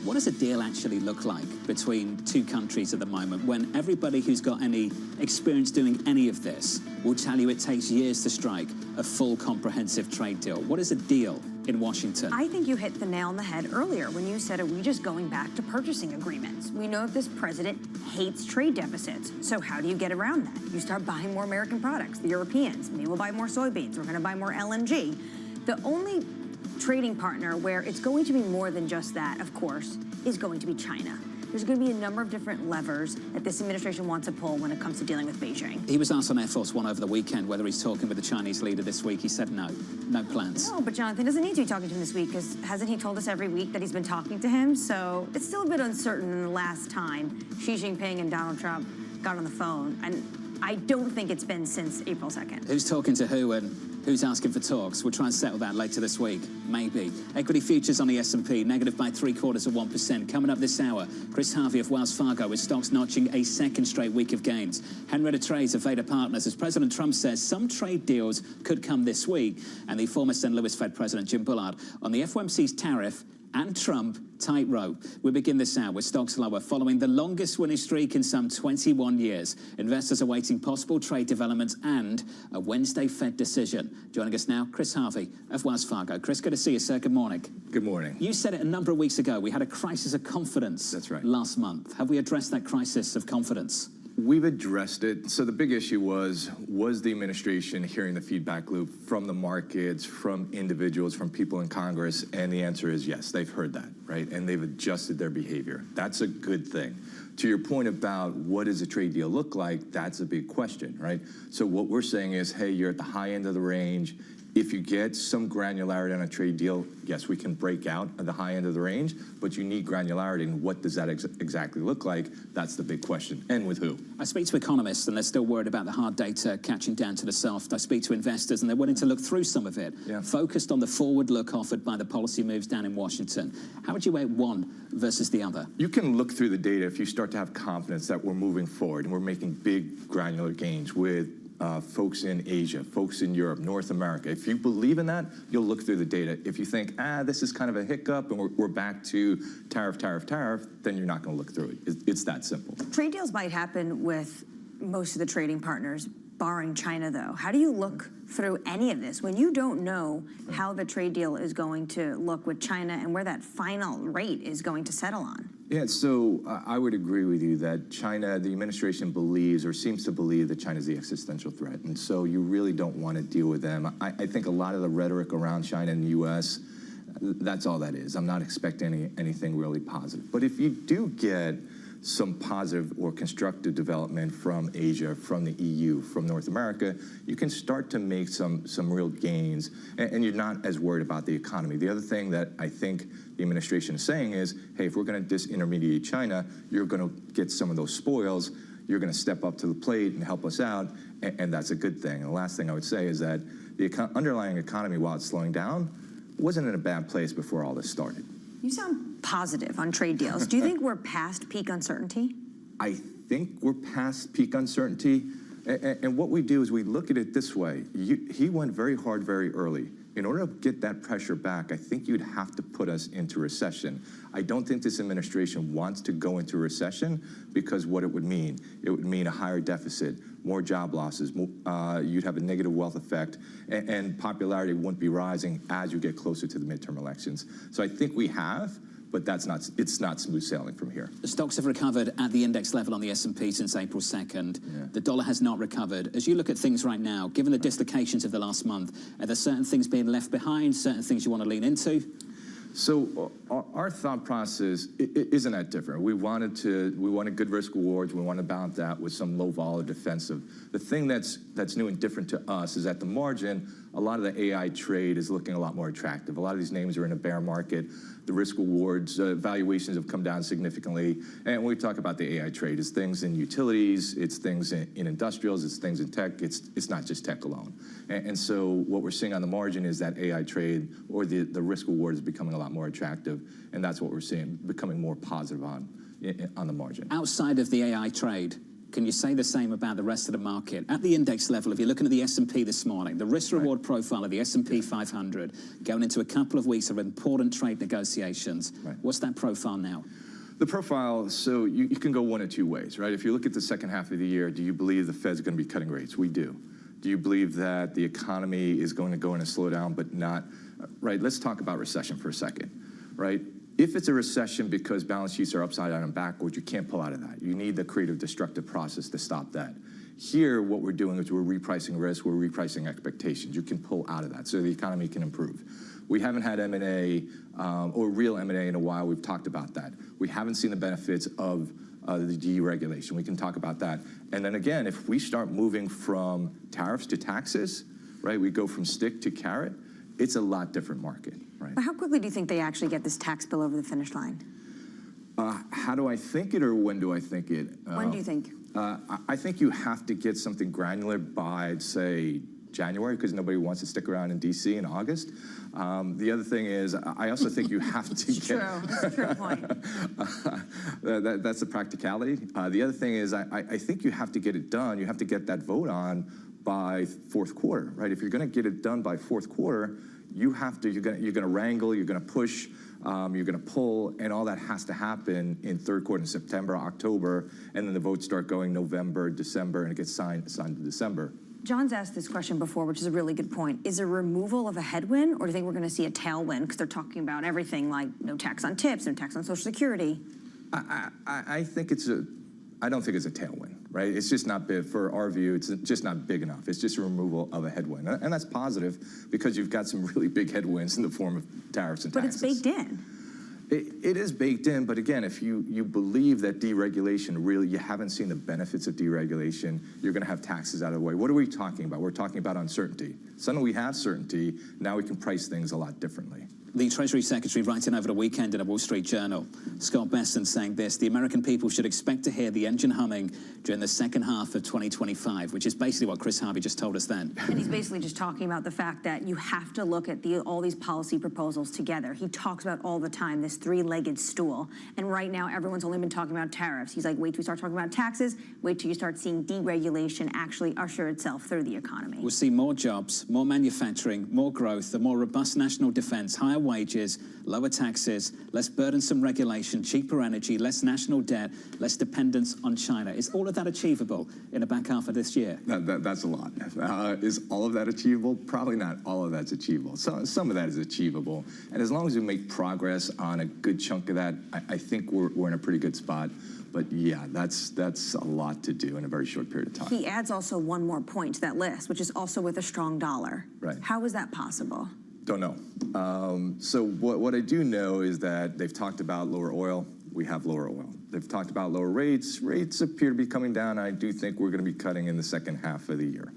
What does a deal actually look like between two countries at the moment when everybody who's got any experience doing any of this will tell you it takes years to strike a full comprehensive trade deal? What is a deal in Washington? I think you hit the nail on the head earlier when you said, are we just going back to purchasing agreements? We know that this president hates trade deficits. So how do you get around that? You start buying more American products. The Europeans, maybe we'll buy more soybeans. We're going to buy more LNG. The only trading partner where it's going to be more than just that, of course, is going to be China. There's going to be a number of different levers that this administration wants to pull when it comes to dealing with Beijing. He was asked on Air Force One over the weekend whether he's talking with the Chinese leader this week. He said no plans. No, but Jonathan doesn't need to be talking to him this week because hasn't he told us every week that he's been talking to him? So it's still a bit uncertain than the last time Xi Jinping and Donald Trump got on the phone. And I don't think it's been since April 2nd. Who's talking to who and who's asking for talks? We'll try and settle that later this week. Maybe. Equity futures on the S&P, negative by 0.75%. Coming up this hour, Chris Harvey of Wells Fargo with stocks notching a second straight week of gains. Henrietta Trades of Veda Partners, as President Trump says some trade deals could come this week. And the former St. Louis Fed President Jim Bullard on the FOMC's tariff and Trump tightrope. We begin this hour with stocks lower following the longest winning streak in some 21 years. Investors awaiting possible trade developments and a Wednesday Fed decision. Joining us now, Chris Harvey of Wells Fargo. Chris, good to see you, sir. Good morning. Good morning. You said it a number of weeks ago. We had a crisis of confidence. That's right. Last month. Have we addressed that crisis of confidence? We've addressed it. So the big issue was the administration hearing the feedback loop from the markets, from individuals, from people in Congress? And the answer is yes, they've heard that, right? And they've adjusted their behavior. That's a good thing. To your point about what does a trade deal look like, that's a big question, right? So what we're saying is, hey, you're at the high end of the range. If you get some granularity on a trade deal, yes, we can break out at the high end of the range, but you need granularity. And what does that exactly look like? That's the big question. And with who? I speak to economists, and they're still worried about the hard data catching down to the soft. I speak to investors, and they're willing to look through some of it, focused on the forward look offered by the policy moves down in Washington. How would you weigh one versus the other? You can look through the data if you start to have confidence that we're moving forward and we're making big granular gains with folks in Asia, folks in Europe, North America. If you believe in that, you'll look through the data. If you think, this is kind of a hiccup and we're back to tariff, then you're not going to look through it. It's that simple. Trade deals might happen with most of the trading partners, barring China, though. How do you look through any of this when you don't know how the trade deal is going to look with China and where that final rate is going to settle on? Yeah, so I would agree with you that China, the administration believes or seems to believe that China is the existential threat. And so you really don't want to deal with them. I think a lot of the rhetoric around China and the U.S., that's all that is. I'm not expecting anything really positive. But if you do get some positive or constructive development from Asia, from the EU, from North America, you can start to make some real gains, and you're not as worried about the economy. The other thing that I think the administration is saying is, hey, if we're going to disintermediate China, you're going to get some of those spoils, you're going to step up to the plate and help us out, and that's a good thing. And the last thing I would say is that the underlying economy, while it's slowing down, wasn't in a bad place before all this started. You sound positive on trade deals. Do you think we're past peak uncertainty? I think we're past peak uncertainty. And what we do is we look at it this way. He went very hard very early. In order to get that pressure back, I think you'd have to put us into recession. I don't think this administration wants to go into recession because what it would mean a higher deficit, more job losses, you'd have a negative wealth effect, and popularity wouldn't be rising as you get closer to the midterm elections. So I think we have, but it's not smooth sailing from here. The stocks have recovered at the index level on the S&P since April 2nd. Yeah. The dollar has not recovered. As you look at things right now, given the dislocations of the last month, are there certain things being left behind, certain things you want to lean into? So our thought process isn't that different. We wanted good risk rewards. We want to balance that with some low vol or defensive. The thing that's new and different to us is at the margin, a lot of the AI trade is looking a lot more attractive. A lot of these names are in a bear market. The risk rewards, valuations have come down significantly. And when we talk about the AI trade, it's things in utilities, it's things in industrials, it's things in tech. It's not just tech alone. And so what we're seeing on the margin is that AI trade or the risk reward is becoming a lot more attractive. And that's what we're seeing, becoming more positive on the margin. Outside of the AI trade, can you say the same about the rest of the market? At the index level, if you're looking at the S&P this morning, the risk-reward profile of the S&P 500 going into a couple of weeks of important trade negotiations, what's that profile now? The profile, so you can go one of two ways, right? If you look at the second half of the year, do you believe the Fed's going to be cutting rates? We do. Do you believe that the economy is going to go in a slowdown, but not, right? Let's talk about recession for a second, right? If it's a recession because balance sheets are upside down and backwards, you can't pull out of that. You need the creative destructive process to stop that. Here, what we're doing is we're repricing risk, we're repricing expectations. You can pull out of that so the economy can improve. We haven't had M&A or real M&A in a while. We've talked about that. We haven't seen the benefits of the deregulation. We can talk about that. And then again, if we start moving from tariffs to taxes, right, we go from stick to carrot, it's a lot different market. Right. But how quickly do you think they actually get this tax bill over the finish line? How do I think it, or when do I think it? When do you think? I think you have to get something granular by, say, January, because nobody wants to stick around in D.C. in August. The other thing is, I also think you have to get... True. That's a true point. That's the practicality. The other thing is, I think you have to get it done. You have to get that vote on by fourth quarter, right? If you're going to get it done by fourth quarter, you have to. You're going to wrangle. You're going to push. You're going to pull, and all that has to happen in third quarter, in September, October, and then the votes start going November, December, and it gets signed in December. John's asked this question before, which is a really good point. Is a removal of a headwind, or do you think we're going to see a tailwind? Because they're talking about everything like no tax on tips, no tax on Social Security. I think it's a... I don't think it's a tailwind, right? It's just not big, for our view, it's just not big enough. It's just a removal of a headwind. And that's positive because you've got some really big headwinds in the form of tariffs and taxes. But it's baked in. It is baked in, but again, if you believe that deregulation, really, you haven't seen the benefits of deregulation, you're going to have taxes out of the way. What are we talking about? We're talking about uncertainty. Suddenly we have certainty, now we can price things a lot differently. The Treasury Secretary writing over the weekend in a Wall Street Journal, Scott Bessent, saying this: the American people should expect to hear the engine humming during the second half of 2025, which is basically what Chris Harvey just told us then. And he's basically just talking about the fact that you have to look at all these policy proposals together. He talks about all the time this three-legged stool, and right now everyone's only been talking about tariffs. He's like, wait till we start talking about taxes, wait till you start seeing deregulation actually usher itself through the economy. We'll see more jobs, more manufacturing, more growth, a more robust national defense, higher wages, lower taxes, less burdensome regulation, cheaper energy, less national debt, less dependence on China. Is all of that achievable in the back half of this year? That's a lot. Is all of that achievable? Probably not all of that's achievable. Some of that is achievable. And as long as we make progress on a good chunk of that, I think we're in a pretty good spot. But yeah, that's a lot to do in a very short period of time. He adds also one more point to that list, which is also with a strong dollar. Right. How is that possible? Don't know. So what I do know is that they've talked about lower oil. We have lower oil. They've talked about lower rates. Rates appear to be coming down. I do think we're going to be cutting in the second half of the year.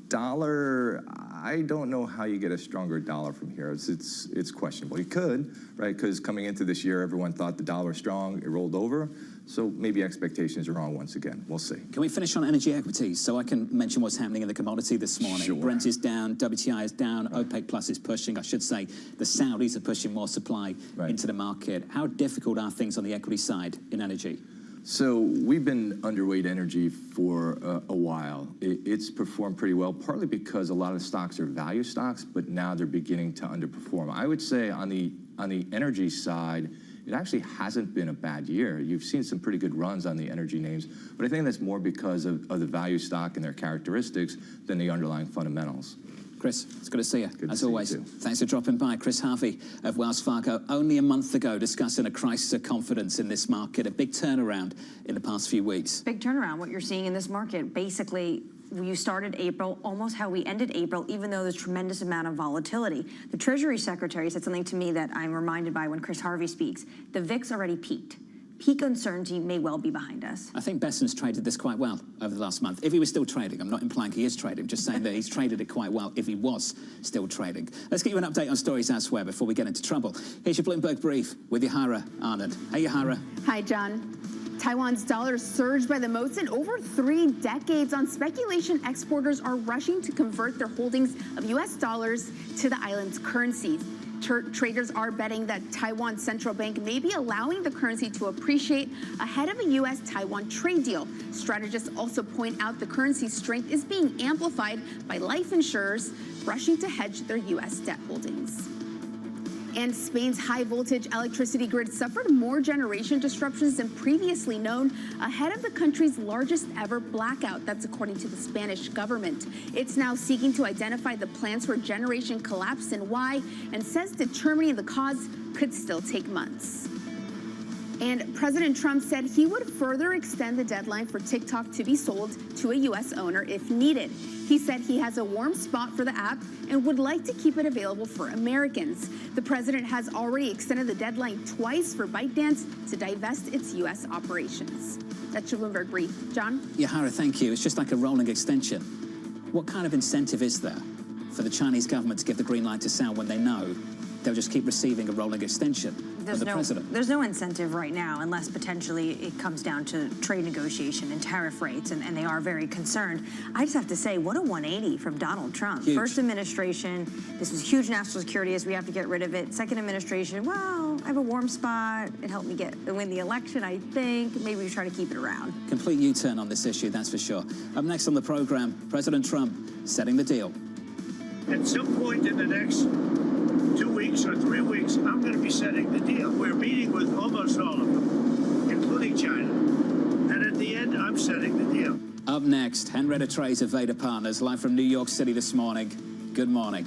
Dollar, I don't know how you get a stronger dollar from here. It's questionable. You could, right? Because coming into this year, everyone thought the dollar was strong. It rolled over. So maybe expectations are wrong once again. We'll see. Can we finish on energy equities so I can mention what's happening in the commodity this morning? Sure. Brent is down, WTI is down, right. OPEC Plus is pushing. I should say the Saudis are pushing more supply into the market. How difficult are things on the equity side in energy? So we've been underweight energy for a while. It's performed pretty well, partly because a lot of stocks are value stocks, but now they're beginning to underperform. I would say on the energy side, it actually hasn't been a bad year. You've seen some pretty good runs on the energy names, but I think that's more because of the value stock and their characteristics than the underlying fundamentals. Chris, it's good to see you, as always. You too. Thanks for dropping by. Chris Harvey of Wells Fargo, only a month ago discussing a crisis of confidence in this market, a big turnaround in the past few weeks. Big turnaround, what you're seeing in this market. Basically, you started April, almost how we ended April, even though there's tremendous amount of volatility. The Treasury Secretary said something to me that I'm reminded by when Chris Harvey speaks. The VIX already peaked. Peak uncertainty may well be behind us. I think Bessent's traded this quite well over the last month. If he was still trading, I'm not implying he is trading, just saying that he's traded it quite well if he was still trading. Let's get you an update on stories elsewhere before we get into trouble. Here's your Bloomberg Brief with Yahara Anand. Hey, Yahara. Hi, John. Taiwan's dollar surged by the most in over 3 decades on speculation exporters are rushing to convert their holdings of U.S. dollars to the island's currency. Traders are betting that Taiwan's central bank may be allowing the currency to appreciate ahead of a U.S.-Taiwan trade deal. Strategists also point out the currency's strength is being amplified by life insurers rushing to hedge their U.S. debt holdings. And Spain's high-voltage electricity grid suffered more generation disruptions than previously known ahead of the country's largest-ever blackout. That's according to the Spanish government. It's now seeking to identify the plants where generation collapsed and why, and says determining the cause could still take months. And President Trump said he would further extend the deadline for TikTok to be sold to a U.S. owner if needed. He said he has a warm spot for the app and would like to keep it available for Americans. The president has already extended the deadline twice for ByteDance to divest its U.S. operations. That's your Bloomberg Brief. John? Yahara, thank you. It's just like a rolling extension. What kind of incentive is there for the Chinese government to give the green light to sell when they know they'll just keep receiving a rolling extension? from the president. There's no incentive right now unless potentially it comes down to trade negotiation and tariff rates, and they are very concerned. I just have to say, what a 180 from Donald Trump. Huge. First administration, this was huge national security as we have to get rid of it. Second administration, well, I have a warm spot. It helped me win the election, I think. Maybe we try to keep it around. Complete U-turn on this issue, that's for sure. Up next on the program, President Trump setting the deal. At some point in the next 2 weeks or 3 weeks, I'm going to be setting the deal. We're meeting with almost all of them, including China. And at the end, I'm setting the deal. Up next, Henrietta Trays of Vader Partners, live from New York City this morning. Good morning.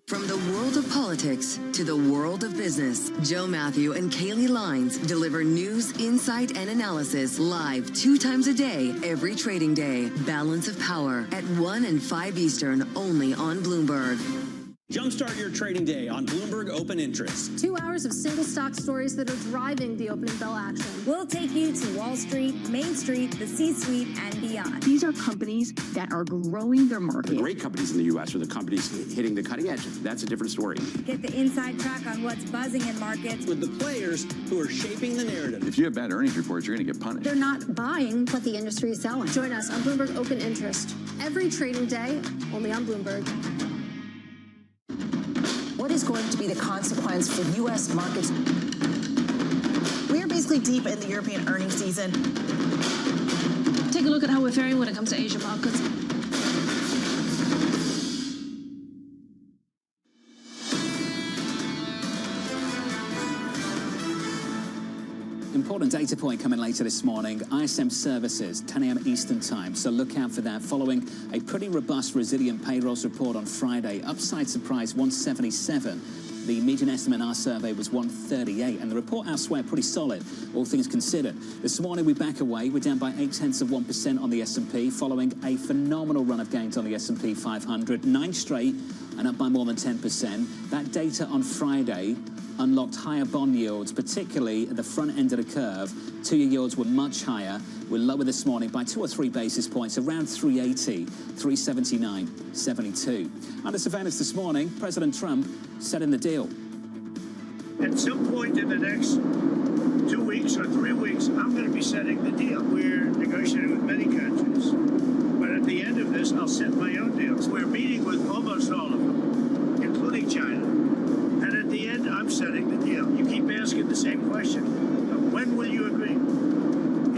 From the world of politics to the world of business, Joe Matthew and Kaylee Lines deliver news, insight, and analysis live 2 times a day, every trading day. Balance of Power at 1 and 5 Eastern, only on Bloomberg. Jumpstart your trading day on Bloomberg Open Interest. 2 hours of single stock stories that are driving the opening bell action. We'll take you to Wall Street, Main Street, the C-suite, and beyond. These are companies that are growing their market. The great companies in the U.S. are the companies hitting the cutting edge. That's a different story. Get the inside track on what's buzzing in markets. With the players who are shaping the narrative. If you have bad earnings reports, you're going to get punished. They're not buying what the industry is selling. Join us on Bloomberg Open Interest. Every trading day, only on Bloomberg. What is going to be the consequence for U.S. markets? We are basically deep in the European earnings season. Take a look at how we're faring when it comes to Asian markets. Important data point coming later this morning. ISM services, 10 a.m. Eastern time. So look out for that following a pretty robust resilient payrolls report on Friday. Upside surprise 177. The median estimate in our survey was 138, and the report elsewhere pretty solid, all things considered. This morning we back away. We're down by 0.8% on the S&P, following a phenomenal run of gains on the S&P 500, 9 straight and up by more than 10%. That data on Friday unlocked higher bond yields, particularly at the front end of the curve. 2-year yields were much higher. We're lower this morning by 2 or 3 basis points, around 380, 379, 72. Under surveillance this morning, President Trump setting the deal. At some point in the next 2 weeks or 3 weeks, I'm going to be setting the deal. We're negotiating with many countries. But at the end of this, I'll set my own deals. We're meeting with almost all of them, including China. And at the end, I'm setting the deal. You keep asking the same question. When will you agree?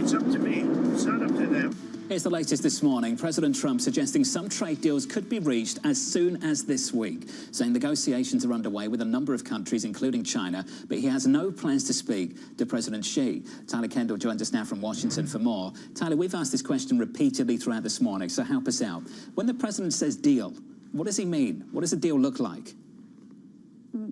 It's up to me. It's not up to them. Here's the latest this morning. President Trump suggesting some trade deals could be reached as soon as this week, saying negotiations are underway with a number of countries, including China, but he has no plans to speak to President Xi. Tyler Kendall joins us now from Washington for more. Tyler, we've asked this question repeatedly throughout this morning, so help us out. When the president says deal, what does he mean? What does a deal look like?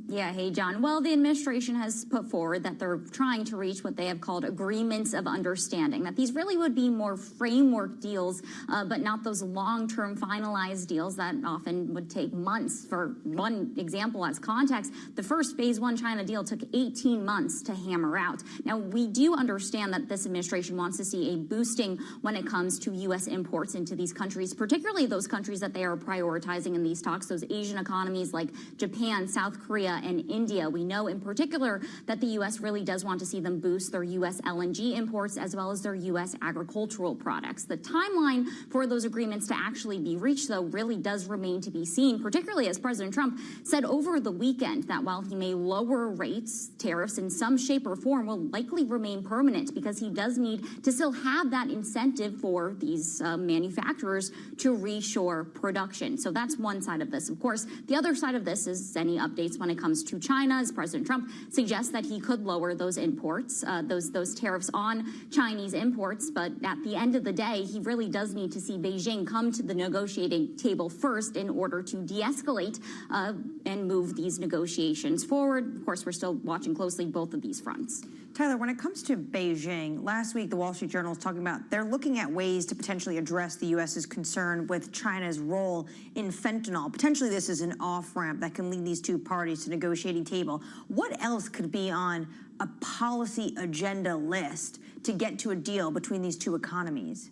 Yeah, hey, John. Well, the administration has put forward that they're trying to reach what they have called agreements of understanding, that these really would be more framework deals, but not those long-term finalized deals that often would take months. For one example, as context, the first Phase 1 China deal took 18 months to hammer out. Now, we do understand that this administration wants to see a boosting when it comes to U.S. imports into these countries, particularly those countries that they are prioritizing in these talks, those Asian economies like Japan, South Korea, and India. We know in particular that the U.S. really does want to see them boost their U.S. LNG imports as well as their U.S. agricultural products. The timeline for those agreements to actually be reached, though, really does remain to be seen, particularly as President Trump said over the weekend that while he may lower rates, tariffs in some shape or form will likely remain permanent because he does need to still have that incentive for these manufacturers to reshore production. So that's one side of this. Of course, the other side of this is any updates when it comes to China, as President Trump suggests that he could lower those imports, those tariffs on Chinese imports. But at the end of the day, he really does need to see Beijing come to the negotiating table first in order to de-escalate and move these negotiations forward. Of course, we're still watching closely both of these fronts. Tyler, when it comes to Beijing, last week the Wall Street Journal was talking about they're looking at ways to potentially address the U.S.'s concern with China's role in fentanyl. Potentially this is an off-ramp that can lead these two parties to negotiating table. What else could be on a policy agenda list to get to a deal between these two economies?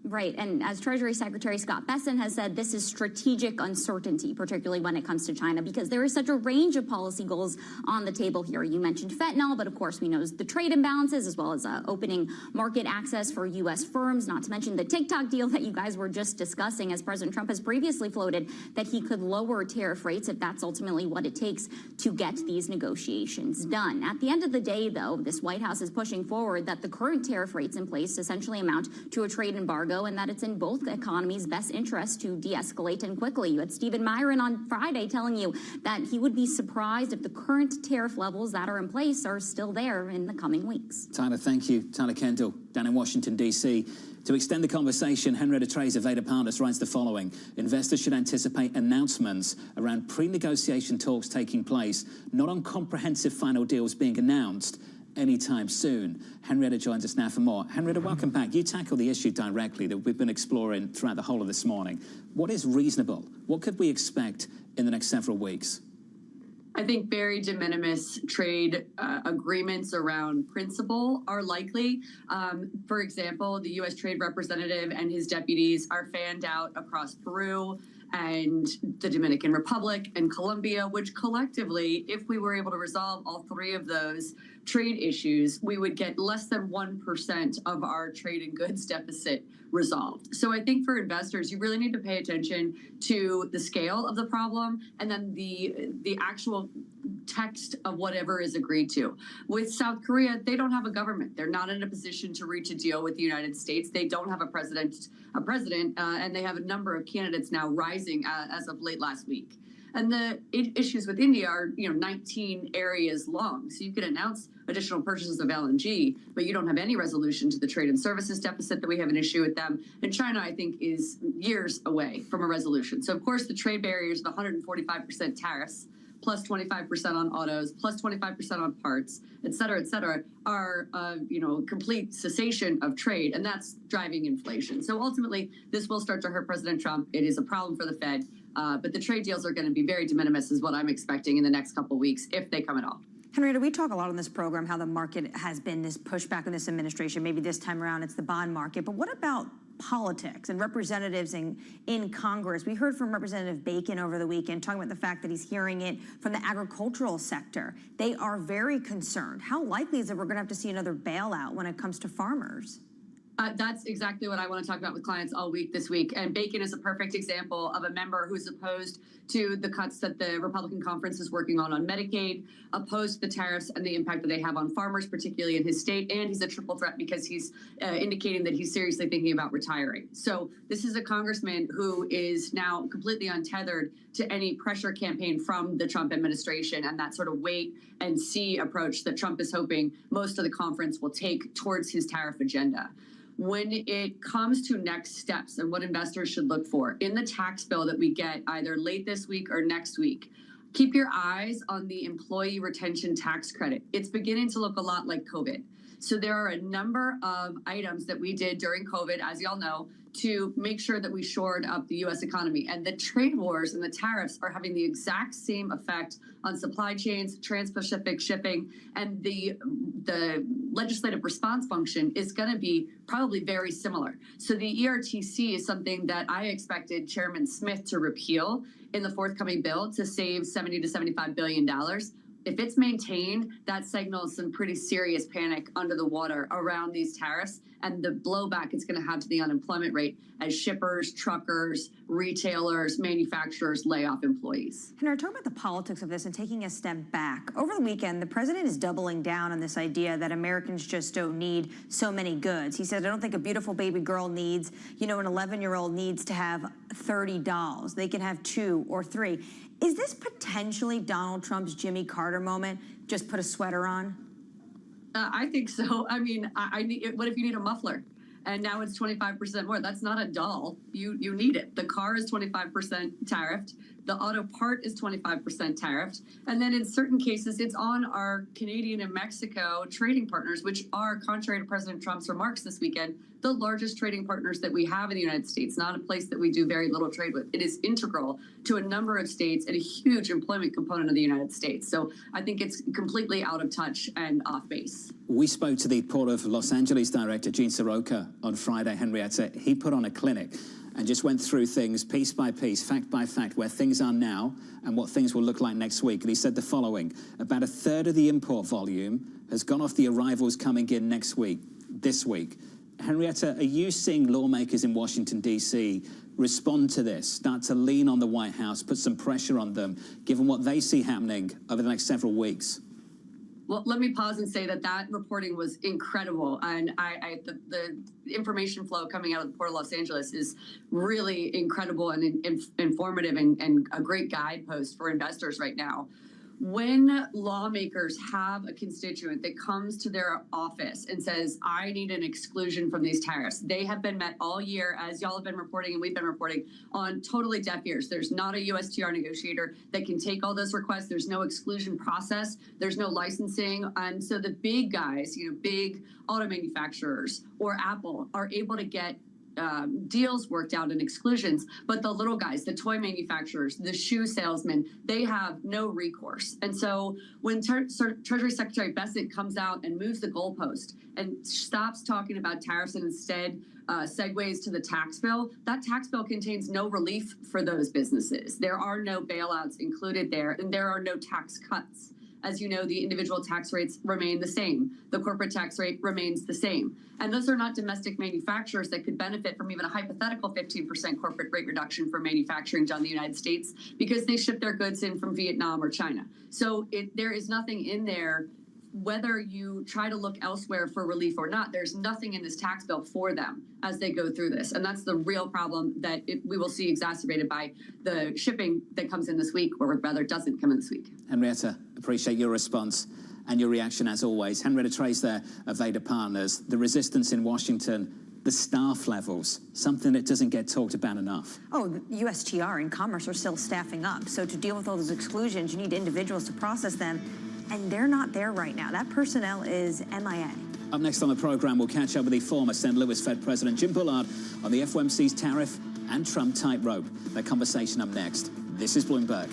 Right, and as Treasury Secretary Scott Bessent has said, this is strategic uncertainty, particularly when it comes to China, because there is such a range of policy goals on the table here. You mentioned fentanyl, but of course we know the trade imbalances as well as opening market access for U.S. firms, not to mention the TikTok deal that you guys were just discussing, as President Trump has previously floated that he could lower tariff rates if that's ultimately what it takes to get these negotiations done. At the end of the day, though, this White House is pushing forward that the current tariff rates in place essentially amount to a trade embargo, and that it's in both economies' best interest to de-escalate and quickly. You had Stephen Myron on Friday telling you that he would be surprised if the current tariff levels that are in place are still there in the coming weeks. Tyler, thank you. Tyler Kendall, down in Washington, D.C. To extend the conversation, Henrietta Trays of Veda Partners writes the following. Investors should anticipate announcements around pre-negotiation talks taking place, not on comprehensive final deals being announced anytime soon. Henrietta joins us now for more. Henrietta, welcome back. You tackle the issue directly that we've been exploring throughout the whole of this morning. What is reasonable? What could we expect in the next several weeks? I think very de minimis trade agreements around principle are likely. For example, the U.S. Trade Representative and his deputies are fanned out across Peru and the Dominican Republic and Colombia, which collectively, if we were able to resolve all three of those trade issues, we would get less than 1% of our trade and goods deficit resolved. So I think for investors, you really need to pay attention to the scale of the problem and then the actual text of whatever is agreed to. With South Korea, they don't have a government. They're not in a position to reach a deal with the United States. They don't have a president, and they have a number of candidates now rising as of late last week. And the issues with India are, 19 areas long. So you can announce additional purchases of LNG, but you don't have any resolution to the trade and services deficit that we have an issue with them. And China, I think, is years away from a resolution. So, of course, the trade barriers, the 145% tariffs, plus 25% on autos, plus 25% on parts, et cetera, are, complete cessation of trade. And that's driving inflation. So ultimately, this will start to hurt President Trump. It is a problem for the Fed. But the trade deals are going to be very de minimis is what I'm expecting in the next couple of weeks, if they come at all. Henrietta, we talk a lot on this program how the market has been this pushback on this administration. Maybe this time around it's the bond market. But what about politics and representatives in Congress? We heard from Representative Bacon over the weekend talking about the fact that he's hearing it from the agricultural sector. They are very concerned. How likely is it we're going to have to see another bailout when it comes to farmers? That's exactly what I want to talk about with clients all week this week. And Bacon is a perfect example of a member who's opposed to the cuts that the Republican conference is working on Medicaid, opposed to the tariffs and the impact that they have on farmers, particularly in his state. And he's a triple threat because he's indicating that he's seriously thinking about retiring. So this is a congressman who is now completely untethered to any pressure campaign from the Trump administration and that sort of wait and see approach that Trump is hoping most of the conference will take towards his tariff agenda. When it comes to next steps and what investors should look for in the tax bill that we get either late this week or next week, keep your eyes on the employee retention tax credit. It's beginning to look a lot like COVID. So there are a number of items that we did during COVID, as y'all know, to make sure that we shored up the U.S. economy. And the trade wars and the tariffs are having the exact same effect on supply chains, trans-Pacific shipping, and the legislative response function is going to be probably very similar. So the ERTC is something that I expected Chairman Smith to repeal in the forthcoming bill to save $70 to $75 billion. If it's maintained, that signals some pretty serious panic under the water around these tariffs and the blowback it's going to have to the unemployment rate as shippers, truckers, retailers, manufacturers lay off employees. Henry, talk about the politics of this and taking a step back. Over the weekend, the president is doubling down on this idea that Americans just don't need so many goods. He said, I don't think a beautiful baby girl needs, an 11-year-old needs to have 30 dolls. They can have 2 or 3. Is this potentially Donald Trump's Jimmy Carter moment? Just put a sweater on? I think so. I mean, what if you need a muffler? And now it's 25% more. That's not a doll. You need it. The car is 25% tariffed. The auto part is 25% tariffed. And then in certain cases, it's on our Canadian and Mexico trading partners, which are, contrary to President Trump's remarks this weekend, the largest trading partners that we have in the United States, not a place that we do very little trade with. It is integral to a number of states and a huge employment component of the United States. So I think it's completely out of touch and off base. We spoke to the Port of Los Angeles director, Gene Soroka, on Friday, Henrietta. He put on a clinic and just went through things piece by piece, fact by fact, where things are now and what things will look like next week. And he said the following: about a third of the import volume has gone off the arrivals coming in this week. Henrietta, are you seeing lawmakers in Washington, D.C. respond to this, start to lean on the White House, put some pressure on them, given what they see happening over the next several weeks? Well, let me pause and say that reporting was incredible. And the information flow coming out of the Port of Los Angeles is really incredible and informative and a great guidepost for investors right now. When lawmakers have a constituent that comes to their office and says, I need an exclusion from these tariffs, they have been met all year, as y'all have been reporting and we've been reporting, on totally deaf ears. There's not a USTR negotiator that can take all those requests. There's no exclusion process. There's no licensing. And so the big guys, big auto manufacturers or Apple are able to get deals worked out and exclusions, but the little guys, the toy manufacturers, the shoe salesmen, they have no recourse. And so when Treasury Secretary Bessent comes out and moves the goalpost and stops talking about tariffs and instead segues to the tax bill, that tax bill contains no relief for those businesses. There are no bailouts included there, and there are no tax cuts. As you know, the individual tax rates remain the same. The corporate tax rate remains the same. And those are not domestic manufacturers that could benefit from even a hypothetical 15% corporate rate reduction for manufacturing done in the United States because they ship their goods in from Vietnam or China. So there is nothing in there, whether you try to look elsewhere for relief or not, there's nothing in this tax bill for them as they go through this. And that's the real problem that we will see exacerbated by the shipping that comes in this week, or rather doesn't come in this week. Henrietta, appreciate your response and your reaction as always. Henrietta Trace there of Vader Partners. The resistance in Washington, the staff levels, something that doesn't get talked about enough. Oh, the USTR and Commerce are still staffing up. So to deal with all those exclusions, you need individuals to process them. And they're not there right now. That personnel is MIA. Up next on the program, we'll catch up with the former St. Louis Fed President Jim Bullard on the FOMC's tariff and Trump tightrope. That conversation up next. This is Bloomberg.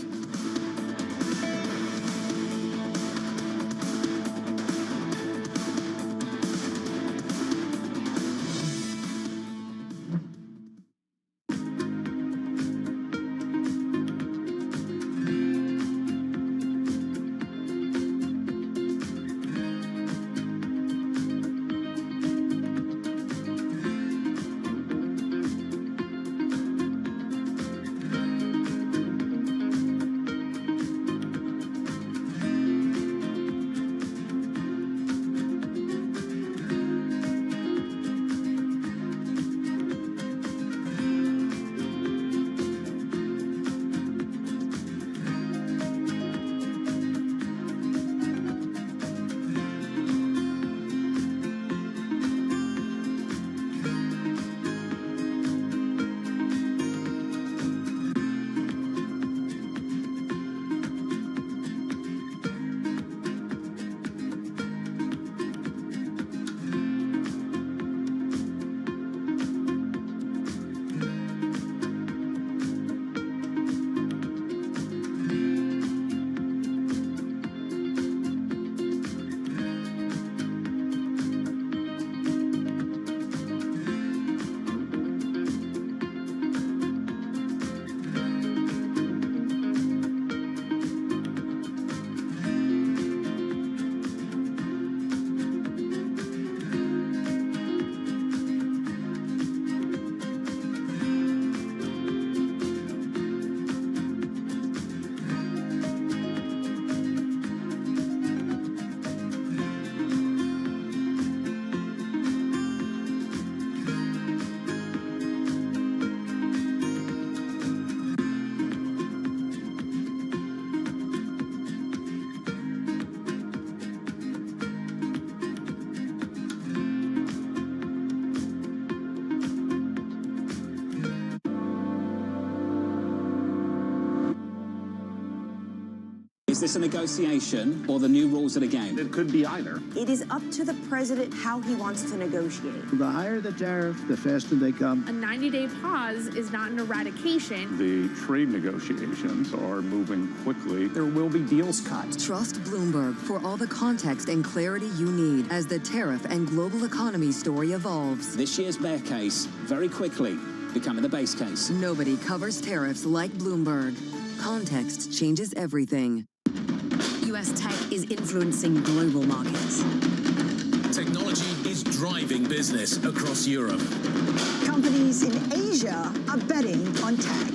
this a negotiation or the new rules of the game? It could be either. It is up to the president how he wants to negotiate. The higher the tariff, the faster they come. A 90-day pause is not an eradication. The trade negotiations are moving quickly. There will be deals cut. Trust Bloomberg for all the context and clarity you need as the tariff and global economy story evolves. This year's bear case, very quickly, becoming the base case. Nobody covers tariffs like Bloomberg. Context changes everything. U.S. tech is influencing global markets. Technology is driving business across Europe. Companies in Asia are betting on tech.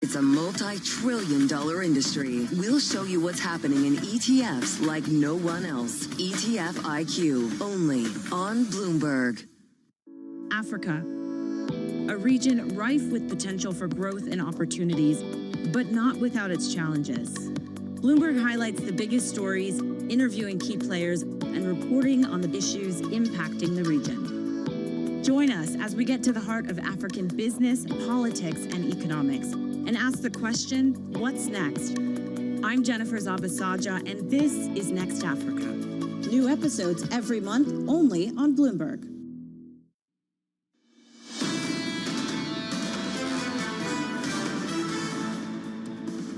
It's a multi-trillion-dollar industry. We'll show you what's happening in ETFs like no one else. ETF IQ, only on Bloomberg. Africa, a region rife with potential for growth and opportunities, but not without its challenges. Bloomberg highlights the biggest stories, interviewing key players, and reporting on the issues impacting the region. Join us as we get to the heart of African business, politics, and economics, and ask the question, what's next? I'm Jennifer Zabasaja, and this is Next Africa. New episodes every month, only on Bloomberg.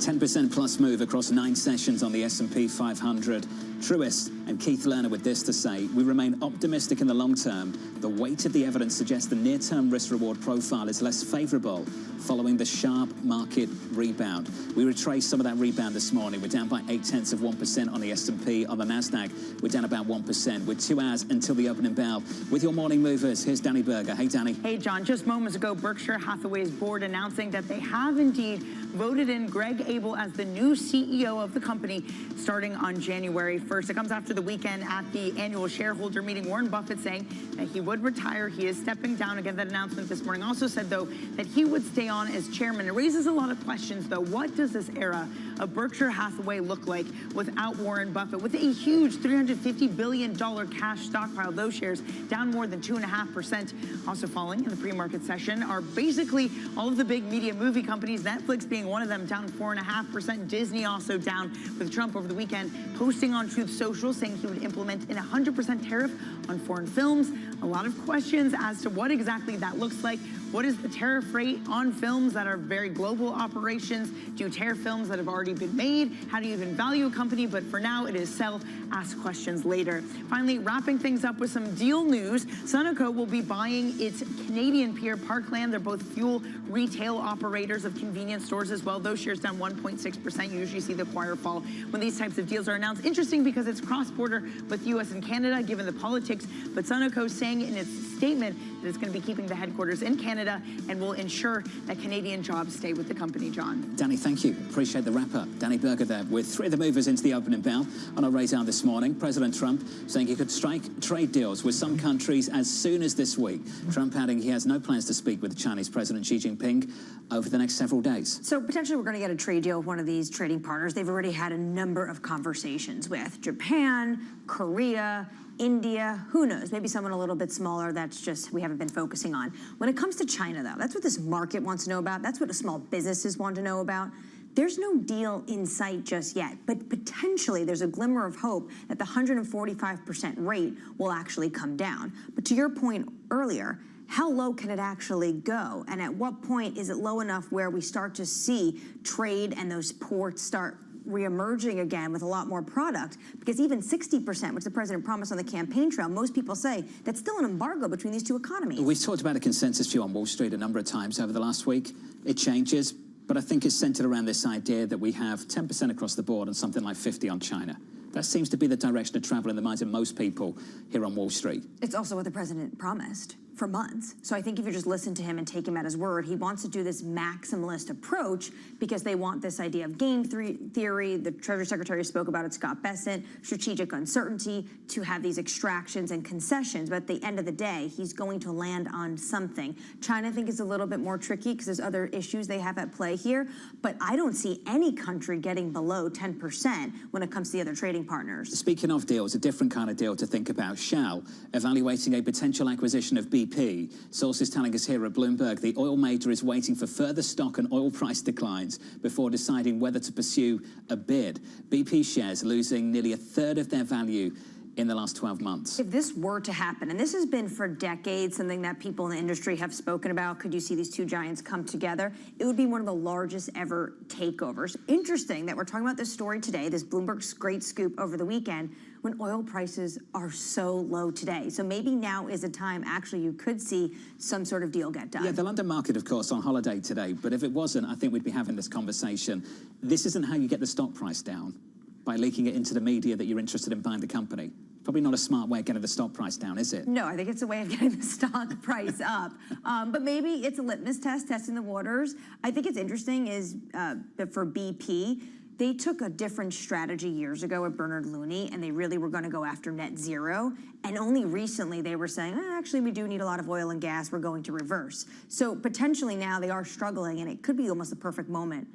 10% plus move across 9 sessions on the S&P 500. Truist and Keith Lerner with this to say: we remain optimistic in the long term. The weight of the evidence suggests the near-term risk-reward profile is less favorable following the sharp market rebound. We retraced some of that rebound this morning. We're down by 0.8% on the S&P. On the Nasdaq, we're down about 1%. With 2 hours until the opening bell. With your morning movers, here's Danny Berger. Hey, Danny. Hey, John. Just moments ago, Berkshire Hathaway's board announcing that they have indeed voted in Greg Abel as the new CEO of the company starting on January 1st. It comes after the weekend at the annual shareholder meeting. Warren Buffett saying that he would retire. He is stepping down. Again, that announcement this morning also said, though, that he would stay on as chairman. It raises a lot of questions, though. What does this era of Berkshire Hathaway look like without Warren Buffett? With a huge $350 billion cash stockpile, those shares down more than 2.5%. Also falling in the pre-market session are basically all of the big media movie companies, Netflix being one of them, down 4.5%. Disney also down, with Trump over the weekend posting on Truth Social saying he would implement an 100% tariff on foreign films. A lot of questions as to what exactly that looks like. What is the tariff rate on films that are very global operations? Do you tariff films that have already been made? How do you even value a company? But for now, it is sell, ask questions later. Finally, wrapping things up with some deal news. Sunoco will be buying its Canadian peer Parkland. They're both fuel retail operators of convenience stores as well. Those shares down 1.6%. You usually see the acquire fall when these types of deals are announced. Interesting because it's cross-border with U.S. and Canada, given the politics. But Sunoco saying in its statement that it's going to be keeping the headquarters in Canada and will ensure that Canadian jobs stay with the company, John. Danny, thank you. Appreciate the wrap-up. Danny Berger there with 3 of the movers into the opening bell on our radar this morning. President Trump saying he could strike trade deals with some countries as soon as this week. Trump adding he has no plans to speak with Chinese President Xi Jinping over the next several days. So potentially we're going to get a trade deal with one of these trading partners they've already had a number of conversations with. Japan, Korea, India, who knows, maybe someone a little bit smaller that's just we haven't been focusing on. When it comes to China, though, that's what this market wants to know about. That's what the small businesses want to know about. There's no deal in sight just yet, but potentially there's a glimmer of hope that the 145% rate will actually come down. But to your point earlier, how low can it actually go? And at what point is it low enough where we start to see trade and those ports start reemerging again with a lot more product? Because even 60%, which the president promised on the campaign trail, most people say that's still an embargo between these two economies. We've talked about a consensus view on Wall Street a number of times over the last week. It changes, but I think it's centered around this idea that we have 10% across the board and something like 50 on China. That seems to be the direction of travel in the minds of most people here on Wall Street. It's also what the president promised for months. So I think if you just listen to him and take him at his word, he wants to do this maximalist approach because they want this idea of game theory. The Treasury Secretary spoke about it, Scott Bessent, strategic uncertainty, to have these extractions and concessions. But at the end of the day, he's going to land on something. China, I think, is a little bit more tricky because there's other issues they have at play here. But I don't see any country getting below 10% when it comes to the other trading partners. Speaking of deals, a different kind of deal to think about. Shell evaluating a potential acquisition of BP BP. Sources telling us here at Bloomberg the oil major is waiting for further stock and oil price declines before deciding whether to pursue a bid. BP shares losing nearly a third of their value in the last 12 months. If this were to happen, and this has been for decades something that people in the industry have spoken about, could you see these two giants come together? It would be one of the largest ever takeovers. Interesting that we're talking about this story today, this Bloomberg's great scoop over the weekend, when oil prices are so low today. So maybe now is a time actually you could see some sort of deal get done. Yeah, the London market, of course, on holiday today, but if it wasn't, I think we'd be having this conversation. This isn't how you get the stock price down, by leaking it into the media that you're interested in buying the company. Probably not a smart way of getting the stock price down, is it? No, I think it's a way of getting the stock price up. But maybe it's a litmus test, testing the waters. I think it's interesting is that for BP, they took a different strategy years ago with Bernard Looney, and they really were going to go after net zero. And only recently they were saying, actually, we do need a lot of oil and gas. We're going to reverse. So potentially now they are struggling, and it could be almost a perfect moment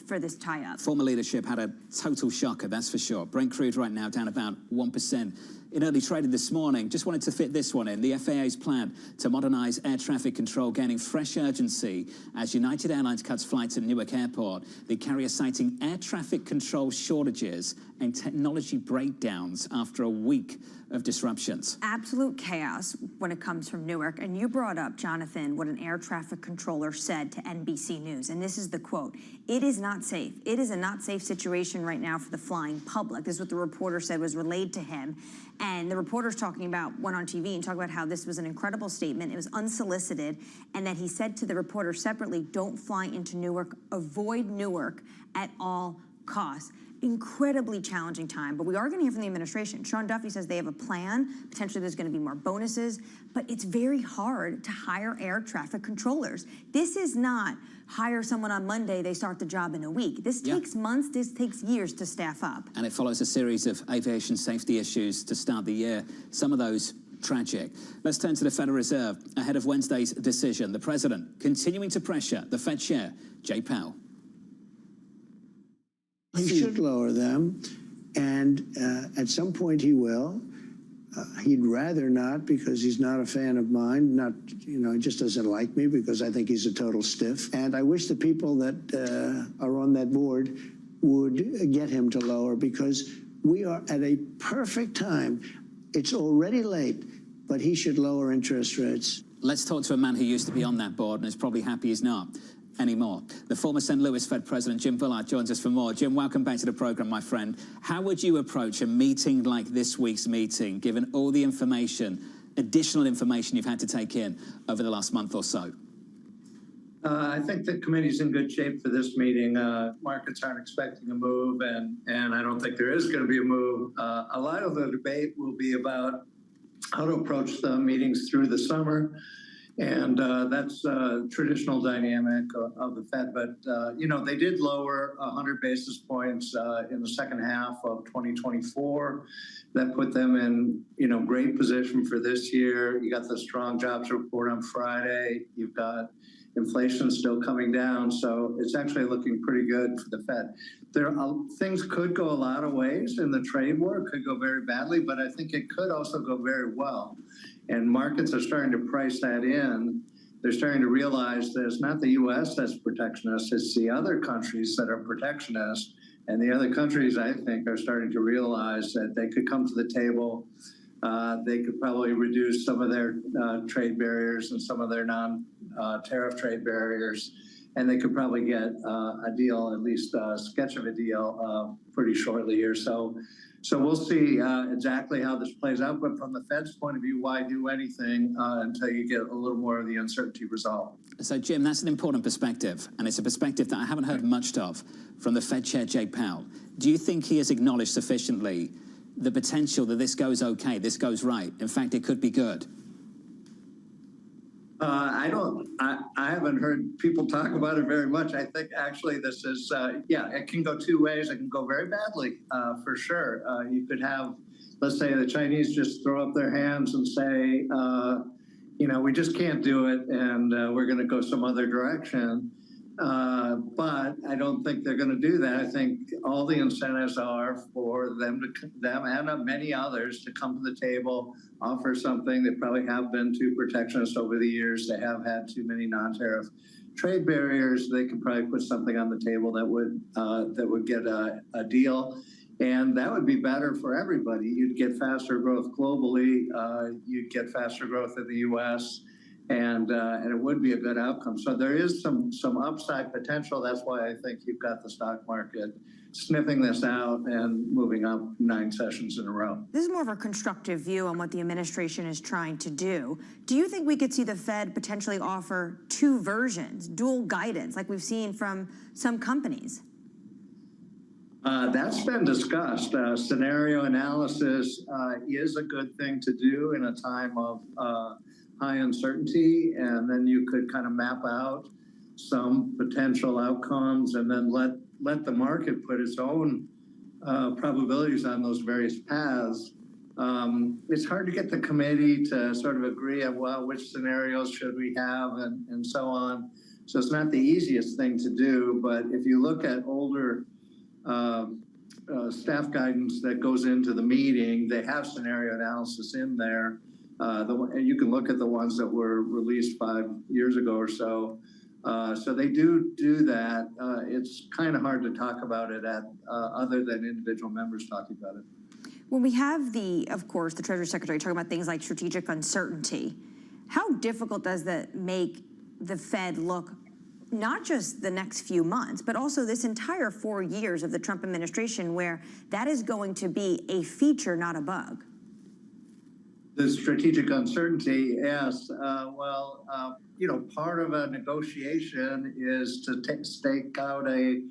for this tie-up. Former leadership had a total shocker, that's for sure. Brent crude right now down about 1%. In early trading this morning, just wanted to fit this one in. The FAA's plan to modernize air traffic control gaining fresh urgency as United Airlines cuts flights at Newark Airport. The carrier citing air traffic control shortages and technology breakdowns after a week of disruptions. Absolute chaos when it comes from Newark. And you brought up, Jonathan, what an air traffic controller said to NBC News. And this is the quote: "It is not safe. It is a not safe situation right now for the flying public." This is what the reporter said was relayed to him. And the reporter's talking about, went on TV and talked about how this was an incredible statement. It was unsolicited. And that he said to the reporter separately, don't fly into Newark, avoid Newark at all costs. Incredibly challenging time, but we are going to hear from the administration. Sean Duffy says they have a plan. Potentially there's going to be more bonuses, but it's very hard to hire air traffic controllers. This is not hire someone on Monday, they start the job in a week. This takes months, this takes years to staff up. And it follows a series of aviation safety issues to start the year. Some of those tragic. Let's turn to the Federal Reserve. Ahead of Wednesday's decision, the president continuing to pressure the Fed chair, Jay Powell. He should lower them, and at some point he will. He'd rather not because he's not a fan of mine. Not, he just doesn't like me because I think he's a total stiff. And I wish the people that are on that board would get him to lower because we are at a perfect time. It's already late, but he should lower interest rates. Let's talk to a man who used to be on that board and is probably happy he's not anymore. The former St. Louis Fed President Jim Bullard joins us for more. Jim, welcome back to the program, my friend. How would you approach a meeting like this week's meeting, given all the information, additional information you've had to take in over the last month or so? I think the committee's in good shape for this meeting. Markets aren't expecting a move, and I don't think there is going to be a move. A lot of the debate will be about how to approach the meetings through the summer. And that's a traditional dynamic of the Fed. But, they did lower 100 basis points in the second half of 2024. That put them in, great position for this year. You got the strong jobs report on Friday. You've got inflation still coming down. So it's actually looking pretty good for the Fed. Things could go a lot of ways in the trade war. It could go very badly, but I think it could also go very well. And markets are starting to price that in. They're starting to realize that it's not the U.S. that's protectionist, it's the other countries that are protectionist. And the other countries, I think, are starting to realize that they could come to the table. They could probably reduce some of their trade barriers and some of their non-tariff trade barriers. And they could probably get a deal, at least a sketch of a deal, pretty shortly here. So we'll see exactly how this plays out. But from the Fed's point of view, why do anything until you get a little more of the uncertainty resolved? So, Jim, that's an important perspective. And it's a perspective that I haven't heard much of from the Fed chair, Jay Powell. Do you think he has acknowledged sufficiently the potential that this goes okay, this goes right? In fact, it could be good. I haven't heard people talk about it very much. I think actually this is, it can go two ways. It can go very badly, for sure. You could have, let's say the Chinese just throw up their hands and say, we just can't do it and we're going to go some other direction. But I don't think they're going to do that. I think all the incentives are for them and many others to come to the table, offer something. They probably have been too protectionist over the years. They have had too many non-tariff trade barriers. They could probably put something on the table that would get a deal. And that would be better for everybody. You'd get faster growth globally. You'd get faster growth in the U.S. And it would be a good outcome. So there is some upside potential. That's why I think you've got the stock market sniffing this out and moving up 9 sessions in a row. This is more of a constructive view on what the administration is trying to do. Do you think we could see the Fed potentially offer 2 versions, dual guidance, like we've seen from some companies? That's been discussed. Scenario analysis is a good thing to do in a time of high uncertainty, and then you could kind of map out some potential outcomes and then let the market put its own probabilities on those various paths. It's hard to get the committee to sort of agree on, well, which scenarios should we have and so on. So it's not the easiest thing to do, but if you look at older staff guidance that goes into the meeting, they have scenario analysis in there. And you can look at the ones that were released 5 years ago or so. So they do that. It's kind of hard to talk about it other than individual members talking about it. When we have of course, the Treasury Secretary talking about things like strategic uncertainty, how difficult does that make the Fed look not just the next few months, but also this entire 4 years of the Trump administration where that is going to be a feature, not a bug? The strategic uncertainty, yes. Part of a negotiation is to stake out a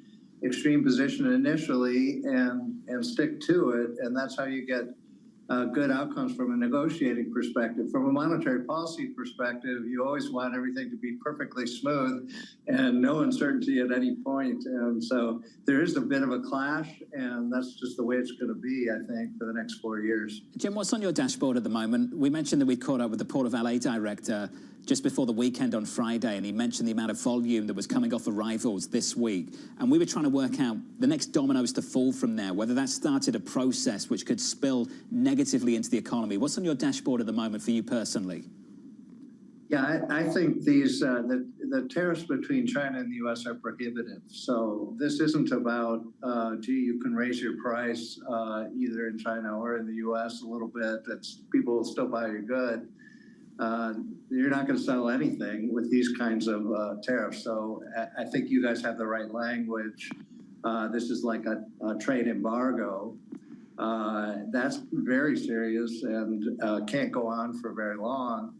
extreme position initially and stick to it, and that's how you get good outcomes from a negotiating perspective. From a monetary policy perspective, you always want everything to be perfectly smooth and no uncertainty at any point. And so there is a bit of a clash, and that's just the way it's going to be, I think, for the next 4 years. Jim, what's on your dashboard at the moment? We mentioned that we caught up with the Port of LA director just before the weekend on Friday, and he mentioned the amount of volume that was coming off arrivals this week. And we were trying to work out the next dominoes to fall from there, whether that started a process which could spill negatively into the economy. What's on your dashboard at the moment for you personally? Yeah, I think the tariffs between China and the U.S. are prohibitive. So this isn't about, you can raise your price either in China or in the U.S. a little bit. People will still buy your good. You're not going to sell anything with these kinds of tariffs. So I think you guys have the right language. This is like a trade embargo. That's very serious and can't go on for very long.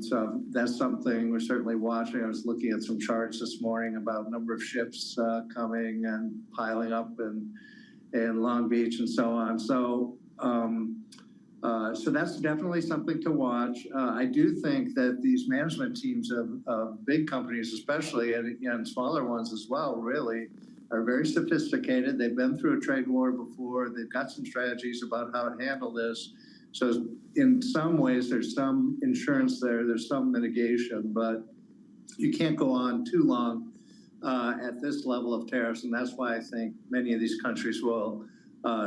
So that's something we're certainly watching. I was looking at some charts this morning about number of ships coming and piling up in Long Beach and so on. So that's definitely something to watch. I do think that these management teams of big companies, especially, and smaller ones as well, really, are very sophisticated. They've been through a trade war before. They've got some strategies about how to handle this. So in some ways, there's some insurance there. There's some mitigation, but you can't go on too long at this level of tariffs. And that's why I think many of these countries will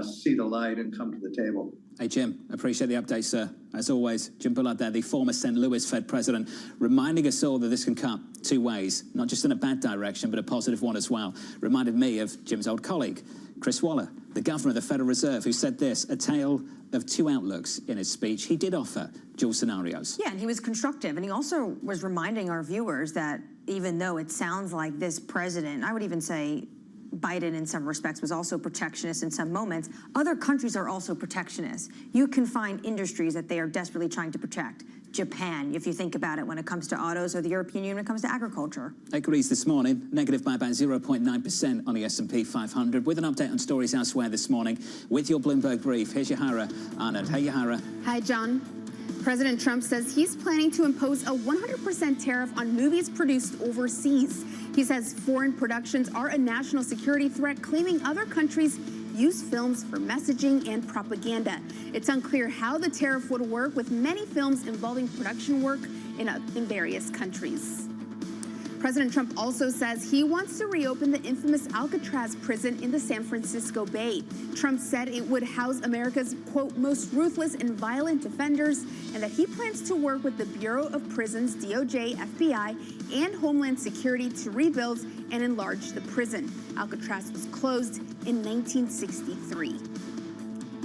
see the light and come to the table. Hey, Jim, appreciate the update, sir. As always, Jim Bullard there, the former St. Louis Fed president, reminding us all that this can cut 2 ways, not just in a bad direction, but a positive one as well. Reminded me of Jim's old colleague, Chris Waller, the governor of the Federal Reserve, who said this, a tale of 2 outlooks in his speech. He did offer dual scenarios. Yeah, and he was constructive. And he also was reminding our viewers that even though it sounds like this president, I would even say Biden in some respects was also protectionist in some moments, other countries are also protectionist. You can find industries that they are desperately trying to protect. Japan, if you think about it, when it comes to autos, or the European Union when it comes to agriculture. Equities this morning, negative by about 0.9% on the S&P 500. With an update on stories elsewhere this morning, with your Bloomberg Brief, here's Yahara Arnott. Hey, Yahara. Hi, John. President Trump says he's planning to impose a 100% tariff on movies produced overseas. He says foreign productions are a national security threat, claiming other countries use films for messaging and propaganda. It's unclear how the tariff would work, with many films involving production work in various countries. President Trump also says he wants to reopen the infamous Alcatraz prison in the San Francisco Bay. Trump said it would house America's, quote, most ruthless and violent offenders, and that he plans to work with the Bureau of Prisons, DOJ, FBI, and Homeland Security to rebuild and enlarge the prison. Alcatraz was closed in 1963.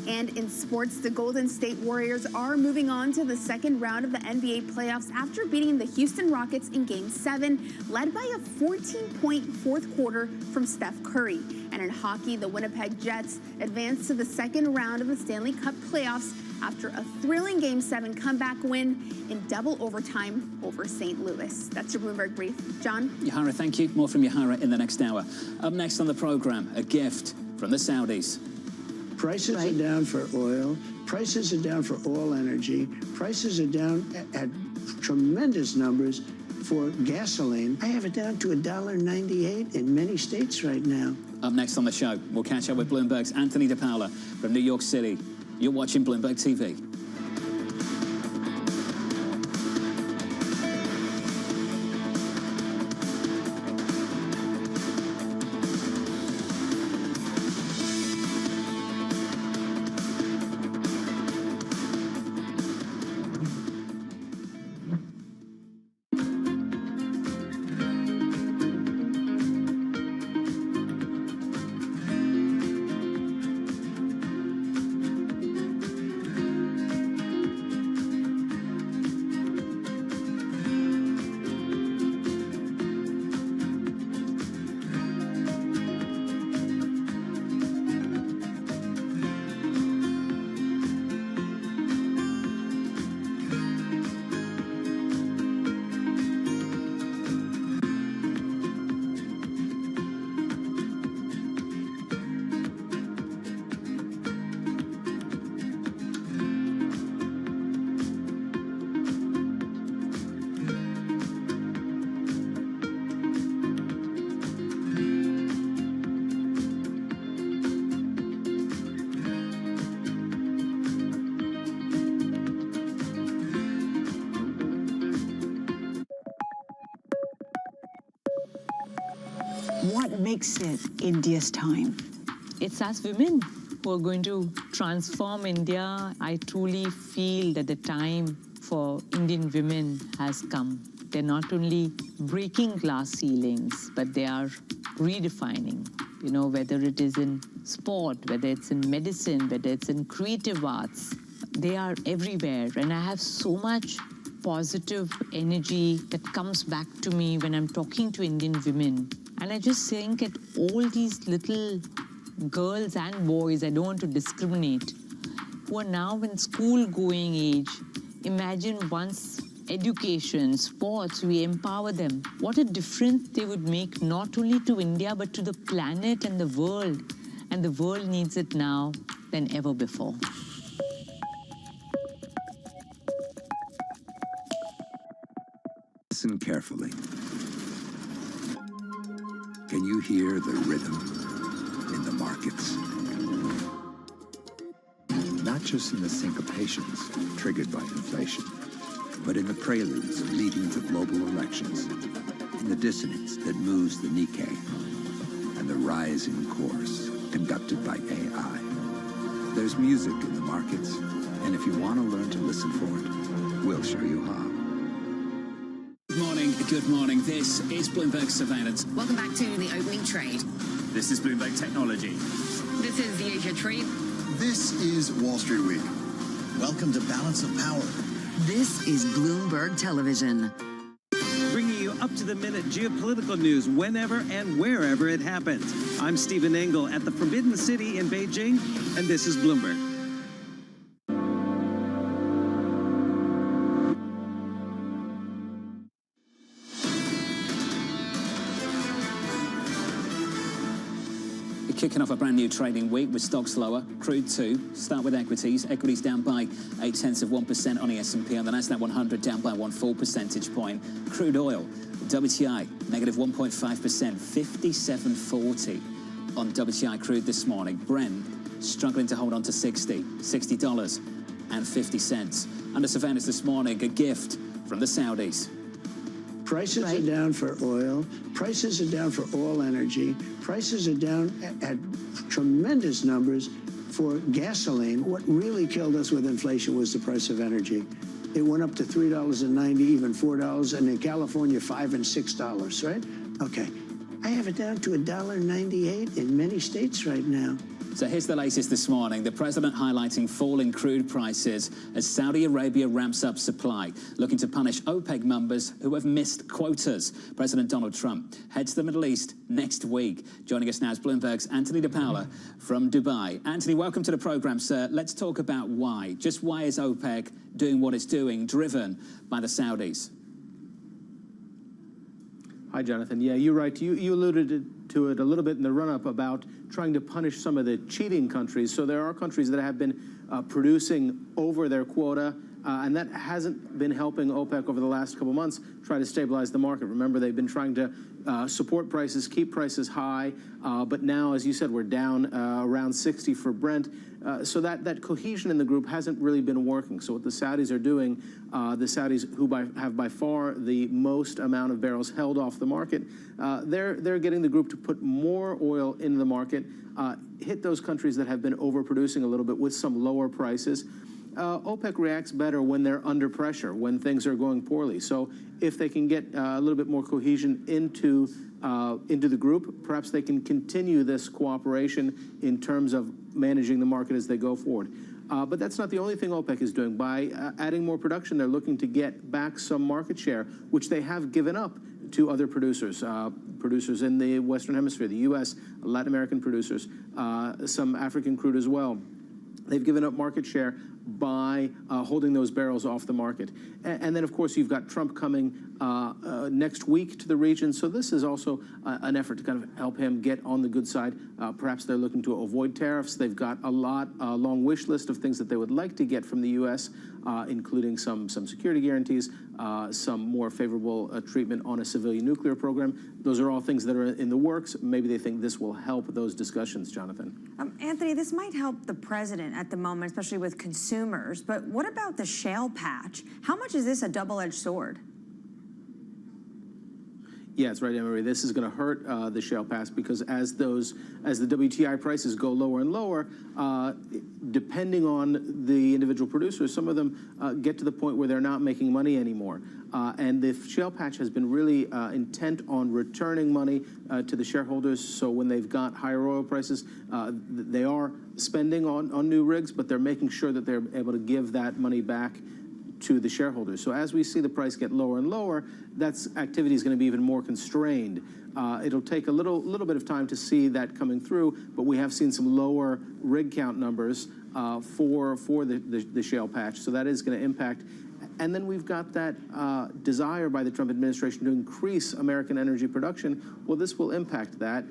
And in sports, the Golden State Warriors are moving on to the second round of the NBA playoffs after beating the Houston Rockets in Game 7, led by a 14-point fourth quarter from Steph Curry. And in hockey, the Winnipeg Jets advanced to the second round of the Stanley Cup playoffs after a thrilling Game 7 comeback win in double overtime over St. Louis. That's your Bloomberg Brief. John? Yahara, thank you. More from Yahara in the next hour. Up next on the program, a gift from the Saudis. Prices are down for oil. Prices are down for all energy. Prices are down at tremendous numbers for gasoline. I have it down to $1.98 in many states right now. Up next on the show, we'll catch up with Bloomberg's Anthony DePaola from New York City. You're watching Bloomberg TV. What makes it India's time? It's us women who are going to transform India. I truly feel that the time for Indian women has come. They're not only breaking glass ceilings, but they are redefining, whether it is in sport, whether it's in medicine, whether it's in creative arts. They are everywhere. And I have so much positive energy that comes back to me when I'm talking to Indian women. And I just think at all these little girls and boys, I don't want to discriminate, who are now in school-going age, imagine once education, sports, we empower them. What a difference they would make not only to India, but to the planet and the world. And the world needs it now than ever before. Listen carefully. Can you hear the rhythm in the markets? Not just in the syncopations triggered by inflation, but in the preludes leading to global elections, in the dissonance that moves the Nikkei, and the rising course conducted by AI. There's music in the markets, and if you want to learn to listen for it, we'll show you how. Good morning. This is Bloomberg Surveillance. Welcome back to the opening trade. This is Bloomberg Technology. This is the Asia trade. This is Wall Street Week. Welcome to Balance of Power. This is Bloomberg Television. Bringing you up-to-the-minute geopolitical news whenever and wherever it happens. I'm Stephen Engel at the Forbidden City in Beijing, and this is Bloomberg. Kicking off a brand new trading week with stocks lower, crude too. Start with equities. Equities down by 0.8% on the S&P, and the Nasdaq 100 down by 1 full percentage point. Crude oil, WTI negative 1.5%, 57.40 on WTI crude this morning. Brent struggling to hold on to $60.50. Under surveillance this morning, a gift from the Saudis. Prices are down for oil. Prices are down for all energy. Prices are down at tremendous numbers for gasoline. What really killed us with inflation was the price of energy. It went up to $3.90, even $4, and in California, $5 and $6, right? Okay. I have it down to $1.98 in many states right now. So here's the latest this morning. The president highlighting falling crude prices as Saudi Arabia ramps up supply, looking to punish OPEC members who have missed quotas. President Donald Trump heads to the Middle East next week. Joining us now is Bloomberg's Anthony DePaola from Dubai. Anthony, welcome to the program, sir. Let's talk about why. Just why is OPEC doing what it's doing, driven by the Saudis? Hi, Jonathan. Yeah, you're right. You alluded to it a little bit in the run-up about trying to punish some of the cheating countries. So there are countries that have been producing over their quota, and that hasn't been helping OPEC over the last couple months try to stabilize the market. Remember, they've been trying to support prices, keep prices high, but now, as you said, we're down around 60 for Brent. So that cohesion in the group hasn't really been working. So what the Saudis are doing, the Saudis who have by far the most amount of barrels held off the market, they're getting the group to put more oil into the market, hit those countries that have been overproducing a little bit with some lower prices. OPEC reacts better when they're under pressure, when things are going poorly. So if they can get a little bit more cohesion into the group, perhaps they can continue this cooperation in terms of managing the market as they go forward. But that's not the only thing OPEC is doing. By adding more production, they're looking to get back some market share, which they have given up to other producers, producers in the Western Hemisphere, the U.S., Latin American producers, some African crude as well. They've given up market share by holding those barrels off the market. And then, of course, you've got Trump coming next week to the region. So this is also an effort to kind of help him get on the good side. Perhaps they're looking to avoid tariffs. They've got a long wish list of things that they would like to get from the U.S., including some security guarantees, some more favorable treatment on a civilian nuclear program. Those are all things that are in the works. Maybe they think this will help those discussions, Jonathan. Anthony, this might help the president at the moment, especially with consumers. But what about the shale patch? How much is this a double-edged sword? Yeah, that's right, Emery. This is going to hurt the shale patch because as the WTI prices go lower and lower, depending on the individual producers, some of them get to the point where they're not making money anymore. And the shale patch has been really intent on returning money to the shareholders. So when they've got higher oil prices, they are spending on new rigs, but they're making sure that they're able to give that money back to the shareholders. So as we see the price get lower and lower, that's activity is going to be even more constrained. It'll take a little bit of time to see that coming through, but we have seen some lower rig count numbers for the shale patch. So that is going to impact. And then we've got that desire by the Trump administration to increase American energy production. Well, this will impact that.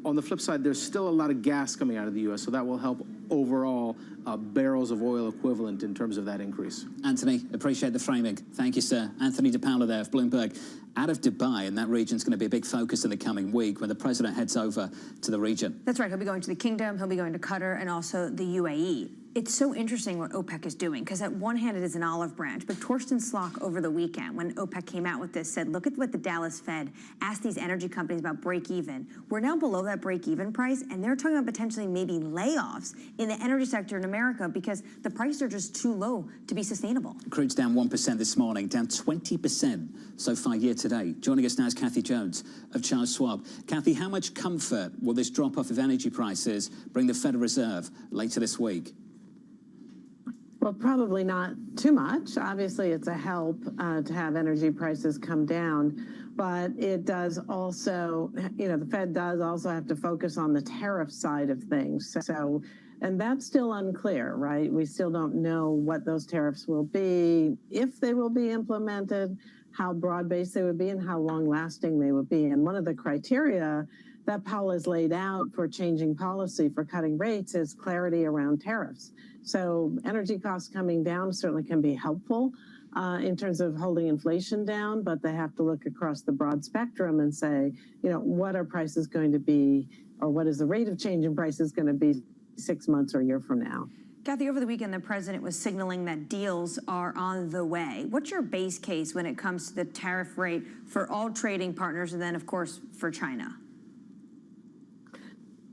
On the flip side, there's still a lot of gas coming out of the U.S., so that will help overall barrels of oil equivalent in terms of that increase. Anthony, appreciate the framing. Thank you, sir. Anthony DePaola there of Bloomberg. Out of Dubai, and that region's going to be a big focus in the coming week when the president heads over to the region. That's right. He'll be going to the Kingdom, he'll be going to Qatar, and also the UAE. It's so interesting what OPEC is doing, because at one hand it is an olive branch, but Torsten Slok over the weekend, when OPEC came out with this, said, look at what the Dallas Fed asked these energy companies about break-even. We're now below that break-even price, and they're talking about potentially maybe layoffs in the energy sector in America because the prices are just too low to be sustainable. Crude's down 1% this morning, down 20% so far year to date. Joining us now is Kathy Jones of Charles Schwab. Kathy, how much comfort will this drop-off of energy prices bring the Federal Reserve later this week? Well, probably not too much. Obviously, it's a help to have energy prices come down, but it does also, the Fed does also have to focus on the tariff side of things. So, and that's still unclear, right? We still don't know what those tariffs will be, if they will be implemented, how broad-based they would be, and how long-lasting they would be. And one of the criteria that Powell has laid out for changing policy for cutting rates is clarity around tariffs. So energy costs coming down certainly can be helpful in terms of holding inflation down, but they have to look across the broad spectrum and say, what are prices going to be, or what is the rate of change in prices going to be 6 months or a year from now? Kathy, over the weekend, the president was signaling that deals are on the way. What's your base case when it comes to the tariff rate for all trading partners and then, of course, for China?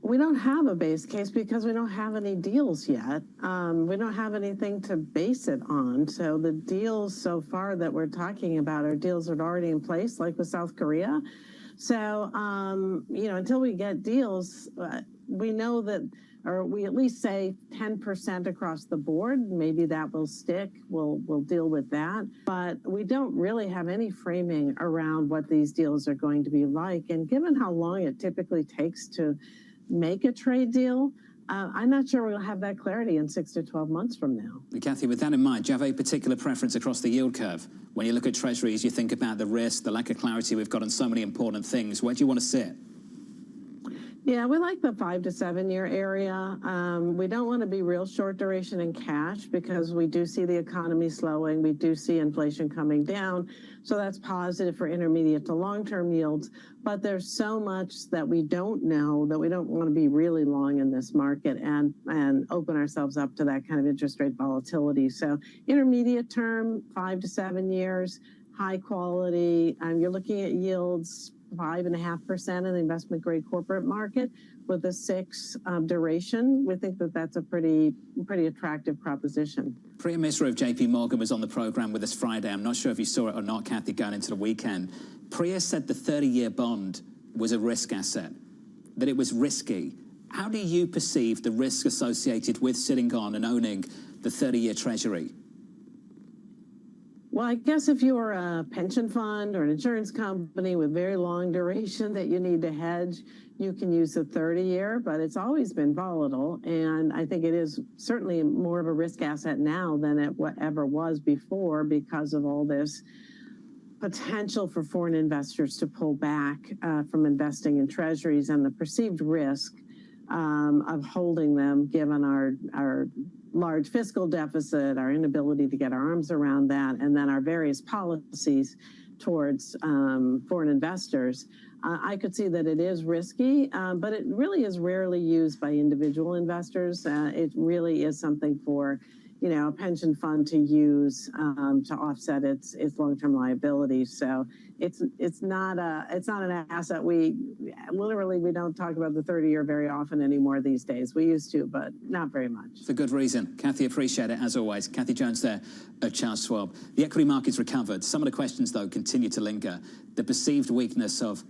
We don't have a base case because we don't have any deals yet. We don't have anything to base it on. So the deals so far that we're talking about are deals that are already in place, like with South Korea. So, until we get deals, we know that, or we at least say 10% across the board. Maybe that will stick. We'll deal with that. But we don't really have any framing around what these deals are going to be like. And given how long it typically takes to make a trade deal, I'm not sure we'll have that clarity in 6 to 12 months from now. Kathy, with that in mind, do you have a particular preference across the yield curve? When you look at treasuries, you think about the risk, the lack of clarity we've got on so many important things. Where do you want to sit? Yeah, we like the 5 to 7 year area. We don't want to be real short duration in cash because we do see the economy slowing. We do see inflation coming down. So that's positive for intermediate to long-term yields. But there's so much that we don't know that we don't want to be really long in this market and open ourselves up to that kind of interest rate volatility. So intermediate term, 5 to 7 years, high quality. You're looking at yields 5.5% in the investment grade corporate market with a 6 duration. We think that that's a pretty attractive proposition. Priya Misra of JP Morgan was on the program with us Friday. I'm not sure if you saw it or not, Kathy, going into the weekend. Priya said the 30-year bond was a risk asset, that it was risky. How do you perceive the risk associated with sitting on and owning the 30-year treasury? Well, I guess if you're a pension fund or an insurance company with very long duration that you need to hedge, you can use a 30-year, but it's always been volatile. And I think it is certainly more of a risk asset now than it ever was before because of all this potential for foreign investors to pull back from investing in treasuries and the perceived risk of holding them given our large fiscal deficit, our inability to get our arms around that, and then our various policies towards foreign investors. I could see that it is risky, but it really is rarely used by individual investors. It really is something for, a pension fund to use to offset its long-term liabilities. So it's not an asset. We don't talk about the 30-year very often anymore these days. We used to, but not very much. For good reason. Kathy, appreciate it as always. Kathy Jones there at Charles Schwab. The equity market's recovered. Some of the questions, though, continue to linger. The perceived weakness of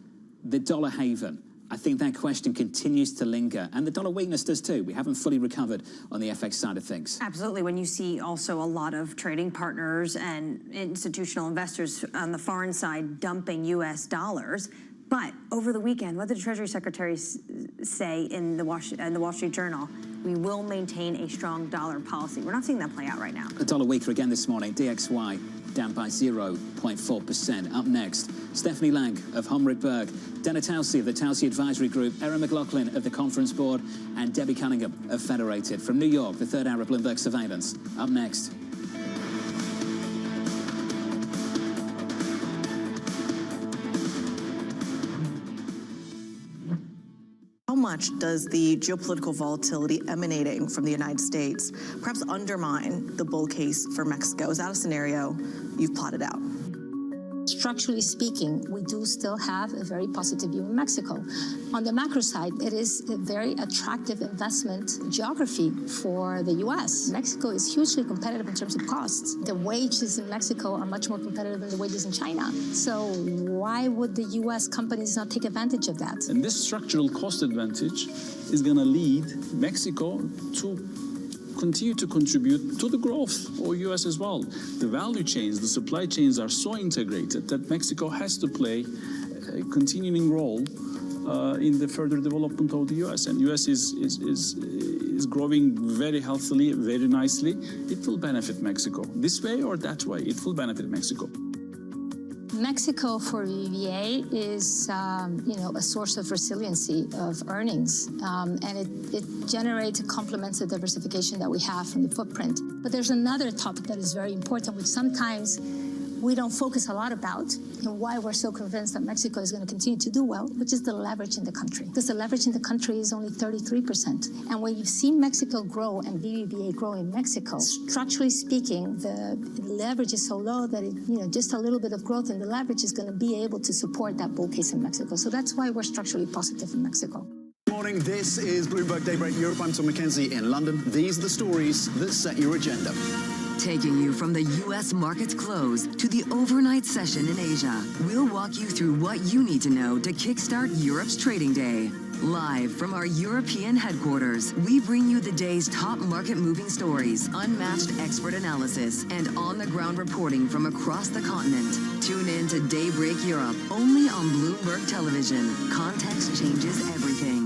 the dollar haven. I think that question continues to linger, and the dollar weakness does too. We haven't fully recovered on the FX side of things. Absolutely. When you see also a lot of trading partners and institutional investors on the foreign side dumping U.S. dollars. But over the weekend, what did the Treasury Secretary say in the Wall Street Journal? We will maintain a strong dollar policy. We're not seeing that play out right now. The dollar weaker again this morning. DXY down by 0.4%. Up next, Stephanie Lang of Homrit Berg, Dana Towsey of the Towsey Advisory Group, Erin McLaughlin of the Conference Board, and Debbie Cunningham of Federated. From New York, the third hour of Bloomberg Surveillance. Up next. How much does the geopolitical volatility emanating from the United States perhaps undermine the bull case for Mexico? Is that a scenario you've plotted out? Structurally speaking, we do still have a very positive view of Mexico. On the macro side, it is a very attractive investment geography for the U.S. Mexico is hugely competitive in terms of costs. The wages in Mexico are much more competitive than the wages in China. So why would the U.S. companies not take advantage of that? And this structural cost advantage is going to lead Mexico to continue to contribute to the growth of U.S. as well. The value chains, the supply chains are so integrated that Mexico has to play a continuing role in the further development of the U.S. And U.S. is growing very healthily, very nicely. It will benefit Mexico this way or that way. It will benefit Mexico. Mexico for VVA is, a source of resiliency of earnings, and it generates and complements the diversification that we have from the footprint. But there's another topic that is very important, which sometimes we don't focus a lot about, and why we're so convinced that Mexico is going to continue to do well, which is the leverage in the country. Because the leverage in the country is only 33%. And when you've seen Mexico grow and BBVA grow in Mexico, structurally speaking, the leverage is so low that just a little bit of growth in the leverage is going to be able to support that bull case in Mexico. So that's why we're structurally positive in Mexico. Morning, this is Bloomberg Daybreak Europe. I'm Tom McKenzie in London. These are the stories that set your agenda. Taking you from the U.S. market's close to the overnight session in Asia, we'll walk you through what you need to know to kickstart Europe's trading day. Live from our European headquarters, we bring you the day's top market-moving stories, unmatched expert analysis, and on-the-ground reporting from across the continent. Tune in to Daybreak Europe, only on Bloomberg Television. Context changes everything.